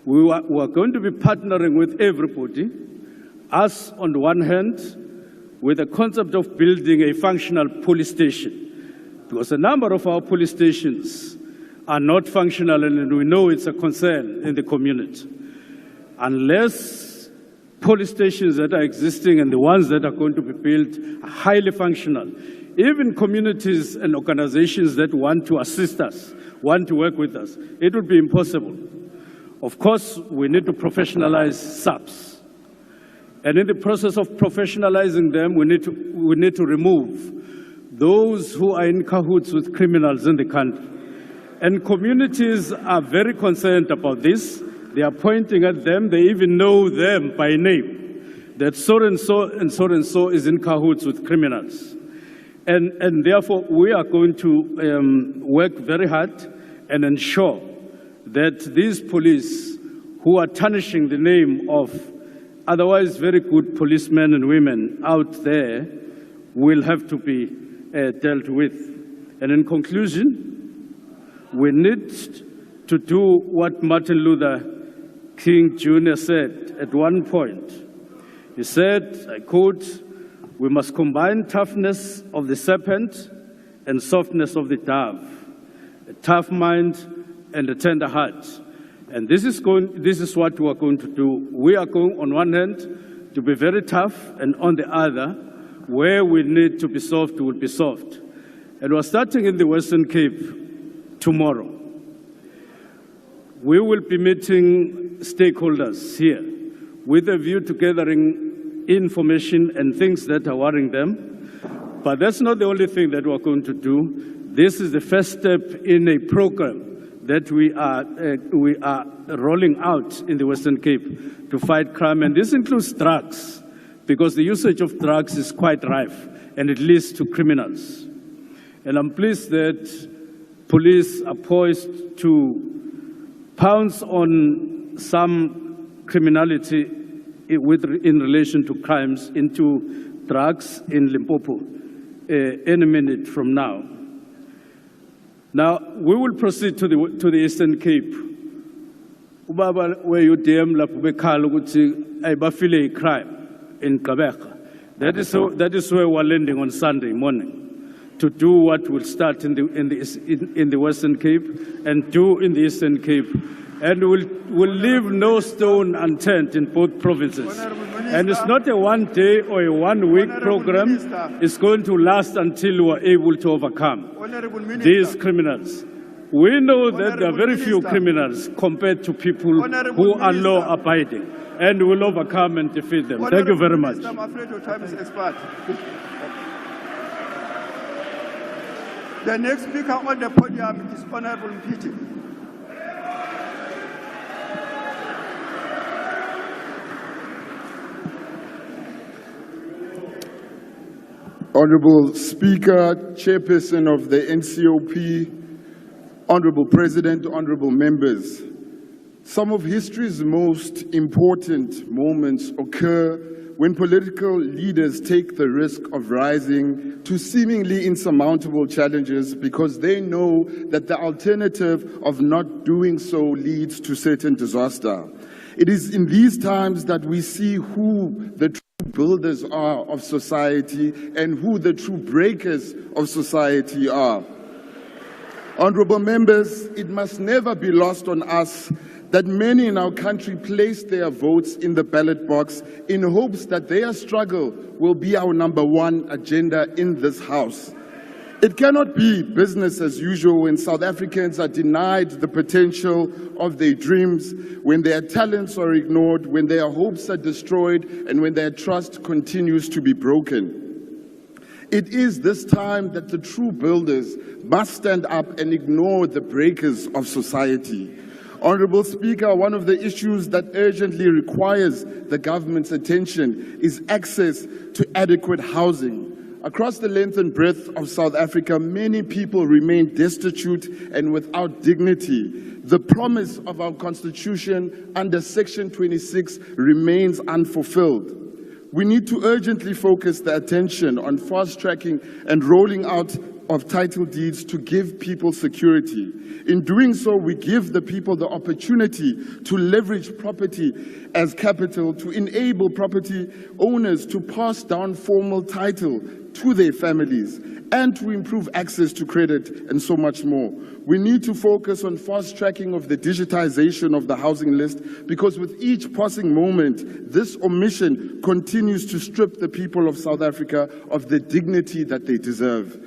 We are going to be partnering with everybody, us on the one hand, with the concept of building a functional police station, because a number of our police stations are not functional, and we know it's a concern in the community. Unless police stations that are existing and the ones that are going to be built are highly functional, even communities and organizations that want to assist us, want to work with us, it would be impossible. Of course, we need to professionalize SABs. And in the process of professionalizing them, we need to remove those who are in cahoots with criminals in the country. And communities are very concerned about this. They are pointing at them. They even know them by name, that so-and-so and so-and-so is in cahoots with criminals. And therefore, we are going to work very hard and ensure that these police who are tarnishing the name of otherwise very good policemen and women out there will have to be dealt with. And in conclusion, we need to do what Martin Luther King Jr. said at one point. He said, I quote, "We must combine toughness of the serpent and softness of the dove, a tough mind and a tender heart." And this is what we are going to do. We are going, on one hand, to be very tough, and on the other, where we need to be soft, we will be soft. And we're starting in the Western Cape tomorrow. We will be meeting stakeholders here with a view to gathering information and things that are worrying them. But that's not the only thing that we're going to do. This is the first step in a program that we are rolling out in the Western Cape to fight crime. And this includes drugs, because the usage of drugs is quite rife and it leads to criminals. And I'm pleased that police are poised to pounce on some criminality in relation to crimes into drugs in Limpopo any minute from now. Now, we will proceed to the Eastern Cape. Ubaba, where you DM la pubekalo ukuthi ayibafile crime in Gqeberha. That is where we're landing on Sunday morning, to do what will start in the Western Cape and do in the Eastern Cape. And we'll leave no stone unturned in both provinces. And it's not a one-day or a one-week program. It's going to last until we're able to overcome these criminals. We know that there are very few criminals compared to people who are law-abiding, and we'll overcome and defeat them. Thank you very much. I'm afraid your time is expired. The next speaker on the podium is Honorable Mpiti. Honorable Speaker, Chairperson of the NCOP, Honorable President, Honorable Members, some of history's most important moments occur when political leaders take the risk of rising to seemingly insurmountable challenges because they know that the alternative of not doing so leads to certain disaster. It is in these times that we see who the builders are of society and who the true breakers of society are. Honorable members, it must never be lost on us that many in our country place their votes in the ballot box in hopes that their struggle will be our #1 agenda in this House. It cannot be business as usual when South Africans are denied the potential of their dreams, when their talents are ignored, when their hopes are destroyed, and when their trust continues to be broken. It is this time that the true builders must stand up and ignore the breakers of society. Honorable Speaker, one of the issues that urgently requires the government's attention is access to adequate housing. Across the length and breadth of South Africa, many people remain destitute and without dignity. The promise of our Constitution under Section 26 remains unfulfilled. We need to urgently focus the attention on fast-tracking and rolling out of title deeds to give people security. In doing so, we give the people the opportunity to leverage property as capital, to enable property owners to pass down formal title to their families, and to improve access to credit, and so much more. We need to focus on fast-tracking of the digitization of the housing list, because with each passing moment, this omission continues to strip the people of South Africa of the dignity that they deserve.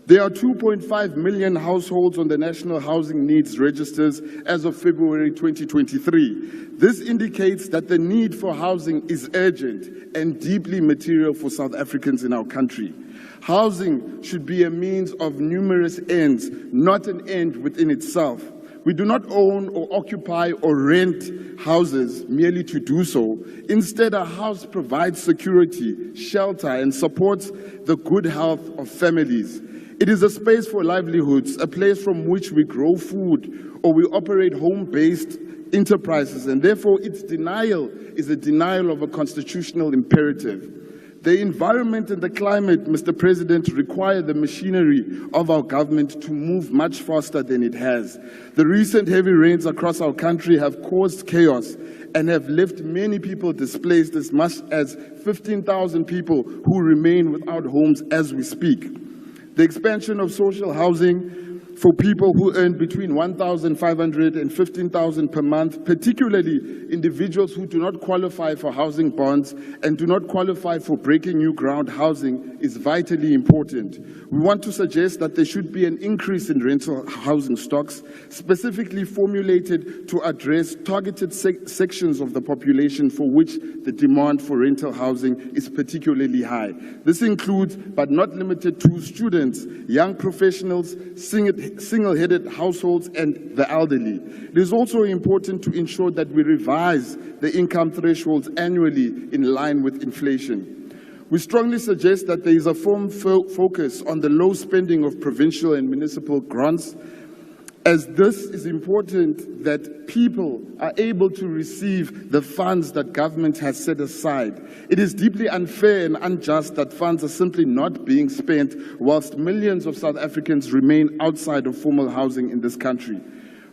There are 2.5 million households on the National Housing Needs Registers as of February 2023. This indicates that the need for housing is urgent and deeply material for South Africans in our country. Housing should be a means of numerous ends, not an end within itself. We do not own or occupy or rent houses merely to do so. Instead, a house provides security, shelter, and supports the good health of families. It is a space for livelihoods, a place from which we grow food or we operate home-based enterprises, and therefore its denial is a denial of a constitutional imperative. The environment and the climate, Mr. President, require the machinery of our government to move much faster than it has. The recent heavy rains across our country have caused chaos and have left many people displaced, as much as 15,000 people who remain without homes as we speak. The expansion of social housing for people who earn between 1,500 and 15,000 per month, particularly individuals who do not qualify for housing bonds and do not qualify for breaking new ground housing, is vitally important. We want to suggest that there should be an increase in rental housing stocks, specifically formulated to address targeted sections of the population for which the demand for rental housing is particularly high. This includes, but not limited to, students, young professionals, single-headed households, and the elderly. It is also important to ensure that we revise the income thresholds annually in line with inflation. We strongly suggest that there is a firm focus on the low spending of provincial and municipal grants, as this is important that people are able to receive the funds that government has set aside. It is deeply unfair and unjust that funds are simply not being spent whilst millions of South Africans remain outside of formal housing in this country.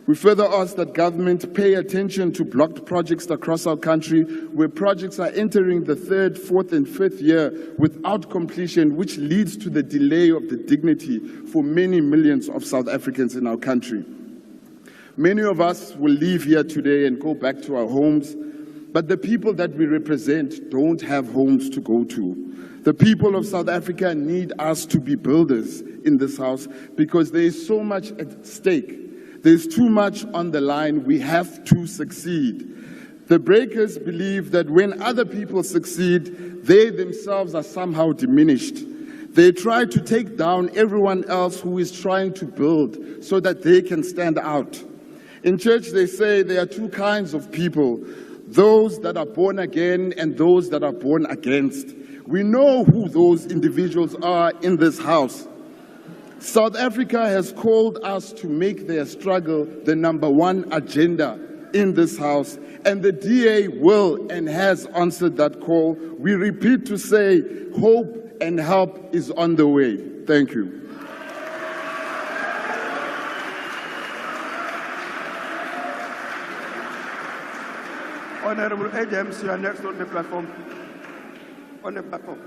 We further ask that government pay attention to blocked projects across our country, where projects are entering the 3rd, 4th, and 5th year without completion, which leads to the delay of the dignity for many millions of South Africans in our country. Many of us will leave here today and go back to our homes, but the people that we represent don't have homes to go to. The people of South Africa need us to be builders in this House, because there is so much at stake. There's too much on the line. We have to succeed. The breakers believe that when other people succeed, they themselves are somehow diminished. They try to take down everyone else who is trying to build so that they can stand out. In church, they say there are two kinds of people: those that are born again and those that are born against. We know who those individuals are in this House. South Africa has called us to make their struggle the #1 agenda in this House, and the DA will and has answered that call. We repeat to say, hope and help is on the way. Thank you. Honorable Adams, you are next on the platform. on the platform.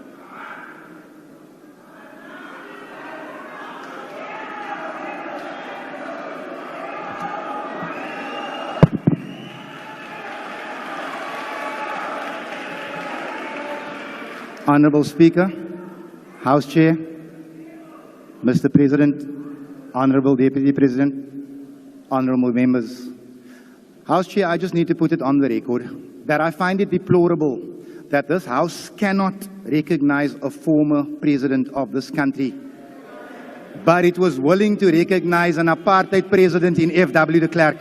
Honourable Speaker, House Chair, Mr. President, Honourable Deputy President, Honourable Members. House Chair, I just need to put it on the record that I find it deplorable that this House cannot recognize a former President of this country, but it was willing to recognize an apartheid President in F.W. de Klerk.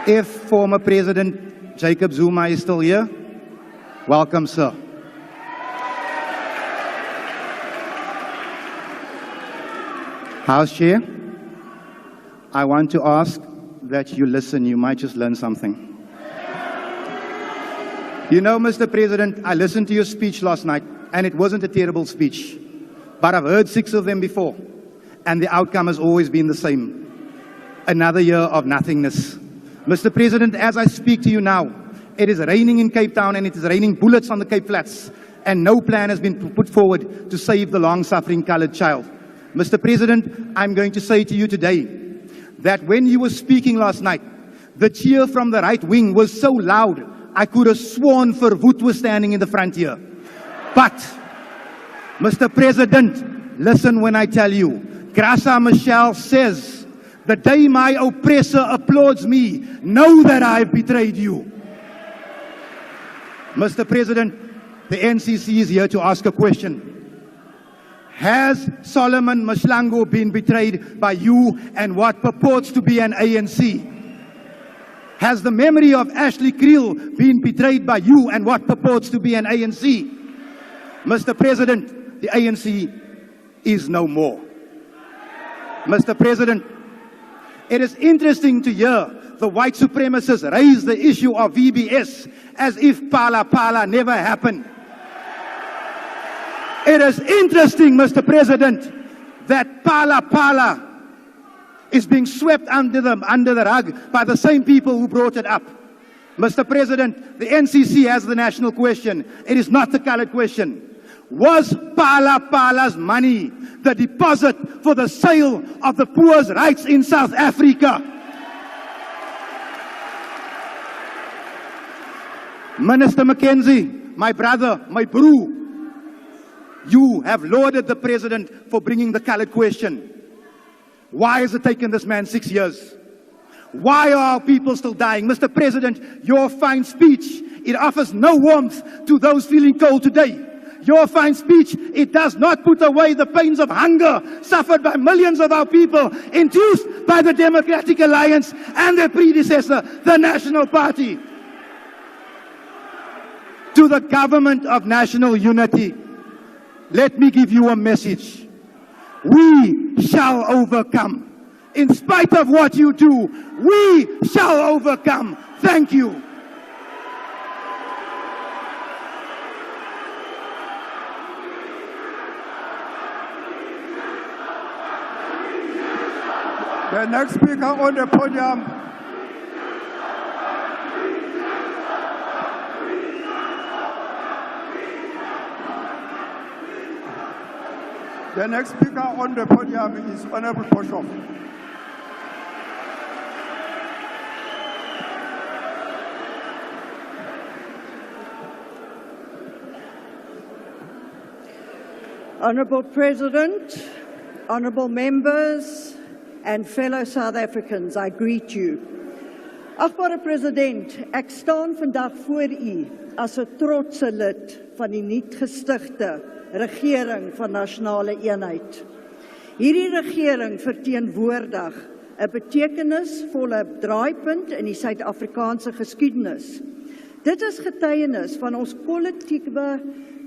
If former President Jacob Zuma is still here, welcome, sir. House Chair, I want to ask that you listen. You might just learn something. You know, Mr. President, I listened to your speech last night, and it wasn't a terrible speech. But I've heard 6 of them before, and the outcome has always been the same. Another year of nothingness. Mr. President, as I speak to you now, it is raining in Cape Town and it is raining bullets on the Cape Flats, and no plan has been put forward to save the long-suffering coloured child. Mr. President, I'm going to say to you today that when you were speaking last night, the cheer from the right wing was so loud, I could have sworn Verwoerd was standing in the front here. But, Mr. President, listen when I tell you, Graça Machel says, the day my oppressor applauds me, know that I've betrayed you. Mr. President, the NCC is here to ask a question. Has Solomon Mahlangu been betrayed by you and what purports to be an ANC? Has the memory of Ashley Creel been betrayed by you and what purports to be an ANC? Mr. President, the ANC is no more. Mr. President, it is interesting to hear the white supremacists raise the issue of VBS as if Pala Pala never happened. It is interesting, Mr. President, that Pala Pala is being swept under the rug by the same people who brought it up. Mr. President, the NCC has the national question. It is not the colored question. Was Pala Pala's money the deposit for the sale of the poor's rights in South Africa? Minister Mackenzie, my brother, my brew, you have lauded the President for bringing the colored question. Why has it taken this man 6 years? Why are our people still dying? Mr. President, your fine speech, it offers no warmth to those feeling cold today. Your fine speech, it does not put away the pains of hunger suffered by millions of our people, induced by the Democratic Alliance and their predecessor, the National Party. To the Government of National Unity, let me give you a message. We shall overcome. In spite of what you do, we shall overcome. Thank you. The next speaker on the podium. The next speaker on the podium is Honourable Bishop. Honourable President, honourable members and fellow South Africans, I greet you. Agbare President, ek staan vandag voor u as 'n trotse lid van die nuut gestigte regering van nasionale eenheid. Hierdie regering verteenwoordig 'n betekenisvolle draaipunt in die Suid-Afrikaanse geskiedenis. Dit is getuienis van ons kollektiewe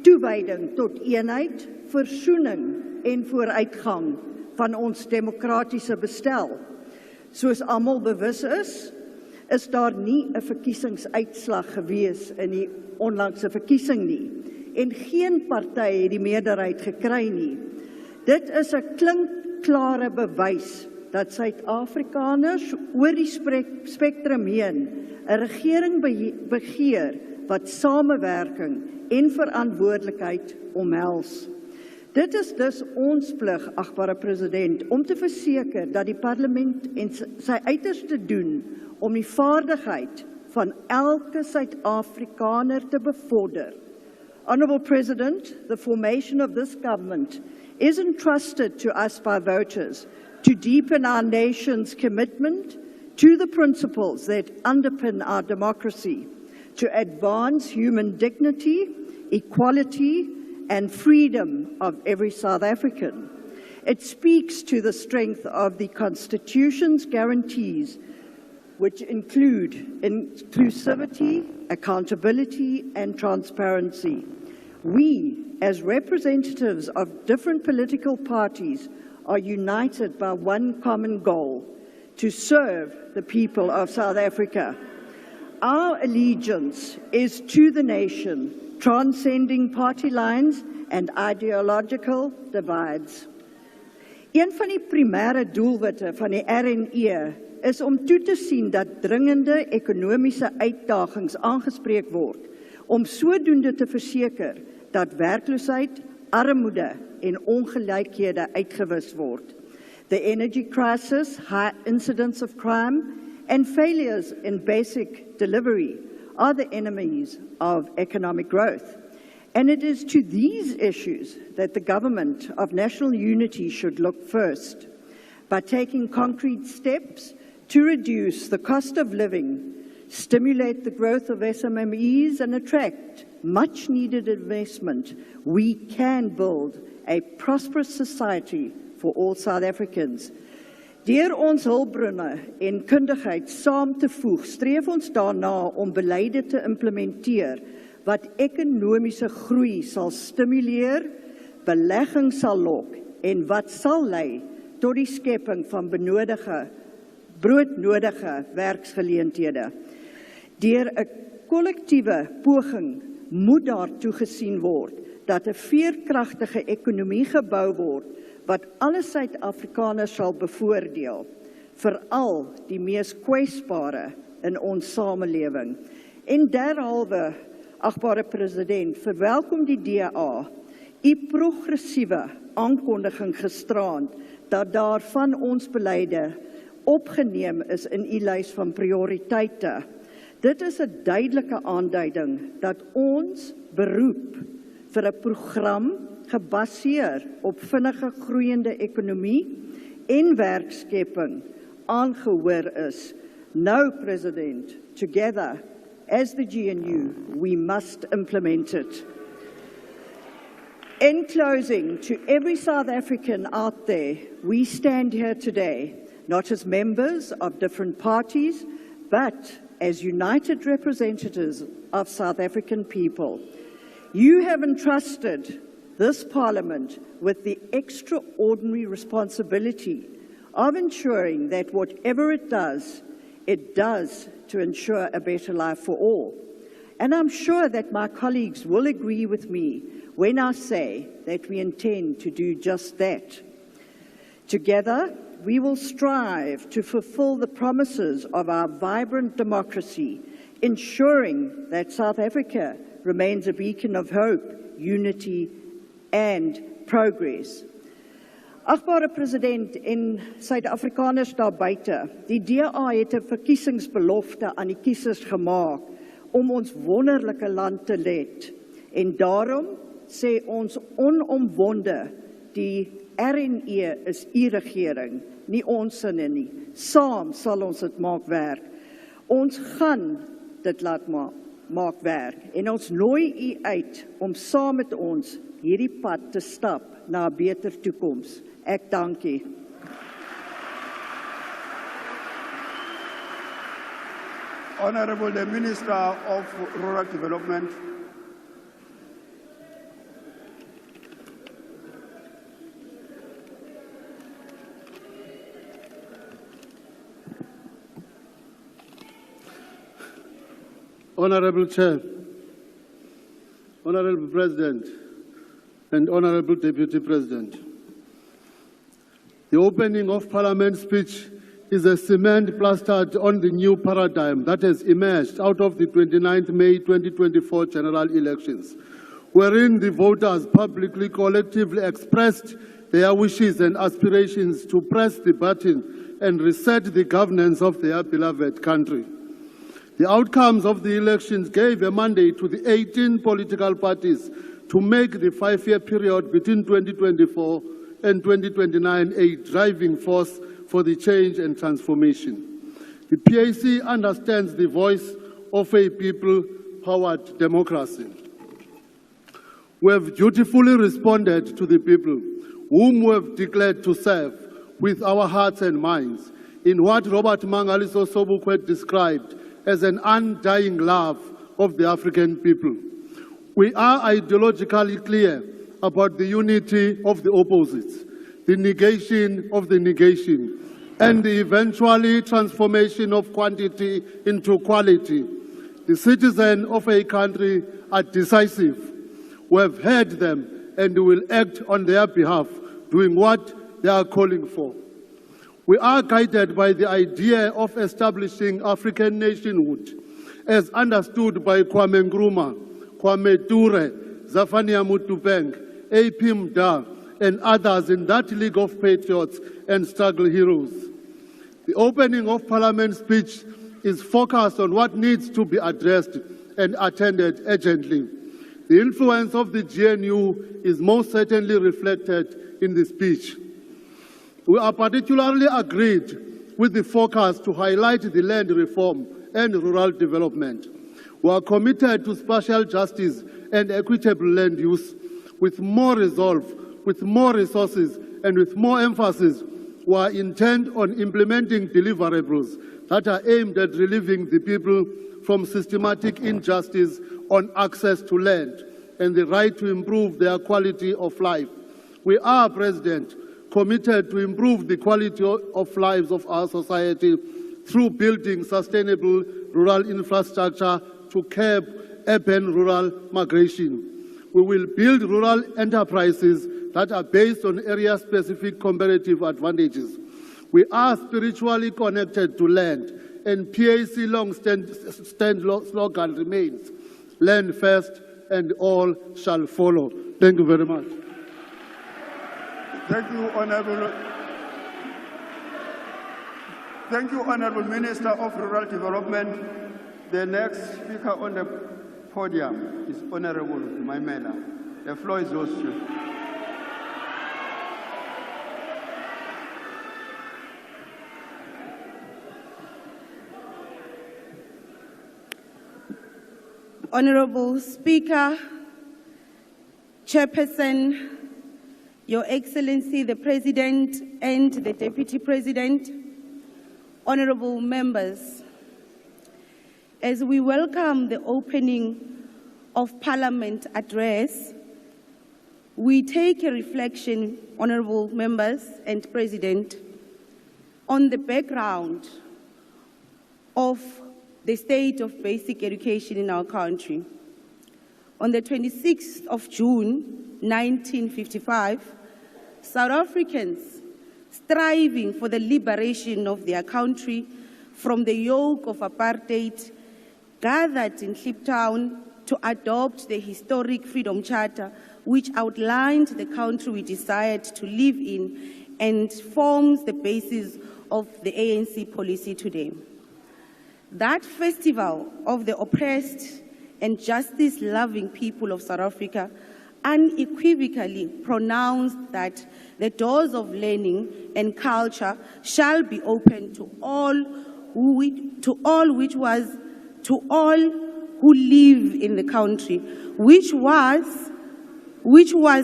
toewyding tot eenheid, versoening en vooruitgang van ons demokratiese bestel. Soos almal bewus is daar nie 'n verkiesingsuitslag gewees in die onlangse verkiesing nie en geen party het die meerderheid gekry nie. Dit is 'n klinkklare bewys dat Suid-Afrikaners oor die spektrum heen 'n regering begeer wat samewerking en verantwoordelikheid omhels. Dit is dus ons plig, agbare president, om te verseker dat die parlement en sy uiterste doen om die vaardigheid van elke Suid-Afrikaner te bevorder. Honourable President, the formation of this government is entrusted to us by voters to deepen our nation's commitment to the principles that underpin our democracy, to advance human dignity, equality, and freedom of every South African. It speaks to the strength of the Constitution's guarantees, which include inclusivity, accountability, and transparency. We, as representatives of different political parties, are united by one common goal: to serve the people of South Africa. Our allegiance is to the nation, transcending party lines and ideological divides. Een van die primêre doelwitte van die RNE is om toe te sien dat dringende ekonomiese uitdagings aangespreek word, om sodoende te verseker dat werkloosheid, armoede en ongelykhede uitgewis word. The energy crisis, high incidence of crime, and failures in basic delivery are the enemies of economic growth. And it is to these issues that the government of national unity should look first, by taking concrete steps to reduce the cost of living, stimulate the growth of SMMEs, and attract much-needed investment. We can build a prosperous society for all South Africans. Deur ons hulpbronne en kundigheid saam te voeg, streef ons daarna om beleide te implementeer wat ekonomiese groei sal stimuleer, belegging sal lok en wat sal lei tot die skepping van broodnodige werksgeleenthede. Deur 'n kollektiewe poging moet daartoe gesien word dat 'n veerkragtige ekonomie gebou word wat alle Suid-Afrikaners sal bevoordeel, veral die mees kwesbare in ons samelewing. En derhalwe, agbare president, verwelkom die DA u progressiewe aankondiging gisteraand dat daar van ons beleide opgeneem is in u lys van prioriteite. Dit is 'n duidelike aanduiding dat ons beroep vir 'n program gebaseer op vinnige groeiende ekonomie en werkskepping aangehoor is. No, President, together as the GNU, we must implement it. In closing, to every South African out there, we stand here today, not as members of different parties, but as united representatives of South African people. You have entrusted this Parliament with the extraordinary responsibility of ensuring that whatever it does to ensure a better life for all. And I'm sure that my colleagues will agree with me when I say that we intend to do just that. Together, we will strive to fulfill the promises of our vibrant democracy, ensuring that South Africa remains a beacon of hope, unity, and progress. Agbare president en Suid-Afrikaners daar buite, die DA het 'n verkiesingsbelofte aan die kiesers gemaak om ons wonderlike land te led. En daarom sê ons onomwonde, die RNE is u regering, nie ons sinne nie. Saam sal ons dit maak werk. Ons gaan dit laat maak werk. En ons nooi u uit om saam met ons hierdie pad te stap na 'n beter toekoms. Ek dank u. Honourable the Minister of Rural Development. Honourable Chair, Honourable President, and Honourable Deputy President, The opening of Parliament speech is a cement plastered on the new paradigm that has emerged out of the 29th May 2024 general elections, wherein the voters publicly, collectively expressed their wishes and aspirations to press the button and reset the governance of their beloved country. The outcomes of the elections gave a mandate to the 18 political parties to make the 5-year period between 2024 and 2029 a driving force for the change and transformation. The PAC understands the voice of a people-powered democracy. We have dutifully responded to the people whom we have declared to serve with our hearts and minds in what Robert Mangaliso Sobukwe described as an undying love of the African people. We are ideologically clear about the unity of the opposites, the negation of the negation, and the eventually transformation of quantity into quality. The citizens of a country are decisive. We have heard them and will act on their behalf, doing what they are calling for. We are guided by the idea of establishing African nationhood, as understood by Kwame Nkrumah, Kwame Ture, Zafania Mutupeng, A.P. Mda, and others in that league of patriots and struggle heroes. The opening of Parliament speech is focused on what needs to be addressed and attended urgently. The influence of the GNU is most certainly reflected in the speech. We are particularly agreed with the focus to highlight the land reform and rural development. We are committed to spatial justice and equitable land use. With more resolve, with more resources, and with more emphasis, we are intent on implementing deliverables that are aimed at relieving the people from systematic injustice on access to land and the right to improve their quality of life. We are, President, committed to improve the quality of lives of our society through building sustainable rural infrastructure to curb urban-rural migration. We will build rural enterprises that are based on area-specific comparative advantages. We are spiritually connected to land, and PAC long-standing slogan remains, land first and all shall follow. Thank you very much. Thank you, Honourable Minister of Rural Development. The next speaker on the podium is Honourable Maimela. The floor is yours, sir. Honourable Speaker, Chairperson, Your Excellency the President and the Deputy President, honourable members, as we welcome the opening of Parliament address, we take a reflection, honourable members and President, on the background of the state of basic education in our country. On the 26th of June, 1955, South Africans striving for the liberation of their country from the yoke of apartheid gathered in Kliptown to adopt the historic Freedom Charter, which outlined the country we desired to live in and forms the basis of the ANC policy today. That festival of the oppressed and justice-loving people of South Africa unequivocally pronounced that the doors of learning and culture shall be open to all who live in the country, which was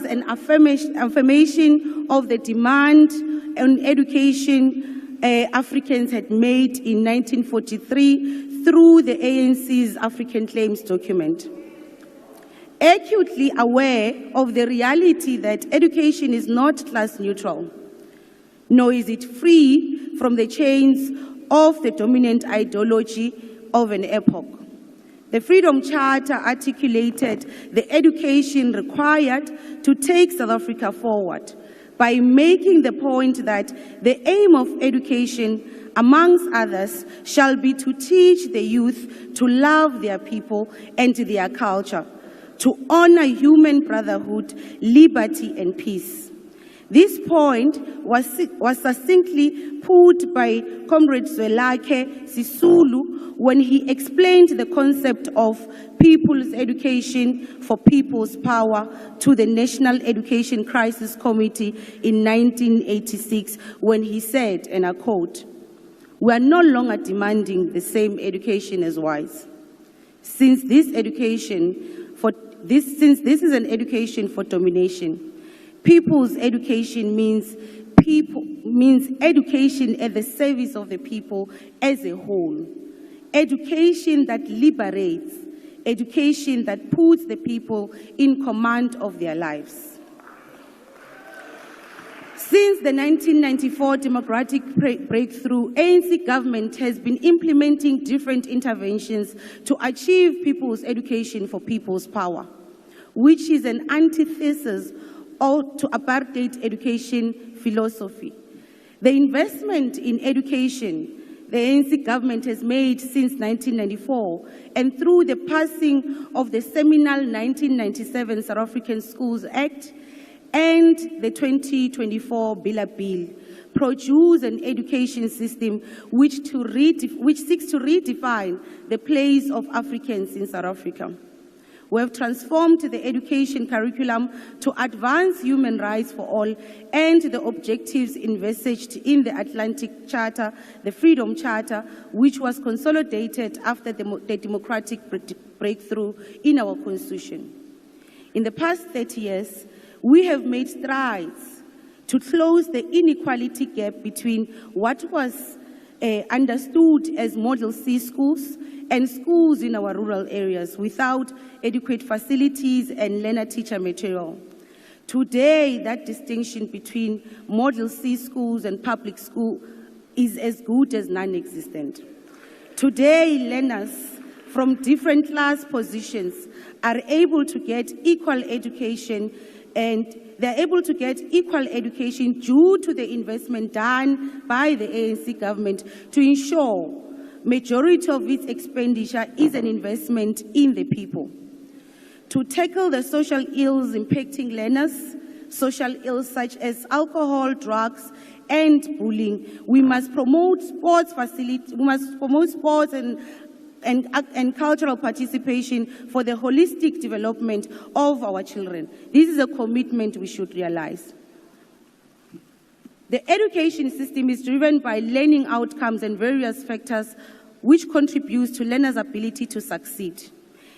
an affirmation of the demand on education Africans had made in 1943 through the ANC's African Claims document. Acutely aware of the reality that education is not class neutral, nor is it free from the chains of the dominant ideology of an epoch. The Freedom Charter articulated the education required to take South Africa forward, by making the point that the aim of education, amongst others, shall be to teach the youth to love their people and their culture, to honor human brotherhood, liberty, and peace. This point was succinctly put by Comrade Zwelakhe Sisulu when he explained the concept of people's education for people's power to the National Education Crisis Committee in 1986, when he said, and I quote, "We are no longer demanding the same education as whites. Since this is an education for domination, people's education means education at the service of the people as a whole. Education that liberates, education that puts the people in command of their lives." Since the 1994 democratic breakthrough, ANC government has been implementing different interventions to achieve people's education for people's power, which is an antithesis to apartheid education philosophy. The investment in education the ANC government has made since 1994, and through the passing of the seminal 1997 South African Schools Act and the 2024 Bill, produce an education system which seeks to redefine the place of Africans in South Africa. We have transformed the education curriculum to advance human rights for all and the objectives envisaged in the Atlantic Charter, the Freedom Charter, which was consolidated after the democratic breakthrough in our Constitution. In the past 30 years, we have made strides to close the inequality gap between what was understood as Model C schools and schools in our rural areas without adequate facilities and learner-teacher material. Today, that distinction between Model C schools and public school is as good as non-existent. Today, learners from different class positions are able to get equal education, and they're able to get equal education due to the investment done by the ANC government to ensure majority of its expenditure is an investment in the people. To tackle the social ills impacting learners, social ills such as alcohol, drugs, and bullying, we must promote sports and cultural participation for the holistic development of our children. This is a commitment we should realize. The education system is driven by learning outcomes and various factors which contribute to learners' ability to succeed.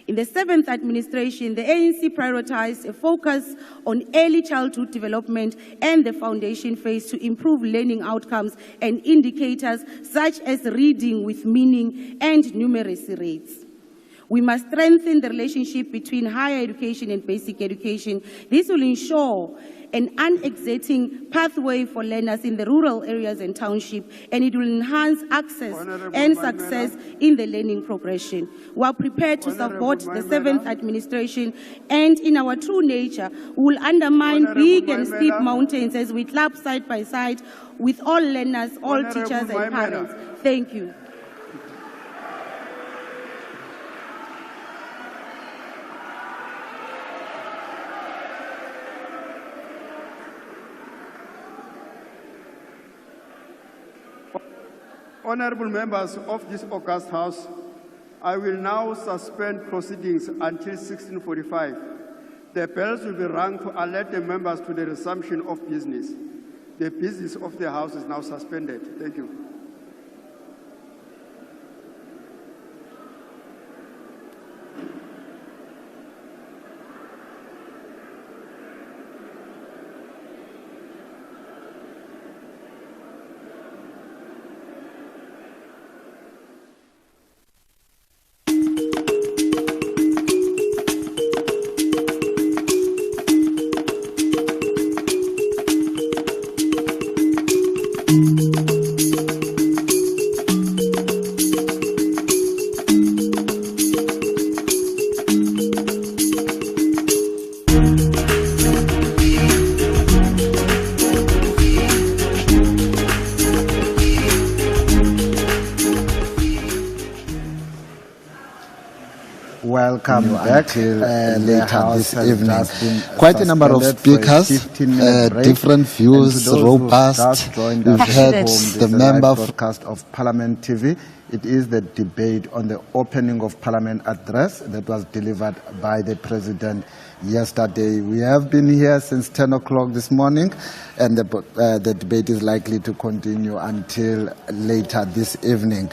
In the 7th administration, the ANC prioritized a focus on early childhood development and the foundation phase to improve learning outcomes and indicators such as reading with meaning and numeracy rates. We must strengthen the relationship between higher education and basic education. This will ensure an unexciting pathway for learners in the rural areas and township, and it will enhance access and success in the learning progression. We are prepared to support the 7th administration, and in our true nature, we will undermine big and steep mountains as we clap side by side with all learners, all teachers and parents. Thank you. Honorable members of this august House, I will now suspend proceedings until 16:45. The bells will be rung to alert the members to the resumption of business. The business of the House is now suspended. Thank you. welcome back later this evening. Quite a number of speakers, different views, robust. We've heard the member broadcast of Parliament TV. It is the debate on the opening of Parliament address that was delivered by the President yesterday. We have been here since 10 o'clock this morning, and the debate is likely to continue until later this evening.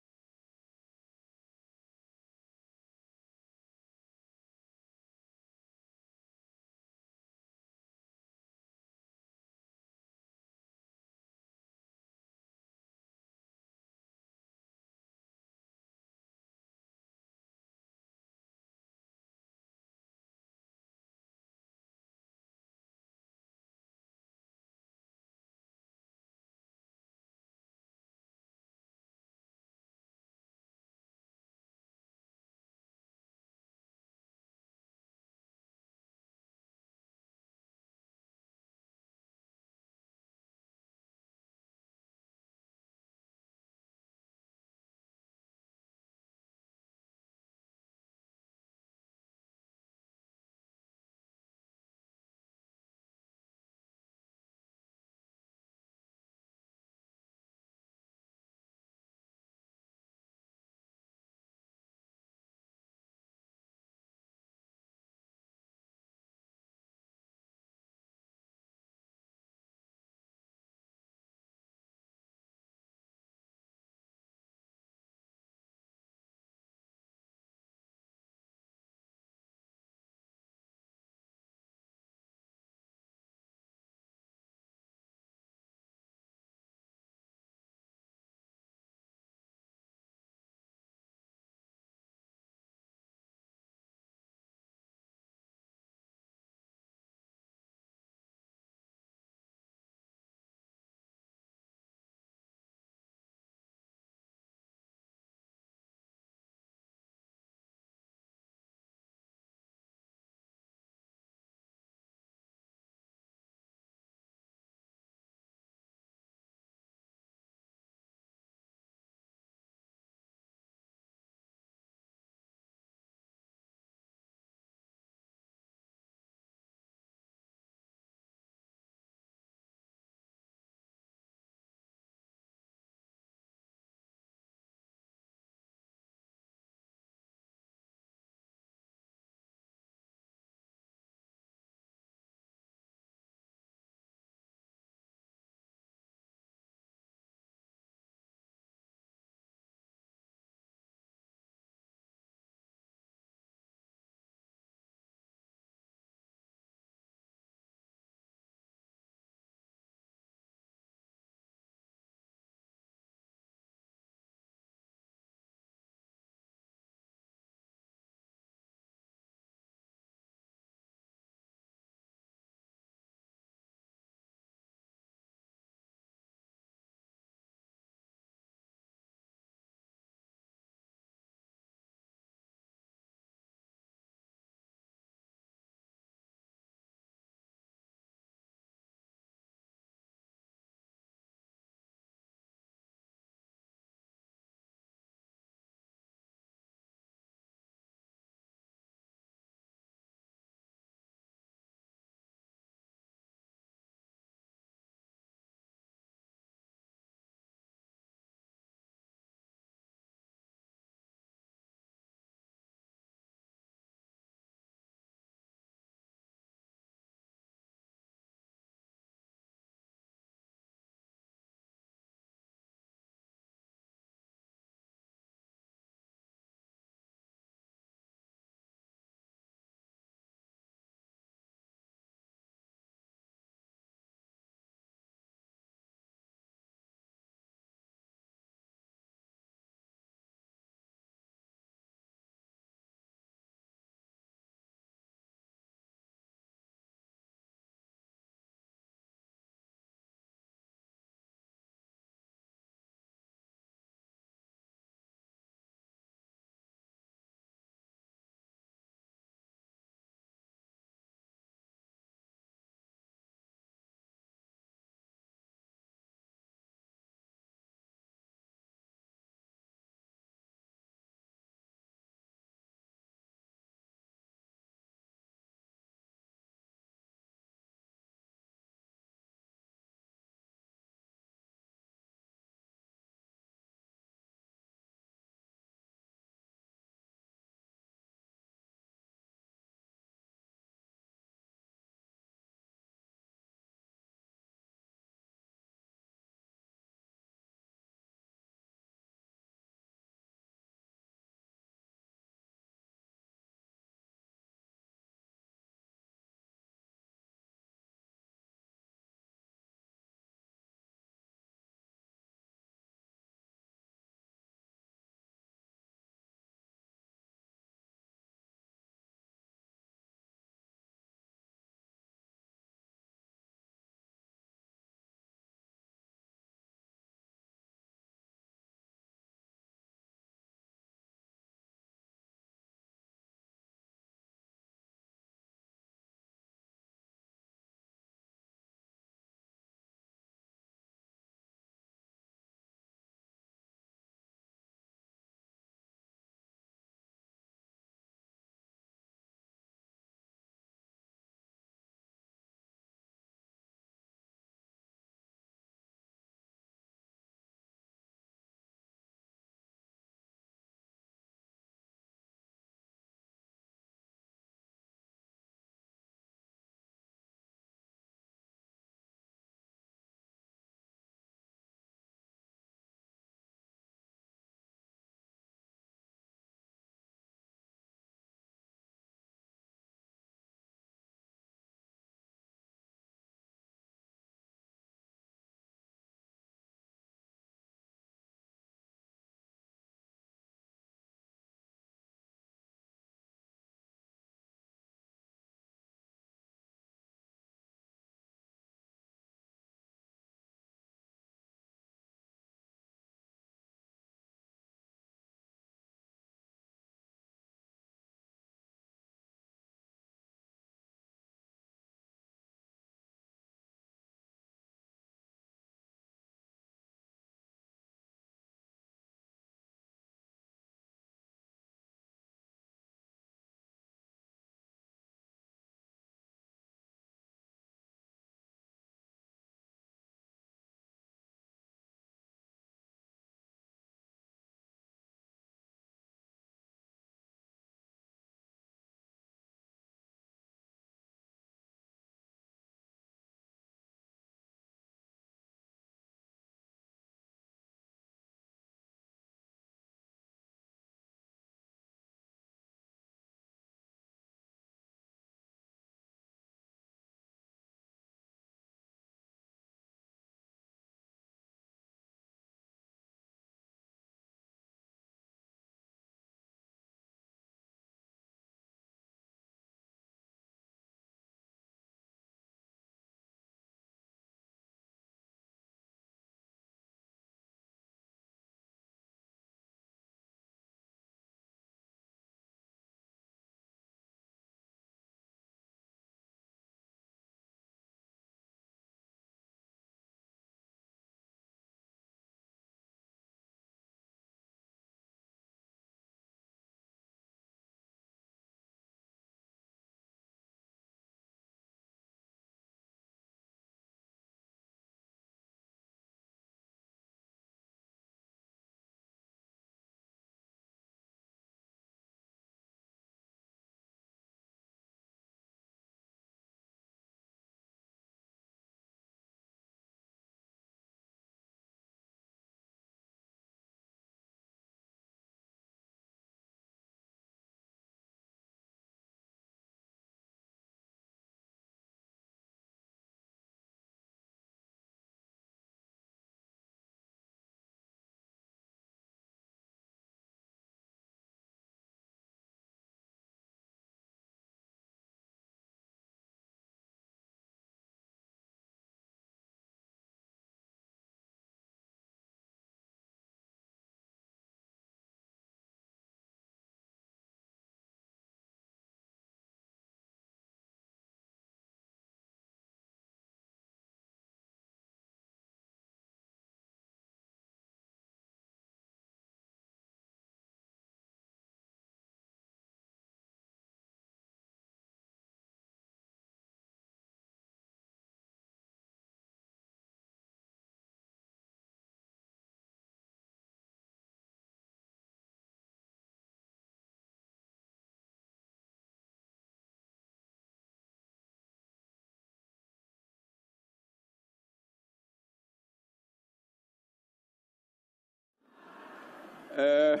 Our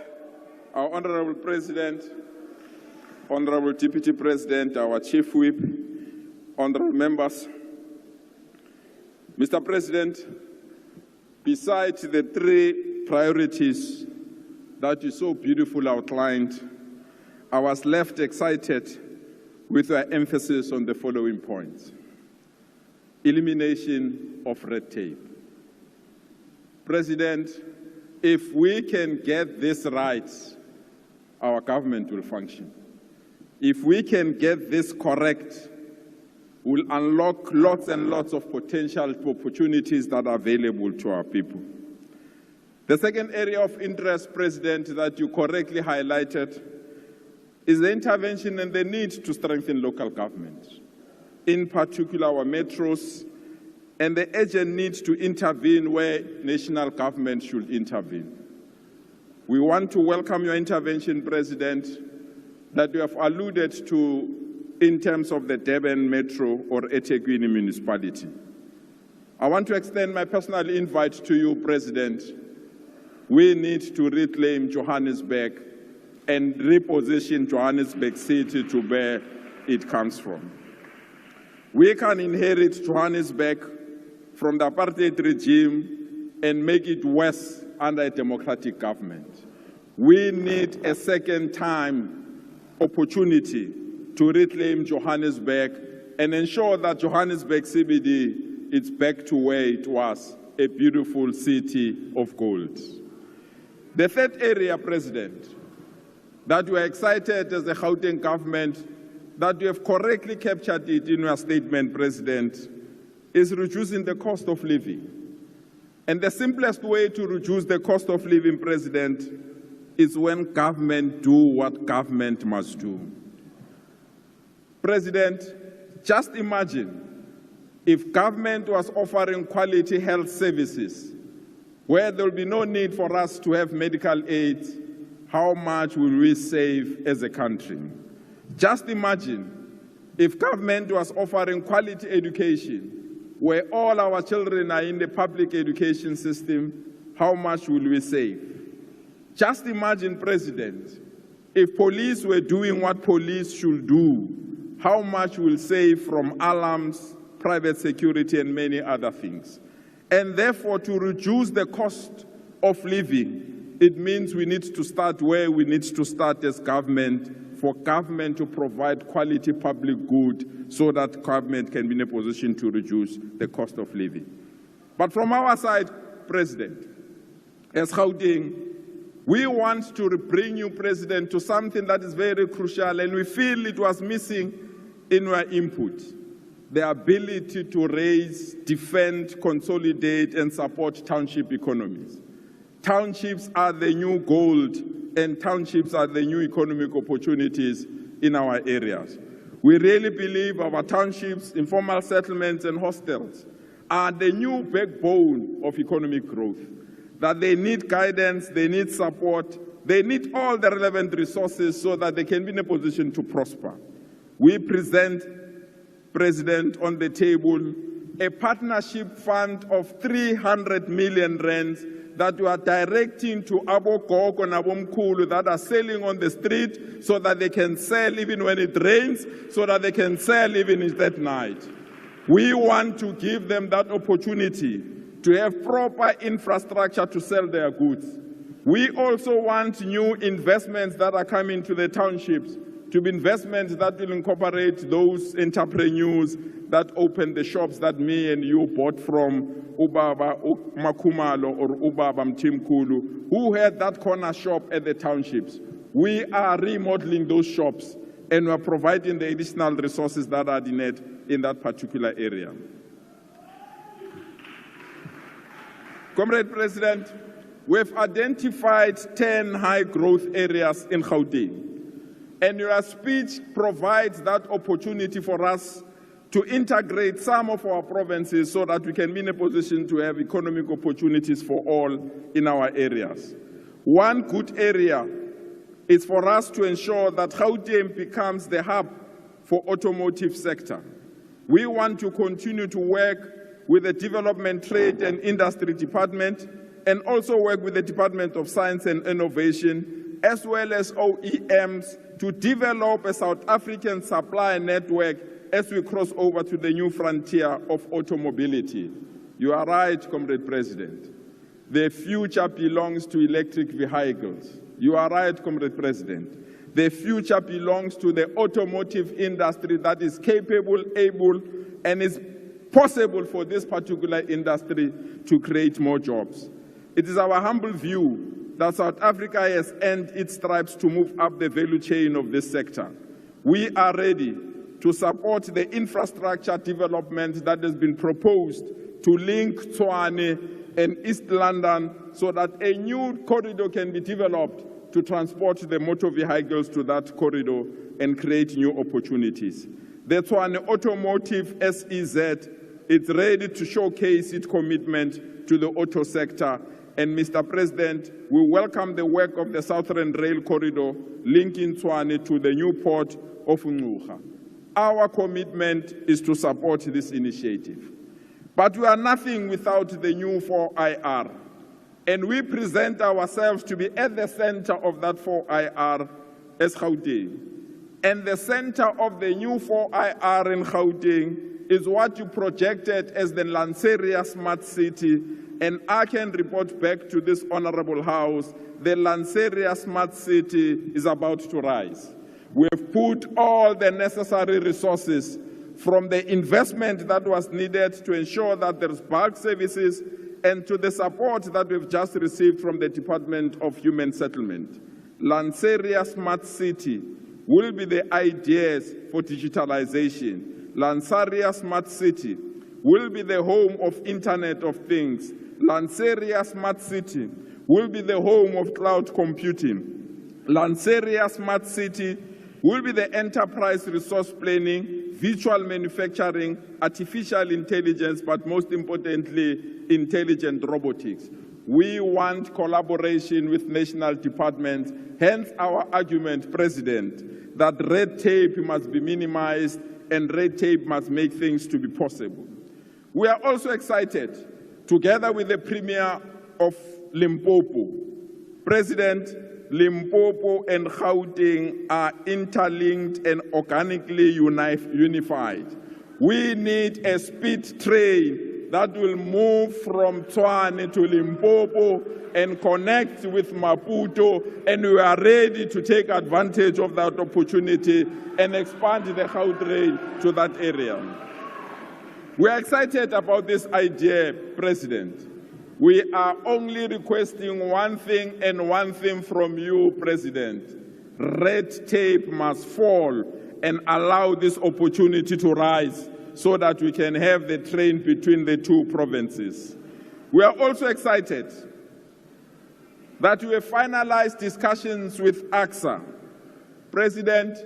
Honorable President, Honorable Deputy President, our Chief Whip, honorable members. Mr. President, besides the three priorities that you so beautifully outlined, I was left excited with your emphasis on the following points. Elimination of red tape. President, if we can get this right, our government will function. If we can get this correct, we'll unlock lots and lots of potential opportunities that are available to our people. The second area of interest, President, that you correctly highlighted is the intervention and the need to strengthen local government, in particular our metros, and the urgent need to intervene where national government should intervene. We want to welcome your intervention, President, that you have alluded to in terms of the Durban Metro or eThekwini municipality. I want to extend my personal invite to you, President. We need to reclaim Johannesburg and reposition Johannesburg City to where it comes from. We can inherit Johannesburg from the apartheid regime and make it worse under a democratic government. We need a second time opportunity to reclaim Johannesburg and ensure that Johannesburg CBD is back to where it was, a beautiful city of gold. The third area, President, that we are excited as the Gauteng government, that you have correctly captured it in your statement, President, is reducing the cost of living. And the simplest way to reduce the cost of living, President, is when government do what government must do. President, just imagine if government was offering quality health services where there will be no need for us to have medical aid, how much will we save as a country? Just imagine if government was offering quality education where all our children are in the public education system, how much will we save? Just imagine, President, if police were doing what police should do, how much we'll save from alarms, private security, and many other things. And therefore, to reduce the cost of living, it means we need to start where we need to start as government, for government to provide quality public good so that government can be in a position to reduce the cost of living. But from our side, President, as Gauteng, we want to bring you, President, to something that is very crucial, and we feel it was missing in your input: the ability to raise, defend, consolidate, and support township economies. Townships are the new gold, and townships are the new economic opportunities in our areas. We really believe our townships, informal settlements, and hostels are the new backbone of economic growth, that they need guidance, they need support, they need all the relevant resources so that they can be in a position to prosper. We present, President, on the table a partnership fund of 300 million rands that we are directing to Abogogo and Abomkulu that are selling on the street so that they can sell even when it rains, so that they can sell even at night. We want to give them that opportunity to have proper infrastructure to sell their goods. We also want new investments that are coming to the townships, to be investments that will incorporate those entrepreneurs that open the shops that me and you bought from Ubaba Makumalo or Ubaba Mtimkulu, who had that corner shop at the townships. We are remodeling those shops and we're providing the additional resources that are needed in that particular area. Comrade President, we've identified 10 high-growth areas in Gauteng, and your speech provides that opportunity for us to integrate some of our provinces so that we can be in a position to have economic opportunities for all in our areas. One good area is for us to ensure that Gauteng becomes the hub for automotive sector. We want to continue to work with the Development, Trade and Industry Department and also work with the Department of Science and Innovation, as well as OEMs, to develop a South African supply network as we cross over to the new frontier of automobility. You are right, Comrade President. The future belongs to electric vehicles. You are right, Comrade President. The future belongs to the automotive industry that is capable, able, and is possible for this particular industry to create more jobs. It is our humble view that South Africa has earned its stripes to move up the value chain of this sector. We are ready to support the infrastructure development that has been proposed to link Tshwane and East London so that a new corridor can be developed to transport the motor vehicles to that corridor and create new opportunities. That's why the Automotive SEZ is ready to showcase its commitment to the auto sector. And Mr. President, we welcome the work of the Southern Rail Corridor linking Tshwane to the new port of Ngcuka. Our commitment is to support this initiative. But we are nothing without the new 4IR. And we present ourselves to be at the center of that 4IR as Gauteng. And the center of the new 4IR in Gauteng is what you projected as the Lanseria Smart City. And I can report back to this honorable house, the Lanseria Smart City is about to rise. We have put all the necessary resources from the investment that was needed to ensure that there's bulk services and to the support that we've just received from the Department of Human Settlement. Lanseria Smart City will be the ideas for digitalization. Lanseria Smart City will be the home of Internet of Things. Lanseria Smart City will be the home of cloud computing. Lanseria Smart City will be the enterprise resource planning, virtual manufacturing, artificial intelligence, but most importantly, intelligent robotics. We want collaboration with national departments, hence our argument, President, that red tape must be minimized and red tape must make things to be possible. We are also excited, together with the Premier of Limpopo, President, Limpopo and Gauteng are interlinked and organically unified. We need a speed train that will move from Tshwane to Limpopo and connect with Maputo, and we are ready to take advantage of that opportunity and expand the Gautrain to that area. We are excited about this idea, President. We are only requesting one thing and one thing from you, President. Red tape must fall and allow this opportunity to rise so that we can have the train between the two provinces. We are also excited that we have finalized discussions with AXA. President,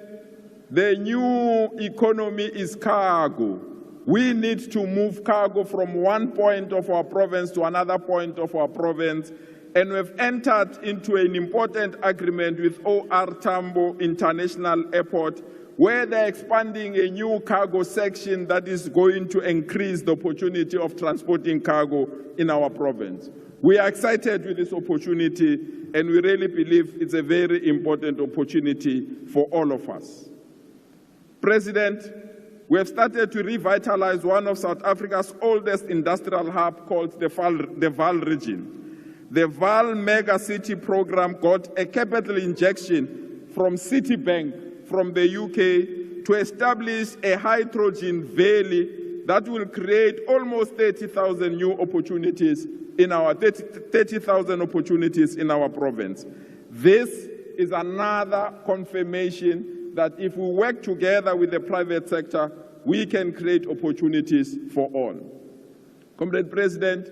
the new economy is cargo. We need to move cargo from one point of our province to another point of our province, and we've entered into an important agreement with OR Tambo International Airport, where they're expanding a new cargo section that is going to increase the opportunity of transporting cargo in our province. We are excited with this opportunity, and we really believe it's a very important opportunity for all of us. President, we have started to revitalize one of South Africa's oldest industrial hub called the Vaal region. The Vaal Mega City program got a capital injection from Citibank from the UK to establish a hydrogen valley that will create almost 30,000 new opportunities in our 30,000 opportunities in our province. This is another confirmation that if we work together with the private sector, we can create opportunities for all. Comrade President,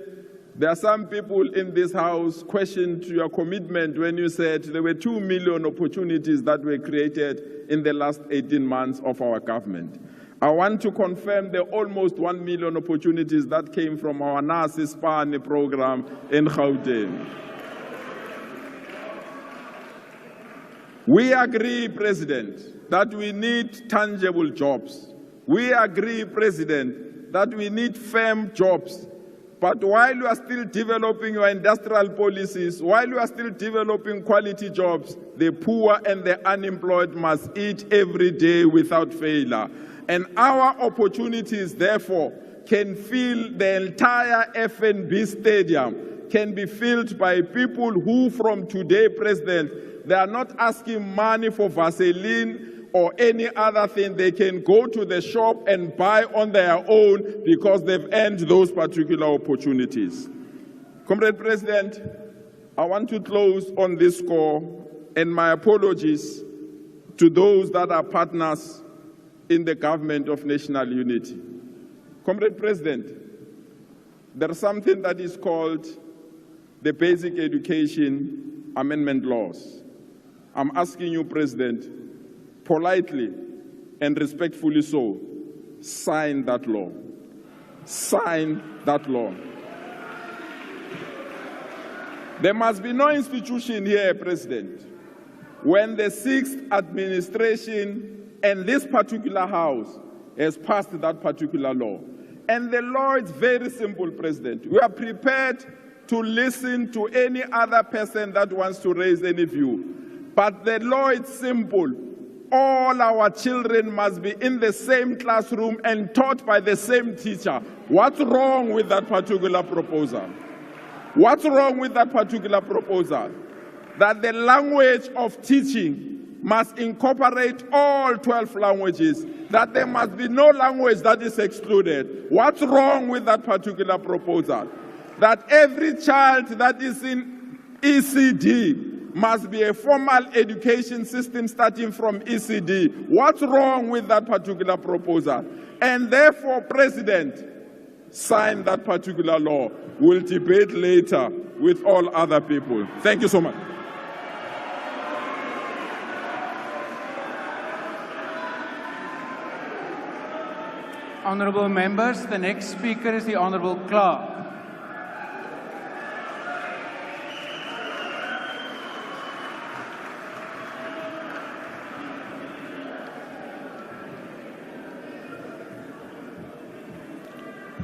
there are some people in this House questioned your commitment when you said there were 2 million opportunities that were created in the last 18 months of our government. I want to confirm the almost 1 million opportunities that came from our NASI SPAN program in Gauteng. We agree, President, that we need tangible jobs. We agree, President, that we need firm jobs. But while you are still developing your industrial policies, while you are still developing quality jobs, the poor and the unemployed must eat every day without failure. And our opportunities, therefore, can fill the entire FNB stadium, can be filled by people who from today, President, they are not asking money for Vaseline or any other thing. They can go to the shop and buy on their own because they've earned those particular opportunities. Comrade President, I want to close on this score, and my apologies to those that are partners in the government of national unity. Comrade President, there is something that is called the Basic Education Amendment Laws. I'm asking you, President, politely and respectfully so, sign that law. Sign that law. There must be no institution here, President, when the 6th administration and this particular House has passed that particular law. And the law is very simple, President. We are prepared to listen to any other person that wants to raise any view. But the law is simple. All our children must be in the same classroom and taught by the same teacher. What's wrong with that particular proposal? What's wrong with that particular proposal? That the language of teaching must incorporate all 12 languages, that there must be no language that is excluded. What's wrong with that particular proposal? That every child that is in ECD must be a formal education system starting from ECD. What's wrong with that particular proposal? And therefore, President, sign that particular law. We'll debate later with all other people. Thank you so much. Honourable members, the next speaker is the Honourable Clark.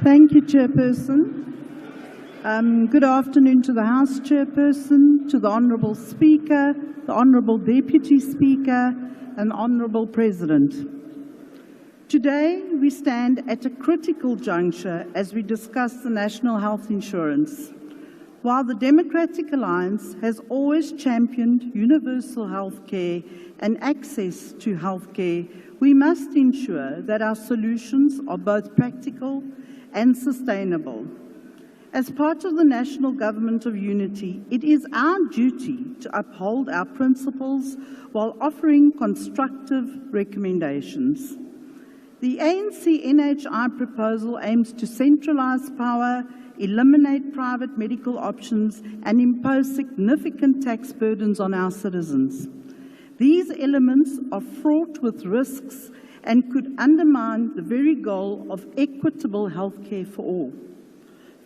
Thank you, Chairperson. Good afternoon to the House Chairperson, to the Honourable Speaker, the Honourable Deputy Speaker, and Honourable President. Today, we stand at a critical juncture as we discuss the National Health Insurance. While the Democratic Alliance has always championed universal health care and access to health care, we must ensure that our solutions are both practical and sustainable. As part of the National Government of Unity, it is our duty to uphold our principles while offering constructive recommendations. The ANC NHI proposal aims to centralise power, eliminate private medical options, and impose significant tax burdens on our citizens. These elements are fraught with risks and could undermine the very goal of equitable health care for all.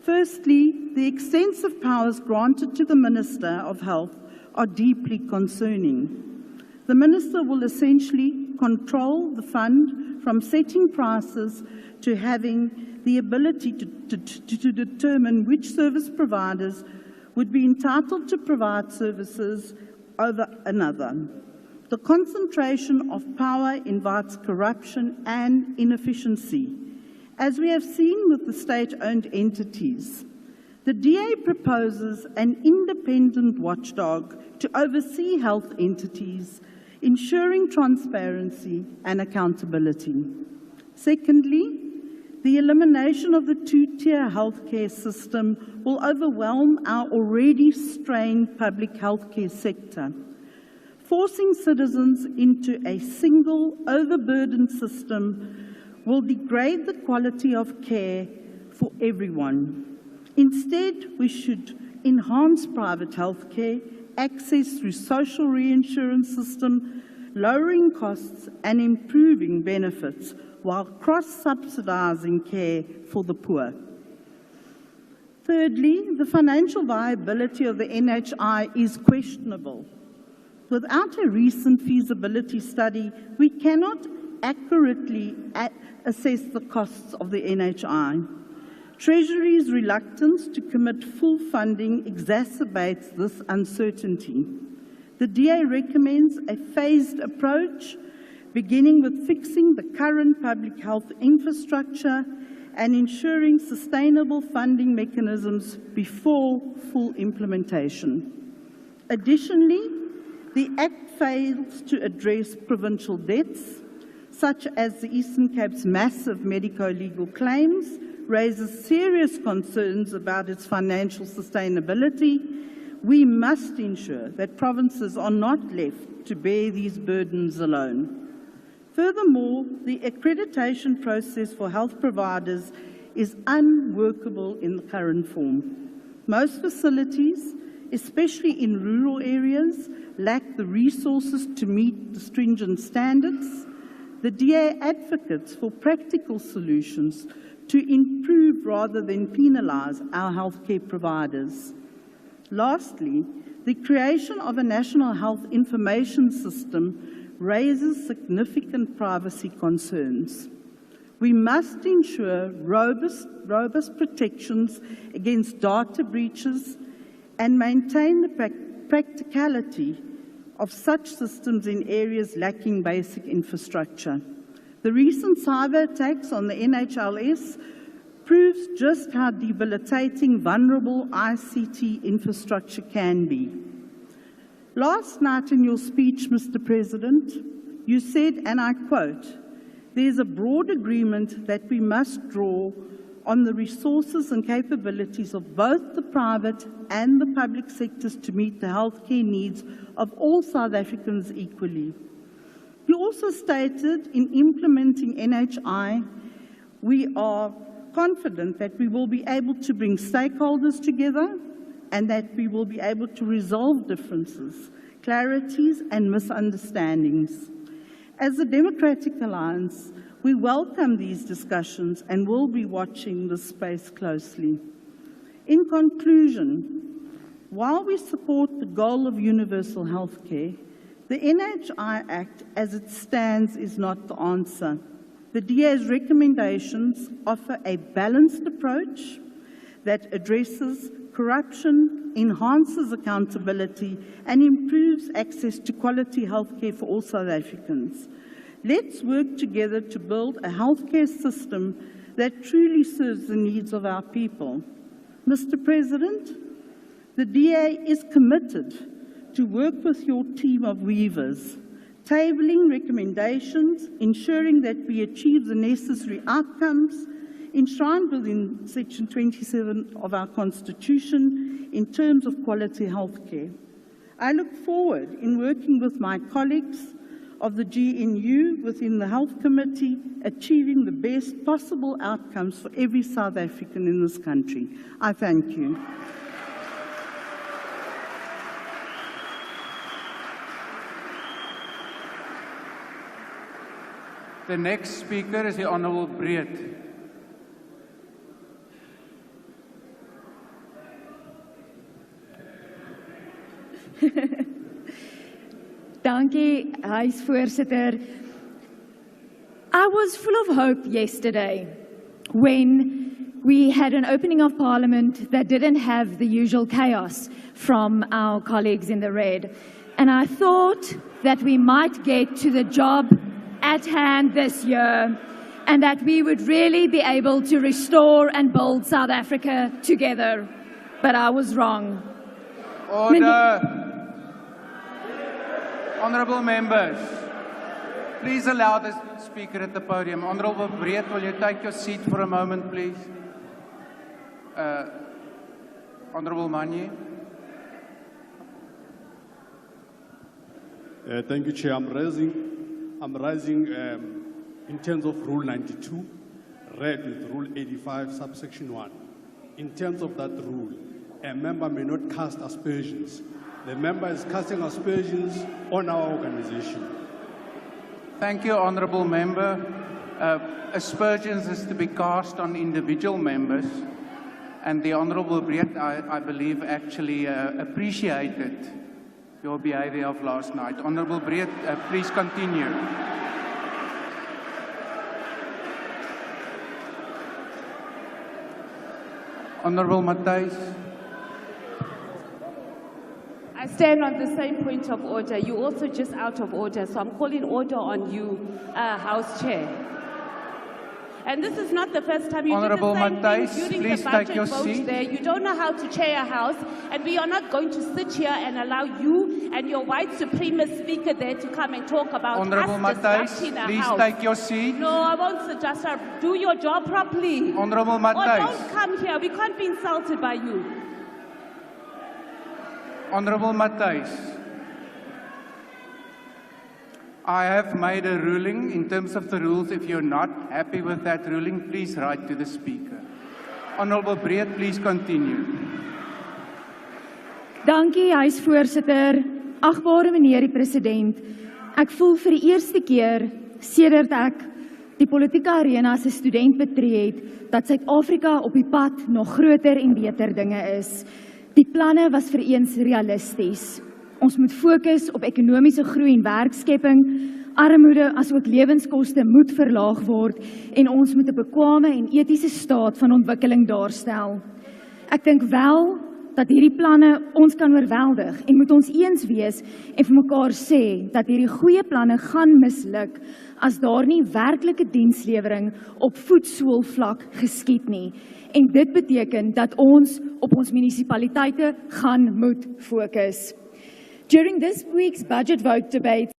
Firstly, the extensive powers granted to the Minister of Health are deeply concerning. The Minister will essentially control the fund from setting prices to having the ability to determine which service providers would be entitled to provide services over another. The concentration of power invites corruption and inefficiency, as we have seen with the state-owned entities. The DA proposes an independent watchdog to oversee health entities, ensuring transparency and accountability. Secondly, the elimination of the two-tier healthcare system will overwhelm our already strained public healthcare sector. Forcing citizens into a single, overburdened system will degrade the quality of care for everyone. Instead, we should enhance private healthcare, access through social reinsurance system, lowering costs and improving benefits while cross-subsidising care for the poor. Thirdly, the financial viability of the NHI is questionable. Without a recent feasibility study, we cannot accurately assess the costs of the NHI. Treasury's reluctance to commit full funding exacerbates this uncertainty. The DA recommends a phased approach, beginning with fixing the current public health infrastructure and ensuring sustainable funding mechanisms before full implementation. Additionally, the Act fails to address provincial debts, such as the Eastern Cape's massive medico-legal claims, raises serious concerns about its financial sustainability. We must ensure that provinces are not left to bear these burdens alone. Furthermore, the accreditation process for health providers is unworkable in the current form. Most facilities, especially in rural areas, lack the resources to meet the stringent standards. The DA advocates for practical solutions to improve rather than penalize our healthcare providers. Lastly, the creation of a national health information system raises significant privacy concerns. We must ensure robust protections against data breaches and maintain the practicality of such systems in areas lacking basic infrastructure. The recent cyber attacks on the NHLS proves just how debilitating vulnerable ICT infrastructure can be. Last night in your speech, Mr. President, you said, and I quote, "There's a broad agreement that we must draw on the resources and capabilities of both the private and the public sectors to meet the healthcare needs of all South Africans equally." You also stated in implementing NHI, we are confident that we will be able to bring stakeholders together and that we will be able to resolve differences, clarities, and misunderstandings. As a Democratic Alliance, we welcome these discussions and will be watching this space closely. In conclusion, while we support the goal of universal health care, the NHI Act as it stands is not the answer. The DA's recommendations offer a balanced approach that addresses corruption, enhances accountability, and improves access to quality healthcare for all South Africans. Let's work together to build a healthcare system that truly serves the needs of our people. Mr. President, the DA is committed to work with your team of weavers, tabling recommendations, ensuring that we achieve the necessary outcomes enshrined within Section 27 of our Constitution in terms of quality healthcare. I look forward in working with my colleagues of the GNU within the Health Committee, achieving the best possible outcomes for every South African in this country. I thank you. The next speaker is the Honourable Breed. Dankie, huisvoorsitter. I was full of hope yesterday when we had an opening of Parliament that didn't have the usual chaos from our colleagues in the red. And I thought that we might get to the job at hand this year and that we would really be able to restore and build South Africa together. But I was wrong. Order. Honourable members, please allow the speaker at the podium. Honourable Breed, will you take your seat for a moment, please? Honourable Manye. Thank you, Chair. I'm rising in terms of Rule 92, read with Rule 85, subsection 1. In terms of that rule, a member may not cast aspersions. The member is casting aspersions on our organization. Thank you, Honourable Member. Aspersions is to be cast on individual members, and the Honourable Breed, I believe, actually appreciated your behaviour of last night. Honourable Breed, please continue. Honourable Matthys. I stand on the same point of order. You're also just out of order, so I'm calling order on you, House Chair. And this is not the first time you Honourable did the same Matthys, thing during please the take budget your vote seat. there. You don't know how to chair a house, and we are not going to sit here and allow you and your white supremacist speaker there to come and talk about Honourable us Matthys, disrupting a please house. take your seat. No, I won't suggest her. Do your job properly. Honourable Or Matthys. don't come here. We can't be insulted by you. Honourable Matthys. I have made a ruling in terms of the rules. If you're not happy with that ruling, please write to the Speaker. Honourable Breed, please continue. Dankie, huisvoorsitter. Agbare meneer die president. Ek voel vir die eerste keer sedert ek die politieke arena as 'n student betree het, dat Suid-Afrika op die pad nog groter en beter dinge is. Die planne was vir eens realisties. Ons moet fokus op ekonomiese groei en werkskepping, armoede asook lewenskoste moet verlaag word en ons moet 'n bekwame en etiese staat van ontwikkeling daarstel. Ek dink wel dat hierdie planne ons kan oorweldig en moet ons eens wees en vir mekaar sê dat hierdie goeie planne gaan misluk as daar nie werklike dienslewering op voetsoolvlak geskied nie. En dit beteken dat ons op ons munisipaliteite gaan moet fokus. During this week's budget vote debate,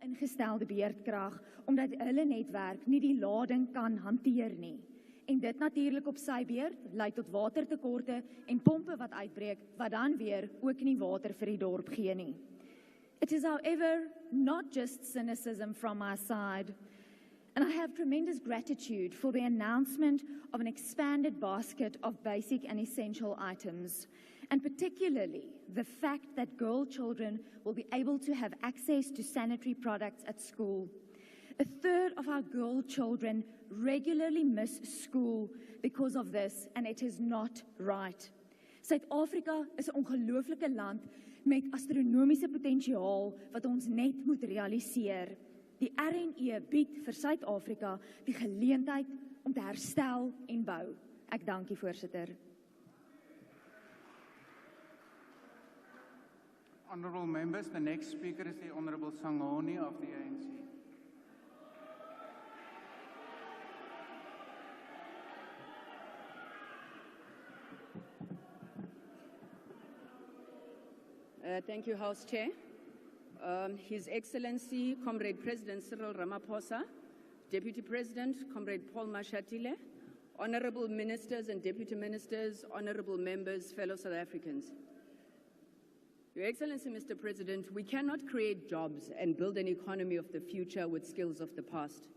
ingestelde beheerkrag omdat hulle netwerk nie die lading kan hanteer nie. En dit natuurlik op sy beurt lei tot watertekorte en pompe wat uitbreek wat dan weer ook nie water vir die dorp gee nie. It is however not just cynicism from our side. And I have tremendous gratitude for the announcement of an expanded basket of basic and essential items, and particularly the fact that girl children will be able to have access to sanitary products at school. A third of our girl children regularly miss school because of this, and it is not right. Suid-Afrika is 'n ongelooflike land met astronomiese potensiaal wat ons net moet realiseer. Die RNE bied vir Suid-Afrika die geleentheid om te herstel en bou. Ek dank u, voorsitter. Honourable members, the next speaker is the Honourable Sangoni of the ANC. Thank you, House Chair. His Excellency, Comrade President Cyril Ramaphosa, Deputy President, Comrade Paul Mashatile, Honourable Ministers and Deputy Ministers, Honourable Members, fellow South Africans. Your Excellency, Mr. President, we cannot create jobs and build an economy of the future with skills of the past.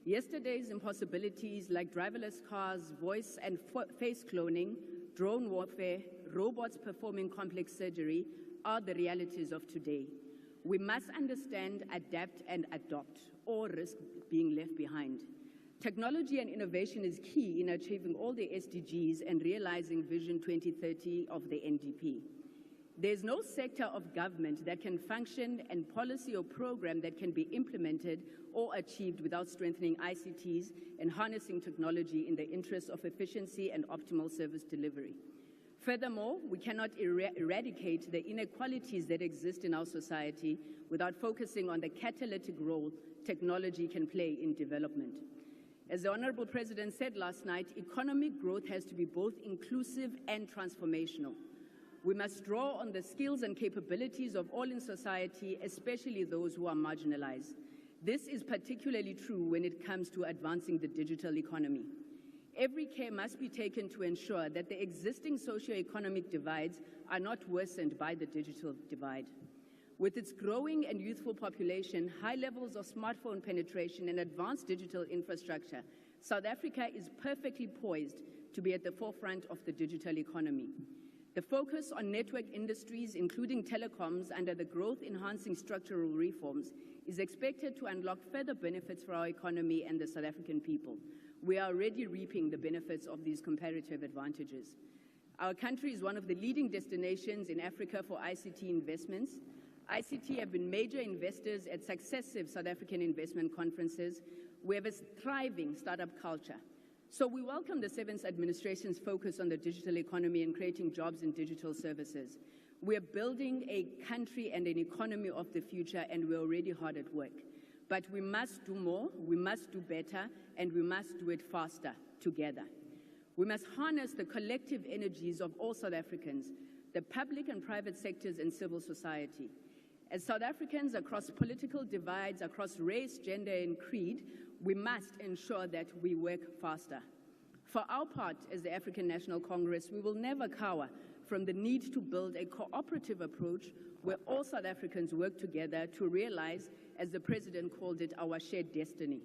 Yesterday's impossibilities like driverless cars, voice and face cloning, drone warfare, robots performing complex surgery are the realities of today. We must understand, adapt and adopt, or risk being left behind. Technology and innovation is key in achieving all the SDGs and realizing Vision 2030 of the NDP. There is no sector of government that can function and policy or program that can be implemented or achieved without strengthening ICTs and harnessing technology in the interest of efficiency and optimal service delivery. Furthermore, we cannot eradicate the inequalities that exist in our society without focusing on the catalytic role technology can play in development. As the Honourable President said last night, economic growth has to be both inclusive and transformational. We must draw on the skills and capabilities of all in society, especially those who are marginalized. This is particularly true when it comes to advancing the digital economy. Every care must be taken to ensure that the existing socio-economic divides are not worsened by the digital divide. With its growing and youthful population, high levels of smartphone penetration and advanced digital infrastructure, South Africa is perfectly poised to be at the forefront of the digital economy. The focus on network industries, including telecoms, under the growth-enhancing structural reforms, is expected to unlock further benefits for our economy and the South African people. We are already reaping the benefits of these comparative advantages. Our country is one of the leading destinations in Africa for ICT investments. ICT have been major investors at successive South African investment conferences. We have a thriving startup culture. So we welcome the 7th administration's focus on the digital economy and creating jobs in digital services. We are building a country and an economy of the future, and we're already hard at work. But we must do more, we must do better, and we must do it faster together. We must harness the collective energies of all South Africans, the public and private sectors and civil society. As South Africans, across political divides, across race, gender and creed, we must ensure that we work faster. For our part, as the African National Congress, we will never cower from the need to build a cooperative approach where all South Africans work together to realize, as the President called it, our shared destiny.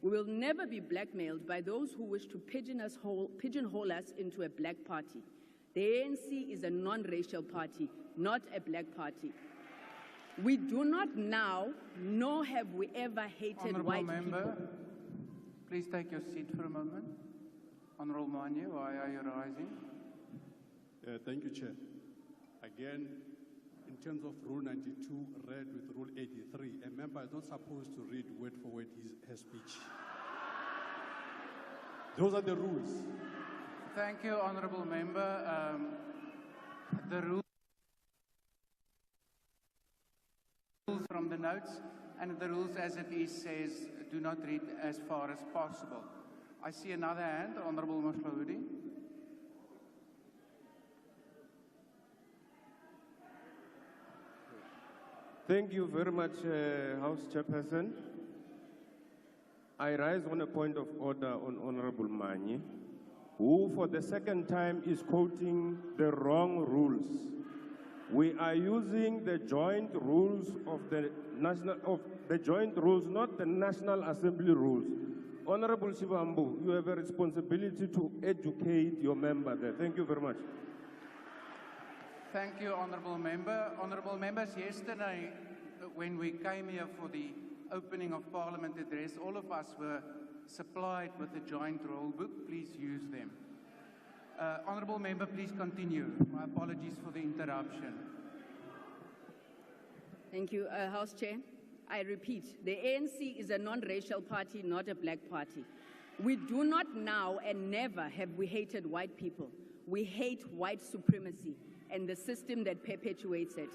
We will never be blackmailed by those who wish to pigeonhole us into a black party. The ANC is a non-racial party, not a black party. We do not now, nor have we ever hated white people. Please take your seat for a moment. Honourable Manye, why are you rising? Thank you, Chair. Again, in terms of Rule 92, read with Rule 83, a member is not supposed to read word for word her speech. Those are the rules. Thank you, Honourable Member. The rules from the notes, and the rules as it is says do not read as far as possible. I see another hand, Honourable Mahlaudi. Thank you very much, House Chairperson. I rise on a point of order on Honourable Manye, who for the second time is quoting the wrong rules. We are using the joint rules of the joint rules, not the National Assembly rules. Honourable Shivambu, you have a responsibility to educate your member there. Thank you very much. Thank you, Honourable Member. Honourable Members, yesterday when we came here for the opening of Parliament address, all of us were supplied with a joint roll book. Please use them. Honourable Member, please continue. My apologies for the interruption. Thank you, House Chair. I repeat, the ANC is a non-racial party, not a black party. We do not now and never have we hated white people. We hate white supremacy and the system that perpetuates it.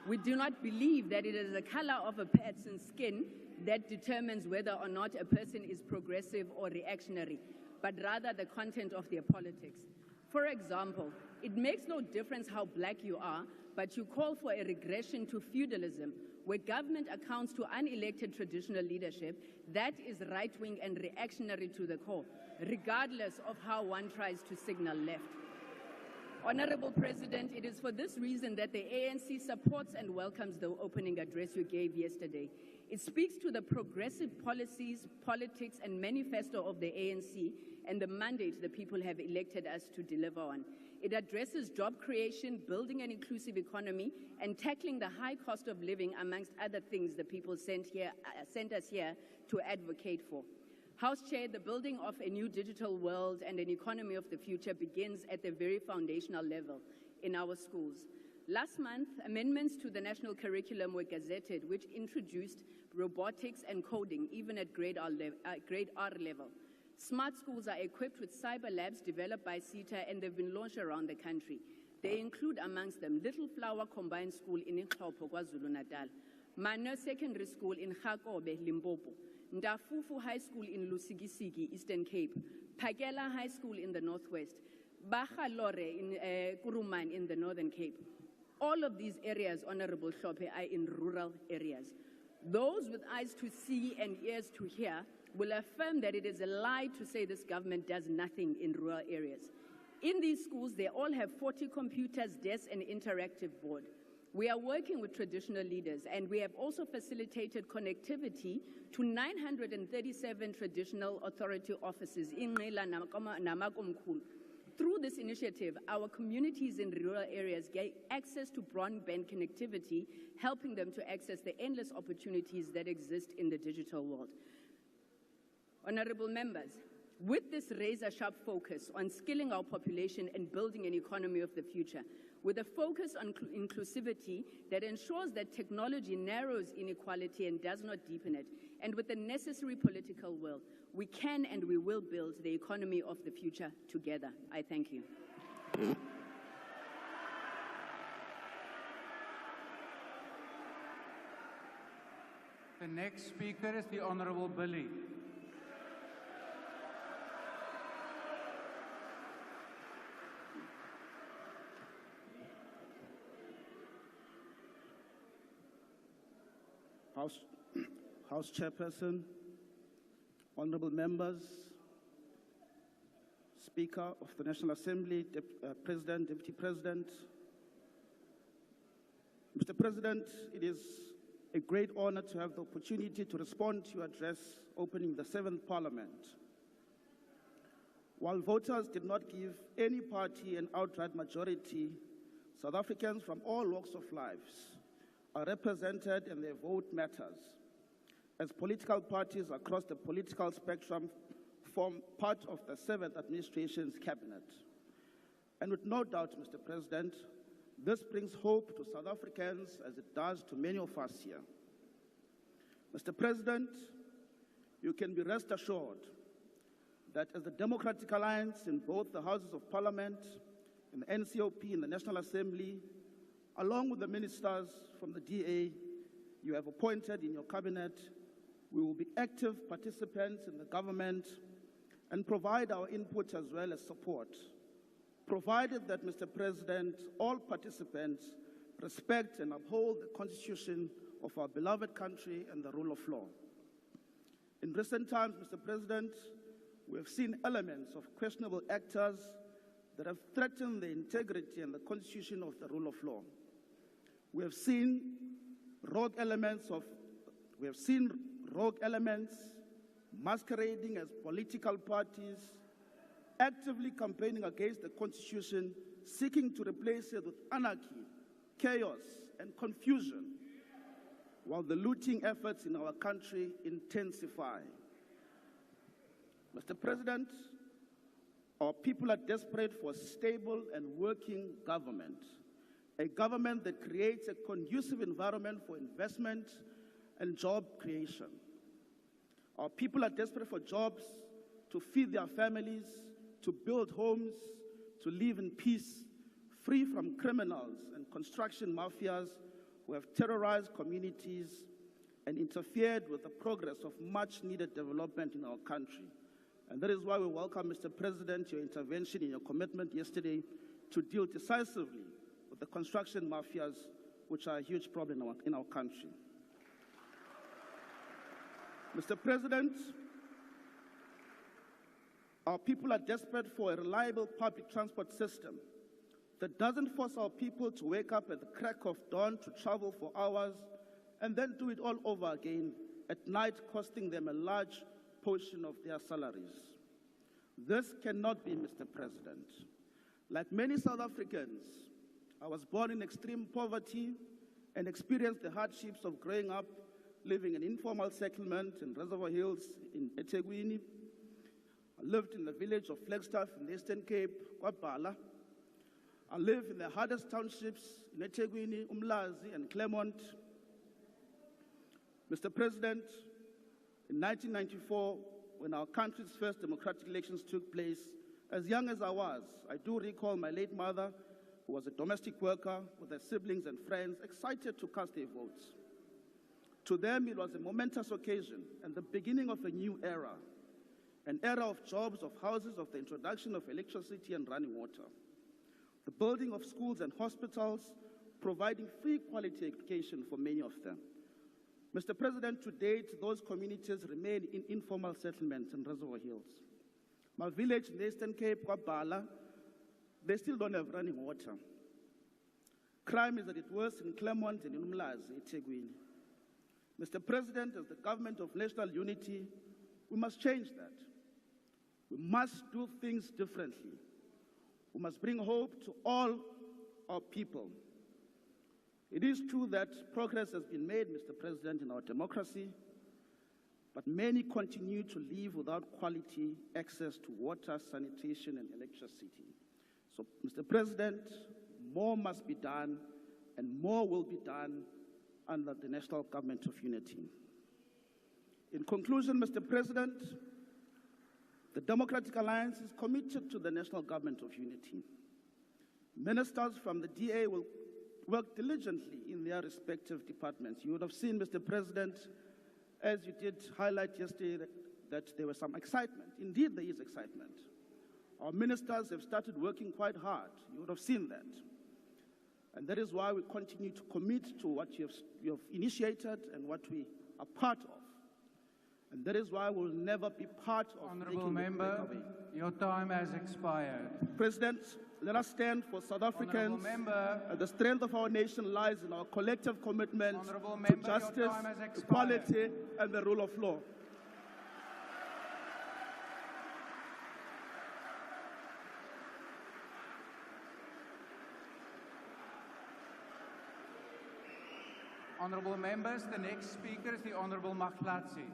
We do not believe that it is the color of a person's skin that determines whether or not a person is progressive or reactionary, but rather the content of their politics. For example, it makes no difference how black you are, but you call for a regression to feudalism, where government accounts to unelected traditional leadership. That is right-wing and reactionary to the core, regardless of how one tries to signal left. Honorable President, it is for this reason that the ANC supports and welcomes the opening address you gave yesterday. It speaks to the progressive policies, politics, and manifesto of the ANC and the mandate the people have elected us to deliver on. It addresses job creation, building an inclusive economy, and tackling the high cost of living, amongst other things the people sent us here to advocate for. House Chair, the building of a new digital world and an economy of the future begins at the very foundational level in our schools. Last month, amendments to the national curriculum were gazetted, which introduced robotics and coding, even at grade R level. Smart schools are equipped with cyber labs developed by CETA, and they've been launched around the country. They include amongst them Little Flower Combined School in Nkhopo, KwaZulu-Natal, Mano Secondary School in Gakobe, Limpopo, Ndafufu High School in Lusikisiki, Eastern Cape, Pagela High School in the Northwest, Bagalore in Kuruman in the Northern Cape. All of these areas, Honorable Hlophe, are in rural areas. Those with eyes to see and ears to hear will affirm that it is a lie to say this government does nothing in rural areas. In these schools, they all have 40 computers, desks, and interactive board. We are working with traditional leaders, and we have also facilitated connectivity to 937 traditional authority offices in Nqela Namakomkhulu. Through this initiative, our communities in rural areas get access to broadband connectivity, helping them to access the endless opportunities that exist in the digital world. Honorable members, with this razor-sharp focus on skilling our population and building an economy of the future, with a focus on inclusivity that ensures that technology narrows inequality and does not deepen it, and with the necessary political will, we can and we will build the economy of the future together. I thank you. The next speaker is the Honorable Billy. House Chairperson, honorable members, Speaker of the National Assembly, President, Deputy President. Mr. President, it is a great honor to have the opportunity to respond to your address opening the 7th Parliament. While voters did not give any party an outright majority, South Africans from all walks of life are represented and their vote matters, as political parties across the political spectrum form part of the 7th administration's cabinet. And with no doubt, Mr. President, this brings hope to South Africans as it does to many of us here. Mr. President, you can be rest assured that as the Democratic Alliance in both the Houses of Parliament, in the NCOP, in the National Assembly, along with the ministers from the DA you have appointed in your cabinet, we will be active participants in the government and provide our input as well as support, provided that, Mr. President, all participants respect and uphold the Constitution of our beloved country and the rule of law. In recent times, Mr. President, we have seen elements of questionable actors that have threatened the integrity and the Constitution of the rule of law. We have seen rogue elements masquerading as political parties, actively campaigning against the Constitution, seeking to replace it with anarchy, chaos, and confusion, while the looting efforts in our country intensify. Mr. President, our people are desperate for a stable and working government, a government that creates a conducive environment for investment and job creation. Our people are desperate for jobs, to feed their families, to build homes, to live in peace, free from criminals and construction mafias who have terrorized communities and interfered with the progress of much-needed development in our country. And that is why we welcome, Mr. President, your intervention and your commitment yesterday to deal decisively with the construction mafias, which are a huge problem in our country. Mr. President, our people are desperate for a reliable public transport system that doesn't force our people to wake up at the crack of dawn to travel for hours and then do it all over again at night, costing them a large portion of their salaries. This cannot be, Mr. President. Like many South Africans, I was born in extreme poverty and experienced the hardships of growing up living in informal settlement in Reservoir Hills in eThekwini. I lived in the village of Flagstaff in the Eastern Cape, KwaBhala. I live in the hardest townships in eThekwini, Umlazi, and Claremont. Mr. President, in 1994, when our country's first democratic elections took place, as young as I was, I do recall my late mother, who was a domestic worker with her siblings and friends, excited to cast their votes. To them, it was a momentous occasion and the beginning of a new era, an era of jobs, of houses, of the introduction of electricity and running water, the building of schools and hospitals, providing free quality education for many of them. Mr. President, to date, those communities remain in informal settlements in Reservoir Hills. My village in the Eastern Cape, KwaBhala, they still don't have running water. Crime is at its worst in Claremont and in Umlazi, eThekwini. Mr. President, as the government of national unity, we must change that. We must do things differently. We must bring hope to all our people. It is true that progress has been made, Mr. President, in our democracy, but many continue to live without quality access to water, sanitation, and electricity. So, Mr. President, more must be done, and more will be done under the National Government of Unity. In conclusion, Mr. President, the Democratic Alliance is committed to the National Government of Unity. Ministers from the DA will work diligently in their respective departments. You would have seen, Mr. President, as you did highlight yesterday, that there was some excitement. Indeed, there is excitement. Our ministers have started working quite hard. You would have seen that. And that is why we continue to commit to what you have initiated and what we are part of. And that is why we'll never be part of Honourable Member, your time has expired. President, let us stand for South Africans. The strength of our nation lies in our collective commitment to justice, equality, and the rule of law. Honourable members, the next speaker is the Honourable Maklatsi.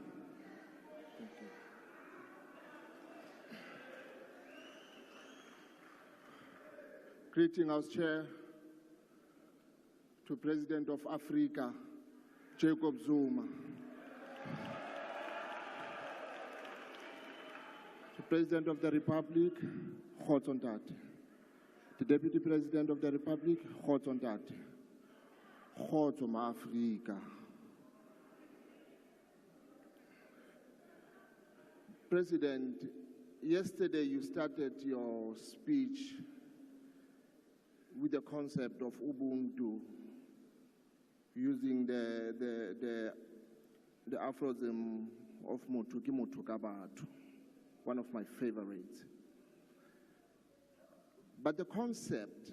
Greeting, House Chair, to President of Africa, Jacob Zuma, to President of the Republic, Khotsontat, the Deputy President of the Republic, Khotsontat, Khotsom Africa. President, yesterday you started your speech with the concept of Ubuntu, using the aphorism of Mutuki Mutukabatu, one of my favorites. But the concept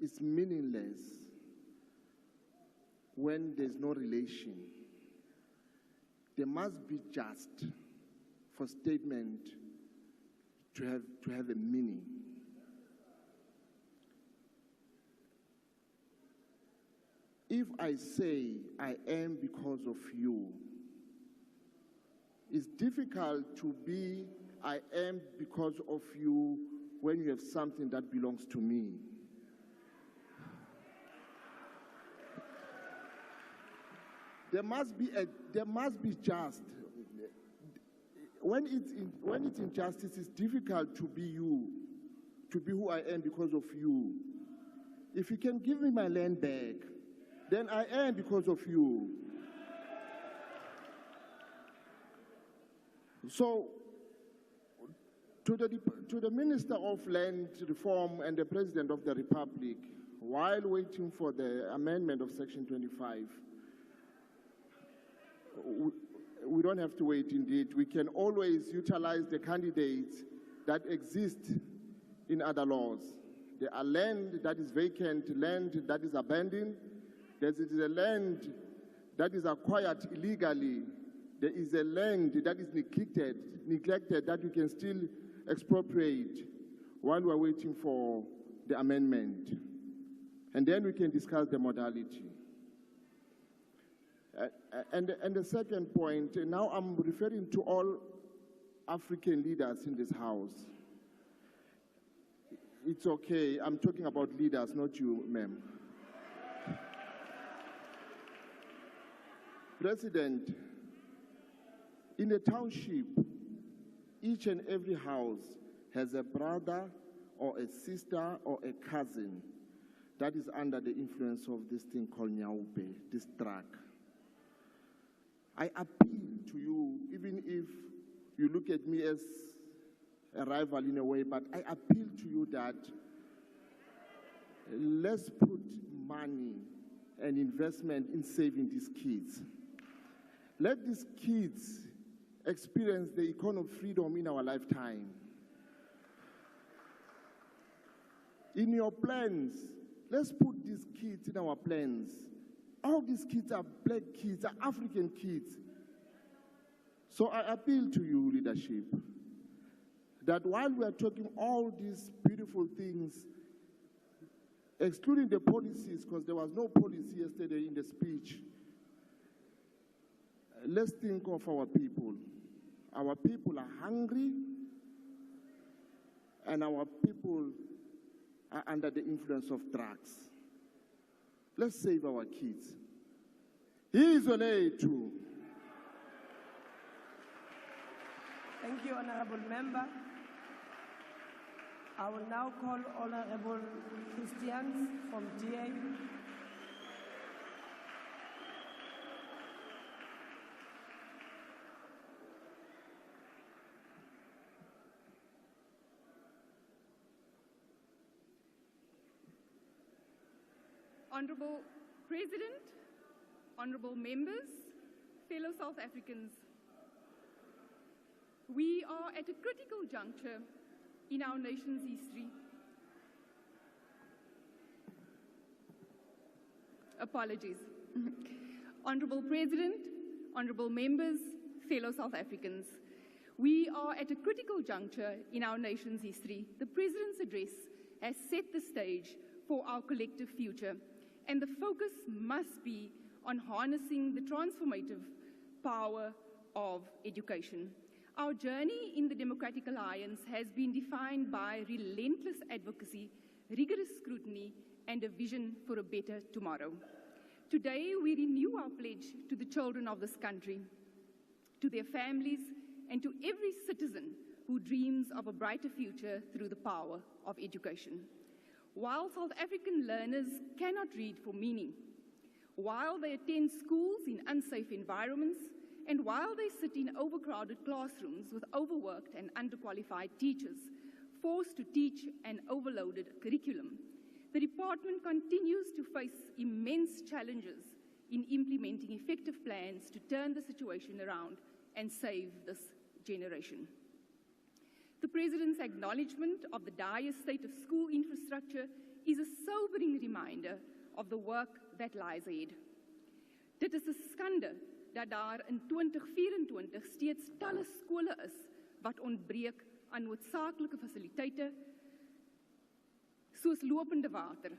is meaningless when there's no relation. There must be just for statement to have a meaning. If I say I am because of you, it's difficult to be I am because of you when you have something that belongs to me. there must be just. When it's injustice, it's difficult to be you, to be who I am because of you. If you can give me my land back, then I am because of you. So, to the Minister of Land Reform and the President of the Republic, while waiting for the amendment of Section 25, we don't have to wait indeed. We can always utilize the candidates that exist in other laws. There are land that is vacant, land that is abandoned. There is a land that is acquired illegally. There is a land that is neglected that we can still expropriate while we're waiting for the amendment. And then we can discuss the modality. And the second point, now I'm referring to all African leaders in this house. It's okay, I'm talking about leaders, not you, ma'am. President, in a township, each and every house has a brother or a sister or a cousin that is under the influence of this thing called Nyaube, this drug. I appeal to you, even if you look at me as a rival in a way, but I appeal to you that let's put money and investment in saving these kids. Let these kids experience the economic freedom in our lifetime. In your plans, let's put these kids in our plans. All these kids are black kids, are African kids. So I appeal to you, leadership, that while we are talking all these beautiful things, excluding the policies, because there was no policy yesterday in the speech, let's think of our people. Our people are hungry, and our people are under the influence of drugs. Let's save our kids. He is on aid too. Thank you, Honorable Member. I will now call Honorable Christians from DA. Honorable President, honorable members, fellow South Africans, we are at a critical juncture in our nation's history. Apologies. Honorable President, honorable members, fellow South Africans, we are at a critical juncture in our nation's history. The President's address has set the stage for our collective future, and the focus must be on harnessing the transformative power of education. Our journey in the Democratic Alliance has been defined by relentless advocacy, rigorous scrutiny, and a vision for a better tomorrow. Today, we renew our pledge to the children of this country, to their families, and to every citizen who dreams of a brighter future through the power of education. While South African learners cannot read for meaning, while they attend schools in unsafe environments, and while they sit in overcrowded classrooms with overworked and underqualified teachers, forced to teach an overloaded curriculum, the department continues to face immense challenges in implementing effective plans to turn the situation around and save this generation. The President's acknowledgement of the dire state of school infrastructure is a sobering reminder of the work that lies ahead. Dit is 'n skande dat daar in 2024 steeds talle skole is wat ontbreek aan noodsaaklike fasiliteite soos lopende water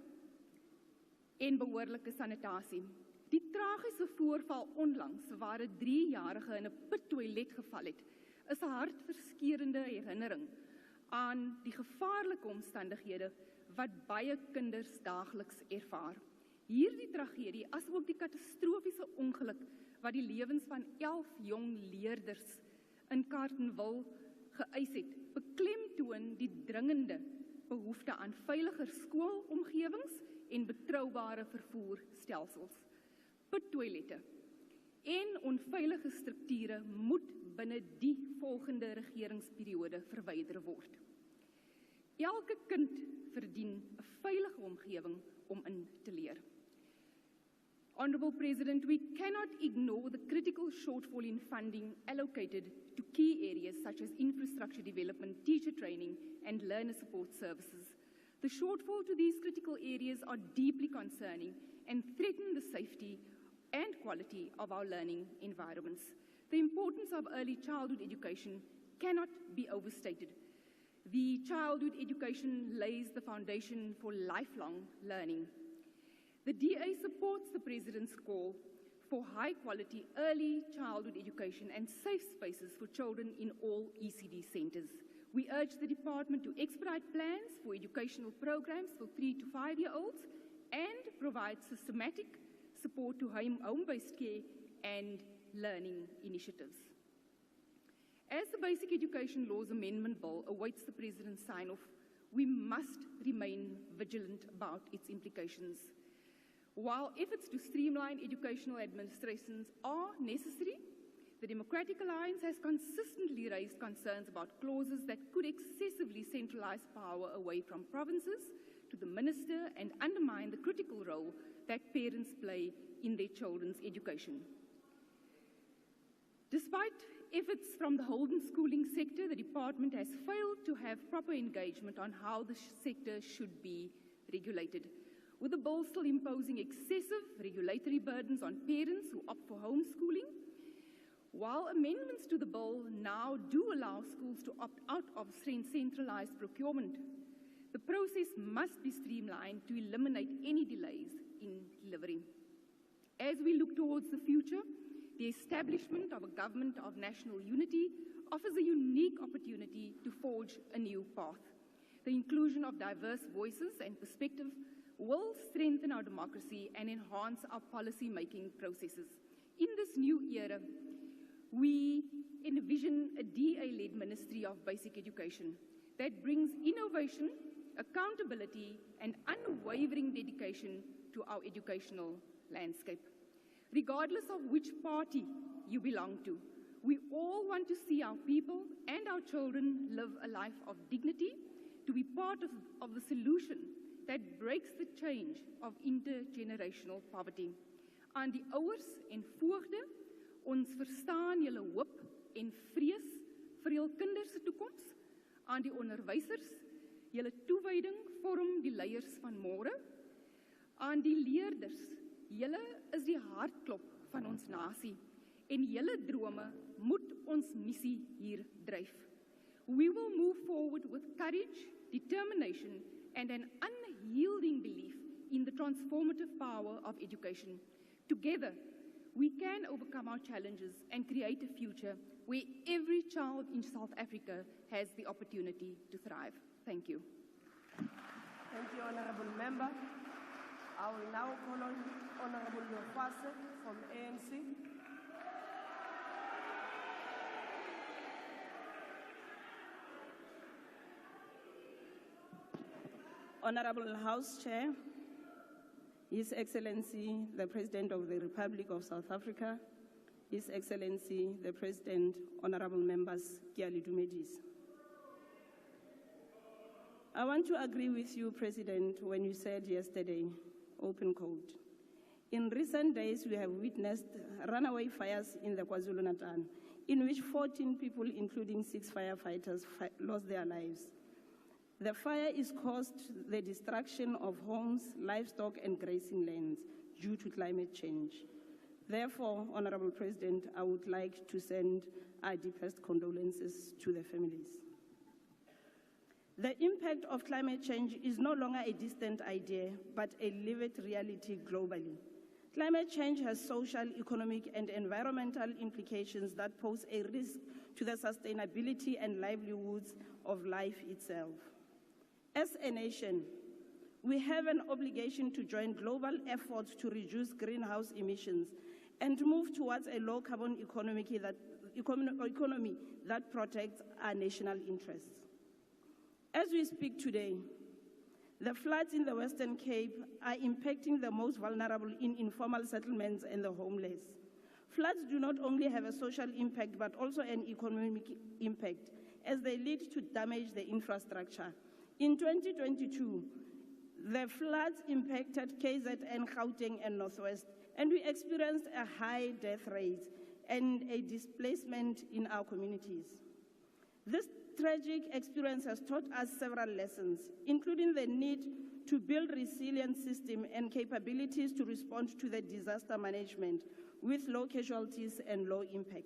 en behoorlike sanitasie. Die tragiese voorval onlangs waar 'n 3-jarige in 'n pittoilet geval het, is 'n hartverskeurende herinnering aan die gevaarlike omstandighede wat baie kinders daagliks ervaar. Hierdie tragedie, asook die katastrofiese ongeluk wat die lewens van 11 jong leerders in Carletonville geëis het, beklemtoon die dringende behoefte aan veiliger skoolomgewings en betroubare vervoerstelsels. Pittoilette en onveilige strukture moet binne die volgende regeringsperiode verwyder word. Elke kind verdien 'n veilige omgewing om in te leer. Honourable President, we cannot ignore the critical shortfall in funding allocated to key areas such as infrastructure development, teacher training, and learner support services. The shortfall to these critical areas are deeply concerning and threaten the safety and quality of our learning environments. The importance of early childhood education cannot be overstated. The childhood education lays the foundation for lifelong learning. The DA supports the President's call for high-quality early childhood education and safe spaces for children in all ECD centres. We urge the Department to expedite plans for educational programs for 3 to 5-year-olds and provide systematic support to home-based care and learning initiatives. As the Basic Education Laws Amendment Bill awaits the President's sign-off, we must remain vigilant about its implications. While efforts to streamline educational administrations are necessary, the Democratic Alliance has consistently raised concerns about clauses that could excessively centralize power away from provinces to the minister and undermine the critical role that parents play in their children's education. Despite efforts from the Holden schooling sector, the department has failed to have proper engagement on how the sector should be regulated, with the bill still imposing excessive regulatory burdens on parents who opt for homeschooling. While amendments to the bill now do allow schools to opt out of centralized procurement, the process must be streamlined to eliminate any delays in delivery. As we look towards the future, the establishment of a government of national unity offers a unique opportunity to forge a new path. The inclusion of diverse voices and perspectives will strengthen our democracy and enhance our policy-making processes. In this new era, we envision a DA-led Ministry of Basic Education that brings innovation, accountability, and unwavering dedication to our educational landscape. Regardless of which party you belong to, we all want to see our people and our children live a life of dignity, to be part of the solution that breaks the change of intergenerational poverty. Aan die ouers en voogde, ons verstaan julle hoop en vrees vir jul kinders se toekoms. Aan die onderwysers, julle toewyding vorm die leiers van môre. Aan die leerders, julle is die hartklop van ons nasie en julle drome moet ons missie hier dryf. We will move forward with courage, determination, and an unyielding belief in the transformative power of education. Together, we can overcome our challenges and create a future where every child in South Africa has the opportunity to thrive. Thank you. Thank you, Honourable Member. I will now call on Honourable Lofase from ANC. Honourable House Chair, His Excellency, the President of the Republic of South Africa, His Excellency, the President, Honourable Members, Kiali Dumedis. I want to agree with you, President, when you said yesterday, open quote, in recent days we have witnessed runaway fires in the KwaZulu-Natal, in which 14 people, including 6 firefighters, lost their lives. The fire is caused the destruction of homes, livestock, and grazing lands due to climate change. Therefore, Honourable President, I would like to send our deepest condolences to the families. The impact of climate change is no longer a distant idea, but a lived reality globally. Climate change has social, economic, and environmental implications that pose a risk to the sustainability and livelihoods of life itself. As a nation, we have an obligation to join global efforts to reduce greenhouse emissions and move towards a low-carbon economy that protects our national interests. As we speak today, the floods in the Western Cape are impacting the most vulnerable in informal settlements and the homeless. Floods do not only have a social impact, but also an economic impact, as they lead to damage the infrastructure. In 2022, the floods impacted KZN, Gauteng, and Northwest, and we experienced a high death rate and a displacement in our communities. This tragic experience has taught us several lessons, including the need to build resilient systems and capabilities to respond to the disaster management with low casualties and low impact.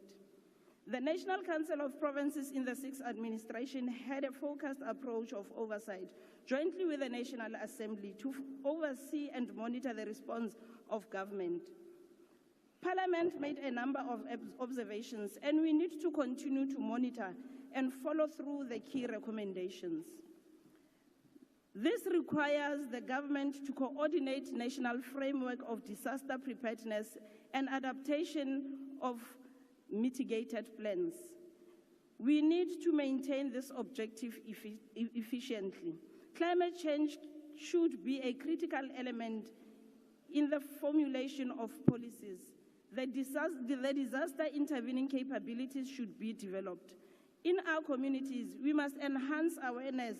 The National Council of Provinces in the 6th administration had a focused approach of oversight, jointly with the National Assembly, to oversee and monitor the response of government. Parliament made a number of observations, and we need to continue to monitor and follow through the key recommendations. This requires the government to coordinate national framework of disaster preparedness and adaptation of mitigated plans. We need to maintain this objective efficiently. Climate change should be a critical element in the formulation of policies. The disaster intervening capabilities should be developed. In our communities, we must enhance awareness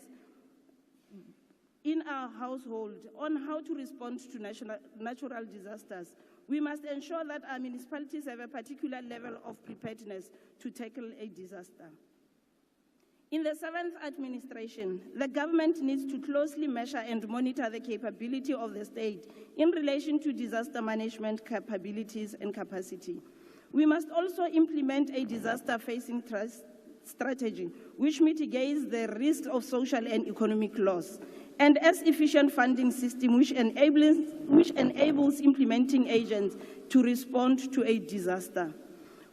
in our household on how to respond to natural disasters. We must ensure that our municipalities have a particular level of preparedness to tackle a disaster. In the 7th administration, the government needs to closely measure and monitor the capability of the state in relation to disaster management capabilities and capacity. We must also implement a disaster-facing strategy which mitigates the risk of social and economic loss, and as efficient funding system which enables implementing agents to respond to a disaster.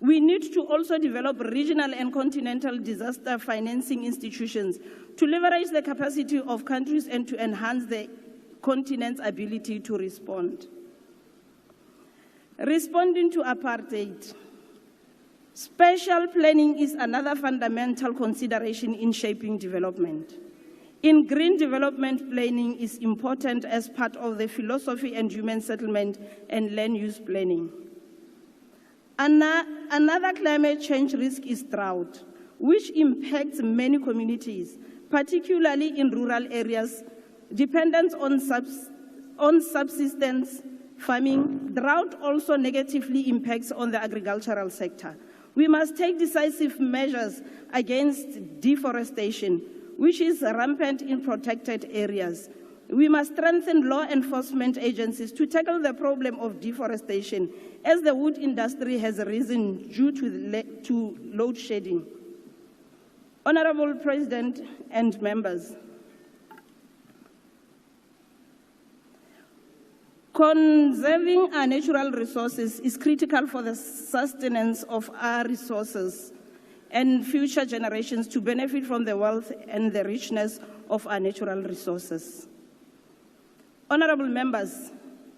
We need to also develop regional and continental disaster financing institutions to leverage the capacity of countries and to enhance the continent's ability to respond. Responding to apartheid. Spatial planning is another fundamental consideration in shaping development. In green development, planning is important as part of the philosophy and human settlement and land use planning. Another climate change risk is drought, which impacts many communities, particularly in rural areas. Dependence on subsistence farming, drought also negatively impacts on the agricultural sector. We must take decisive measures against deforestation, which is rampant in protected areas. We must strengthen law enforcement agencies to tackle the problem of deforestation, as the wood industry has risen due to load shedding. Honorable President and members, conserving our natural resources is critical for the sustenance of our resources and future generations to benefit from the wealth and the richness of our natural resources. Honorable members,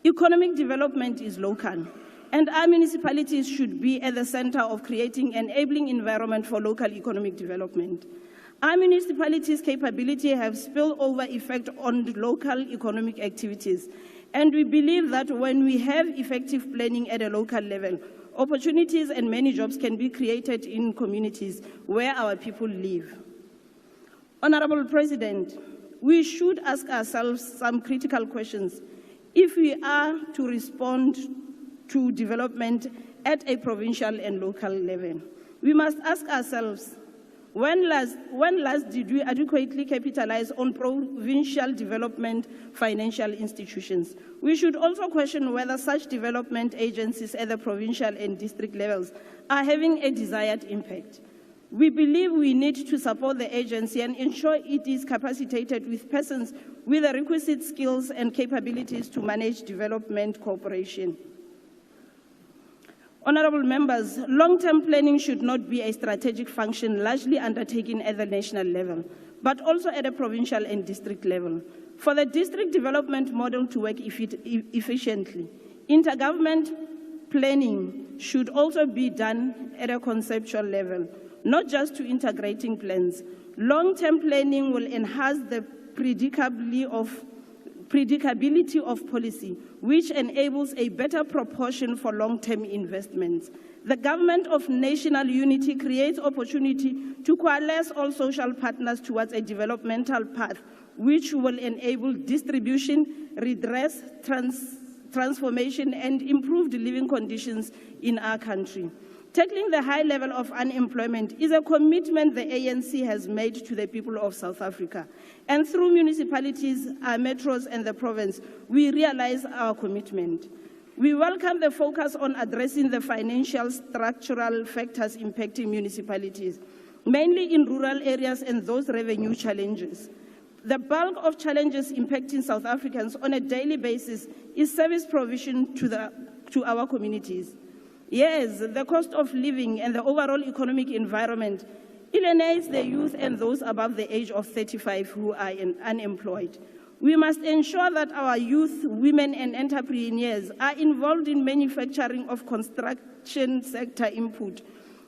economic development is local, and our municipalities should be at the center of creating an enabling environment for local economic development. Our municipalities' capability have spillover effect on local economic activities, and we believe that when we have effective planning at a local level, opportunities and many jobs can be created in communities where our people live. Honorable President, we should ask ourselves some critical questions if we are to respond to development at a provincial and local level. We must ask ourselves, when last did we adequately capitalize on provincial development financial institutions? We should also question whether such development agencies at the provincial and district levels are having a desired impact. We believe we need to support the agency and ensure it is capacitated with persons with the requisite skills and capabilities to manage development cooperation. Honorable members, long-term planning should not be a strategic function largely undertaken at the national level, but also at a provincial and district level. For the district development model to work efficiently, intergovernmental planning should also be done at a conceptual level, not just to integrating plans. Long-term planning will enhance the predicability of policy, which enables a better proportion for long-term investments. The government of national unity creates opportunity to coalesce all social partners towards a developmental path, which will enable distribution, redress, transformation, and improved living conditions in our country. Tackling the high level of unemployment is a commitment the ANC has made to the people of South Africa. And through municipalities, our metros, and the province, we realize our commitment. We welcome the focus on addressing the financial structural factors impacting municipalities, mainly in rural areas and those revenue challenges. The bulk of challenges impacting South Africans on a daily basis is service provision to our communities. Yes, the cost of living and the overall economic environment alienates the youth and those above the age of 35 who are unemployed. We must ensure that our youth, women, and entrepreneurs are involved in manufacturing of construction sector input.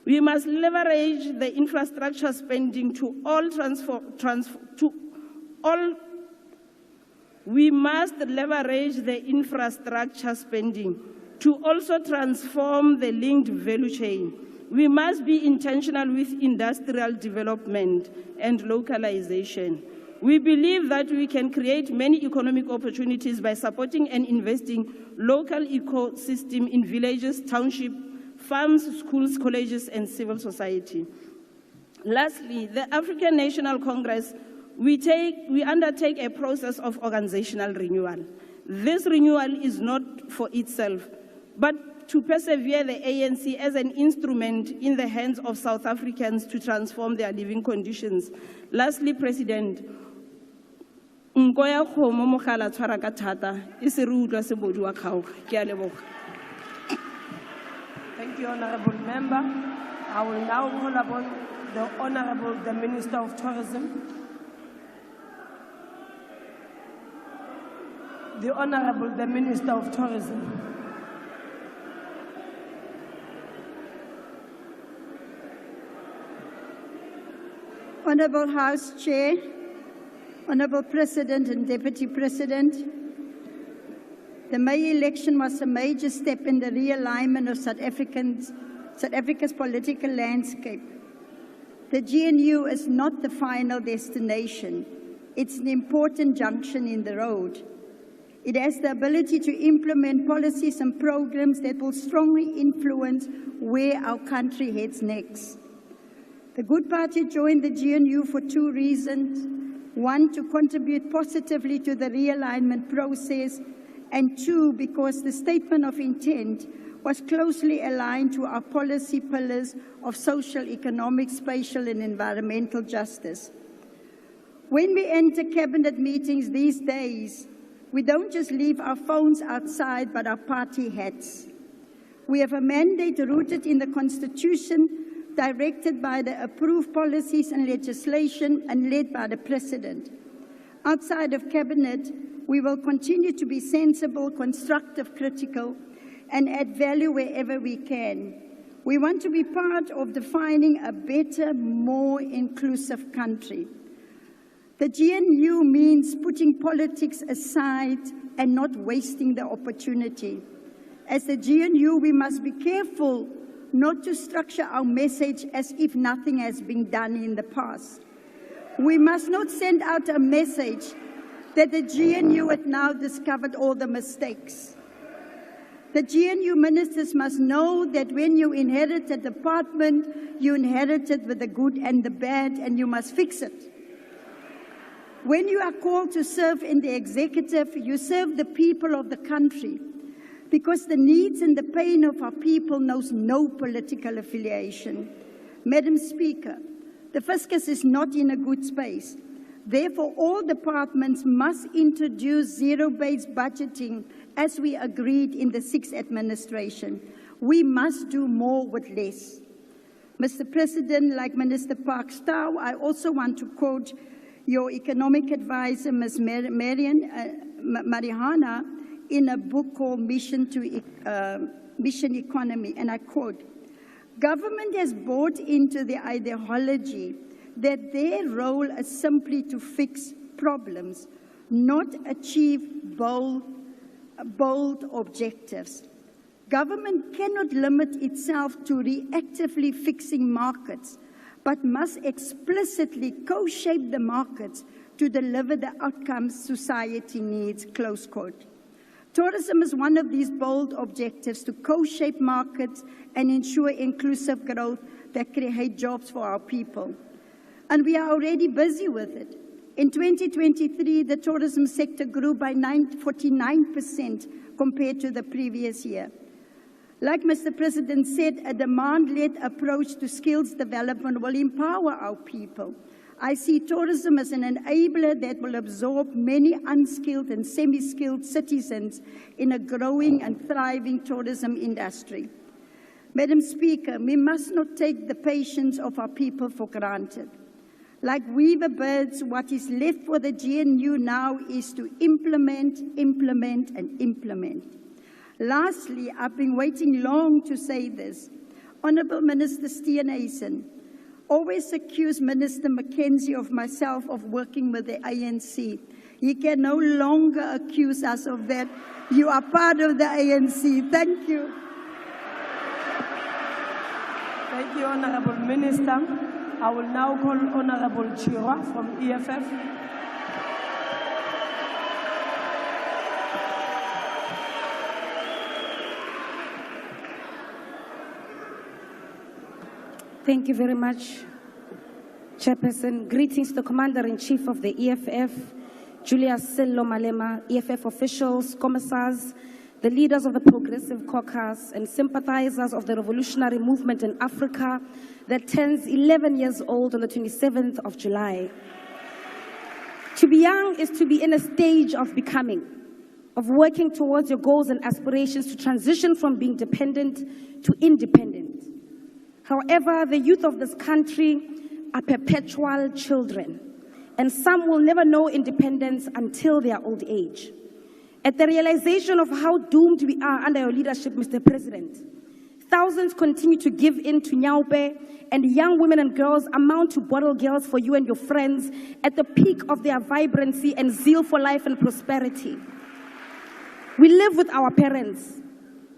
We must leverage the infrastructure spending to also transform the linked value chain. We must be intentional with industrial development and localization. We believe that we can create many economic opportunities by supporting and investing local ecosystem in villages, townships, farms, schools, colleges, and civil society. Lastly, the African National Congress, we undertake a process of organizational renewal. This renewal is not for itself, but to persevere the ANC as an instrument in the hands of South Africans to transform their living conditions. Lastly, President, thank you, Honourable Member. I will now call upon the Honourable the Minister of Tourism. The Honourable the Minister of Tourism. Honourable House Chair, Honourable President and Deputy President, the May election was a major step in the realignment of South Africa's political landscape. The GNU is not the final destination. It's an important junction in the road. It has the ability to implement policies and programs that will strongly influence where our country heads next. The Good Party joined the GNU for two reasons. One, to contribute positively to the realignment process, and two, because the statement of intent was closely aligned to our policy pillars of social, economic, spatial, and environmental justice. When we enter cabinet meetings these days, we don't just leave our phones outside, but our party hats. We have a mandate rooted in the Constitution, directed by the approved policies and legislation, and led by the President. Outside of cabinet, we will continue to be sensible, constructive, critical, and add value wherever we can. We want to be part of defining a better, more inclusive country. The GNU means putting politics aside and not wasting the opportunity. As the GNU, we must be careful not to structure our message as if nothing has been done in the past. We must not send out a message that the GNU had now discovered all the mistakes. The GNU ministers must know that when you inherit a department, you inherit it with the good and the bad, and you must fix it. When you are called to serve in the executive, you serve the people of the country, because the needs and the pain of our people knows no political affiliation. Madam Speaker, the Fiscus is not in a good space. Therefore, all departments must introduce zero-based budgeting as we agreed in the 6th administration. We must do more with less. Mr. President, like Minister Park-Stow, I also want to quote your economic advisor, Ms. Marihana, in a book called Mission Economy, and I quote, "Government has bought into the ideology that their role is simply to fix problems, not achieve bold objectives. Government cannot limit itself to reactively fixing markets, but must explicitly co-shape the markets to deliver the outcomes society needs," close quote. Tourism is one of these bold objectives, to co-shape markets and ensure inclusive growth that create jobs for our people. And we are already busy with it. In 2023, the tourism sector grew by 49% compared to the previous year. Like Mr. President said, a demand-led approach to skills development will empower our people. I see tourism as an enabler that will absorb many unskilled and semi-skilled citizens in a growing and thriving tourism industry. Madam Speaker, we must not take the patience of our people for granted. Like weaver birds, what is left for the GNU now is to implement, and implement. Lastly, I've been waiting long to say this. Honourable Minister Steenhuisen always accused Minister Mackenzie of myself of working with the ANC. He can no longer accuse us of that. You are part of the ANC. Thank you. Thank you, Honourable Minister. I will now call Honourable Chirwa from EFF. Thank you very much, Chairperson. Greetings to the Commander-in-Chief of the EFF, Julius Sello Malema, EFF officials, commissars, the leaders of the Progressive Caucus, and sympathizers of the revolutionary movement in Africa that turns 11 years old on the 27th of July. To be young is to be in a stage of becoming, of working towards your goals and aspirations to transition from being dependent to independent. However, the youth of this country are perpetual children, and some will never know independence until their old age. At the realization of how doomed we are under your leadership, Mr. President, thousands continue to give in to Nyaupe, and young women and girls amount to bottle girls for you and your friends at the peak of their vibrancy and zeal for life and prosperity. We live with our parents,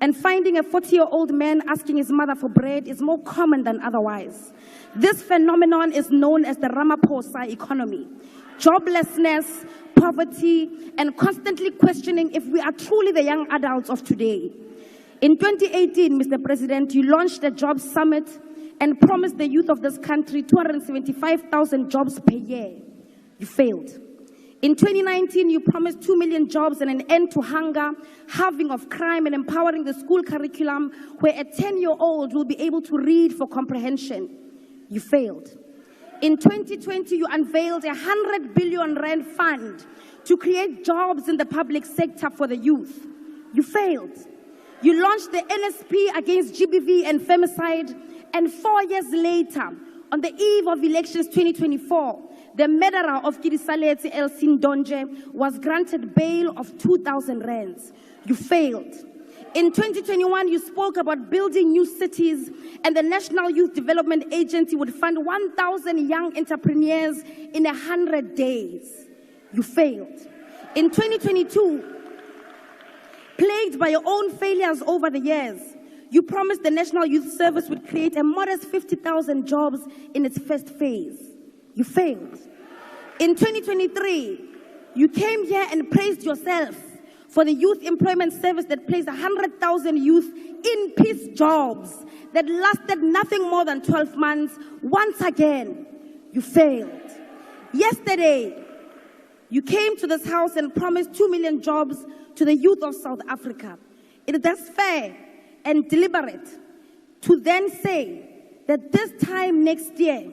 and finding a 40-year-old man asking his mother for bread is more common than otherwise. This phenomenon is known as the Ramaphosa economy. Joblessness, poverty, and constantly questioning if we are truly the young adults of today. In 2018, Mr. President, you launched a jobs summit and promised the youth of this country 275,000 jobs per year. You failed. In 2019, you promised 2 million jobs and an end to hunger, halving of crime, and empowering the school curriculum where a 10-year-old will be able to read for comprehension. You failed. In 2020, you unveiled a 100 billion rand fund to create jobs in the public sector for the youth. You failed. You launched the NSP against GBV and femicide, and 4 years later, on the eve of elections 2024, the murderer of Kidisaleti Elsin Donje was granted bail of 2,000 rands. You failed. In 2021, you spoke about building new cities, and the National Youth Development Agency would fund 1,000 young entrepreneurs in 100 days. You failed. In 2022, plagued by your own failures over the years, you promised the National Youth Service would create a modest 50,000 jobs in its first phase. You failed. In 2023, you came here and praised yourself for the Youth Employment Service that placed 100,000 youth in peace jobs that lasted nothing more than 12 months. Once again, you failed. Yesterday, you came to this house and promised 2 million jobs to the youth of South Africa. It is thus fair and deliberate to then say that this time next year,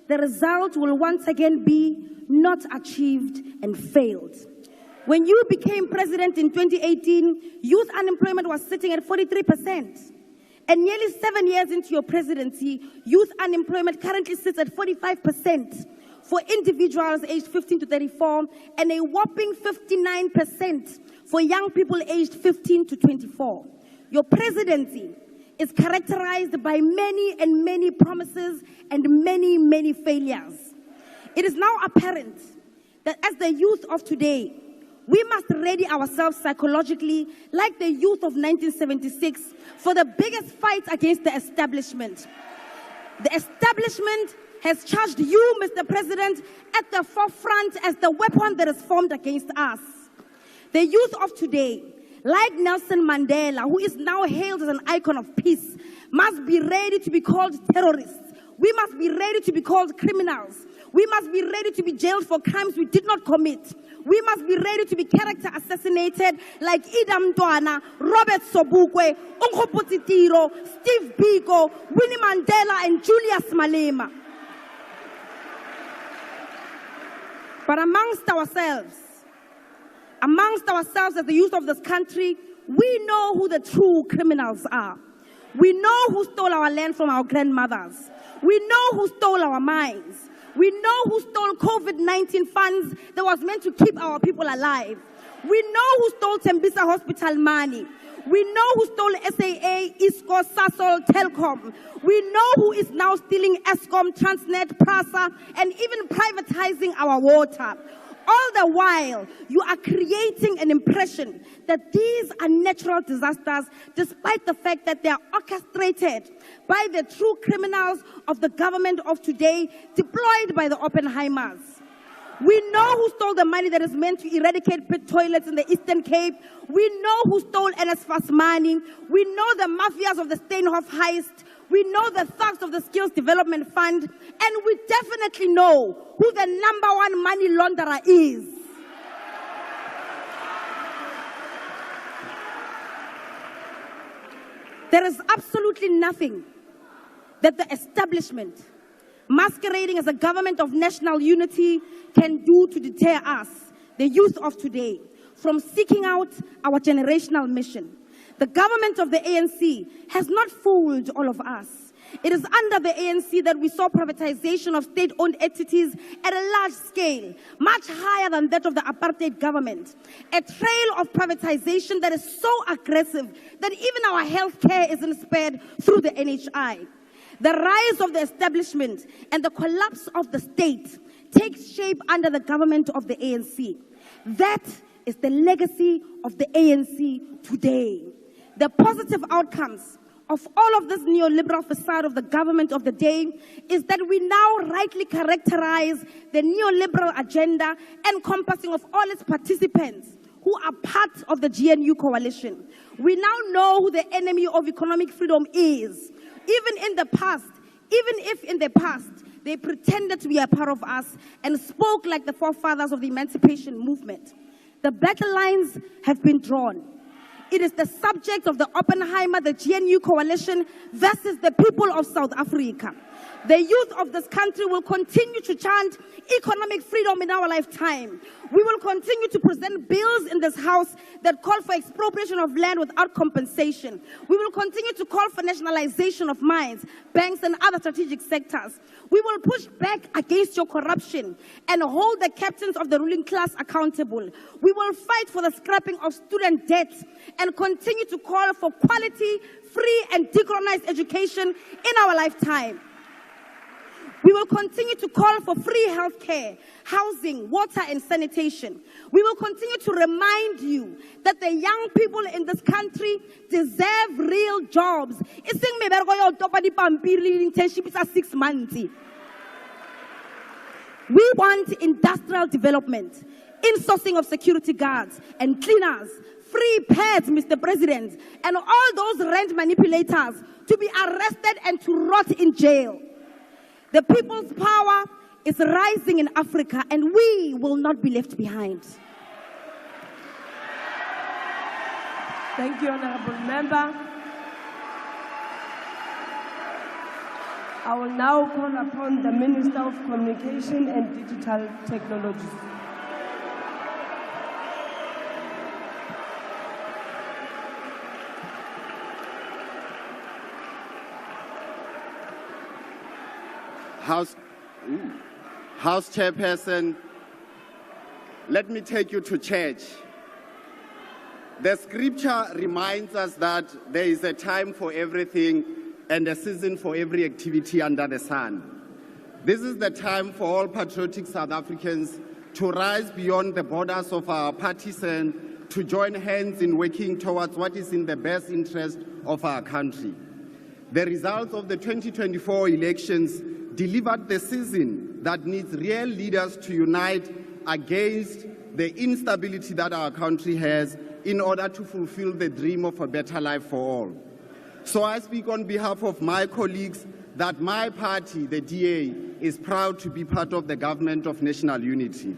the result will once again be not achieved and failed. When you became president in 2018, youth unemployment was sitting at 43%. And nearly 7 years into your presidency, youth unemployment currently sits at 45%. for individuals aged 15 to 34, and a whopping 59% for young people aged 15 to 24. Your presidency is characterized by many promises and many failures. It is now apparent that as the youth of today, we must ready ourselves psychologically like the youth of 1976 for the biggest fight against the establishment. The establishment has charged you, Mr. President, at the forefront as the weapon that is formed against us. The youth of today, like Nelson Mandela, who is now hailed as an icon of peace, must be ready to be called terrorists. We must be ready to be called criminals. We must be ready to be jailed for crimes we did not commit. We must be ready to be character assassinated like Ida Mtwana, Robert Sobukwe, Unkhopotsi Tiro, Steve Biko, Winnie Mandela, and Julius Malema. But amongst ourselves as the youth of this country, we know who the true criminals are. We know who stole our land from our grandmothers. We know who stole our mines. We know who stole COVID-19 funds that was meant to keep our people alive. We know who stole Tembisa Hospital money. We know who stole SAA, ISCO, Sasol, Telkom. We know who is now stealing Eskom, Transnet, Prasa, and even privatizing our water. All the while, you are creating an impression that these are natural disasters, despite the fact that they are orchestrated by the true criminals of the government of today, deployed by the Oppenheimers. We know who stole the money that is meant to eradicate pit toilets in the Eastern Cape. We know who stole NSFAS money. We know the mafias of the Steinhoff heist. We know the thugs of the Skills Development Fund. And we definitely know who the #1 money launderer is. There is absolutely nothing that the establishment, masquerading as a government of national unity, can do to deter us, the youth of today, from seeking out our generational mission. The government of the ANC has not fooled all of us. It is under the ANC that we saw privatization of state-owned entities at a large scale, much higher than that of the apartheid government. A trail of privatization that is so aggressive that even our healthcare isn't spared through the NHI. The rise of the establishment and the collapse of the state takes shape under the government of the ANC. That is the legacy of the ANC today. The positive outcomes of all of this neoliberal facade of the government of the day is that we now rightly characterize the neoliberal agenda encompassing of all its participants who are part of the GNU coalition. We now know who the enemy of economic freedom is. Even if in the past they pretended to be a part of us and spoke like the forefathers of the emancipation movement. The battle lines have been drawn. It is the subject of the Oppenheimer, the GNU coalition versus the people of South Africa. The youth of this country will continue to chant economic freedom in our lifetime. We will continue to present bills in this house that call for expropriation of land without compensation. We will continue to call for nationalization of mines, banks, and other strategic sectors. We will push back against your corruption and hold the captains of the ruling class accountable. We will fight for the scrapping of student debt and continue to call for quality, free, and decolonized education in our lifetime. We will continue to call for free healthcare, housing, water, and sanitation. We will continue to remind you that the young people in this country deserve real jobs. Internship is 6 months. We want industrial development, insourcing of security guards and cleaners, free pads, Mr. President, and all those rent manipulators to be arrested and to rot in jail. The people's power is rising in Africa, and we will not be left behind. Thank you, Honorable Member. I will now call upon the Minister of Communication and Digital Technologies. House Chairperson, let me take you to church. The scripture reminds us that there is a time for everything and a season for every activity under the sun. This is the time for all patriotic South Africans to rise beyond the borders of our partisan, to join hands in working towards what is in the best interest of our country. The results of the 2024 elections delivered the season that needs real leaders to unite against the instability that our country has in order to fulfill the dream of a better life for all. So I speak on behalf of my colleagues that my party, the DA, is proud to be part of the Government of National Unity.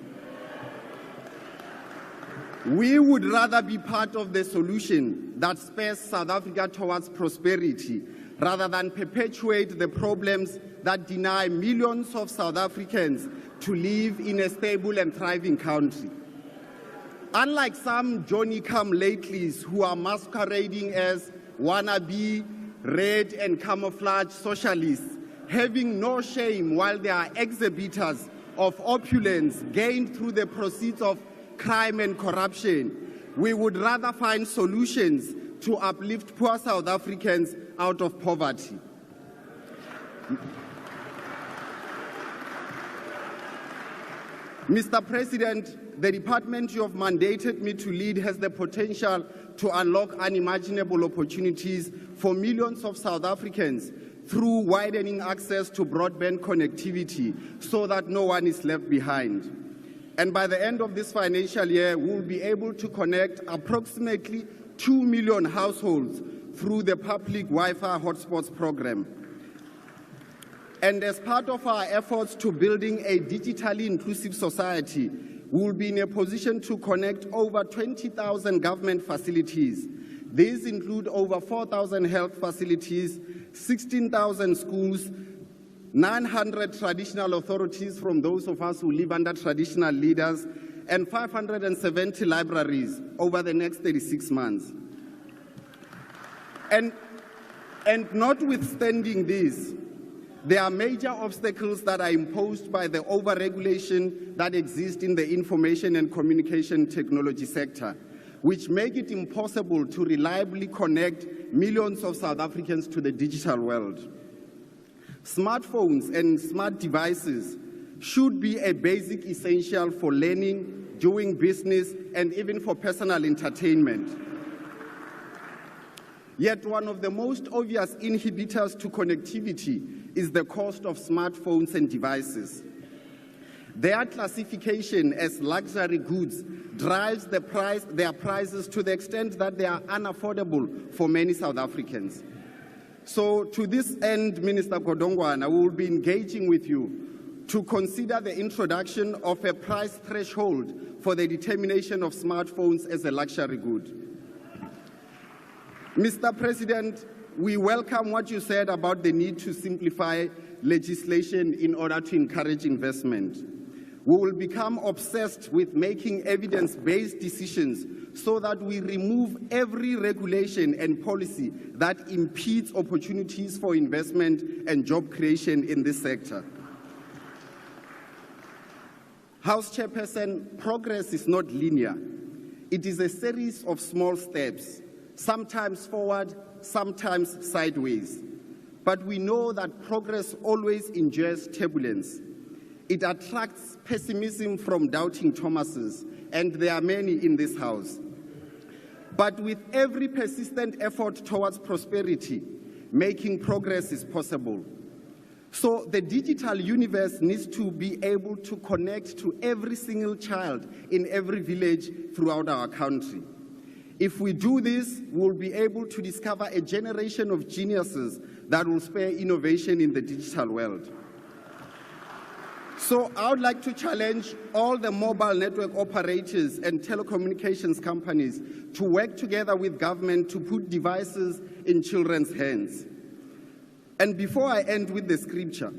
We would rather be part of the solution that spurs South Africa towards prosperity rather than perpetuate the problems that deny millions of South Africans to live in a stable and thriving country. Unlike some Johnny-come-latelys who are masquerading as wannabe, red and camouflage socialists, having no shame while they are exhibitors of opulence gained through the proceeds of crime and corruption, we would rather find solutions to uplift poor South Africans out of poverty. Mr. President, the department you have mandated me to lead has the potential to unlock unimaginable opportunities for millions of South Africans through widening access to broadband connectivity so that no one is left behind. And by the end of this financial year, we will be able to connect approximately 2 million households through the public Wi-Fi hotspots program. And as part of our efforts to building a digitally inclusive society, we will be in a position to connect over 20,000 government facilities. These include over 4,000 health facilities, 16,000 schools, 900 traditional authorities from those of us who live under traditional leaders, and 570 libraries over the next 36 months. And notwithstanding this, there are major obstacles that are imposed by the overregulation that exists in the information and communication technology sector, which make it impossible to reliably connect millions of South Africans to the digital world. Smartphones and smart devices should be a basic essential for learning, doing business, and even for personal entertainment. Yet one of the most obvious inhibitors to connectivity is the cost of smartphones and devices. Their classification as luxury goods drives their prices to the extent that they are unaffordable for many South Africans. So to this end, Minister Godongwana, we will be engaging with you to consider the introduction of a price threshold for the determination of smartphones as a luxury good. Mr. President, we welcome what you said about the need to simplify legislation in order to encourage investment. We will become obsessed with making evidence-based decisions so that we remove every regulation and policy that impedes opportunities for investment and job creation in this sector. House Chairperson, progress is not linear. It is a series of small steps, sometimes forward, sometimes sideways. But we know that progress always endures turbulence. It attracts pessimism from doubting Thomases, and there are many in this House. But with every persistent effort towards prosperity, making progress is possible. So the digital universe needs to be able to connect to every single child in every village throughout our country. If we do this, we'll be able to discover a generation of geniuses that will spur innovation in the digital world. So I would like to challenge all the mobile network operators and telecommunications companies to work together with government to put devices in children's hands. And before I end with the scripture,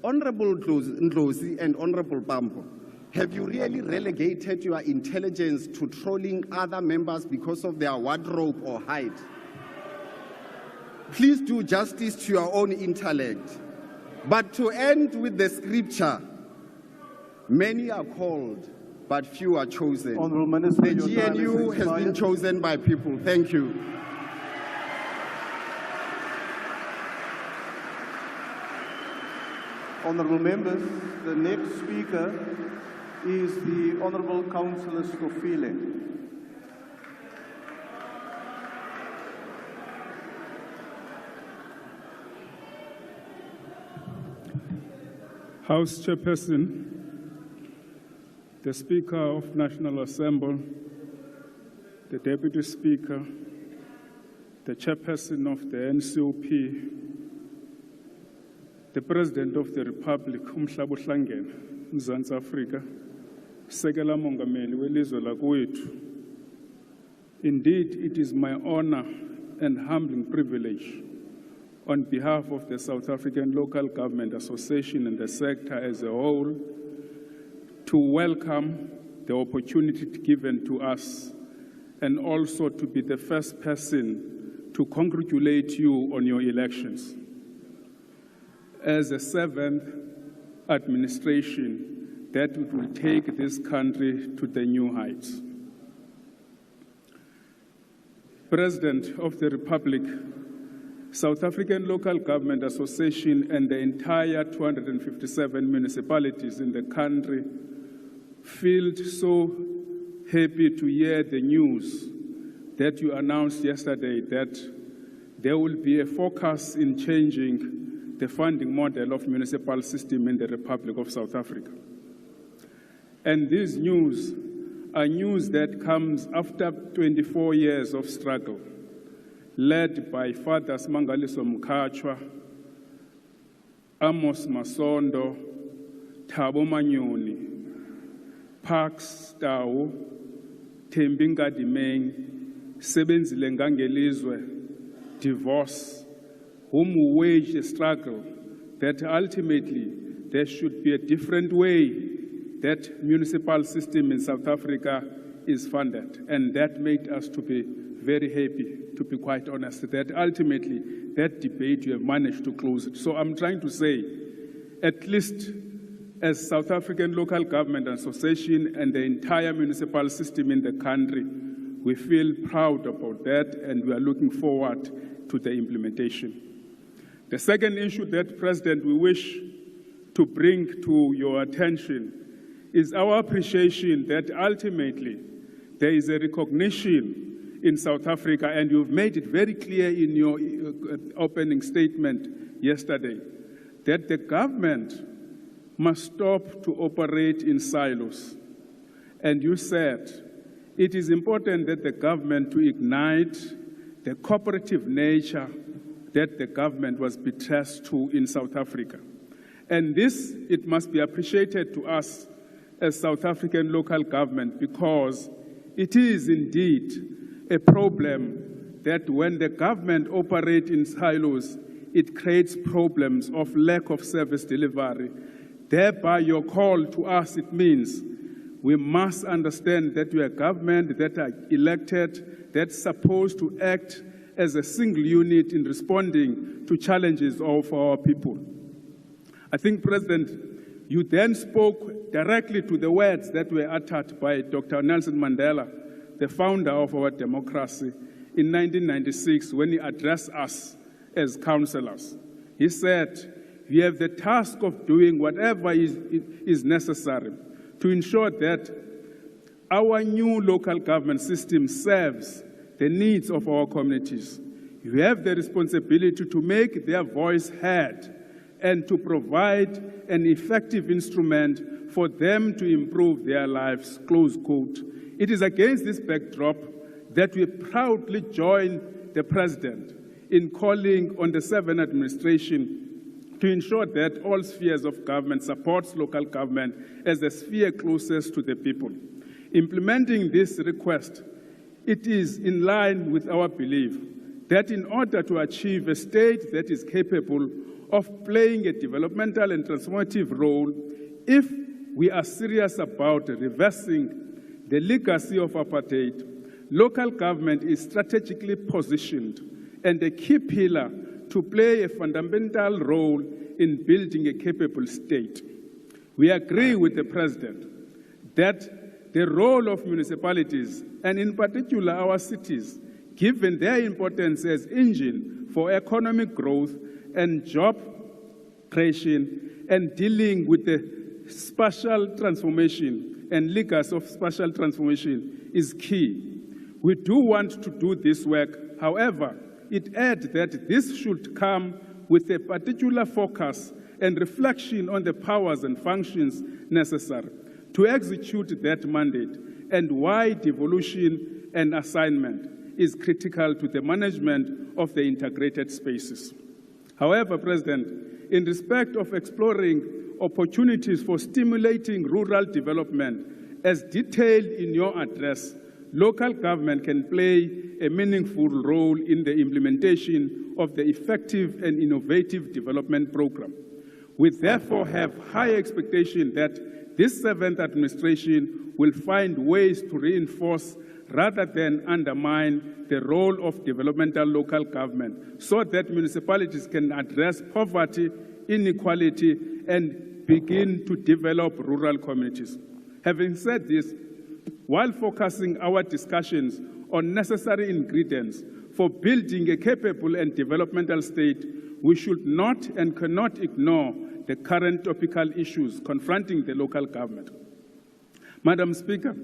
Honorable Ndlozi and Honorable Pampo, have you really relegated your intelligence to trolling other members because of their wardrobe or height? Please do justice to your own intellect. But to end with the scripture, Many are called, but few are chosen. Honourable Minister, the your time GNU is has been expired. chosen by people. Thank you. Honourable members, the next speaker is the Honourable Councillor Stofile. House Chairperson, the Speaker of National Assembly, the Deputy Speaker, the Chairperson of the NCOP, the President of the Republic, Umhlaba Uhlangene, Mzantsi Afrika, Sekela Mongameli welizwe lakwethu. Indeed, it is my honor and humbling privilege on behalf of the South African Local Government Association and the sector as a whole to welcome the opportunity given to us and also to be the first person to congratulate you on your elections. As a seventh administration that will take this country to the new heights. President of the Republic, South African Local Government Association and the entire 257 municipalities in the country feel so happy to hear the news that you announced yesterday that there will be a focus in changing the funding model of municipal system in the Republic of South Africa. And these news are news that comes after 24 years of struggle, led by Fathers Mangaliso Mkhatshwa, Amos Masondo, Thabo Manyoni, Parks Tau, Thembi Nkadimeng, Sebenzile Ngangelizwe, divorce, whom waged a struggle that ultimately there should be a different way that municipal system in South Africa is funded. And that made us to be very happy, to be quite honest, that ultimately that debate you have managed to close it. So I'm trying to say, at least as South African Local Government Association and the entire municipal system in the country, we feel proud about that and we are looking forward to the implementation. The second issue that, President, we wish to bring to your attention is our appreciation that ultimately there is a recognition in South Africa, and you've made it very clear in your opening statement yesterday, that the government must stop to operate in silos. And you said it is important that the government to ignite the cooperative nature that the government was betrothed to in South Africa. And this, it must be appreciated to us as South African local government, because it is indeed a problem that when the government operates in silos, it creates problems of lack of service delivery. Thereby your call to us, it means we must understand that we are a government that are elected, that's supposed to act as a single unit in responding to challenges of our people. I think, President, you then spoke directly to the words that were uttered by Dr. Nelson Mandela, the founder of our democracy, in 1996 when he addressed us as councillors. He said, we have the task of doing whatever is necessary to ensure that our new local government system serves the needs of our communities. You have the responsibility to make their voice heard and to provide an effective instrument for them to improve their lives, close quote. It is against this backdrop that we proudly join the President in calling on the seventh administration to ensure that all spheres of government supports local government as the sphere closest to the people. Implementing this request, it is in line with our belief that in order to achieve a state that is capable of playing a developmental and transformative role, if we are serious about reversing the legacy of apartheid, local government is strategically positioned and a key pillar to play a fundamental role in building a capable state. We agree with the President that the role of municipalities, and in particular our cities, given their importance as engine for economic growth and job creation and dealing with the spatial transformation and legacy of spatial transformation is key. We do want to do this work. However, it adds that this should come with a particular focus and reflection on the powers and functions necessary to execute that mandate and why devolution and assignment is critical to the management of the integrated spaces. However, President, in respect of exploring opportunities for stimulating rural development, as detailed in your address, local government can play a meaningful role in the implementation of the effective and innovative development program. We therefore have high expectation that this seventh administration will find ways to reinforce rather than undermine the role of developmental local government so that municipalities can address poverty, inequality, and begin to develop rural communities. Having said this, while focusing our discussions on necessary ingredients for building a capable and developmental state, we should not and cannot ignore the current topical issues confronting the local government. Madam Speaker,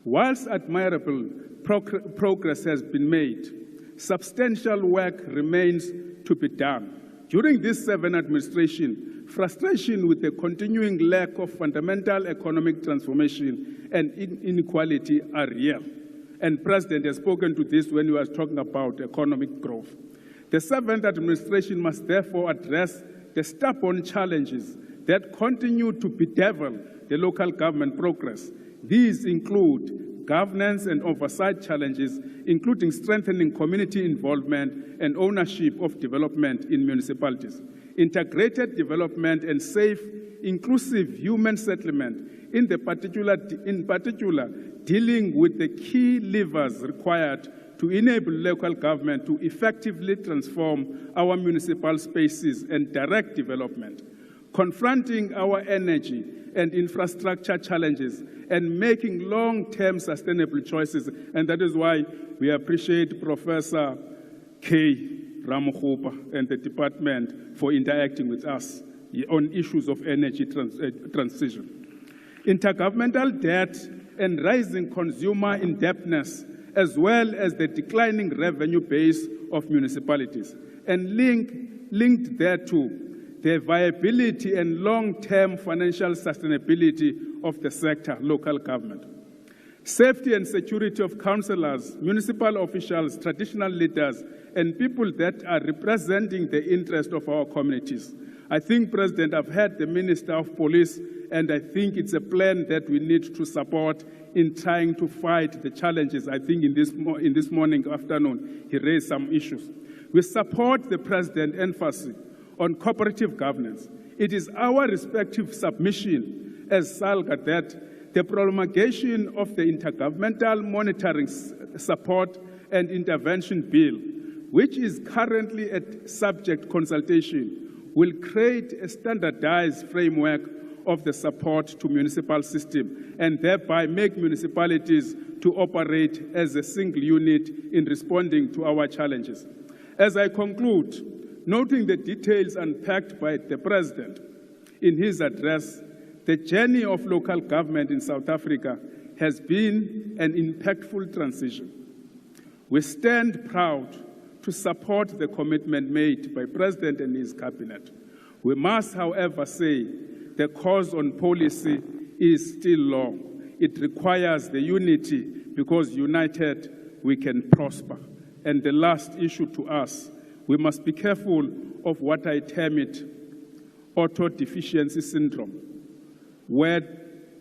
whilst admirable progress has been made, substantial work remains to be done. During this seventh administration, frustration with the continuing lack of fundamental economic transformation and inequality are real. And the President has spoken to this when he was talking about economic growth. The seventh administration must therefore address the stubborn challenges that continue to bedevil the local government progress. These include governance and oversight challenges, including strengthening community involvement and ownership of development in municipalities, integrated development and safe, inclusive human settlement, in particular dealing with the key levers required to enable local government to effectively transform our municipal spaces and direct development, confronting our energy and infrastructure challenges, and making long-term sustainable choices. And that is why we appreciate Professor K. Ramokgopa and the department for interacting with us on issues of energy transition. Intergovernmental debt and rising consumer indebtedness, as well as the declining revenue base of municipalities, and linked thereto, the viability and long-term financial sustainability of the sector, local government. Safety and security of councillors, municipal officials, traditional leaders, and people that are representing the interest of our communities. I think, President, I've heard the Minister of Police, and I think it's a plan that we need to support in trying to fight the challenges. I think in this afternoon, he raised some issues. We support the President's emphasis on cooperative governance. It is our respective submission as SALGA that the promulgation of the Intergovernmental Monitoring Support and Intervention Bill, which is currently at subject consultation, will create a standardized framework of the support to municipal system and thereby make municipalities to operate as a single unit in responding to our challenges. As I conclude, noting the details unpacked by the President in his address, the journey of local government in South Africa has been an impactful transition. We stand proud to support the commitment made by President and his cabinet. We must, however, say the course on policy is still long. It requires the unity because united we can prosper. And the last issue to us, we must be careful of what I term it, auto-deficiency syndrome, where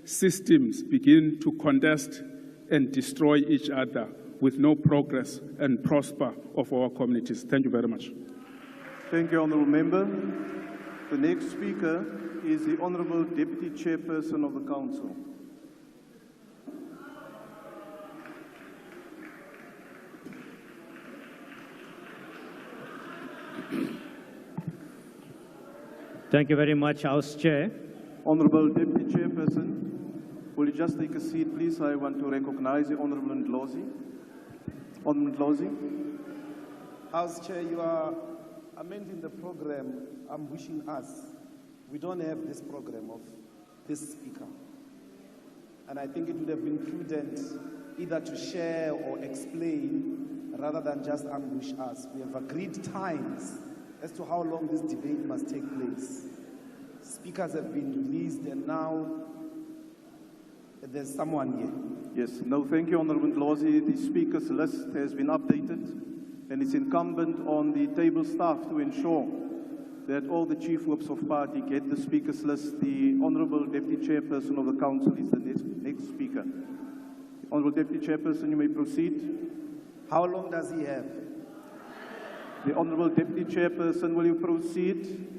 systems begin to contest and destroy each other with no progress and prosper of our communities. Thank you very much. Thank you, Honourable Member. The next speaker is the Honourable Deputy Chairperson of the Council. Thank you very much, House Chair. Honourable Deputy Chairperson, will you just take a seat, please? I want to recognize the Honourable Ndlozi. Honourable Ndlozi. House Chair, you are amending the program wishing us. We don't have this program of this speaker. And I think it would have been prudent either to share or explain rather than just ambush us. We have agreed times as to how long this debate must take place. Speakers have been released and now there's someone here. Yes, no, thank you, Honourable Ndlozi. The speakers list has been updated, and it's incumbent on the table staff to ensure that all the chief whips of party get the speakers list. The Honourable Deputy Chairperson of the Council is the next speaker. Honourable Deputy Chairperson, you may proceed. How long does he have? The Honourable Deputy Chairperson, will you proceed?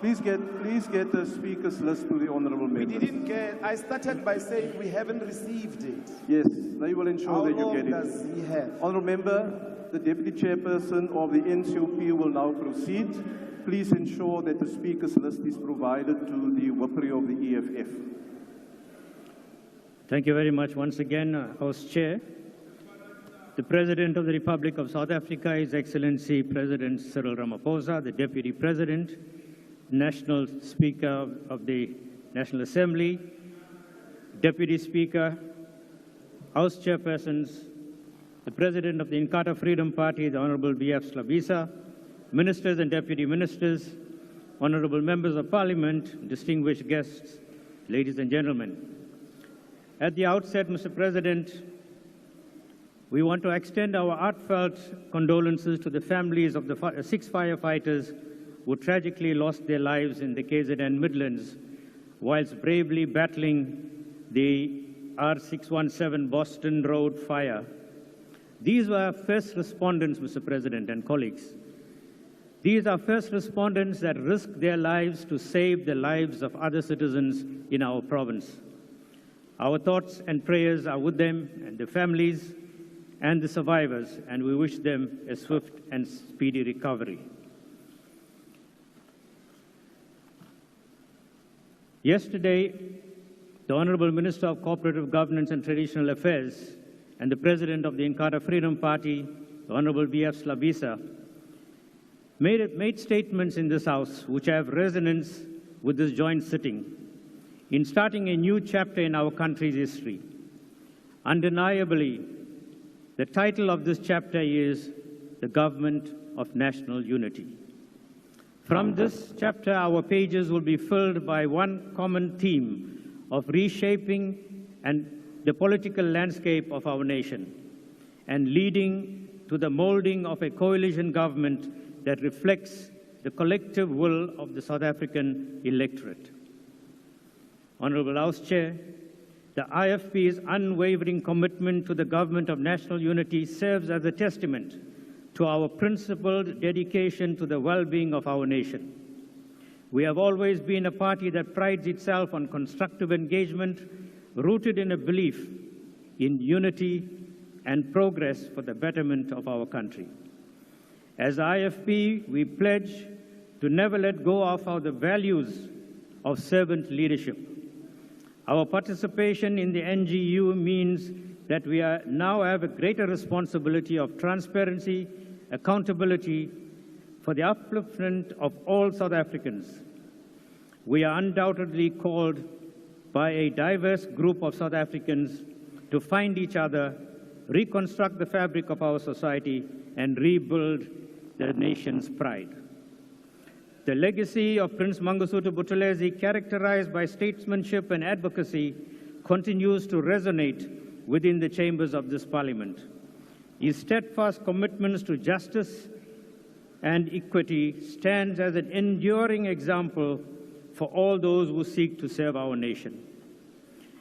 Please get the speakers list to the Honourable members. We didn't get, I started by saying we haven't received it. Yes, they will ensure that you get it. How long does he have? Honourable Member, the Deputy Chairperson of the NCOP will now proceed. Please ensure that the speakers list is provided to the whippery of the EFF. Thank you very much once again, House Chair. The President of the Republic of South Africa, His Excellency President Cyril Ramaphosa, the Deputy President, National Speaker of the National Assembly, Deputy Speaker, House Chairpersons, the President of the Inkatha Freedom Party, the Honourable B.F. Slabisa, Ministers and Deputy Ministers, Honourable Members of Parliament, distinguished guests, ladies and gentlemen. At the outset, Mr. President, we want to extend our heartfelt condolences to the families of the 6 firefighters who tragically lost their lives in the KZN Midlands whilst bravely battling the R617 Boston Road fire. These were first respondents, Mr. President and colleagues. These are first respondents that risked their lives to save the lives of other citizens in our province. Our thoughts and prayers are with them and their families and the survivors, and we wish them a swift and speedy recovery. Yesterday, the Honourable Minister of Cooperative Governance and Traditional Affairs and the President of the Inkatha Freedom Party, the Honourable B.F. Slabisa, made statements in this House which have resonance with this joint sitting in starting a new chapter in our country's history. Undeniably, the title of this chapter is the Government of National Unity. From this chapter, our pages will be filled by one common theme of reshaping the political landscape of our nation and leading to the molding of a coalition government that reflects the collective will of the South African electorate. Honourable House Chair, the IFP's unwavering commitment to the Government of National Unity serves as a testament to our principled dedication to the well-being of our nation. We have always been a party that prides itself on constructive engagement, rooted in a belief in unity and progress for the betterment of our country. As IFP, we pledge to never let go of the values of servant leadership. Our participation in the NGU means that we now have a greater responsibility of transparency, accountability for the upliftment of all South Africans. We are undoubtedly called by a diverse group of South Africans to find each other, reconstruct the fabric of our society, and rebuild the nation's pride. The legacy of Prince Mangosuthu Buthelezi, characterized by statesmanship and advocacy, continues to resonate within the chambers of this Parliament. His steadfast commitments to justice and equity stands as an enduring example for all those who seek to serve our nation.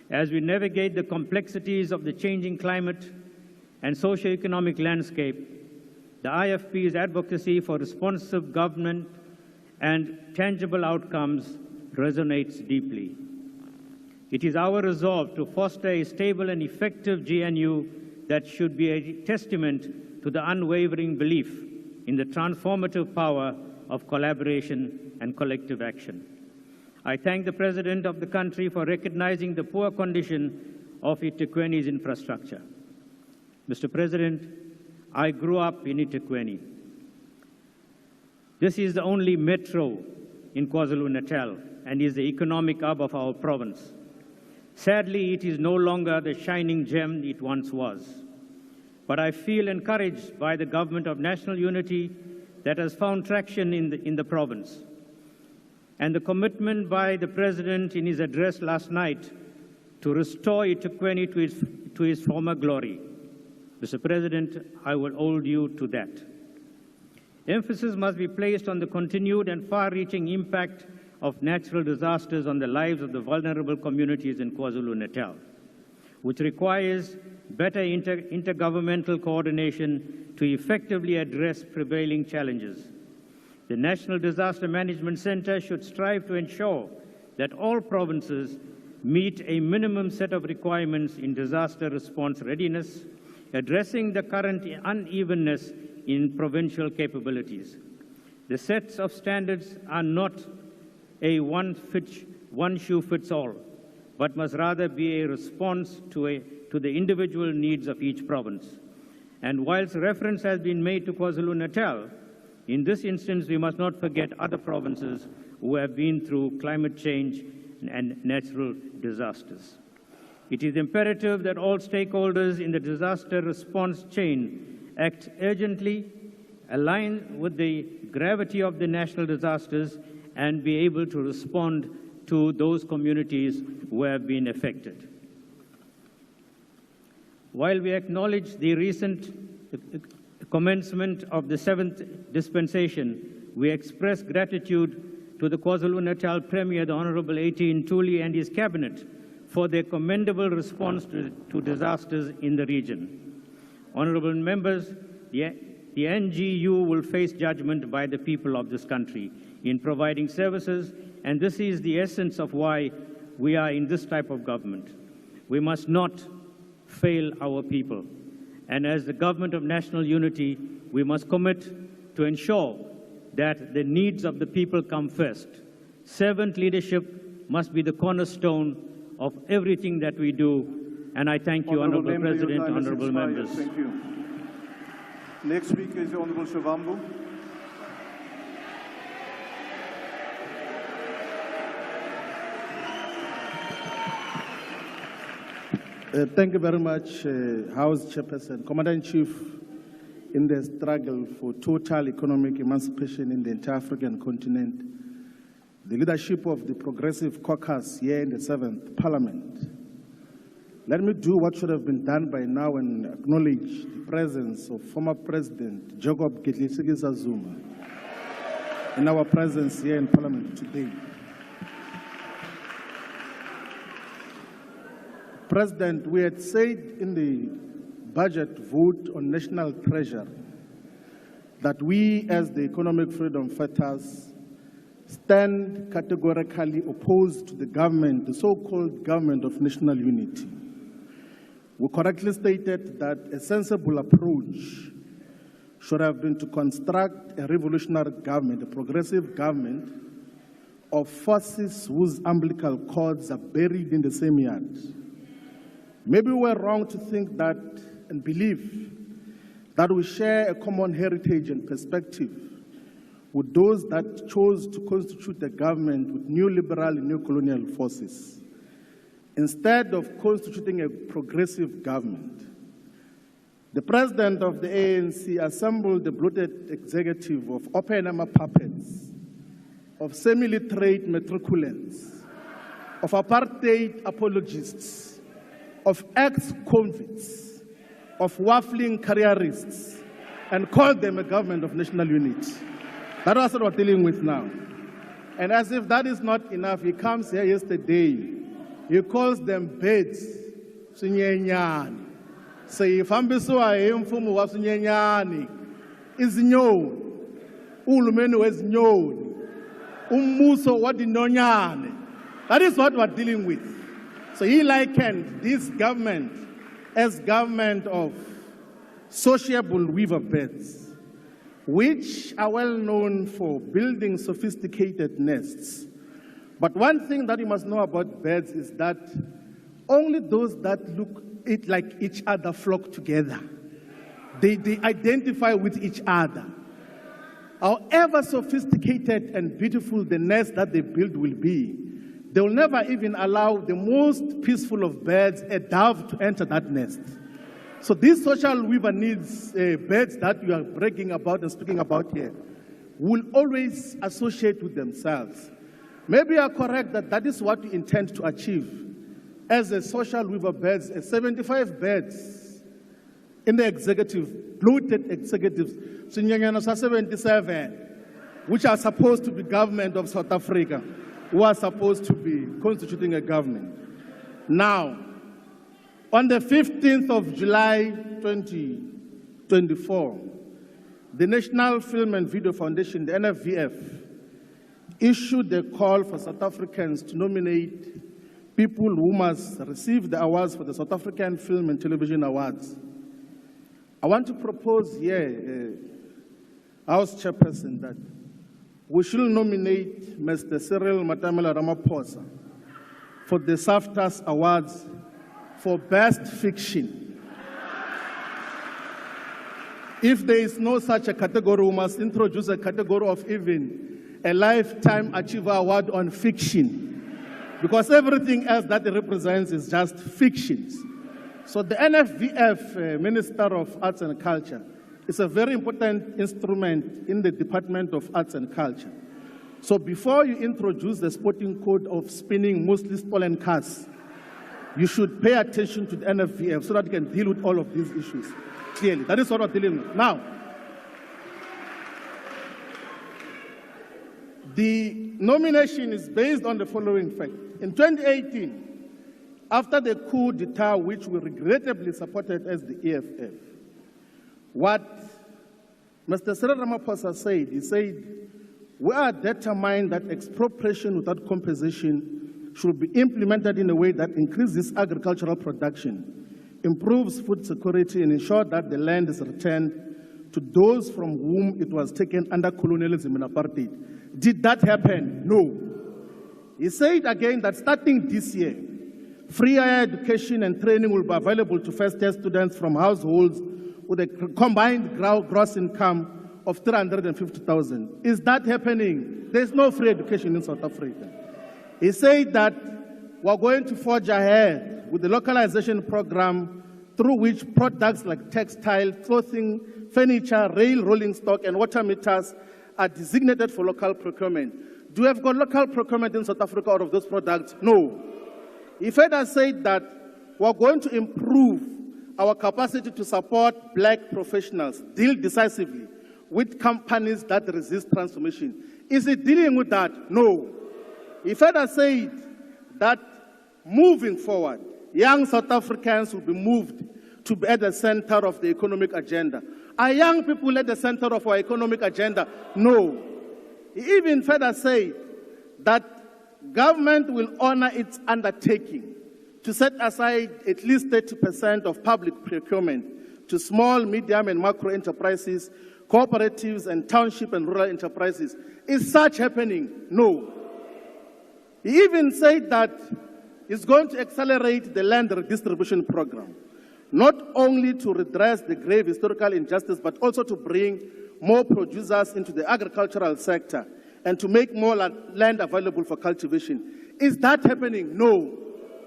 As we navigate the complexities of the changing climate and socio-economic landscape, the IFP's advocacy for responsive government and tangible outcomes resonates deeply. It is our resolve to foster a stable and effective GNU that should be a testament to the unwavering belief in the transformative power of collaboration and collective action. I thank the President of the country for recognizing the poor condition of eThekwani's infrastructure. Mr. President, I grew up in eThekwani. This is the only metro in KwaZulu-Natal and is the economic hub of our province. Sadly, it is no longer the shining gem it once was. But I feel encouraged by the Government of National Unity that has found traction in the province, and the commitment by the President in his address last night to restore eThekwani to his former glory. Mr. President, I will hold you to that. Emphasis must be placed on the continued and far-reaching impact of natural disasters on the lives of the vulnerable communities in KwaZulu-Natal, which requires better intergovernmental coordination to effectively address prevailing challenges. The National Disaster Management Center should strive to ensure that all provinces meet a minimum set of requirements in disaster response readiness, addressing the current unevenness in provincial capabilities. The sets of standards are not a one-shoe-fits-all, but must rather be a response to the individual needs of each province. And whilst reference has been made to KwaZulu-Natal, in this instance, we must not forget other provinces who have been through climate change and natural disasters. It is imperative that all stakeholders in the disaster response chain act urgently, align with the gravity of the national disasters, and be able to respond to those communities who have been affected. While we acknowledge the recent commencement of the 7th dispensation, we express gratitude to the KwaZulu-Natal Premier, the Honorable A.T. Ntuli, and his cabinet for their commendable response to disasters in the region. Honorable members, the NGU will face judgment by the people of this country in providing services, and this is the essence of why we are in this type of government. We must not fail our people. And as the Government of National Unity, we must commit to ensure that the needs of the people come first. Servant leadership must be the cornerstone of everything that we do. And I thank you, Honorable President, Honorable members. Thank you. Next speaker is the Honorable Shavambu. Thank you very much, House Chairperson, Commander-in-Chief, in the struggle for total economic emancipation in the entire African continent, the leadership of the Progressive Caucus here in the 7th Parliament. Let me do what should have been done by now and acknowledge the presence of former President Jacob Gedleyisikisa Zuma in our presence here in Parliament today. President, we had said in the budget vote on national treasure that we, as the economic freedom fighters, stand categorically opposed to the government, the so-called government of national unity. We correctly stated that a sensible approach should have been to construct a revolutionary government, a progressive government of forces whose umbilical cords are buried in the same yard. Maybe we're wrong to think that and believe that we share a common heritage and perspective with those that chose to constitute a government with neoliberal and neocolonial forces, instead of constituting a progressive government. The president of the ANC assembled the bloated executive of open-armor puppets, of semi-literate matriculants, of apartheid apologists, of ex-convicts, of waffling careerists, and called them a government of national unity. That's what we're dealing with now. And as if that is not enough, he comes here yesterday, he calls them birds, sunyenyani. Say, if ambiswa mfumu wa sunyenyani, izinyoni, ulumenu wezinyoni, umuso wadinonyani. That is what we're dealing with. So he likened this government as government of sociable weaver birds, which are well known for building sophisticated nests But one thing that you must know about birds is that only those that look like each other flock together. They identify with each other. However sophisticated and beautiful the nest that they build will be, they will never even allow the most peaceful of birds, a dove, to enter that nest. So this social weaver needs birds that you are bragging about and speaking about here will always associate with themselves. Maybe you are correct that that is what you intend to achieve as a social weaver birds, 75 birds in the executive, bloated executives, 77, which are supposed to be government of South Africa, who are supposed to be constituting a government. Now, on the 15th of July 2024, the National Film and Video Foundation, the NFVF, issued a call for South Africans to nominate people who must receive the awards for the South African Film and Television Awards. I want to propose here, House Chairperson, that we should nominate Mr. Cyril Matamela Ramaphosa for the SAFTAS Awards for Best Fiction. If there is no such a category, we must introduce a category of even a Lifetime Achiever Award on fiction, because everything else that it represents is just fictions. So the NFVF, Minister of Arts and Culture, is a very important instrument in the Department of Arts and Culture. So before you introduce the sporting code of spinning mostly stolen cars, you should pay attention to the NFVF so that you can deal with all of these issues clearly. That is what we're dealing with. Now, the nomination is based on the following fact. In 2018, after the coup d'etat, which we regrettably supported as the EFF, what Mr. Cyril Ramaphosa said, he said, we are determined that expropriation without compensation should be implemented in a way that increases agricultural production, improves food security, and ensures that the land is returned to those from whom it was taken under colonialism and apartheid. Did that happen? No. He said again that starting this year, free higher education and training will be available to first-year students from households with a combined gross income of 350,000. Is that happening? There's no free education in South Africa. He said that we're going to forge ahead with the localization program through which products like textile, clothing, furniture, rail rolling stock, and water meters are designated for local procurement. Do we have got local procurement in South Africa out of those products? No. He further said that we're going to improve our capacity to support black professionals, deal decisively with companies that resist transformation. Is he dealing with that? No. He further said that moving forward, young South Africans will be moved to be at the center of the economic agenda. Are young people at the center of our economic agenda? No. He even further said that government will honor its undertaking to set aside at least 30% of public procurement to small, medium, and macro enterprises, cooperatives, and township and rural enterprises. Is such happening? No. He even said that it's going to accelerate the land redistribution program, not only to redress the grave historical injustice, but also to bring more producers into the agricultural sector and to make more land available for cultivation. Is that happening? No.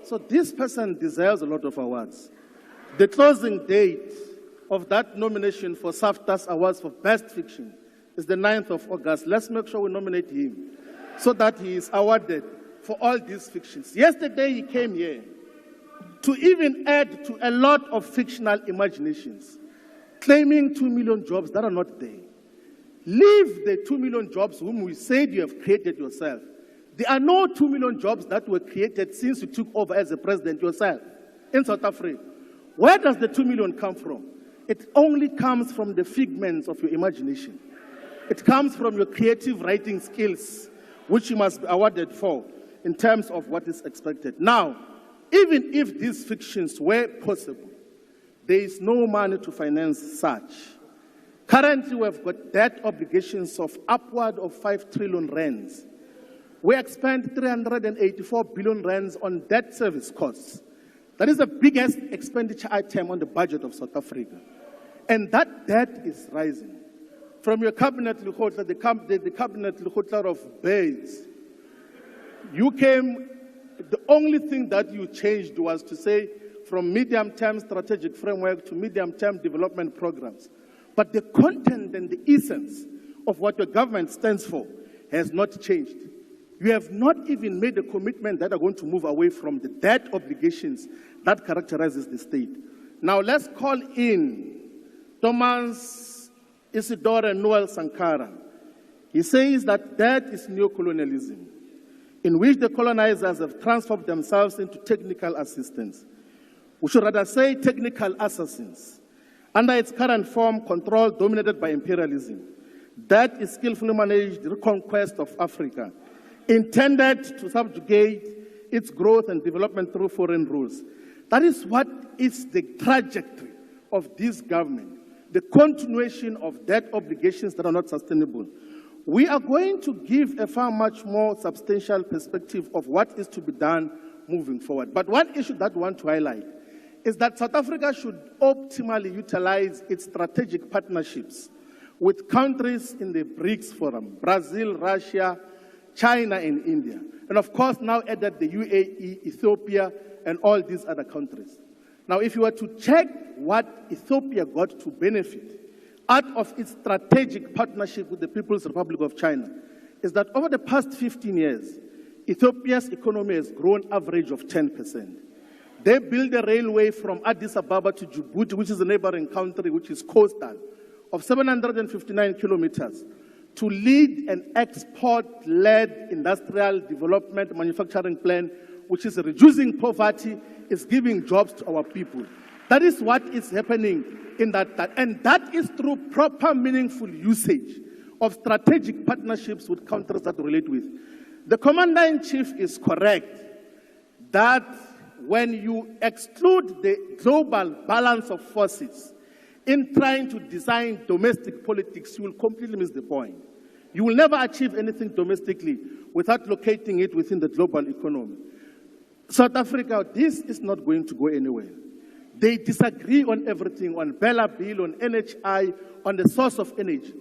So this person deserves a lot of awards. The closing date of that nomination for SAFTAS Awards for Best Fiction is the 9th of August. Let's make sure we nominate him so that he is awarded for all these fictions. Yesterday he came here to even add to a lot of fictional imaginations, claiming 2 million jobs that are not there. Leave the 2 million jobs whom we said you have created yourself. There are no 2 million jobs that were created since you took over as a president yourself in South Africa. Where does the 2 million come from? It only comes from the figments of your imagination. It comes from your creative writing skills, which you must be awarded for in terms of what is expected. Now, even if these fictions were possible, there is no money to finance such. Currently, we have got debt obligations of upward of 5 trillion rands. we expend 384 billion rands on debt service costs. That is the biggest expenditure item on the budget of South Africa. And that debt is rising. From your cabinet, the cabinet of Bays, you came, the only thing that you changed was to say from medium-term strategic framework to medium-term development programs. But the content and the essence of what your government stands for has not changed. You have not even made a commitment that are going to move away from the debt obligations that characterizes the state. Now let's call in Thomas Isidore and Noel Sankara. He says that debt is neocolonialism, in which the colonizers have transformed themselves into technical assistants. We should rather say technical assassins. Under its current form, control dominated by imperialism. That is skillfully managed reconquest of Africa, intended to subjugate its growth and development through foreign rules. That is what is the trajectory of this government, the continuation of debt obligations that are not sustainable. We are going to give a far much more substantial perspective of what is to be done moving forward. But one issue that I want to highlight is that South Africa should optimally utilize its strategic partnerships with countries in the BRICS Forum, Brazil, Russia, China, and India. And of course, now added the UAE, Ethiopia, and all these other countries. Now, if you were to check what Ethiopia got to benefit out of its strategic partnership with the People's Republic of China, is that over the past 15 years, Ethiopia's economy has grown average of 10%. They built a railway from Addis Ababa to Djibouti, which is a neighboring country, which is coastal, of 759 kilometers, to lead an export-led industrial development manufacturing plan, which is reducing poverty, is giving jobs to our people. That is what is happening in that, and that is through proper, meaningful usage of strategic partnerships with countries that relate with. The Commander-in-Chief is correct that when you exclude the global balance of forces in trying to design domestic politics, you will completely miss the point. You will never achieve anything domestically without locating it within the global economy. South Africa, this is not going to go anywhere. They disagree on everything, on Bella Bill, on NHI, on the source of energy.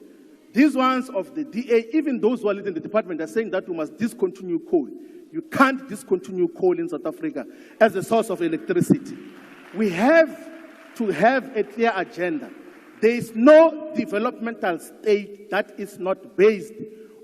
These ones of the DA, even those who are leading the department, are saying that we must discontinue coal. You can't discontinue coal in South Africa as a source of electricity. We have to have a clear agenda. There is no developmental state that is not based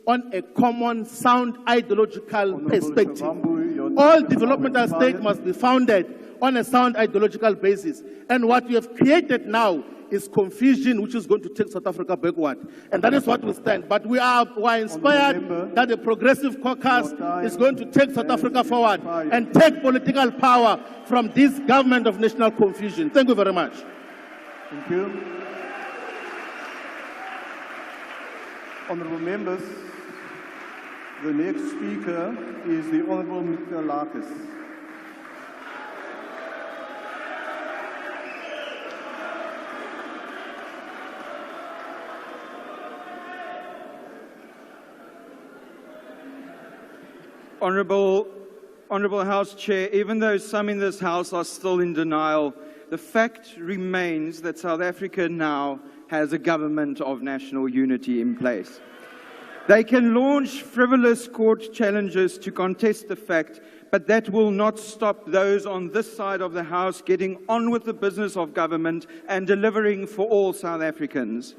on a common, sound, ideological perspective. All developmental states must be founded on a sound ideological basis. And what we have created now is confusion, which is going to take South Africa backward. And that is what we stand. But we are inspired that the Progressive Caucus is going to take South Africa forward and take political power from this government of national confusion. Thank you very much. Thank you. Honourable members, the next speaker is the Honourable Mr. Lakis. Honourable House Chair, even though some in this House are still in denial, the fact remains that South Africa now has a government of national unity in place. They can launch frivolous court challenges to contest the fact, but that will not stop those on this side of the House getting on with the business of government and delivering for all South Africans.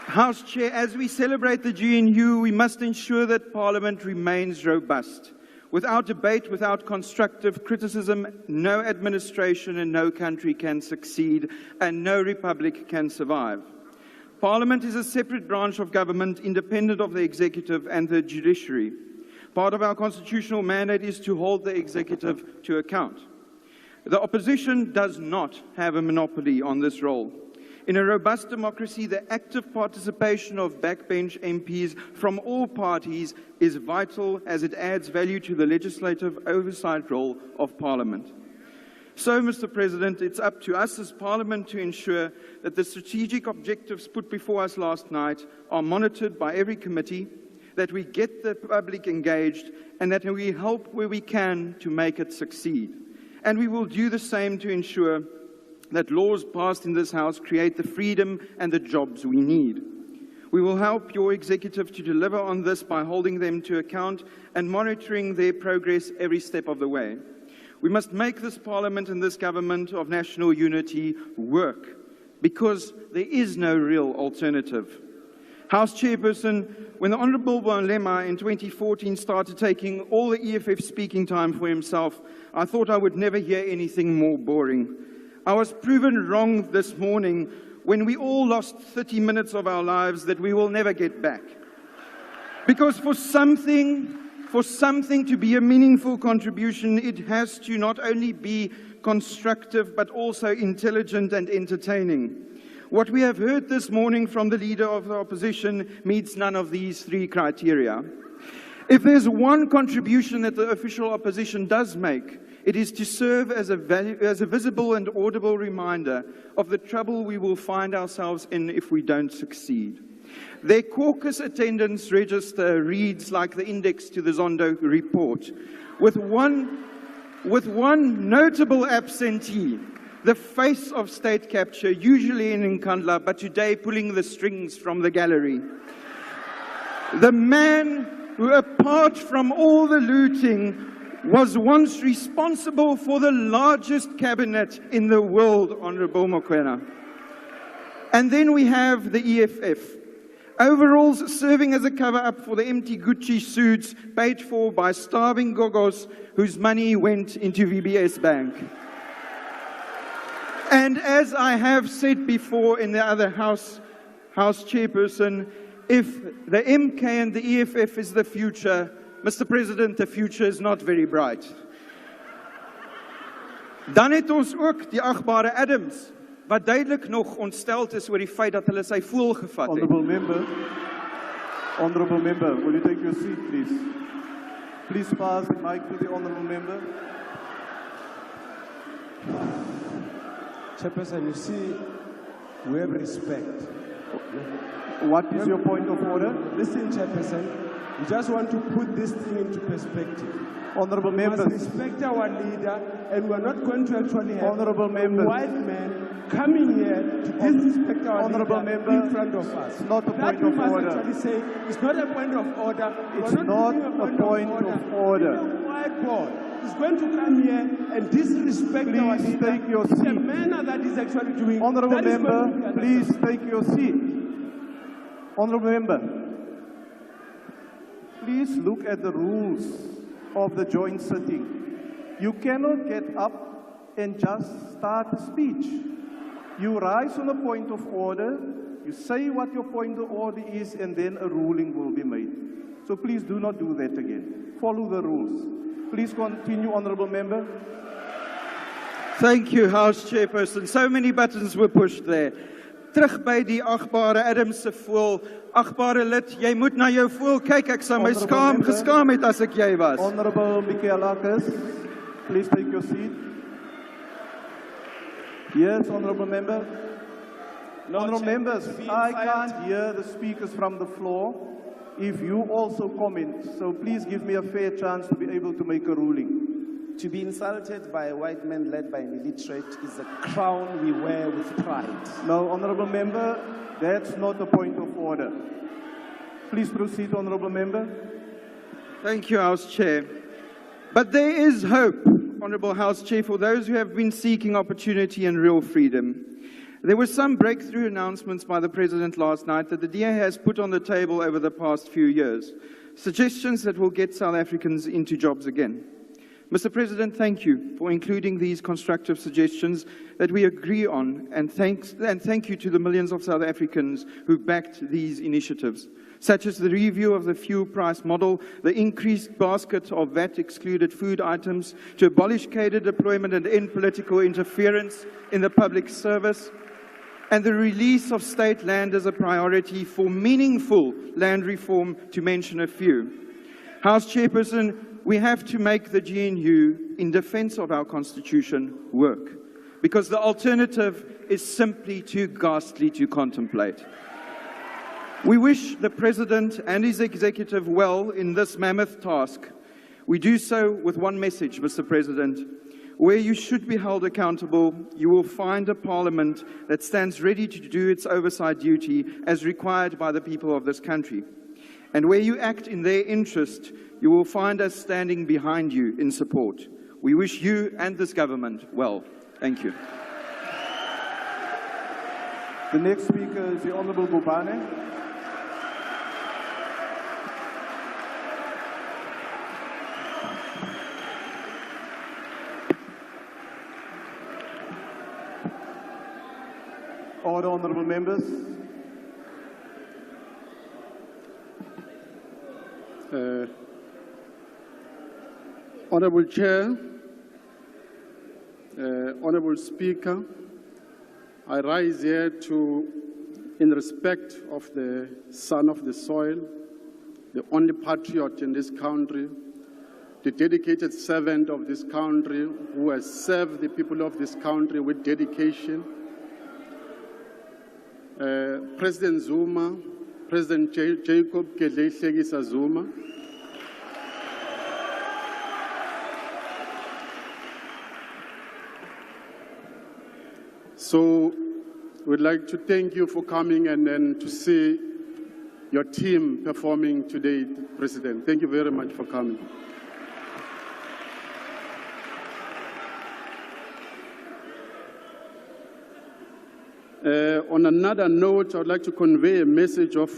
House Chair, as we celebrate the GNU, we must ensure that Parliament remains robust. Without debate, without constructive criticism, no administration and no country can succeed, and no republic can survive. Parliament is a separate branch of government, independent of the executive and the judiciary. Part of our constitutional mandate is to hold the executive to account. The opposition does not have a monopoly on this role. In a robust democracy, the active participation of backbench MPs from all parties is vital as it adds value to the legislative oversight role of Parliament. So, Mr. President, it's up to us as Parliament to ensure that the strategic objectives put before us last night are monitored by every committee, that we get the public engaged, and that we help where we can to make it succeed. And we will do the same to ensure that laws passed in this House create the freedom and the jobs we need. We will help your executive to deliver on this by holding them to account and monitoring their progress every step of the way. We must make this Parliament and this government of national unity work, because there is no real alternative. House Chairperson, when the Honourable Malema in 2014 started taking all the EFF speaking time for himself, I thought I would never hear anything more boring. I was proven wrong this morning when we all lost 30 minutes of our lives that we will never get back. Because for something to be a meaningful contribution, it has to not only be constructive but also intelligent and entertaining. What we have heard this morning from the Leader of the Opposition meets none of these three criteria. If there's one contribution that the official opposition does make, it is to serve as a visible and audible reminder of the trouble we will find ourselves in if we don't succeed. Their caucus attendance register reads like the index to the Zondo report, with one notable absentee, the face of state capture, usually in Nkandla, but today pulling the strings from the gallery. The man who, apart from all the looting, was once responsible for the largest cabinet in the world, Honourable Mokoena. And then we have the EFF. Overalls serving as a cover-up for the empty Gucci suits paid for by starving gogos whose money went into VBS Bank. And as I have said before in the other House Chairperson, if the MK and the EFF is the future, Mr. President, the future is not very bright. Dan het ons ook die agbare Adams, wat duidelik nog ontsteld is oor die feit dat hulle sy voel gevat het. Honourable member, will you take your seat, please? Please pass the mic to the honourable member. Chairperson, you see, we have respect. What is your point of order? Listen, Chairperson, we just want to put this thing into perspective. Honourable members, we must respect our leader, and we are not going to actually have honourable members, white men coming here to disrespect our honourable leader member, in front of us. It's not a point of order. Actually say, it's not a point of order. It's not a point of order. The whiteboard is going to come here and disrespect our leader. Please take your seat. The manner that is actually doing. Honourable member, please take your seat. Honourable member, please look at the rules of the joint sitting. You cannot get up and just start a speech. You rise on a point of order, you say what your point of order is, and then a ruling will be made. So please do not do that again. Follow the rules. Please continue, honourable member. Thank you, House Chairperson. So many buttons were pushed there. Terug by die agbare Adams se voel. Agbare lid, jy moet na jou voel kyk. Ek sou my geskaam het as ek jy was. Honourable Michaelakis, please take your seat. Yes, honourable member. Honourable members, I can't hear the speakers from the floor if you also comment. So please give me a fair chance to be able to make a ruling. To be insulted by a white man led by an illiterate is a crown we wear with pride. No, honourable member, that's not a point of order. Please proceed, honourable member. Thank you, House Chair. But there is hope, Honourable House Chair, for those who have been seeking opportunity and real freedom. There were some breakthrough announcements by the President last night that the DA has put on the table over the past few years, suggestions that will get South Africans into jobs again. Mr. President, thank you for including these constructive suggestions that we agree on, and thank you to the millions of South Africans who backed these initiatives, such as the review of the fuel price model, the increased basket of VAT-excluded food items, to abolish cadre deployment and end political interference in the public service, and the release of state land as a priority for meaningful land reform, to mention a few. House Chairperson, we have to make the GNU, in defense of our Constitution, work, because the alternative is simply too ghastly to contemplate. We wish the President and his executive well in this mammoth task. We do so with one message, Mr. President. Where you should be held accountable, you will find a Parliament that stands ready to do its oversight duty as required by the people of this country. And where you act in their interest, you will find us standing behind you in support. We wish you and this government well. Thank you. The next speaker is the Honourable Bubane. Order, honourable members. Honourable Chair, Honourable Speaker, I rise here in respect of the son of the soil, the only patriot in this country, the dedicated servant of this country who has served the people of this country with dedication. President Zuma, President Jacob Gedleyihlekisa Zuma, so we'd like to thank you for coming and then to see your team performing today, President. Thank you very much for coming. On another note, I would like to convey a message of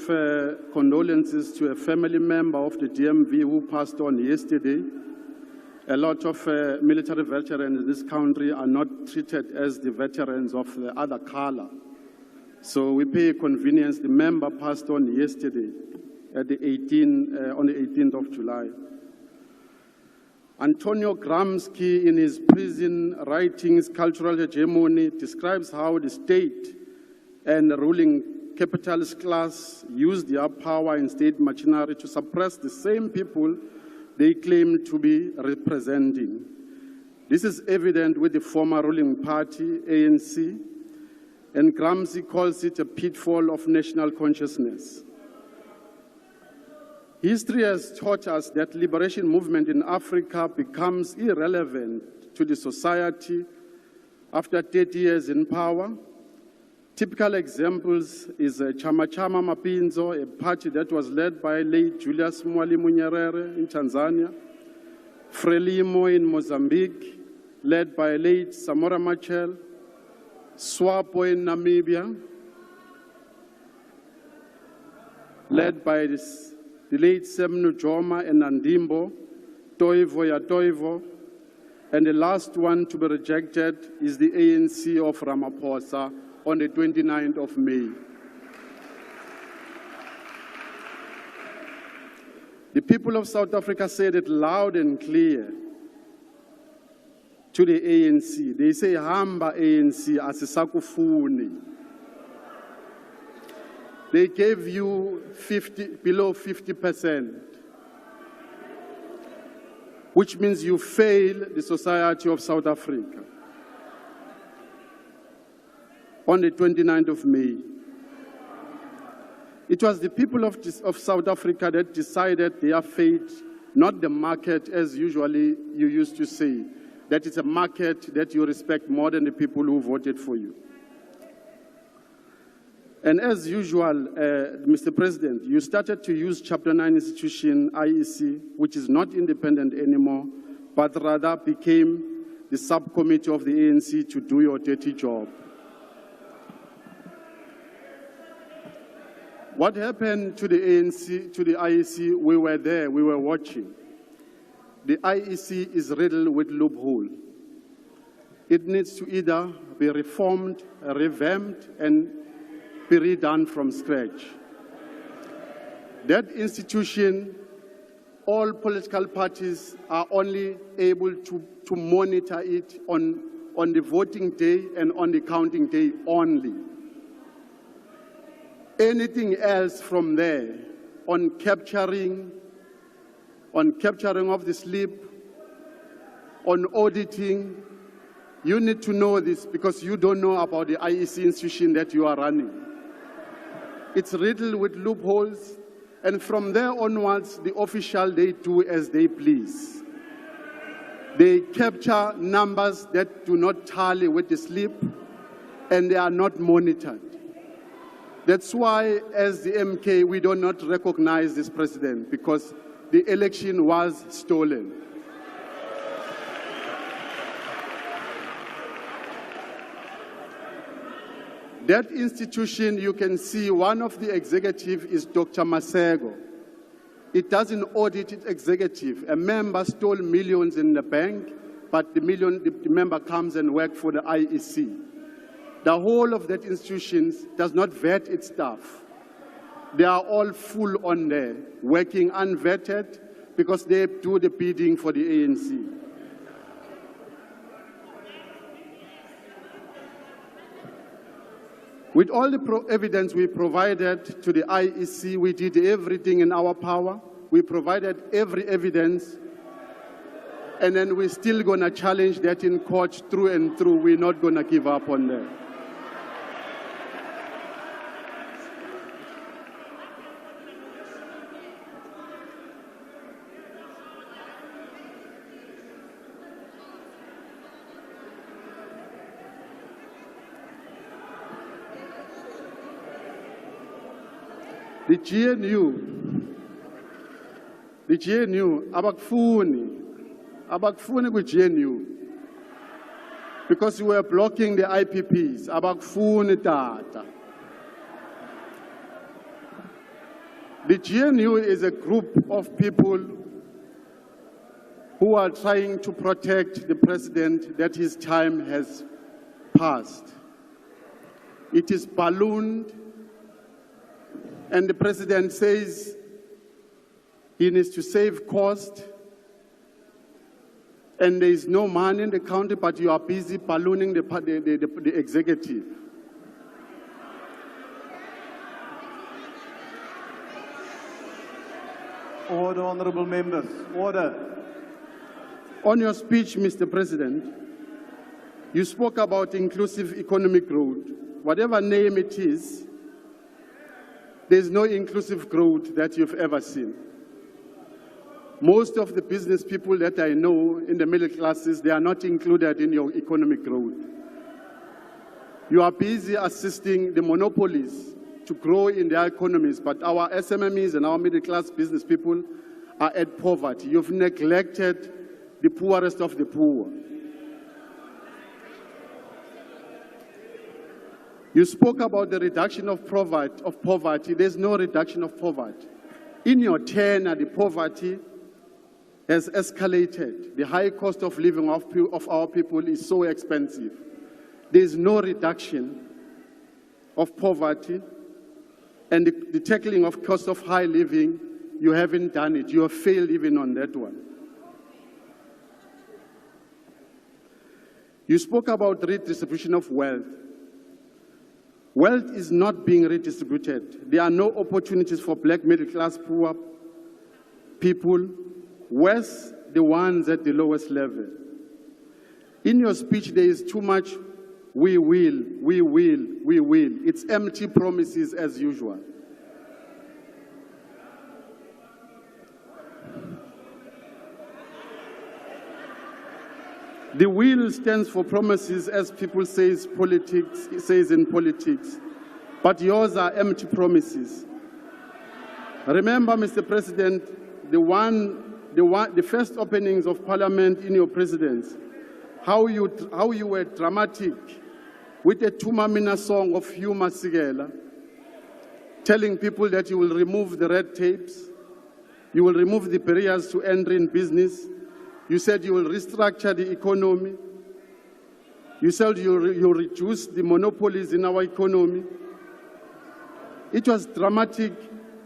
condolences to a family member of the DMV who passed on yesterday. A lot of military veterans in this country are not treated as the veterans of the other color. So we pay a convenience. The member passed on yesterday at on the 18th of July. Antonio Gramsci, in his prison writings, Cultural Hegemony, describes how the state and the ruling capitalist class used their power in state machinery to suppress the same people they claim to be representing. This is evident with the former ruling party, ANC, and Gramsci calls it a pitfall of national consciousness. History has taught us that liberation movement in Africa becomes irrelevant to the society after 30 years in power. Typical examples is Chama Chama Mapinzo, a party that was led by late Julius Mwalimu Nyerere in Tanzania, Frelimo in Mozambique, led by late Samora Machel, SWAPO in Namibia, led by the late Semnu Joma and Nandimbo, Toivo ya Toivo, and the last one to be rejected is the ANC of Ramaphosa on the 29th of May. The people of South Africa said it loud and clear to the ANC. They say, Hamba ANC, asisakufuni. They gave you below 50%, which means you fail the society of South Africa. On the 29th of May, it was the people of South Africa that decided their fate, not the market, as usually you used to say, that it's a market that you respect more than the people who voted for you. And as usual, Mr. President, you started to use Chapter 9 institution, IEC, which is not independent anymore, but rather became the subcommittee of the ANC to do your dirty job. What happened to the ANC, to the IEC? We were there, we were watching. The IEC is riddled with loophole. It needs to either be reformed, revamped, and be redone from scratch. That institution, all political parties are only able to monitor it on the voting day and on the counting day only. Anything else from there, on capturing of the slip, on auditing, you need to know this because you don't know about the IEC institution that you are running. It's riddled with loopholes, and from there onwards, the officials, they do as they please. They capture numbers that do not tally with the slip, and they are not monitored. That's why, as the MK, we do not recognize this president, because the election was stolen. That institution, you can see one of the executive is Dr. Masego. It doesn't audit its executive. A member stole millions in the bank, but the member comes and works for the IEC. The whole of that institution does not vet its staff. They are all full on there, working unvetted because they do the bidding for the ANC. With all the evidence we provided to the IEC, we did everything in our power. We provided every evidence, and then we're still going to challenge that in court through and through. We're not going to give up on that. The GNU, abakufuni ku GNU, because we were blocking the IPPs, abakufuni tata. The GNU is a group of people who are trying to protect the president that his time has passed. It is ballooned, and the president says he needs to save cost, and there is no money in the country, but you are busy ballooning the executive. Order, honorable members. Order. On your speech, Mr. President, you spoke about inclusive economic growth. Whatever name it is, there's no inclusive growth that you've ever seen. Most of the business people that I know in the middle classes, they are not included in your economic growth. You are busy assisting the monopolies to grow in their economies, but our SMMEs and our middle class business people are at poverty. You've neglected the poorest of the poor. You spoke about the reduction of poverty. There's no reduction of poverty. In your tenure, the poverty has escalated. The high cost of living of our people is so expensive. There's no reduction of poverty, and the tackling of cost of high living, you haven't done it. You have failed even on that one. You spoke about redistribution of wealth. Wealth is not being redistributed. There are no opportunities for black middle-class poor people, worse the ones at the lowest level. In your speech, there is too much we will, we will, we will. It's empty promises as usual. The will stands for promises, as people say in politics, but yours are empty promises. Remember, Mr. President, the first openings of Parliament in your presidency, how you were dramatic with a Tumamina song of Hugh Masekela, telling people that you will remove the red tapes, you will remove the barriers to entry in business. You said you will restructure the economy. You said you'll reduce the monopolies in our economy. It was dramatic,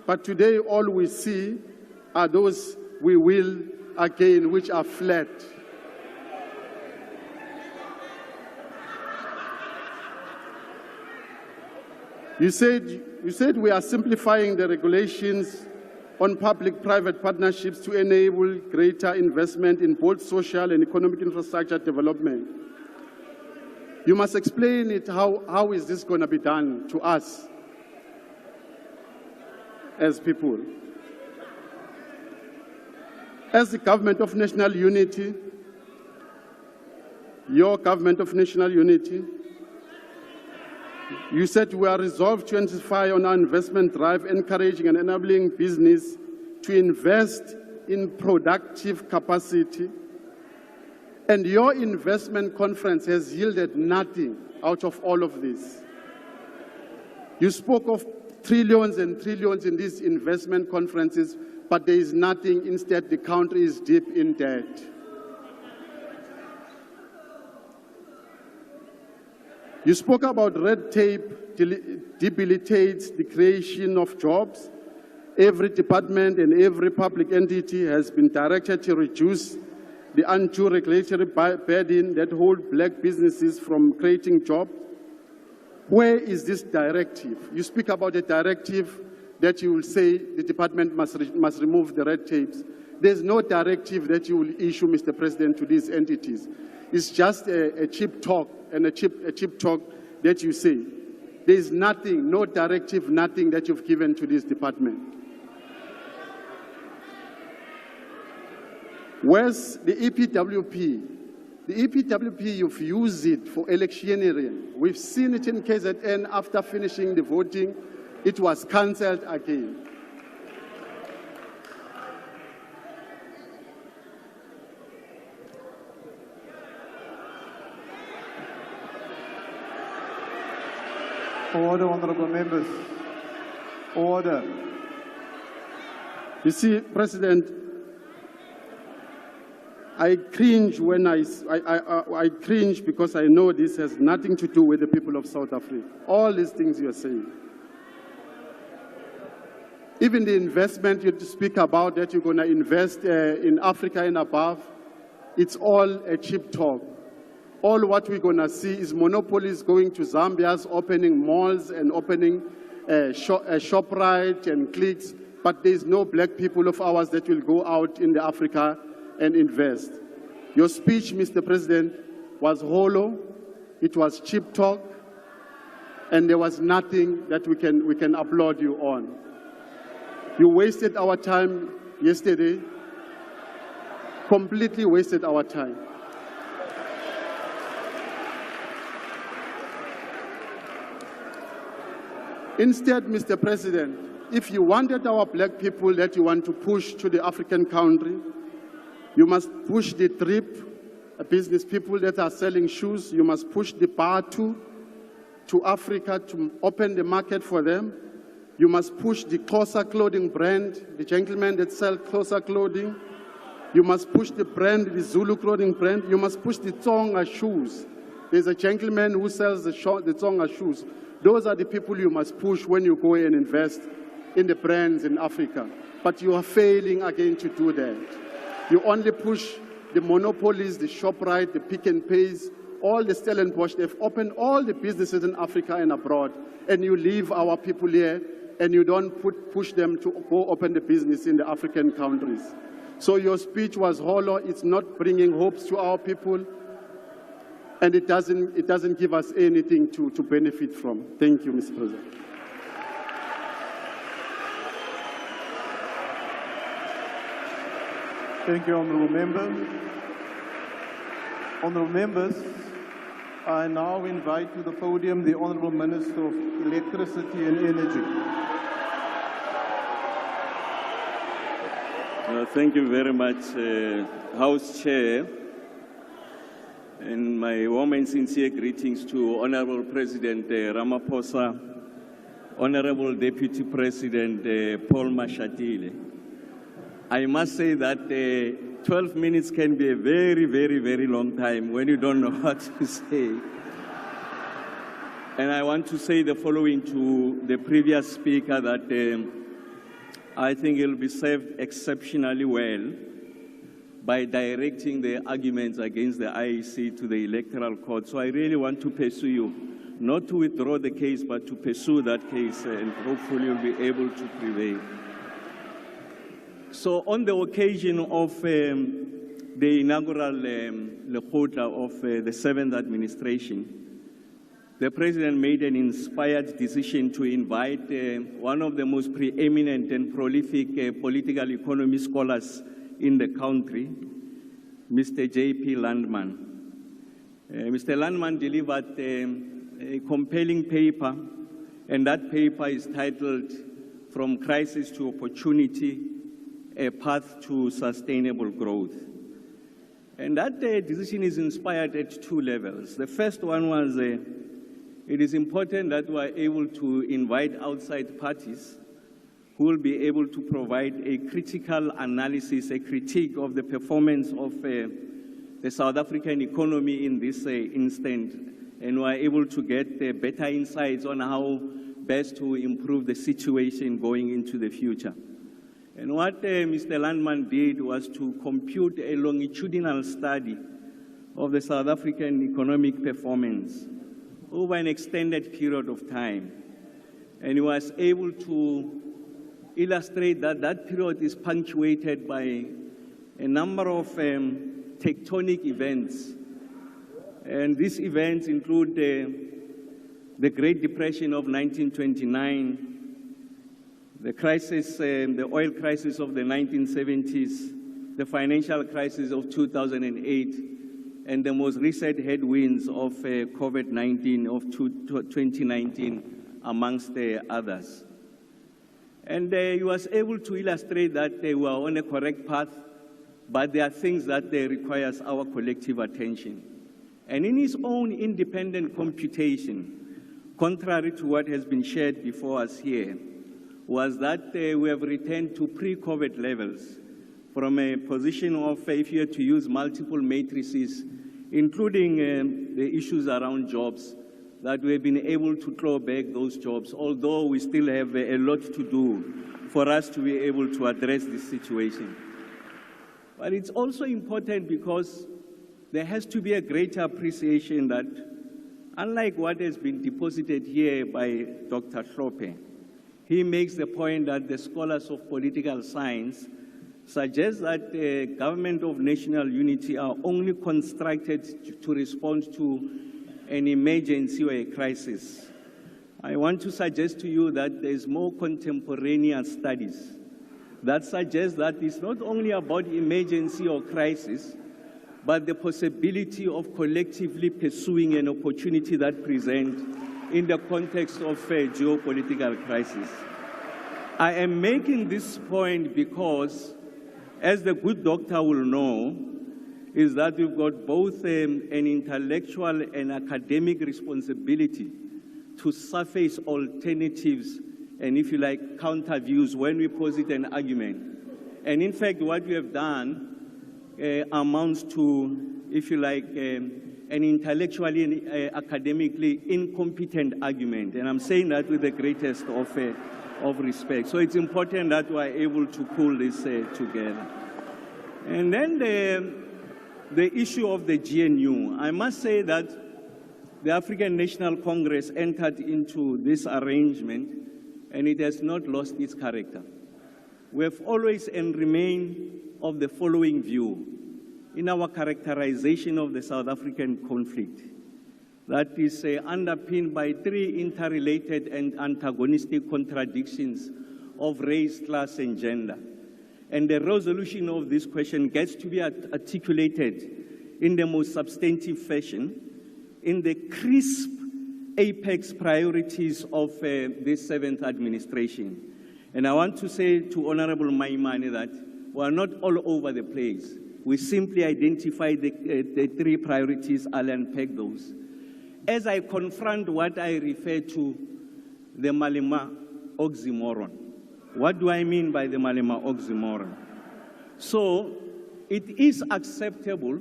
but today all we see are those we will again, which are flat. You said we are simplifying the regulations on public-private partnerships to enable greater investment in both social and economic infrastructure development. You must explain it, how is this going to be done to us? as people. As the Government of National Unity, your Government of National Unity, you said we are resolved to intensify on our investment drive, encouraging and enabling business to invest in productive capacity. And your investment conference has yielded nothing out of all of this. You spoke of trillions and trillions in these investment conferences, but there is nothing. Instead, the country is deep in debt. You spoke about red tape debilitates the creation of jobs. Every department and every public entity has been directed to reduce the undue regulatory burden that hold black businesses from creating jobs. Where is this directive? You speak about a directive that you will say the department must remove the red tapes. There's no directive that you will issue, Mr. President, to these entities. It's just a cheap talk and a cheap talk that you say. There is nothing, no directive, nothing that you've given to this department. Where's the EPWP? The EPWP, you've used it for electioneering. We've seen it in KZN after finishing the voting. It was cancelled again. Order, honorable members. Order. You see, President, I cringe when I cringe because I know this has nothing to do with the people of South Africa. All these things you are saying. Even the investment you speak about that you're going to invest in Africa and above, it's all a cheap talk. All what we're going to see is monopolies going to Zambia's, opening malls and opening ShopRite and Clicks, but there's no black people of ours that will go out in the Africa and invest. Your speech, Mr. President, was hollow, it was cheap talk, and there was nothing that we can applaud you on. You wasted our time yesterday, completely wasted our time. Instead, Mr. President, if you wanted our black people that you want to push to the African country, you must push the TRIP, business people that are selling shoes. You must push the BATU to Africa to open the market for them. You must push the Xhosa clothing brand, the gentlemen that sell Xhosa clothing. You must push the brand, the Zulu clothing brand. You must push the Tsonga shoes. There's a gentleman who sells the Tsonga shoes. Those are the people you must push when you go and invest in the brands in Africa. But you are failing again to do that. You only push the monopolies, the ShopRite, the Pick and Pays, all the Stellenbosch. They've opened all the businesses in Africa and abroad, and you leave our people here, and you don't push them to go open the business in the African countries. So your speech was hollow. It's not bringing hopes to our people, and it doesn't give us anything to benefit from. Thank you, Mr. President. Thank you, honorable member. Honorable members, I now invite to the podium the Honorable Minister of Electricity and Energy. Thank you very much, House Chair. And my warm and sincere greetings to Honorable President Ramaphosa, Honorable Deputy President Paul Mashatile. I must say that 12 minutes can be a very, very, very long time when you don't know what to say. And I want to say the following to the previous speaker, that I think he'll be served exceptionally well by directing the arguments against the IEC to the Electoral Court. So I really want to pursue you, not to withdraw the case, but to pursue that case, and hopefully you'll be able to prevail. So on the occasion of the inaugural Lekgotla of the 7th administration, the President made an inspired decision to invite one of the most preeminent and prolific political economy scholars in the country, Mr. J.P. Landman. Mr. Landman delivered a compelling paper, and that paper is titled From Crisis to Opportunity, A Path to Sustainable Growth. And that decision is inspired at two levels. The first one was it is important that we are able to invite outside parties who will be able to provide a critical analysis, a critique of the performance of the South African economy in this instant, and we are able to get better insights on how best to improve the situation going into the future. And what Mr. Landman did was to compute a longitudinal study of the South African economic performance over an extended period of time. And he was able to illustrate that that period is punctuated by a number of tectonic events. And these events include the Great Depression of 1929, the crisis, the oil crisis of the 1970s, the financial crisis of 2008, and the most recent headwinds of COVID-19 of 2019, amongst the others. And he was able to illustrate that they were on a correct path, but there are things that requires our collective attention. And in his own independent computation, contrary to what has been shared before us here, was that we have returned to pre-COVID levels from a position of, if you had to use multiple matrices, including the issues around jobs, that we have been able to claw back those jobs, although we still have a lot to do for us to be able to address this situation. But it's also important because there has to be a greater appreciation that, unlike what has been deposited here by Dr. Hlophe, he makes the point that the scholars of political science suggest that the government of national unity are only constructed to respond to an emergency or a crisis. I want to suggest to you that there is more contemporaneous studies that suggest that it's not only about emergency or crisis, but the possibility of collectively pursuing an opportunity that presents in the context of a geopolitical crisis. I am making this point because, as the good doctor will know, is that we've got both an intellectual and academic responsibility to surface alternatives and, if you like, counter views when we posit an argument. And in fact, what we have done amounts to, if you like, an intellectually and academically incompetent argument. And I'm saying that with the greatest of respect. So it's important that we are able to pull this together. And then the issue of the GNU. I must say that the African National Congress entered into this arrangement and it has not lost its character. We have always and remain of the following view in our characterization of the South African conflict, that is underpinned by three interrelated and antagonistic contradictions of race, class, and gender. And the resolution of this question gets to be articulated in the most substantive fashion in the crisp apex priorities of this seventh administration. And I want to say to Honorable Maimane that we are not all over the place. We simply identify the three priorities. I'll unpack those. As I confront what I refer to the Malema oxymoron. What do I mean by the Malema oxymoron? So, it is acceptable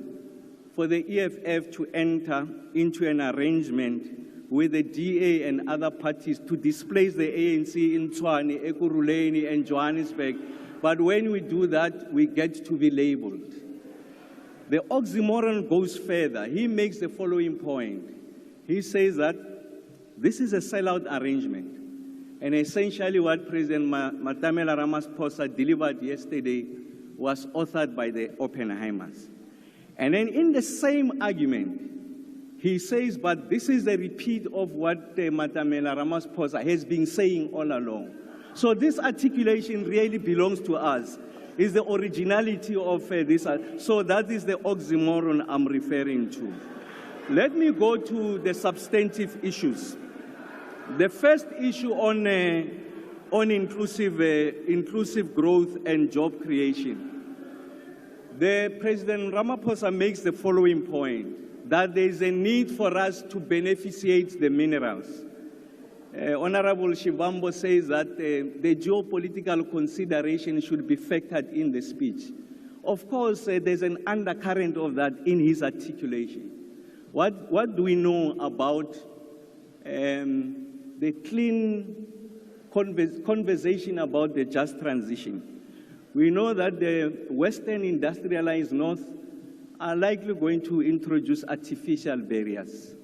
for the EFF to enter into an arrangement with the DA and other parties to displace the ANC in Tshwane, Ekurhuleni, and Johannesburg. But when we do that, we get to be labeled. The oxymoron goes further. He makes the following point. He says that this is a sellout arrangement. And essentially what President Matamela Ramaphosa delivered yesterday was authored by the Oppenheimers. And then in the same argument, he says, but this is a repeat of what Matamela Ramaphosa has been saying all along. So this articulation really belongs to us. Is the originality of this. So that is the oxymoron I'm referring to. Let me go to the substantive issues. The first issue on inclusive growth and job creation. The President Ramaphosa makes the following point, that there is a need for us to beneficiate the minerals. Honorable Shivambo says that the geopolitical consideration should be factored in the speech. Of course, there's an undercurrent of that in his articulation. What do we know about the clean conversation about the just transition? We know that the Western industrialized North are likely going to introduce artificial barriers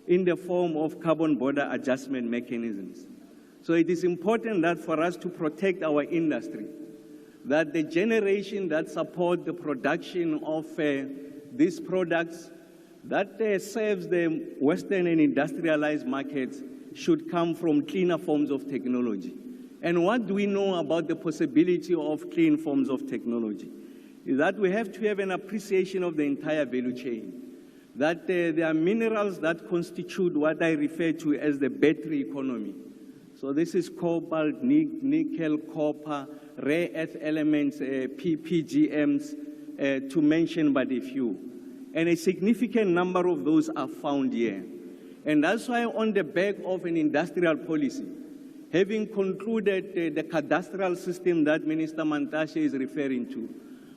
in the form of carbon border adjustment mechanisms. So it is important that for us to protect our industry, that the generation that support the production of these products that serves the Western and industrialized markets should come from cleaner forms of technology. And what do we know about the possibility of clean forms of technology? Is that we have to have an appreciation of the entire value chain. That there are minerals that constitute what I refer to as the battery economy. So this is cobalt, nickel, copper, rare earth elements, PGMs, to mention but a few. And a significant number of those are found here. And that's why on the back of an industrial policy, having concluded the cadastral system that Minister Mantashe is referring to,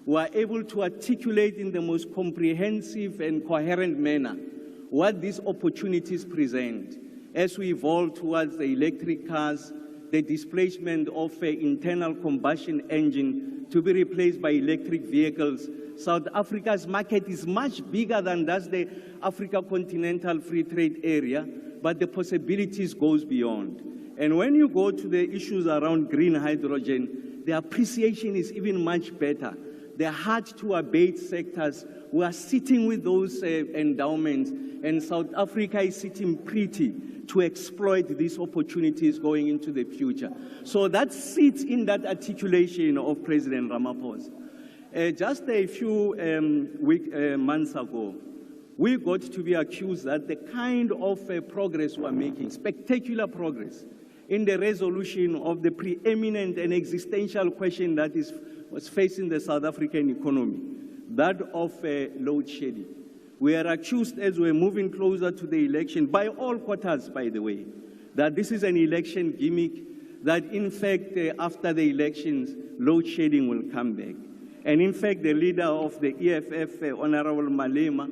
we are able to articulate in the most comprehensive and coherent manner what these opportunities present as we evolve towards the electric cars, the displacement of an internal combustion engine to be replaced by electric vehicles. South Africa's market is much bigger than that's the Africa Continental Free Trade Area, but the possibilities goes beyond. And when you go to the issues around green hydrogen, the appreciation is even much better. The hard-to-abate sectors, we are sitting with those endowments, and South Africa is sitting pretty to exploit these opportunities going into the future. So that sits in that articulation of President Ramaphosa. Just a few months ago, we got to be accused that the kind of progress we're making, spectacular progress, in the resolution of the preeminent and existential question that was facing the South African economy, that of load shedding. We are accused as we're moving closer to the election, by all quarters, by the way, that this is an election gimmick, that in fact, after the elections, load shedding will come back. And in fact, the leader of the EFF, Honorable Malema,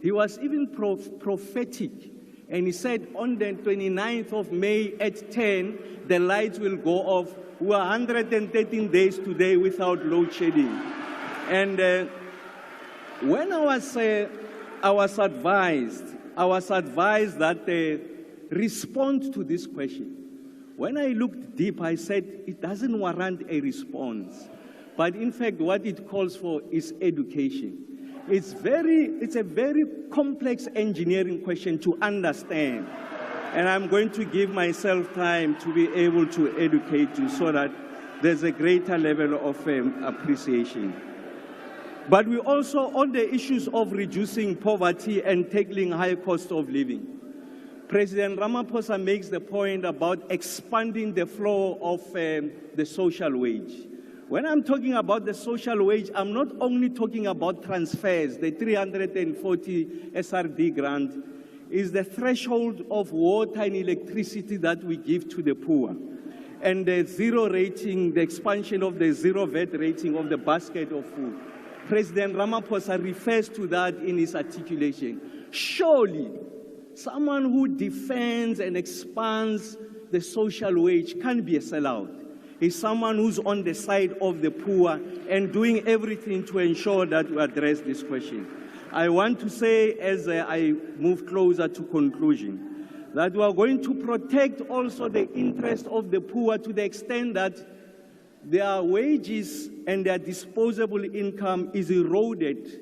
he was even prophetic. And he said on the 29th of May at 10, the lights will go off. We are 113 days today without load shedding. And when I was advised that respond to this question. When I looked deep, I said it doesn't warrant a response. But in fact, what it calls for is education. It's a very complex engineering question to understand. And I'm going to give myself time to be able to educate you so that there's a greater level of appreciation. But we also, on the issues of reducing poverty and tackling high cost of living, President Ramaphosa makes the point about expanding the flow of the social wage. When I'm talking about the social wage, I'm not only talking about transfers. The 340 SRD grant is the threshold of water and electricity that we give to the poor. And the zero rating, the expansion of the zero VAT rating of the basket of food. President Ramaphosa refers to that in his articulation. Surely, someone who defends and expands the social wage can't be a sellout. He's someone who's on the side of the poor and doing everything to ensure that we address this question. I want to say, as I move closer to conclusion, that we are going to protect also the interest of the poor to the extent that their wages and their disposable income is eroded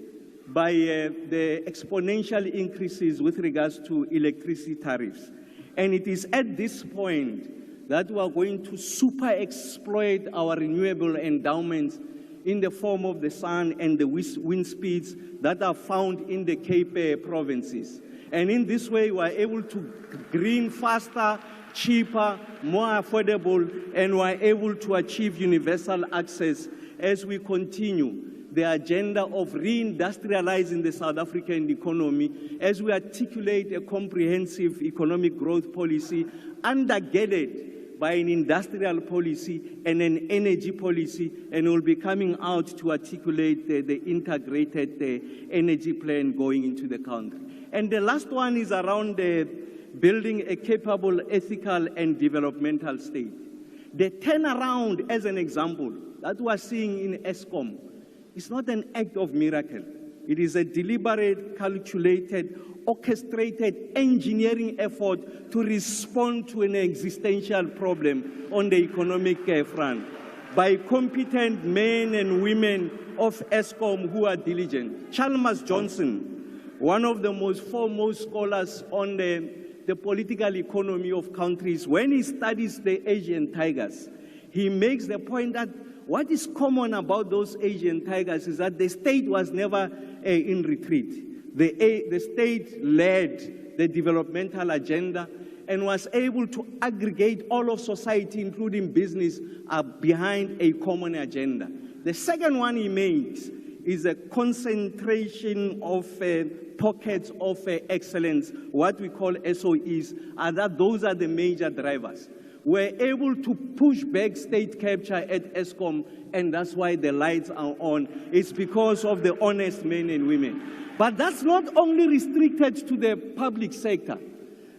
by the exponential increases with regards to electricity tariffs. And it is at this point that we are going to super exploit our renewable endowments in the form of the sun and the wind speeds that are found in the Cape provinces. And in this way, we are able to green faster, cheaper, more affordable, and we are able to achieve universal access as we continue the agenda of reindustrializing the South African economy, as we articulate a comprehensive economic growth policy undergirded by an industrial policy and an energy policy, and we'll be coming out to articulate the integrated energy plan going into the country. And the last one is around building a capable, ethical, and developmental state. The turnaround, as an example, that we are seeing in ESCOM, is not an act of miracle. It is a deliberate, calculated, orchestrated engineering effort to respond to an existential problem on the economic front by competent men and women of ESCOM who are diligent. Chalmers Johnson, one of the most foremost scholars on the political economy of countries, when he studies the Asian tigers, he makes the point that what is common about those Asian tigers is that the state was never in retreat. The state led the developmental agenda and was able to aggregate all of society, including business, behind a common agenda. The second one he makes is a concentration of pockets of excellence, what we call SOEs, and that those are the major drivers. We're able to push back state capture at ESCOM, and that's why the lights are on. It's because of the honest men and women. But that's not only restricted to the public sector.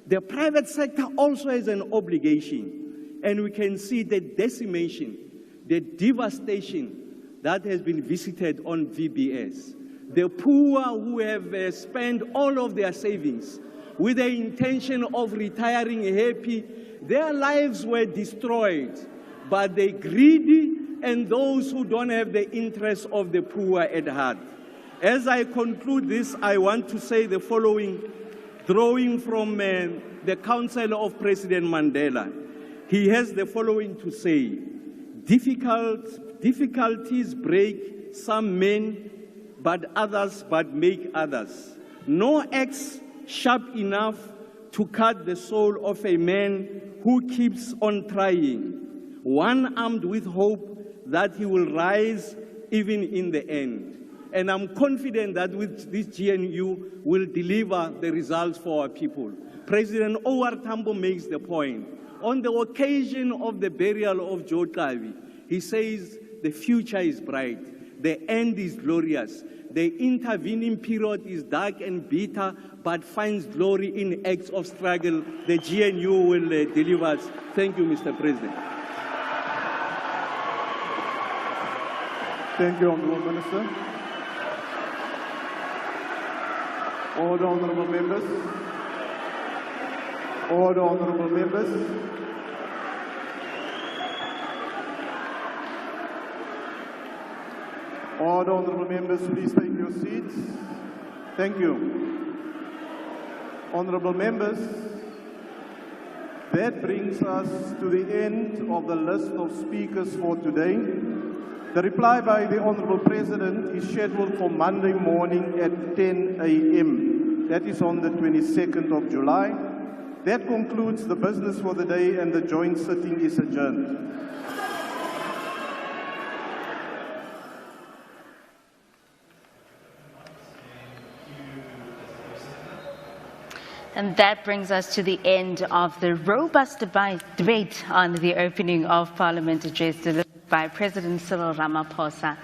The private sector also has an obligation, and we can see the decimation, the devastation that has been visited on VBS. The poor who have spent all of their savings with the intention of retiring happy, their lives were destroyed by the greedy and those who don't have the interests of the poor at heart. As I conclude this, I want to say the following, drawing from the counsel of President Mandela. He has the following to say: difficulties break some men, but others make others. No axe sharp enough to cut the soul of a man who keeps on trying, one armed with hope that he will rise even in the end. And I'm confident that with this GNU will deliver the results for our people. President O.R. Tambo makes the point. On the occasion of the burial of Joe Kavi, he says the future is bright, the end is glorious, the intervening period is dark and bitter, but finds glory in acts of struggle. The GNU will deliver us. Thank you, Mr. President. Thank you, Honourable Minister. Order, Honourable Members. Order, Honourable Members. Order, Honourable Members, please take your seats. Thank you. Honourable Members, that brings us to the end of the list of speakers for today. The reply by the Honourable President is scheduled for Monday morning at 10 a.m. That is on the 22nd of July. That concludes the business for the day, and the joint sitting is adjourned. And that brings us to the end of the robust debate on the opening of Parliament address delivered by President Cyril Ramaphosa.